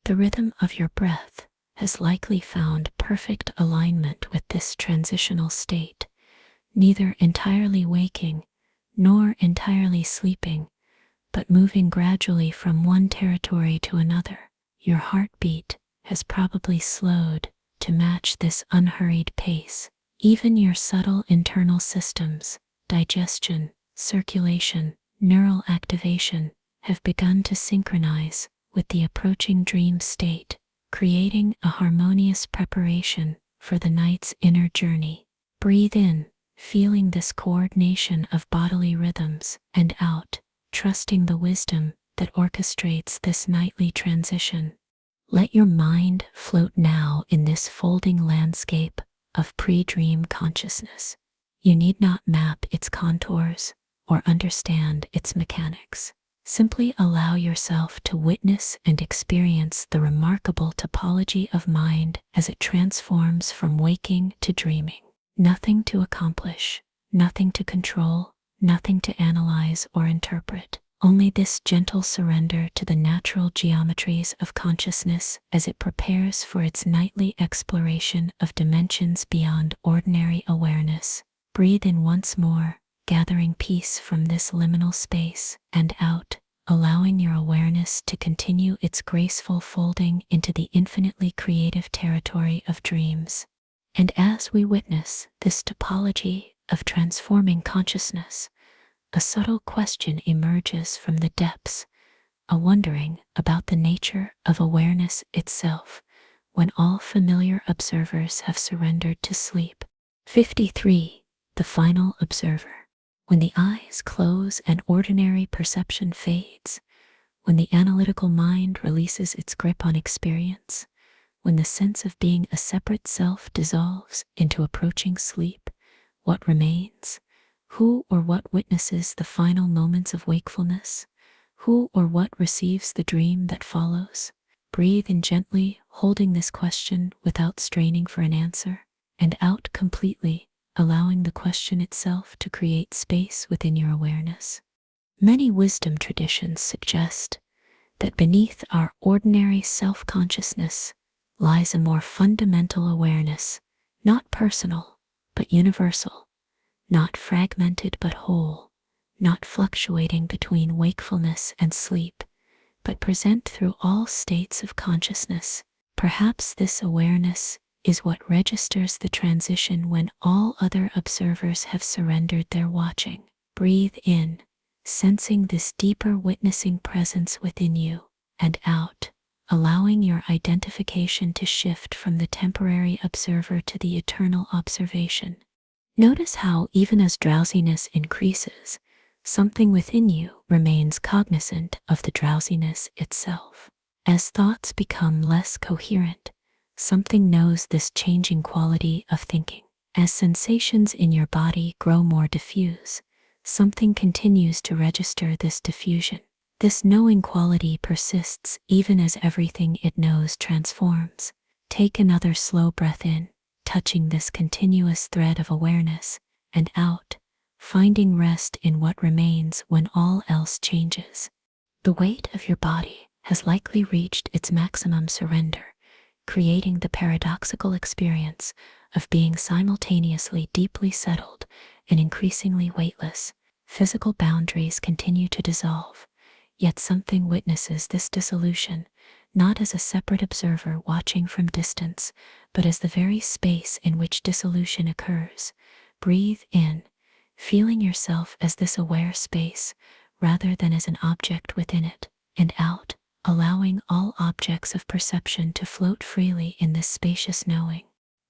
The rhythm of your breath has likely found perfect alignment with this transitional state, neither entirely waking nor entirely sleeping, but moving gradually from one territory to another. Your heartbeat has probably slowed to match this unhurried pace. Even your subtle internal systems, digestion, circulation, neural activation, have begun to synchronize with the approaching dream state, creating a harmonious preparation for the night's inner journey. Breathe in, feeling this coordination of bodily rhythms, and out, trusting the wisdom that orchestrates this nightly transition. Let your mind float now in this folding landscape of pre-dream consciousness. You need not map its contours or understand its mechanics. Simply allow yourself to witness and experience the remarkable topology of mind as it transforms from waking to dreaming. Nothing to accomplish, nothing to control, nothing to analyze or interpret. Only this gentle surrender to the natural geometries of consciousness as it prepares for its nightly exploration of dimensions beyond ordinary awareness. Breathe in once more, gathering peace from this liminal space, and out, allowing your awareness to continue its graceful folding into the infinitely creative territory of dreams. And as we witness this topology of transforming consciousness, a subtle question emerges from the depths, a wondering about the nature of awareness itself when all familiar observers have surrendered to sleep. 53. The final observer. When the eyes close and ordinary perception fades, when the analytical mind releases its grip on experience, when the sense of being a separate self dissolves into approaching sleep, what remains? Who or what witnesses the final moments of wakefulness? Who or what receives the dream that follows? Breathe in gently, holding this question without straining for an answer, and out completely, allowing the question itself to create space within your awareness. Many wisdom traditions suggest that beneath our ordinary self-consciousness lies a more fundamental awareness, not personal, but universal, not fragmented but whole, not fluctuating between wakefulness and sleep, but present through all states of consciousness. Perhaps this awareness is what registers the transition when all other observers have surrendered their watching. Breathe in, sensing this deeper witnessing presence within you, and out, allowing your identification to shift from the temporary observer to the eternal observation. Notice how even as drowsiness increases, something within you remains cognizant of the drowsiness itself. As thoughts become less coherent, something knows this changing quality of thinking. As sensations in your body grow more diffuse, something continues to register this diffusion. This knowing quality persists even as everything it knows transforms. Take another slow breath in, touching this continuous thread of awareness, and out, finding rest in what remains when all else changes. The weight of your body has likely reached its maximum surrender, creating the paradoxical experience of being simultaneously deeply settled and increasingly weightless. Physical boundaries continue to dissolve, yet something witnesses this dissolution, not as a separate observer watching from distance, but as the very space in which dissolution occurs. Breathe in, feeling yourself as this aware space rather than as an object within it, and out, allowing all objects of perception to float freely in this spacious knowing.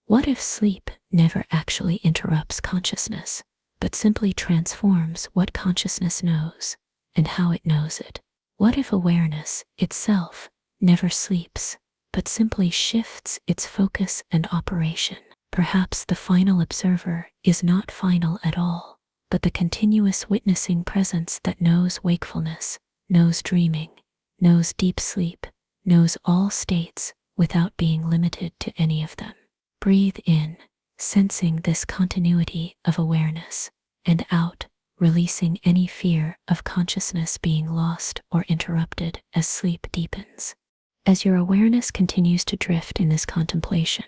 What if sleep never actually interrupts consciousness, but simply transforms what consciousness knows and how it knows it? What if awareness itself never sleeps, but simply shifts its focus and operation? Perhaps the final observer is not final at all, but the continuous witnessing presence that knows wakefulness, knows dreaming, knows deep sleep, knows all states without being limited to any of them. Breathe in, sensing this continuity of awareness, and out, releasing any fear of consciousness being lost or interrupted as sleep deepens. As your awareness continues to drift in this contemplation,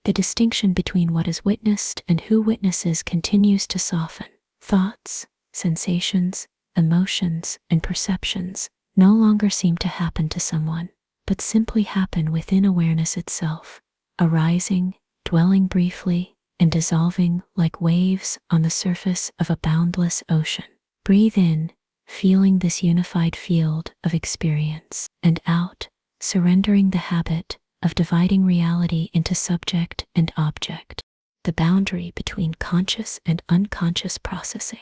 the distinction between what is witnessed and who witnesses continues to soften. Thoughts, sensations, emotions, and perceptions no longer seem to happen to someone, but simply happen within awareness itself, arising, dwelling briefly, and dissolving like waves on the surface of a boundless ocean. Breathe in, feeling this unified field of experience, and out, surrendering the habit of dividing reality into subject and object. The boundary between conscious and unconscious processing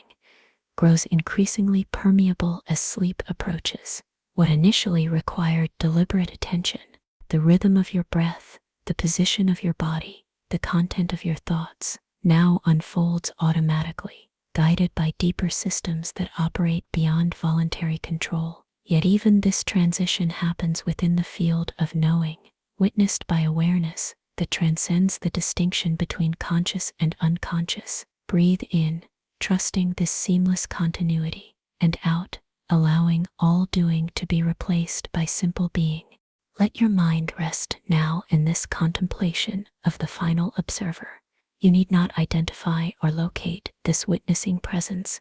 grows increasingly permeable as sleep approaches. What initially required deliberate attention, the rhythm of your breath, the position of your body, the content of your thoughts, now unfolds automatically, guided by deeper systems that operate beyond voluntary control. Yet even this transition happens within the field of knowing, witnessed by awareness that transcends the distinction between conscious and unconscious. Breathe in, trusting this seamless continuity, and out, allowing all doing to be replaced by simple being. Let your mind rest now in this contemplation of the final observer. You need not identify or locate this witnessing presence,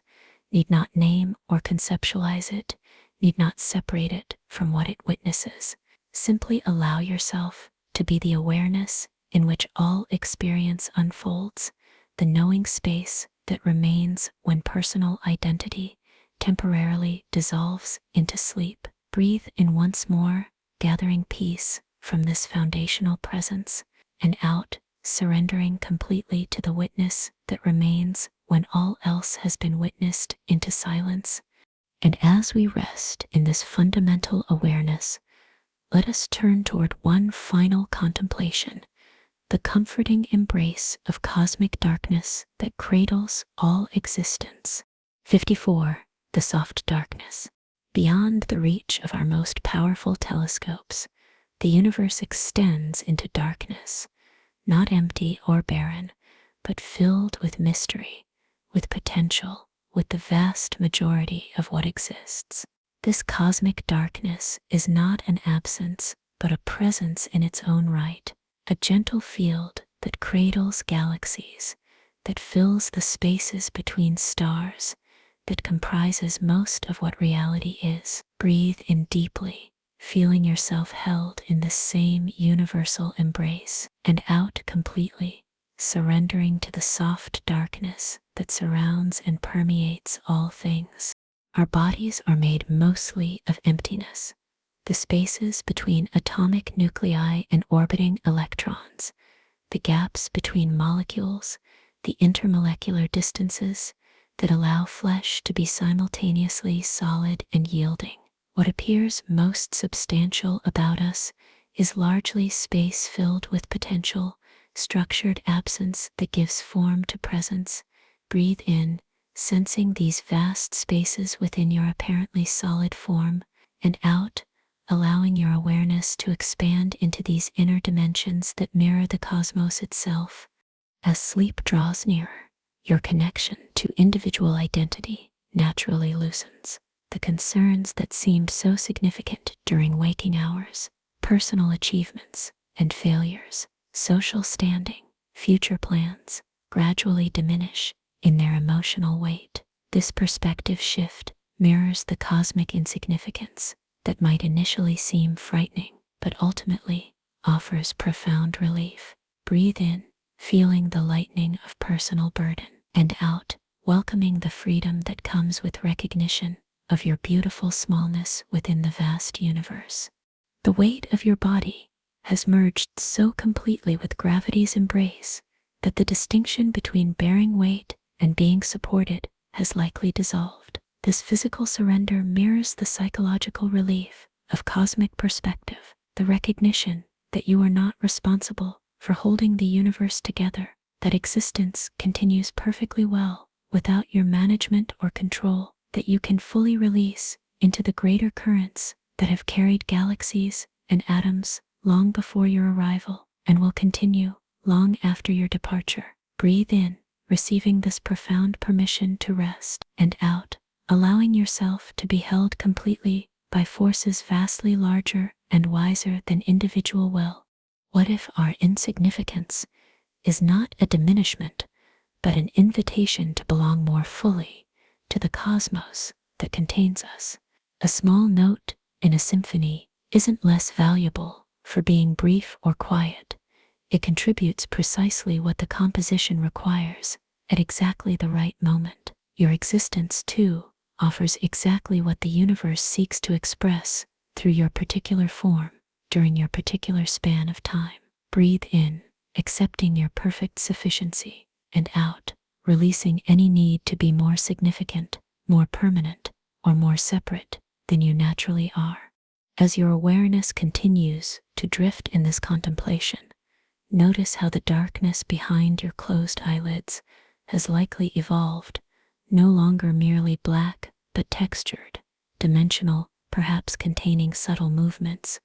need not name or conceptualize it, need not separate it from what it witnesses. Simply allow yourself to be the awareness in which all experience unfolds, the knowing space that remains when personal identity temporarily dissolves into sleep. Breathe in once more, gathering peace from this foundational presence, and out, surrendering completely to the witness that remains when all else has been witnessed into silence. And as we rest in this fundamental awareness, let us turn toward one final contemplation, the comforting embrace of cosmic darkness that cradles all existence. 54. The soft darkness. Beyond the reach of our most powerful telescopes, the universe extends into darkness, not empty or barren, but filled with mystery, with potential, with the vast majority of what exists. This cosmic darkness is not an absence, but a presence in its own right, a gentle field that cradles galaxies, that fills the spaces between stars, that comprises most of what reality is. Breathe in deeply, feeling yourself held in this same universal embrace, and out completely, surrendering to the soft darkness that surrounds and permeates all things. Our bodies are made mostly of emptiness, the spaces between atomic nuclei and orbiting electrons, the gaps between molecules, the intermolecular distances that allow flesh to be simultaneously solid and yielding. What appears most substantial about us is largely space filled with potential, structured absence that gives form to presence. Breathe in, sensing these vast spaces within your apparently solid form, and out, allowing your awareness to expand into these inner dimensions that mirror the cosmos itself. As sleep draws nearer, your connection to individual identity naturally loosens. The concerns that seemed so significant during waking hours, personal achievements and failures, social standing, future plans, gradually diminish in their emotional weight. This perspective shift mirrors the cosmic insignificance that might initially seem frightening, but ultimately offers profound relief. Breathe in, feeling the lightening of personal burden, and out, welcoming the freedom that comes with recognition of your beautiful smallness within the vast universe. The weight of your body has merged so completely with gravity's embrace that the distinction between bearing weight and being supported has likely dissolved. This physical surrender mirrors the psychological relief of cosmic perspective, the recognition that you are not responsible for holding the universe together, that existence continues perfectly well without your management or control, that you can fully release into the greater currents that have carried galaxies and atoms long before your arrival and will continue long after your departure. Breathe in, receiving this profound permission to rest, and out, allowing yourself to be held completely by forces vastly larger and wiser than individual will. What if our insignificance is not a diminishment, but an invitation to belong more fully to the cosmos that contains us? A small note in a symphony isn't less valuable for being brief or quiet. It contributes precisely what the composition requires at exactly the right moment. Your existence, too, offers exactly what the universe seeks to express through your particular form during your particular span of time. Breathe in, accepting your perfect sufficiency, and out, releasing any need to be more significant, more permanent, or more separate than you naturally are. As your awareness continues to drift in this contemplation, Notice how the darkness behind your closed eyelids has likely evolved, no longer merely black, but textured, dimensional, perhaps containing subtle movements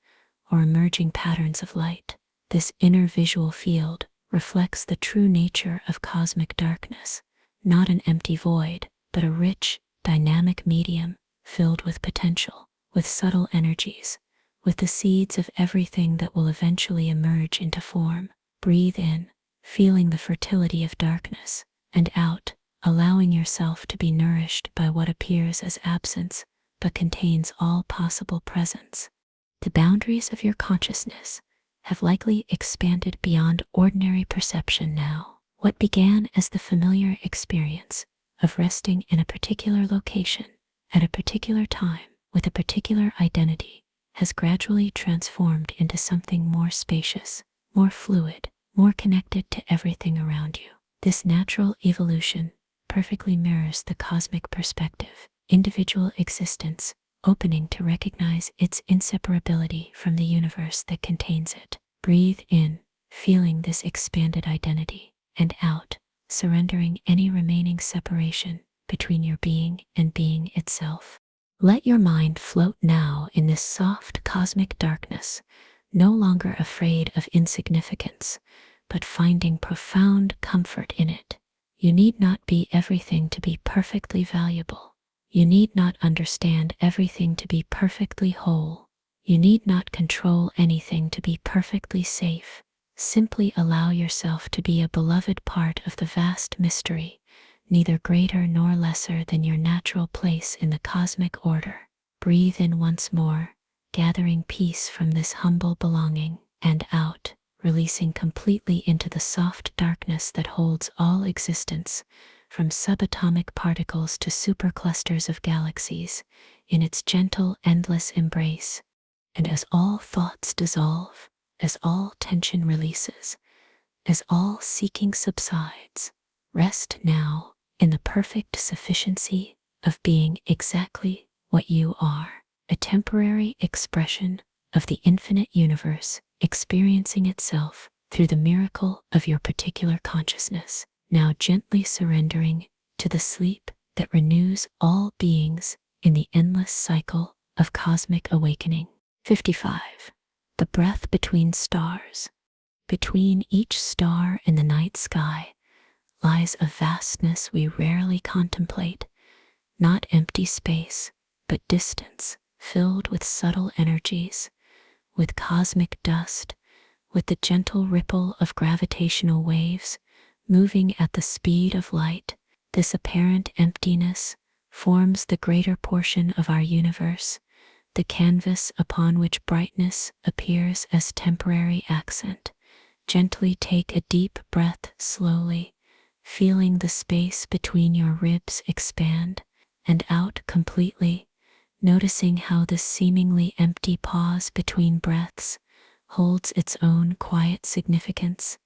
or emerging patterns of light. This inner visual field reflects the true nature of cosmic darkness, not an empty void, but a rich, dynamic medium filled with potential, with subtle energies, with the seeds of everything that will eventually emerge into form. Breathe in, feeling the fertility of darkness, and out, allowing yourself to be nourished by what appears as absence, but contains all possible presence. The boundaries of your consciousness have likely expanded beyond ordinary perception now. What began as the familiar experience of resting in a particular location, at a particular time, with a particular identity, has gradually transformed into something more spacious, more fluid, more connected to everything around you. This natural evolution perfectly mirrors the cosmic perspective, individual existence, opening to recognize its inseparability from the universe that contains it. Breathe in, feeling this expanded identity, and out, surrendering any remaining separation between your being and being itself. Let your mind float now in this soft cosmic darkness, no longer afraid of insignificance, but finding profound comfort in it. You need not be everything to be perfectly valuable. You need not understand everything to be perfectly whole. You need not control anything to be perfectly safe. Simply allow yourself to be a beloved part of the vast mystery, neither greater nor lesser than your natural place in the cosmic order. Breathe in once more, gathering peace from this humble belonging, and out, releasing completely into the soft darkness that holds all existence, from subatomic particles to superclusters of galaxies, in its gentle, endless embrace. And as all thoughts dissolve, as all tension releases, as all seeking subsides, rest now in the perfect sufficiency of being exactly what you are, a temporary expression of the infinite universe experiencing itself through the miracle of your particular consciousness, now gently surrendering to the sleep that renews all beings in the endless cycle of cosmic awakening. 55. The breath between stars. Between each star in the night sky lies a vastness we rarely contemplate, not empty space, but distance, filled with subtle energies, with cosmic dust, with the gentle ripple of gravitational waves moving at the speed of light. This apparent emptiness forms the greater portion of our universe, the canvas upon which brightness appears as temporary accent. Gently take a deep breath slowly, feeling the space between your ribs expand, and out completely, noticing how this seemingly empty pause between breaths holds its own quiet significance.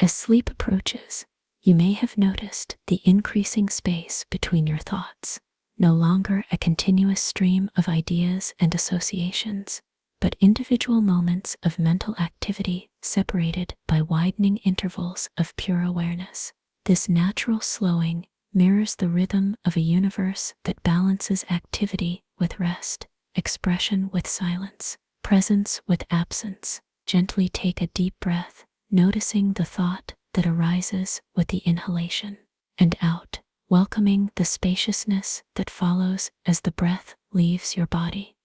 As sleep approaches, you may have noticed the increasing space between your thoughts, no longer a continuous stream of ideas and associations, but individual moments of mental activity separated by widening intervals of pure awareness. This natural slowing mirrors the rhythm of a universe that balances activity with rest, expression with silence, presence with absence. Gently take a deep breath, noticing the thought that arises with the inhalation, and out, welcoming the spaciousness that follows as the breath leaves your body.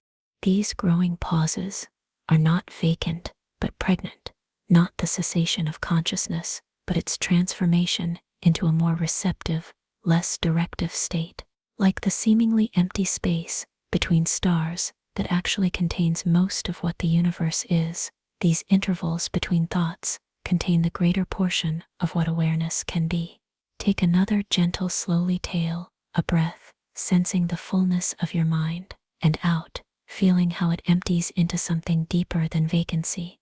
These growing pauses are not vacant, but pregnant, not the cessation of consciousness, but its transformation into a more receptive, less directive state, like the seemingly empty space between stars that actually contains most of what the universe is. These intervals between thoughts contain the greater portion of what awareness can be. Take another gentle, slowly tail, a breath, sensing the fullness of your mind, and out, feeling how it empties into something deeper than vacancy.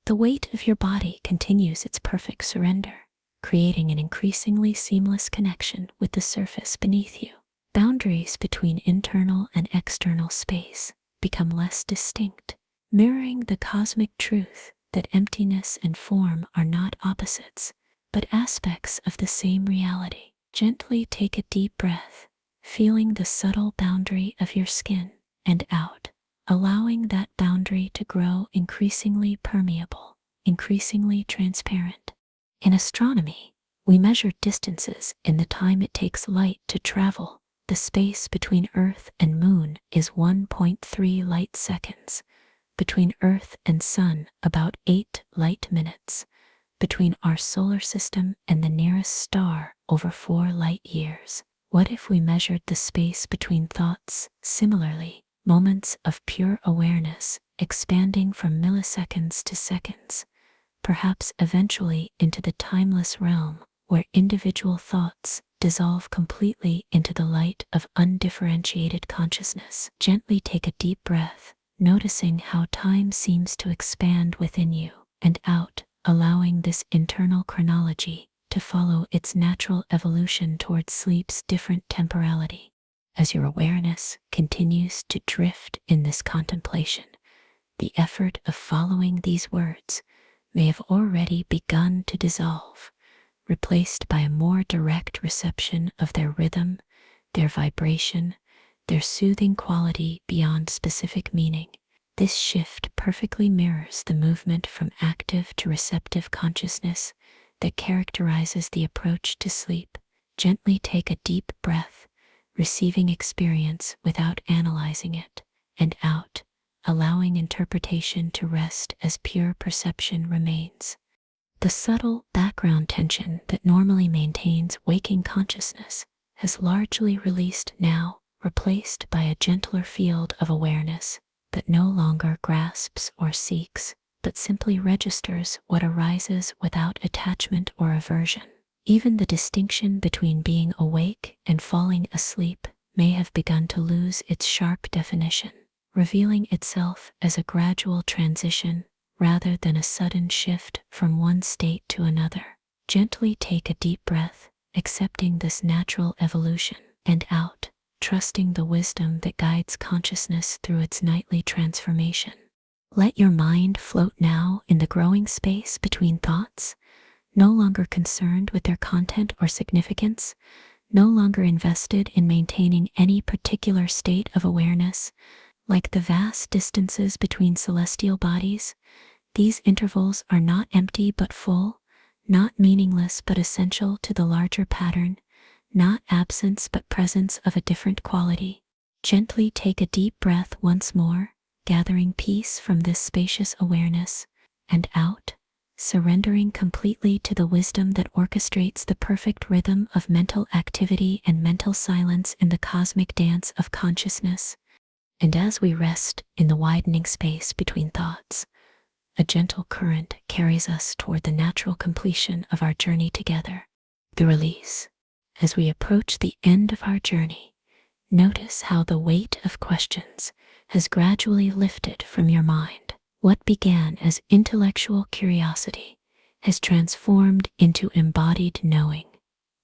The weight of your body continues its perfect surrender, creating an increasingly seamless connection with the surface beneath you. Boundaries between internal and external space become less distinct, mirroring the cosmic truth that emptiness and form are not opposites, but aspects of the same reality. Gently take a deep breath, feeling the subtle boundary of your skin, and out, allowing that boundary to grow increasingly permeable, increasingly transparent. In astronomy, we measure distances in the time it takes light to travel. The space between Earth and Moon is 1.3 light seconds. Between Earth and Sun, about 8 light minutes. Between our solar system and the nearest star, over 4 light years. What if we measured the space between thoughts? Similarly, moments of pure awareness, expanding from milliseconds to seconds, perhaps eventually into the timeless realm, where individual thoughts dissolve completely into the light of undifferentiated consciousness. Gently take a deep breath, noticing how time seems to expand within you, and out, allowing this internal chronology to follow its natural evolution towards sleep's different temporality. As your awareness continues to drift in this contemplation, the effort of following these words may have already begun to dissolve, replaced by a more direct reception of their rhythm, their vibration, their soothing quality beyond specific meaning. This shift perfectly mirrors the movement from active to receptive consciousness that characterizes the approach to sleep. Gently take a deep breath, receiving experience without analyzing it, and out, allowing interpretation to rest as pure perception remains. The subtle background tension that normally maintains waking consciousness has largely released now, replaced by a gentler field of awareness that no longer grasps or seeks, but simply registers what arises without attachment or aversion. Even the distinction between being awake and falling asleep may have begun to lose its sharp definition, revealing itself as a gradual transition rather than a sudden shift from one state to another. Gently take a deep breath, accepting this natural evolution, and out, trusting the wisdom that guides consciousness through its nightly transformation. Let your mind float now in the growing space between thoughts, no longer concerned with their content or significance, no longer invested in maintaining any particular state of awareness. Like the vast distances between celestial bodies, these intervals are not empty but full, not meaningless but essential to the larger pattern, not absence but presence of a different quality. Gently take a deep breath once more, gathering peace from this spacious awareness, and out, surrendering completely to the wisdom that orchestrates the perfect rhythm of mental activity and mental silence in the cosmic dance of consciousness. And as we rest in the widening space between thoughts, a gentle current carries us toward the natural completion of our journey together, the release. As we approach the end of our journey, notice how the weight of questions has gradually lifted from your mind. What began as intellectual curiosity has transformed into embodied knowing.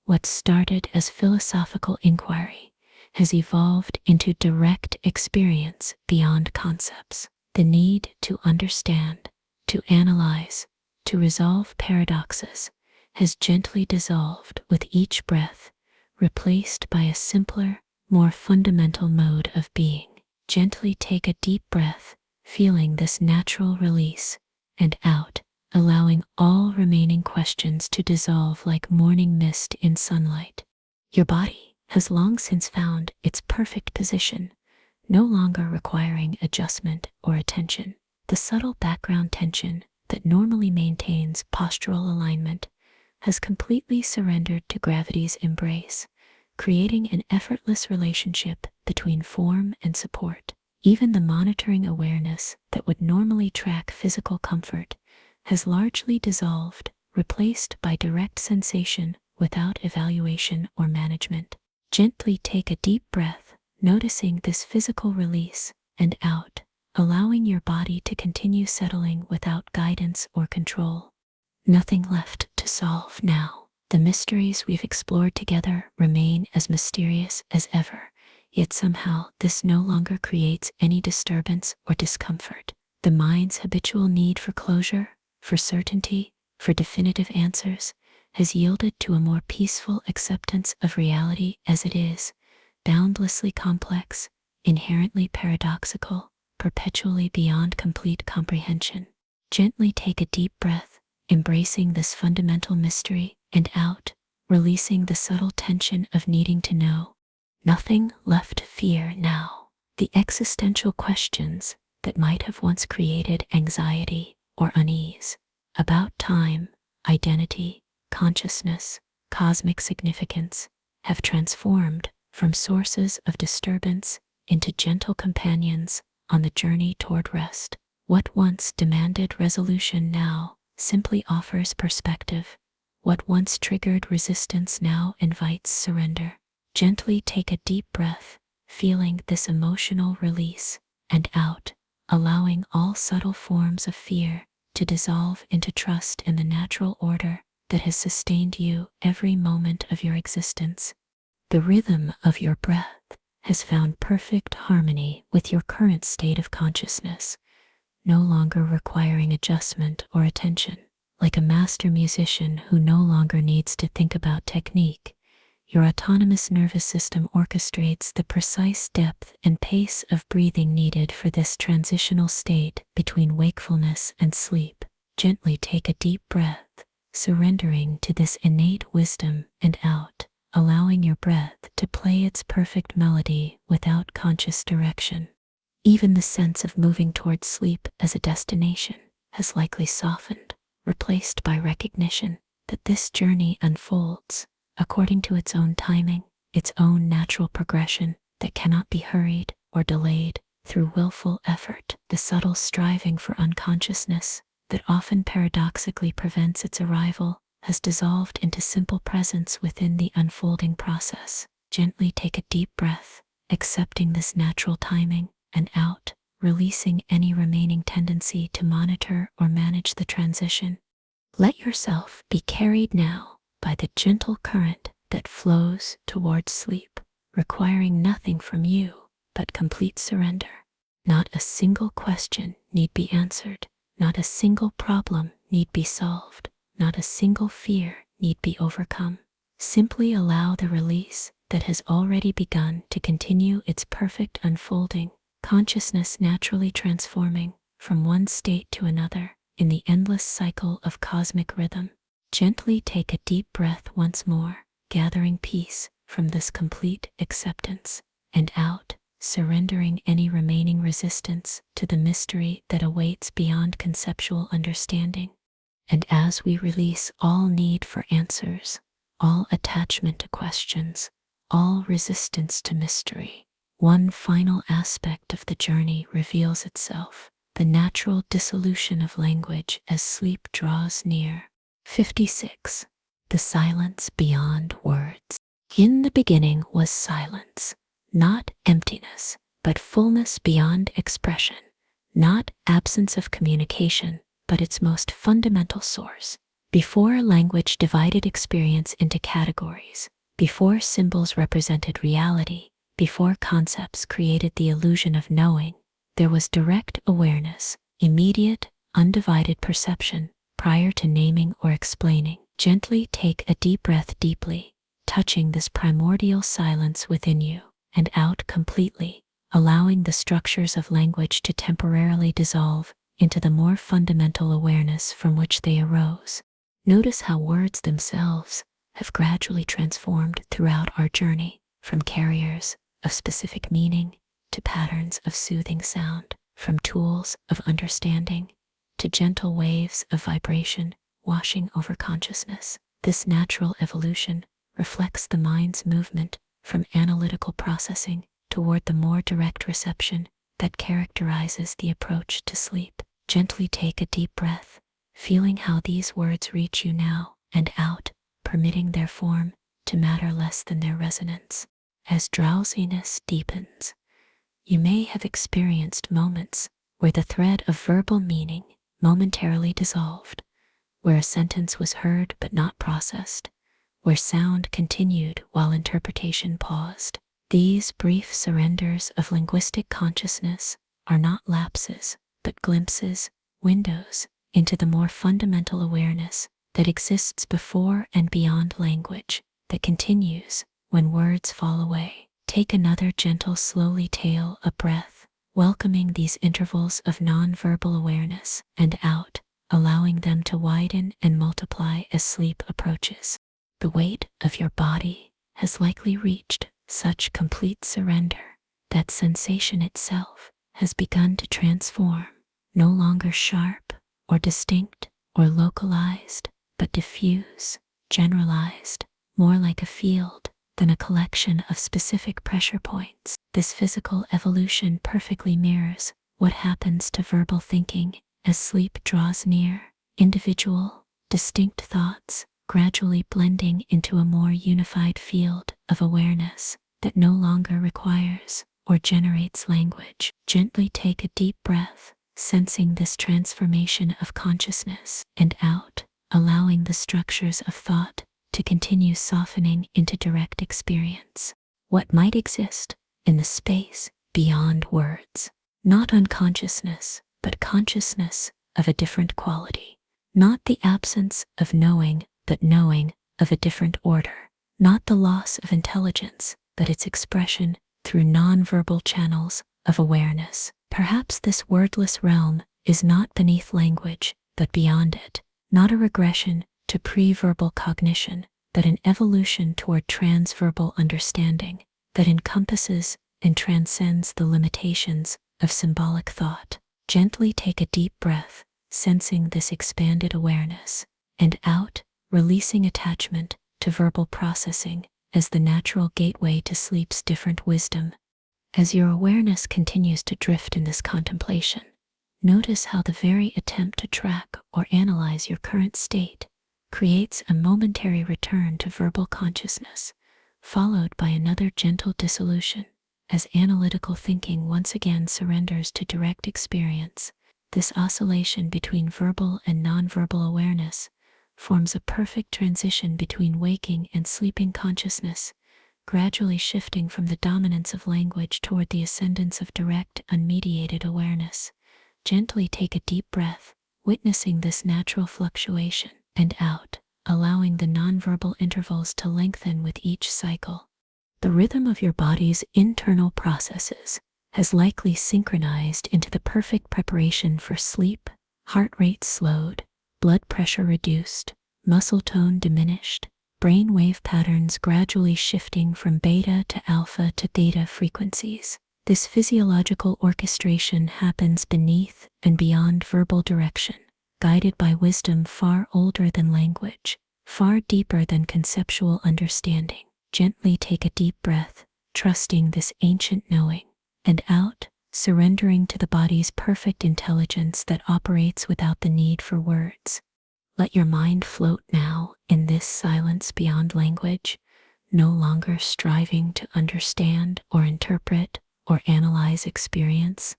What started as philosophical inquiry has evolved into direct experience beyond concepts. The need to understand, to analyze, to resolve paradoxes has gently dissolved with each breath, replaced by a simpler, more fundamental mode of being. Gently take a deep breath, feeling this natural release, and out, allowing all remaining questions to dissolve like morning mist in sunlight. Your body has long since found its perfect position, no longer requiring adjustment or attention. The subtle background tension that normally maintains postural alignment has completely surrendered to gravity's embrace, creating an effortless relationship between form and support. Even the monitoring awareness that would normally track physical comfort has largely dissolved, replaced by direct sensation without evaluation or management. Gently take a deep breath, noticing this physical release, and out, allowing your body to continue settling without guidance or control. Nothing left to solve now. The mysteries we've explored together remain as mysterious as ever, yet somehow this no longer creates any disturbance or discomfort. The mind's habitual need for closure, for certainty, for definitive answers, has yielded to a more peaceful acceptance of reality as it is, boundlessly complex, inherently paradoxical, perpetually beyond complete comprehension. Gently take a deep breath, embracing this fundamental mystery, and out, releasing the subtle tension of needing to know. Nothing left to fear now. The existential questions that might have once created anxiety or unease about time, identity, consciousness, cosmic significance have transformed from sources of disturbance into gentle companions on the journey toward rest. What once demanded resolution now simply offers perspective. What once triggered resistance now invites surrender. Gently take a deep breath, feeling this emotional release, and out, allowing all subtle forms of fear to dissolve into trust in the natural order that has sustained you every moment of your existence. The rhythm of your breath has found perfect harmony with your current state of consciousness, no longer requiring adjustment or attention. Like a master musician who no longer needs to think about technique, your autonomous nervous system orchestrates the precise depth and pace of breathing needed for this transitional state between wakefulness and sleep. Gently take a deep breath, surrendering to this innate wisdom, and out, allowing your breath to play its perfect melody without conscious direction. Even the sense of moving towards sleep as a destination has likely softened, replaced by recognition that this journey unfolds according to its own timing, its own natural progression that cannot be hurried or delayed through willful effort. The subtle striving for unconsciousness that often paradoxically prevents its arrival has dissolved into simple presence within the unfolding process. Gently take a deep breath, accepting this natural timing, and out, releasing any remaining tendency to monitor or manage the transition. Let yourself be carried now by the gentle current that flows towards sleep, requiring nothing from you but complete surrender. Not a single question need be answered, not a single problem need be solved, not a single fear need be overcome. Simply allow the release that has already begun to continue its perfect unfolding, consciousness naturally transforming from one state to another in the endless cycle of cosmic rhythm. Gently take a deep breath once more, gathering peace from this complete acceptance, and out, surrendering any remaining resistance to the mystery that awaits beyond conceptual understanding. And as we release all need for answers, all attachment to questions, all resistance to mystery, one final aspect of the journey reveals itself: the natural dissolution of language as sleep draws near. 56. The silence beyond words. In the beginning was silence, not emptiness, but fullness beyond expression, not absence of communication, but its most fundamental source. Before language divided experience into categories, before symbols represented reality, before concepts created the illusion of knowing, there was direct awareness, immediate, undivided perception, prior to naming or explaining. Gently take a deep breath deeply, touching this primordial silence within you, and out completely, allowing the structures of language to temporarily dissolve into the more fundamental awareness from which they arose. Notice how words themselves have gradually transformed throughout our journey, from carriers of specific meaning to patterns of soothing sound, from tools of understanding to gentle waves of vibration washing over consciousness. This natural evolution reflects the mind's movement from analytical processing toward the more direct reception that characterizes the approach to sleep. Gently take a deep breath, feeling how these words reach you now and out, permitting their form to matter less than their resonance. As drowsiness deepens, you may have experienced moments where the thread of verbal meaning momentarily dissolved, where a sentence was heard but not processed, where sound continued while interpretation paused. These brief surrenders of linguistic consciousness are not lapses, but glimpses, windows into the more fundamental awareness that exists before and beyond language, that continues when words fall away. Take another gentle, slowly tail a breath, welcoming these intervals of non-verbal awareness, and out, allowing them to widen and multiply as sleep approaches. The weight of your body has likely reached such complete surrender that sensation itself has begun to transform, no longer sharp or distinct or localized, but diffuse, generalized, more like a field than a collection of specific pressure points. This physical evolution perfectly mirrors what happens to verbal thinking as sleep draws near. Individual, distinct thoughts gradually blending into a more unified field of awareness that no longer requires or generates language. Gently take a deep breath, sensing this transformation of consciousness, and out, allowing the structures of thought to continue softening into direct experience. What might exist in the space beyond words? Not unconsciousness, but consciousness of a different quality. Not the absence of knowing, but knowing of a different order. Not the loss of intelligence, but its expression through non-verbal channels of awareness. Perhaps this wordless realm is not beneath language, but beyond it. Not a regression to pre-verbal cognition, but an evolution toward transverbal understanding that encompasses and transcends the limitations of symbolic thought. Gently take a deep breath, sensing this expanded awareness, and out, releasing attachment to verbal processing as the natural gateway to sleep's different wisdom. As your awareness continues to drift in this contemplation, notice how the very attempt to track or analyze your current state creates a momentary return to verbal consciousness, followed by another gentle dissolution as analytical thinking once again surrenders to direct experience. This oscillation between verbal and nonverbal awareness forms a perfect transition between waking and sleeping consciousness, gradually shifting from the dominance of language toward the ascendance of direct, unmediated awareness. Gently take a deep breath, witnessing this natural fluctuation, and out, allowing the nonverbal intervals to lengthen with each cycle. The rhythm of your body's internal processes has likely synchronized into the perfect preparation for sleep. Heart rate slowed, blood pressure reduced, muscle tone diminished, brain wave patterns gradually shifting from beta to alpha to theta frequencies. This physiological orchestration happens beneath and beyond verbal direction, guided by wisdom far older than language, far deeper than conceptual understanding. Gently take a deep breath, trusting this ancient knowing, and out, surrendering to the body's perfect intelligence that operates without the need for words. Let your mind float now in this silence beyond language, no longer striving to understand or interpret or analyze experience,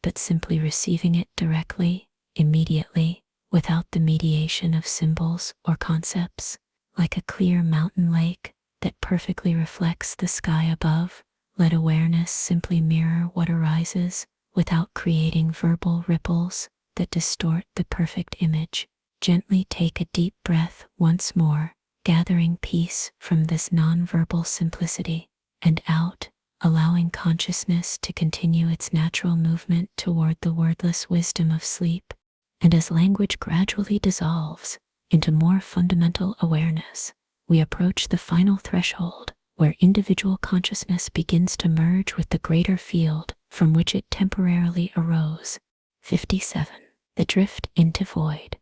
but simply receiving it directly, immediately, without the mediation of symbols or concepts. Like a clear mountain lake that perfectly reflects the sky above, let awareness simply mirror what arises without creating verbal ripples that distort the perfect image. Gently take a deep breath once more, gathering peace from this nonverbal simplicity, and out, allowing consciousness to continue its natural movement toward the wordless wisdom of sleep. And as language gradually dissolves into more fundamental awareness, we approach the final threshold where individual consciousness begins to merge with the greater field from which it temporarily arose. 57. The drift into void.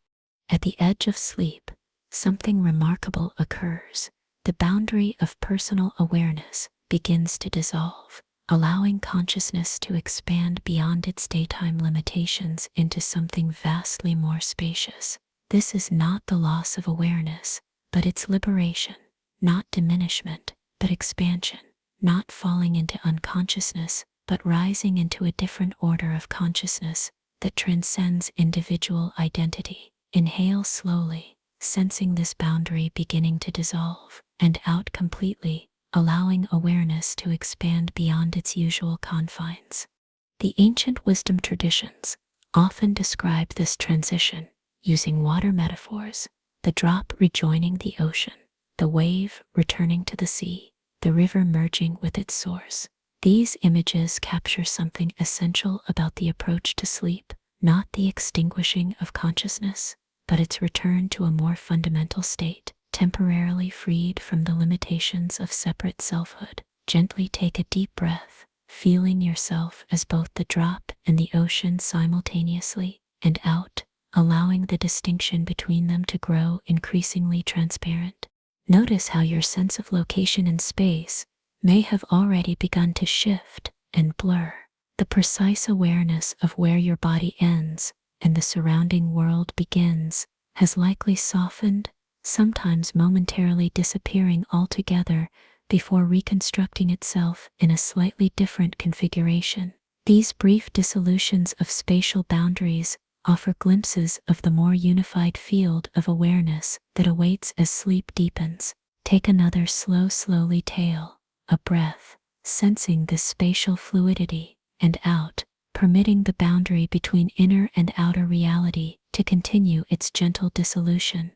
At the edge of sleep, something remarkable occurs. The boundary of personal awareness begins to dissolve, allowing consciousness to expand beyond its daytime limitations into something vastly more spacious. This is not the loss of awareness, but its liberation, not diminishment, but expansion, not falling into unconsciousness, but rising into a different order of consciousness that transcends individual identity. Inhale slowly, sensing this boundary beginning to dissolve, and out completely, allowing awareness to expand beyond its usual confines. The ancient wisdom traditions often describe this transition using water metaphors, the drop rejoining the ocean, the wave returning to the sea, the river merging with its source. These images capture something essential about the approach to sleep, not the extinguishing of consciousness, but its return to a more fundamental state, temporarily freed from the limitations of separate selfhood. Gently take a deep breath, feeling yourself as both the drop and the ocean simultaneously, and out, allowing the distinction between them to grow increasingly transparent. Notice how your sense of location in space may have already begun to shift and blur. The precise awareness of where your body ends and the surrounding world begins has likely softened, sometimes momentarily disappearing altogether before reconstructing itself in a slightly different configuration. These brief dissolutions of spatial boundaries offer glimpses of the more unified field of awareness that awaits as sleep deepens. Take another slowly tail, a breath, sensing this spatial fluidity, and out, permitting the boundary between inner and outer reality to continue its gentle dissolution.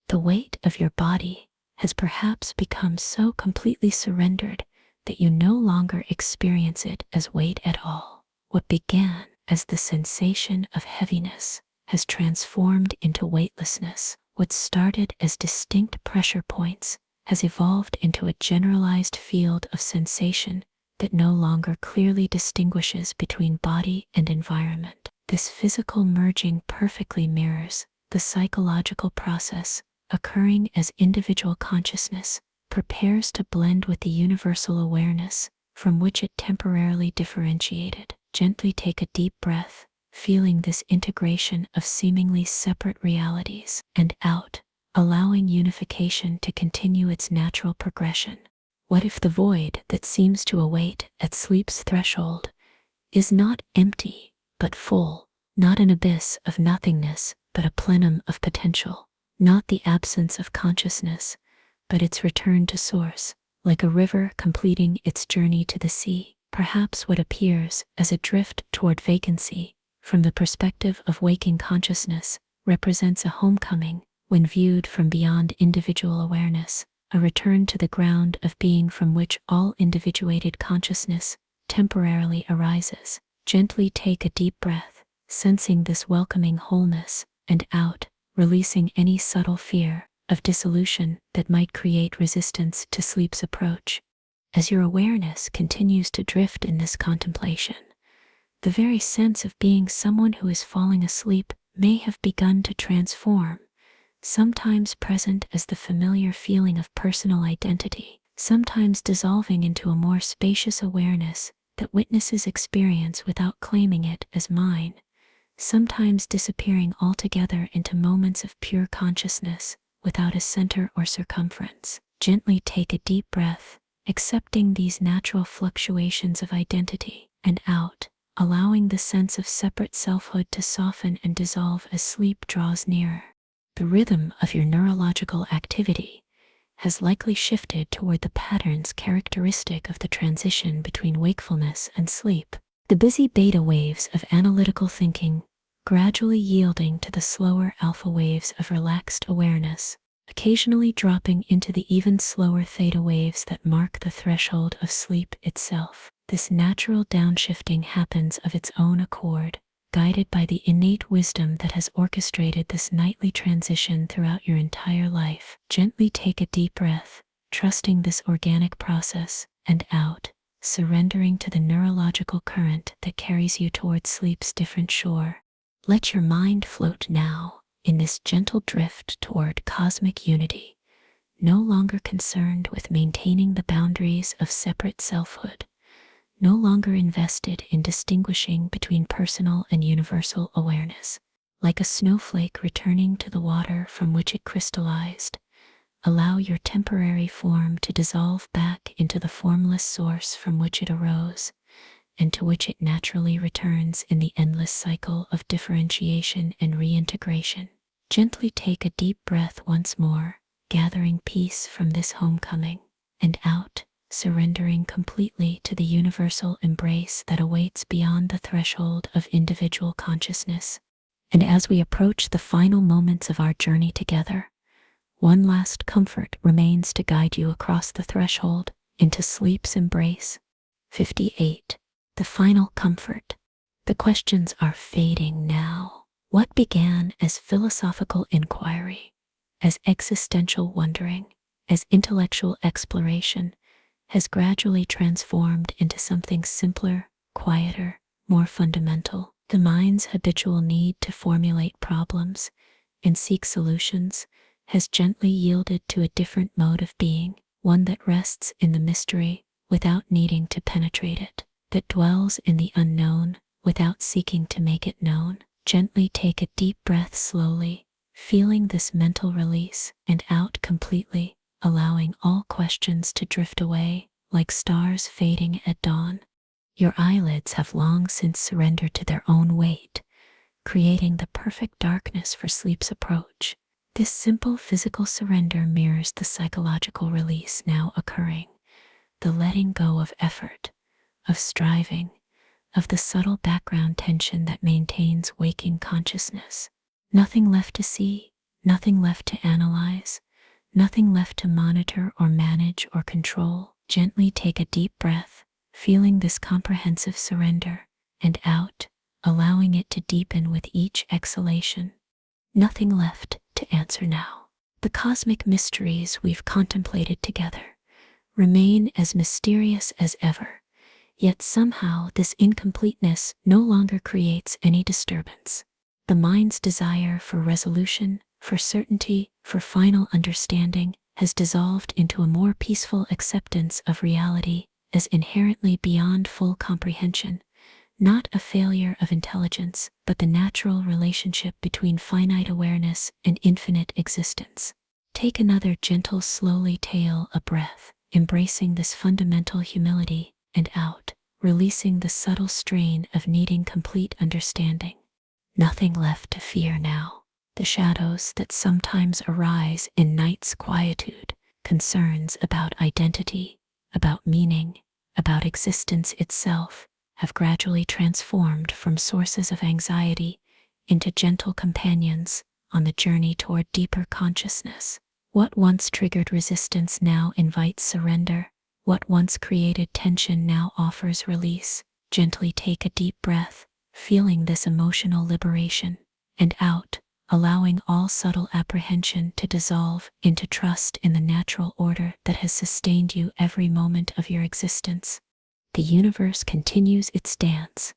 The weight of your body has perhaps become so completely surrendered that you no longer experience it as weight at all. What began as the sensation of heaviness has transformed into weightlessness. What started as distinct pressure points has evolved into a generalized field of sensation that no longer clearly distinguishes between body and environment. This physical merging perfectly mirrors the psychological process occurring as individual consciousness prepares to blend with the universal awareness from which it temporarily differentiated. Gently take a deep breath, feeling this integration of seemingly separate realities, and out, allowing unification to continue its natural progression. What if the void that seems to await at sleep's threshold is not empty, but full, not an abyss of nothingness, but a plenum of potential? Not the absence of consciousness, but its return to source, like a river completing its journey to the sea. Perhaps what appears as a drift toward vacancy, from the perspective of waking consciousness, represents a homecoming when viewed from beyond individual awareness, a return to the ground of being from which all individuated consciousness temporarily arises. Gently take a deep breath, sensing this welcoming wholeness, and out, releasing any subtle fear of dissolution that might create resistance to sleep's approach. As your awareness continues to drift in this contemplation, the very sense of being someone who is falling asleep may have begun to transform, sometimes present as the familiar feeling of personal identity, sometimes dissolving into a more spacious awareness that witnesses experience without claiming it as mine, sometimes disappearing altogether into moments of pure consciousness without a center or circumference. Gently take a deep breath, accepting these natural fluctuations of identity, and out, allowing the sense of separate selfhood to soften and dissolve as sleep draws nearer. The rhythm of your neurological activity has likely shifted toward the patterns characteristic of the transition between wakefulness and sleep. The busy beta waves of analytical thinking gradually yielding to the slower alpha waves of relaxed awareness, occasionally dropping into the even slower theta waves that mark the threshold of sleep itself. This natural downshifting happens of its own accord, guided by the innate wisdom that has orchestrated this nightly transition throughout your entire life. Gently take a deep breath, trusting this organic process, and out, surrendering to the neurological current that carries you towards sleep's different shore. Let your mind float now in this gentle drift toward cosmic unity, no longer concerned with maintaining the boundaries of separate selfhood, no longer invested in distinguishing between personal and universal awareness. Like a snowflake returning to the water from which it crystallized, allow your temporary form to dissolve back into the formless source from which it arose, and to which it naturally returns in the endless cycle of differentiation and reintegration. Gently take a deep breath once more, gathering peace from this homecoming, and out, surrendering completely to the universal embrace that awaits beyond the threshold of individual consciousness. And as we approach the final moments of our journey together, one last comfort remains to guide you across the threshold into sleep's embrace. 58. The final comfort. The questions are fading now. What began as philosophical inquiry, as existential wondering, as intellectual exploration, has gradually transformed into something simpler, quieter, more fundamental. The mind's habitual need to formulate problems and seek solutions has gently yielded to a different mode of being, one that rests in the mystery without needing to penetrate it, that dwells in the unknown without seeking to make it known. Gently take a deep breath slowly, feeling this mental release, and out completely, allowing all questions to drift away like stars fading at dawn. Your eyelids have long since surrendered to their own weight, creating the perfect darkness for sleep's approach. This simple physical surrender mirrors the psychological release now occurring, the letting go of effort, of striving, of the subtle background tension that maintains waking consciousness. Nothing left to see, nothing left to analyze, nothing left to monitor or manage or control. Gently take a deep breath, feeling this comprehensive surrender, and out, allowing it to deepen with each exhalation. Nothing left to answer now. The cosmic mysteries we've contemplated together remain as mysterious as ever, yet somehow this incompleteness no longer creates any disturbance. The mind's desire for resolution, for certainty, for final understanding has dissolved into a more peaceful acceptance of reality as inherently beyond full comprehension, not a failure of intelligence, but the natural relationship between finite awareness and infinite existence. Take another gentle, slowly tail a breath, embracing this fundamental humility, and out, releasing the subtle strain of needing complete understanding. Nothing left to fear now. The shadows that sometimes arise in night's quietude, concerns about identity, about meaning, about existence itself, have gradually transformed from sources of anxiety into gentle companions on the journey toward deeper consciousness. What once triggered resistance now invites surrender. What once created tension now offers release. Gently take a deep breath, feeling this emotional liberation, and out, allowing all subtle apprehension to dissolve into trust in the natural order that has sustained you every moment of your existence. The universe continues its dance,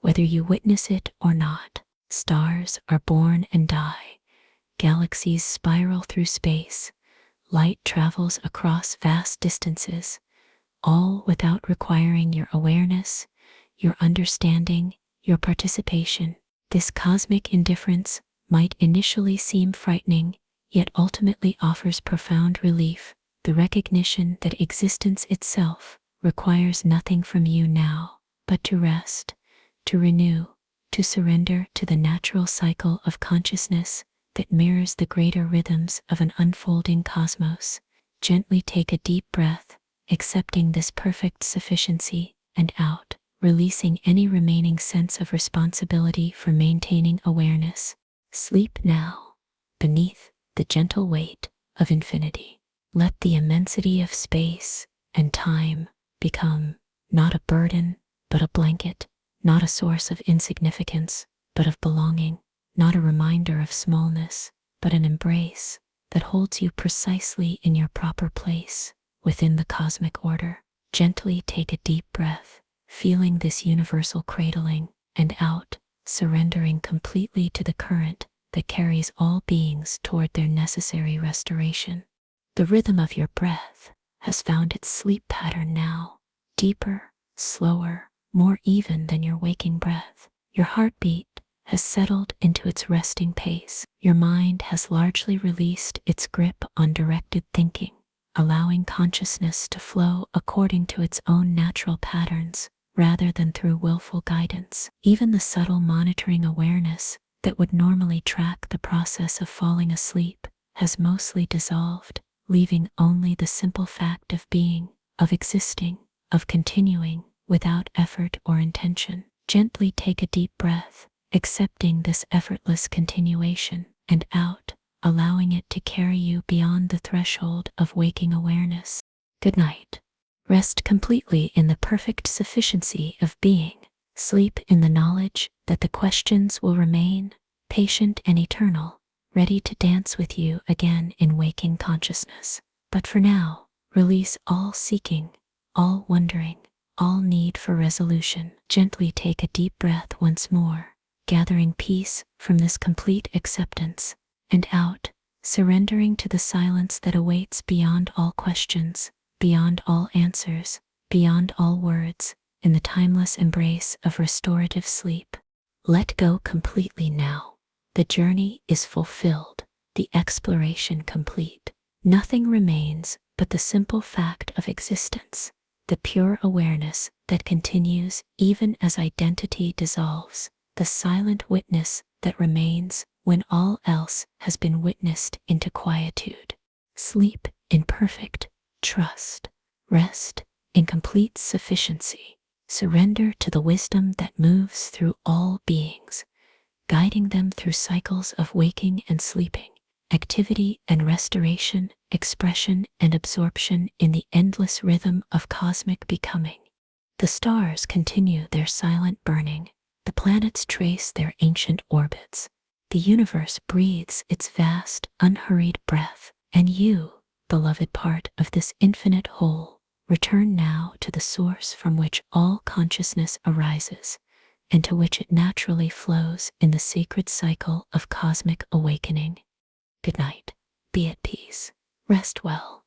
whether you witness it or not. Stars are born and die. Galaxies spiral through space. Light travels across vast distances, all without requiring your awareness, your understanding, your participation. This cosmic indifference might initially seem frightening, yet ultimately offers profound relief, the recognition that existence itself requires nothing from you now, but to rest, to renew, to surrender to the natural cycle of consciousness that mirrors the greater rhythms of an unfolding cosmos. Gently take a deep breath, accepting this perfect sufficiency, and out, releasing any remaining sense of responsibility for maintaining awareness. Sleep now, beneath the gentle weight of infinity. Let the immensity of space and time become not a burden, but a blanket, not a source of insignificance, but of belonging, not a reminder of smallness, but an embrace that holds you precisely in your proper place within the cosmic order. Gently take a deep breath, feeling this universal cradling, and out, surrendering completely to the current that carries all beings toward their necessary restoration. The rhythm of your breath has found its sleep pattern now, deeper, slower, more even than your waking breath. Your heartbeat has settled into its resting pace. Your mind has largely released its grip on directed thinking, allowing consciousness to flow according to its own natural patterns, rather than through willful guidance. Even the subtle monitoring awareness that would normally track the process of falling asleep has mostly dissolved, leaving only the simple fact of being, of existing, of continuing, without effort or intention. Gently take a deep breath, accepting this effortless continuation, and out, allowing it to carry you beyond the threshold of waking awareness. Good night. Rest completely in the perfect sufficiency of being. Sleep in the knowledge that the questions will remain patient and eternal, ready to dance with you again in waking consciousness. But for now, release all seeking, all wondering, all need for resolution. Gently take a deep breath once more, gathering peace from this complete acceptance, and out, surrendering to the silence that awaits beyond all questions, beyond all answers, beyond all words, in the timeless embrace of restorative sleep. Let go completely now. The journey is fulfilled, the exploration complete. Nothing remains but the simple fact of existence, the pure awareness that continues even as identity dissolves, the silent witness that remains when all else has been witnessed into quietude. Sleep in perfect trust. Rest in complete sufficiency. Surrender to the wisdom that moves through all beings, guiding them through cycles of waking and sleeping, activity and restoration, expression and absorption in the endless rhythm of cosmic becoming. The stars continue their silent burning, the planets trace their ancient orbits, the universe breathes its vast, unhurried breath, and you, beloved part of this infinite whole, return now to the source from which all consciousness arises, and to which it naturally flows in the sacred cycle of cosmic awakening. Good night. Be at peace. Rest well.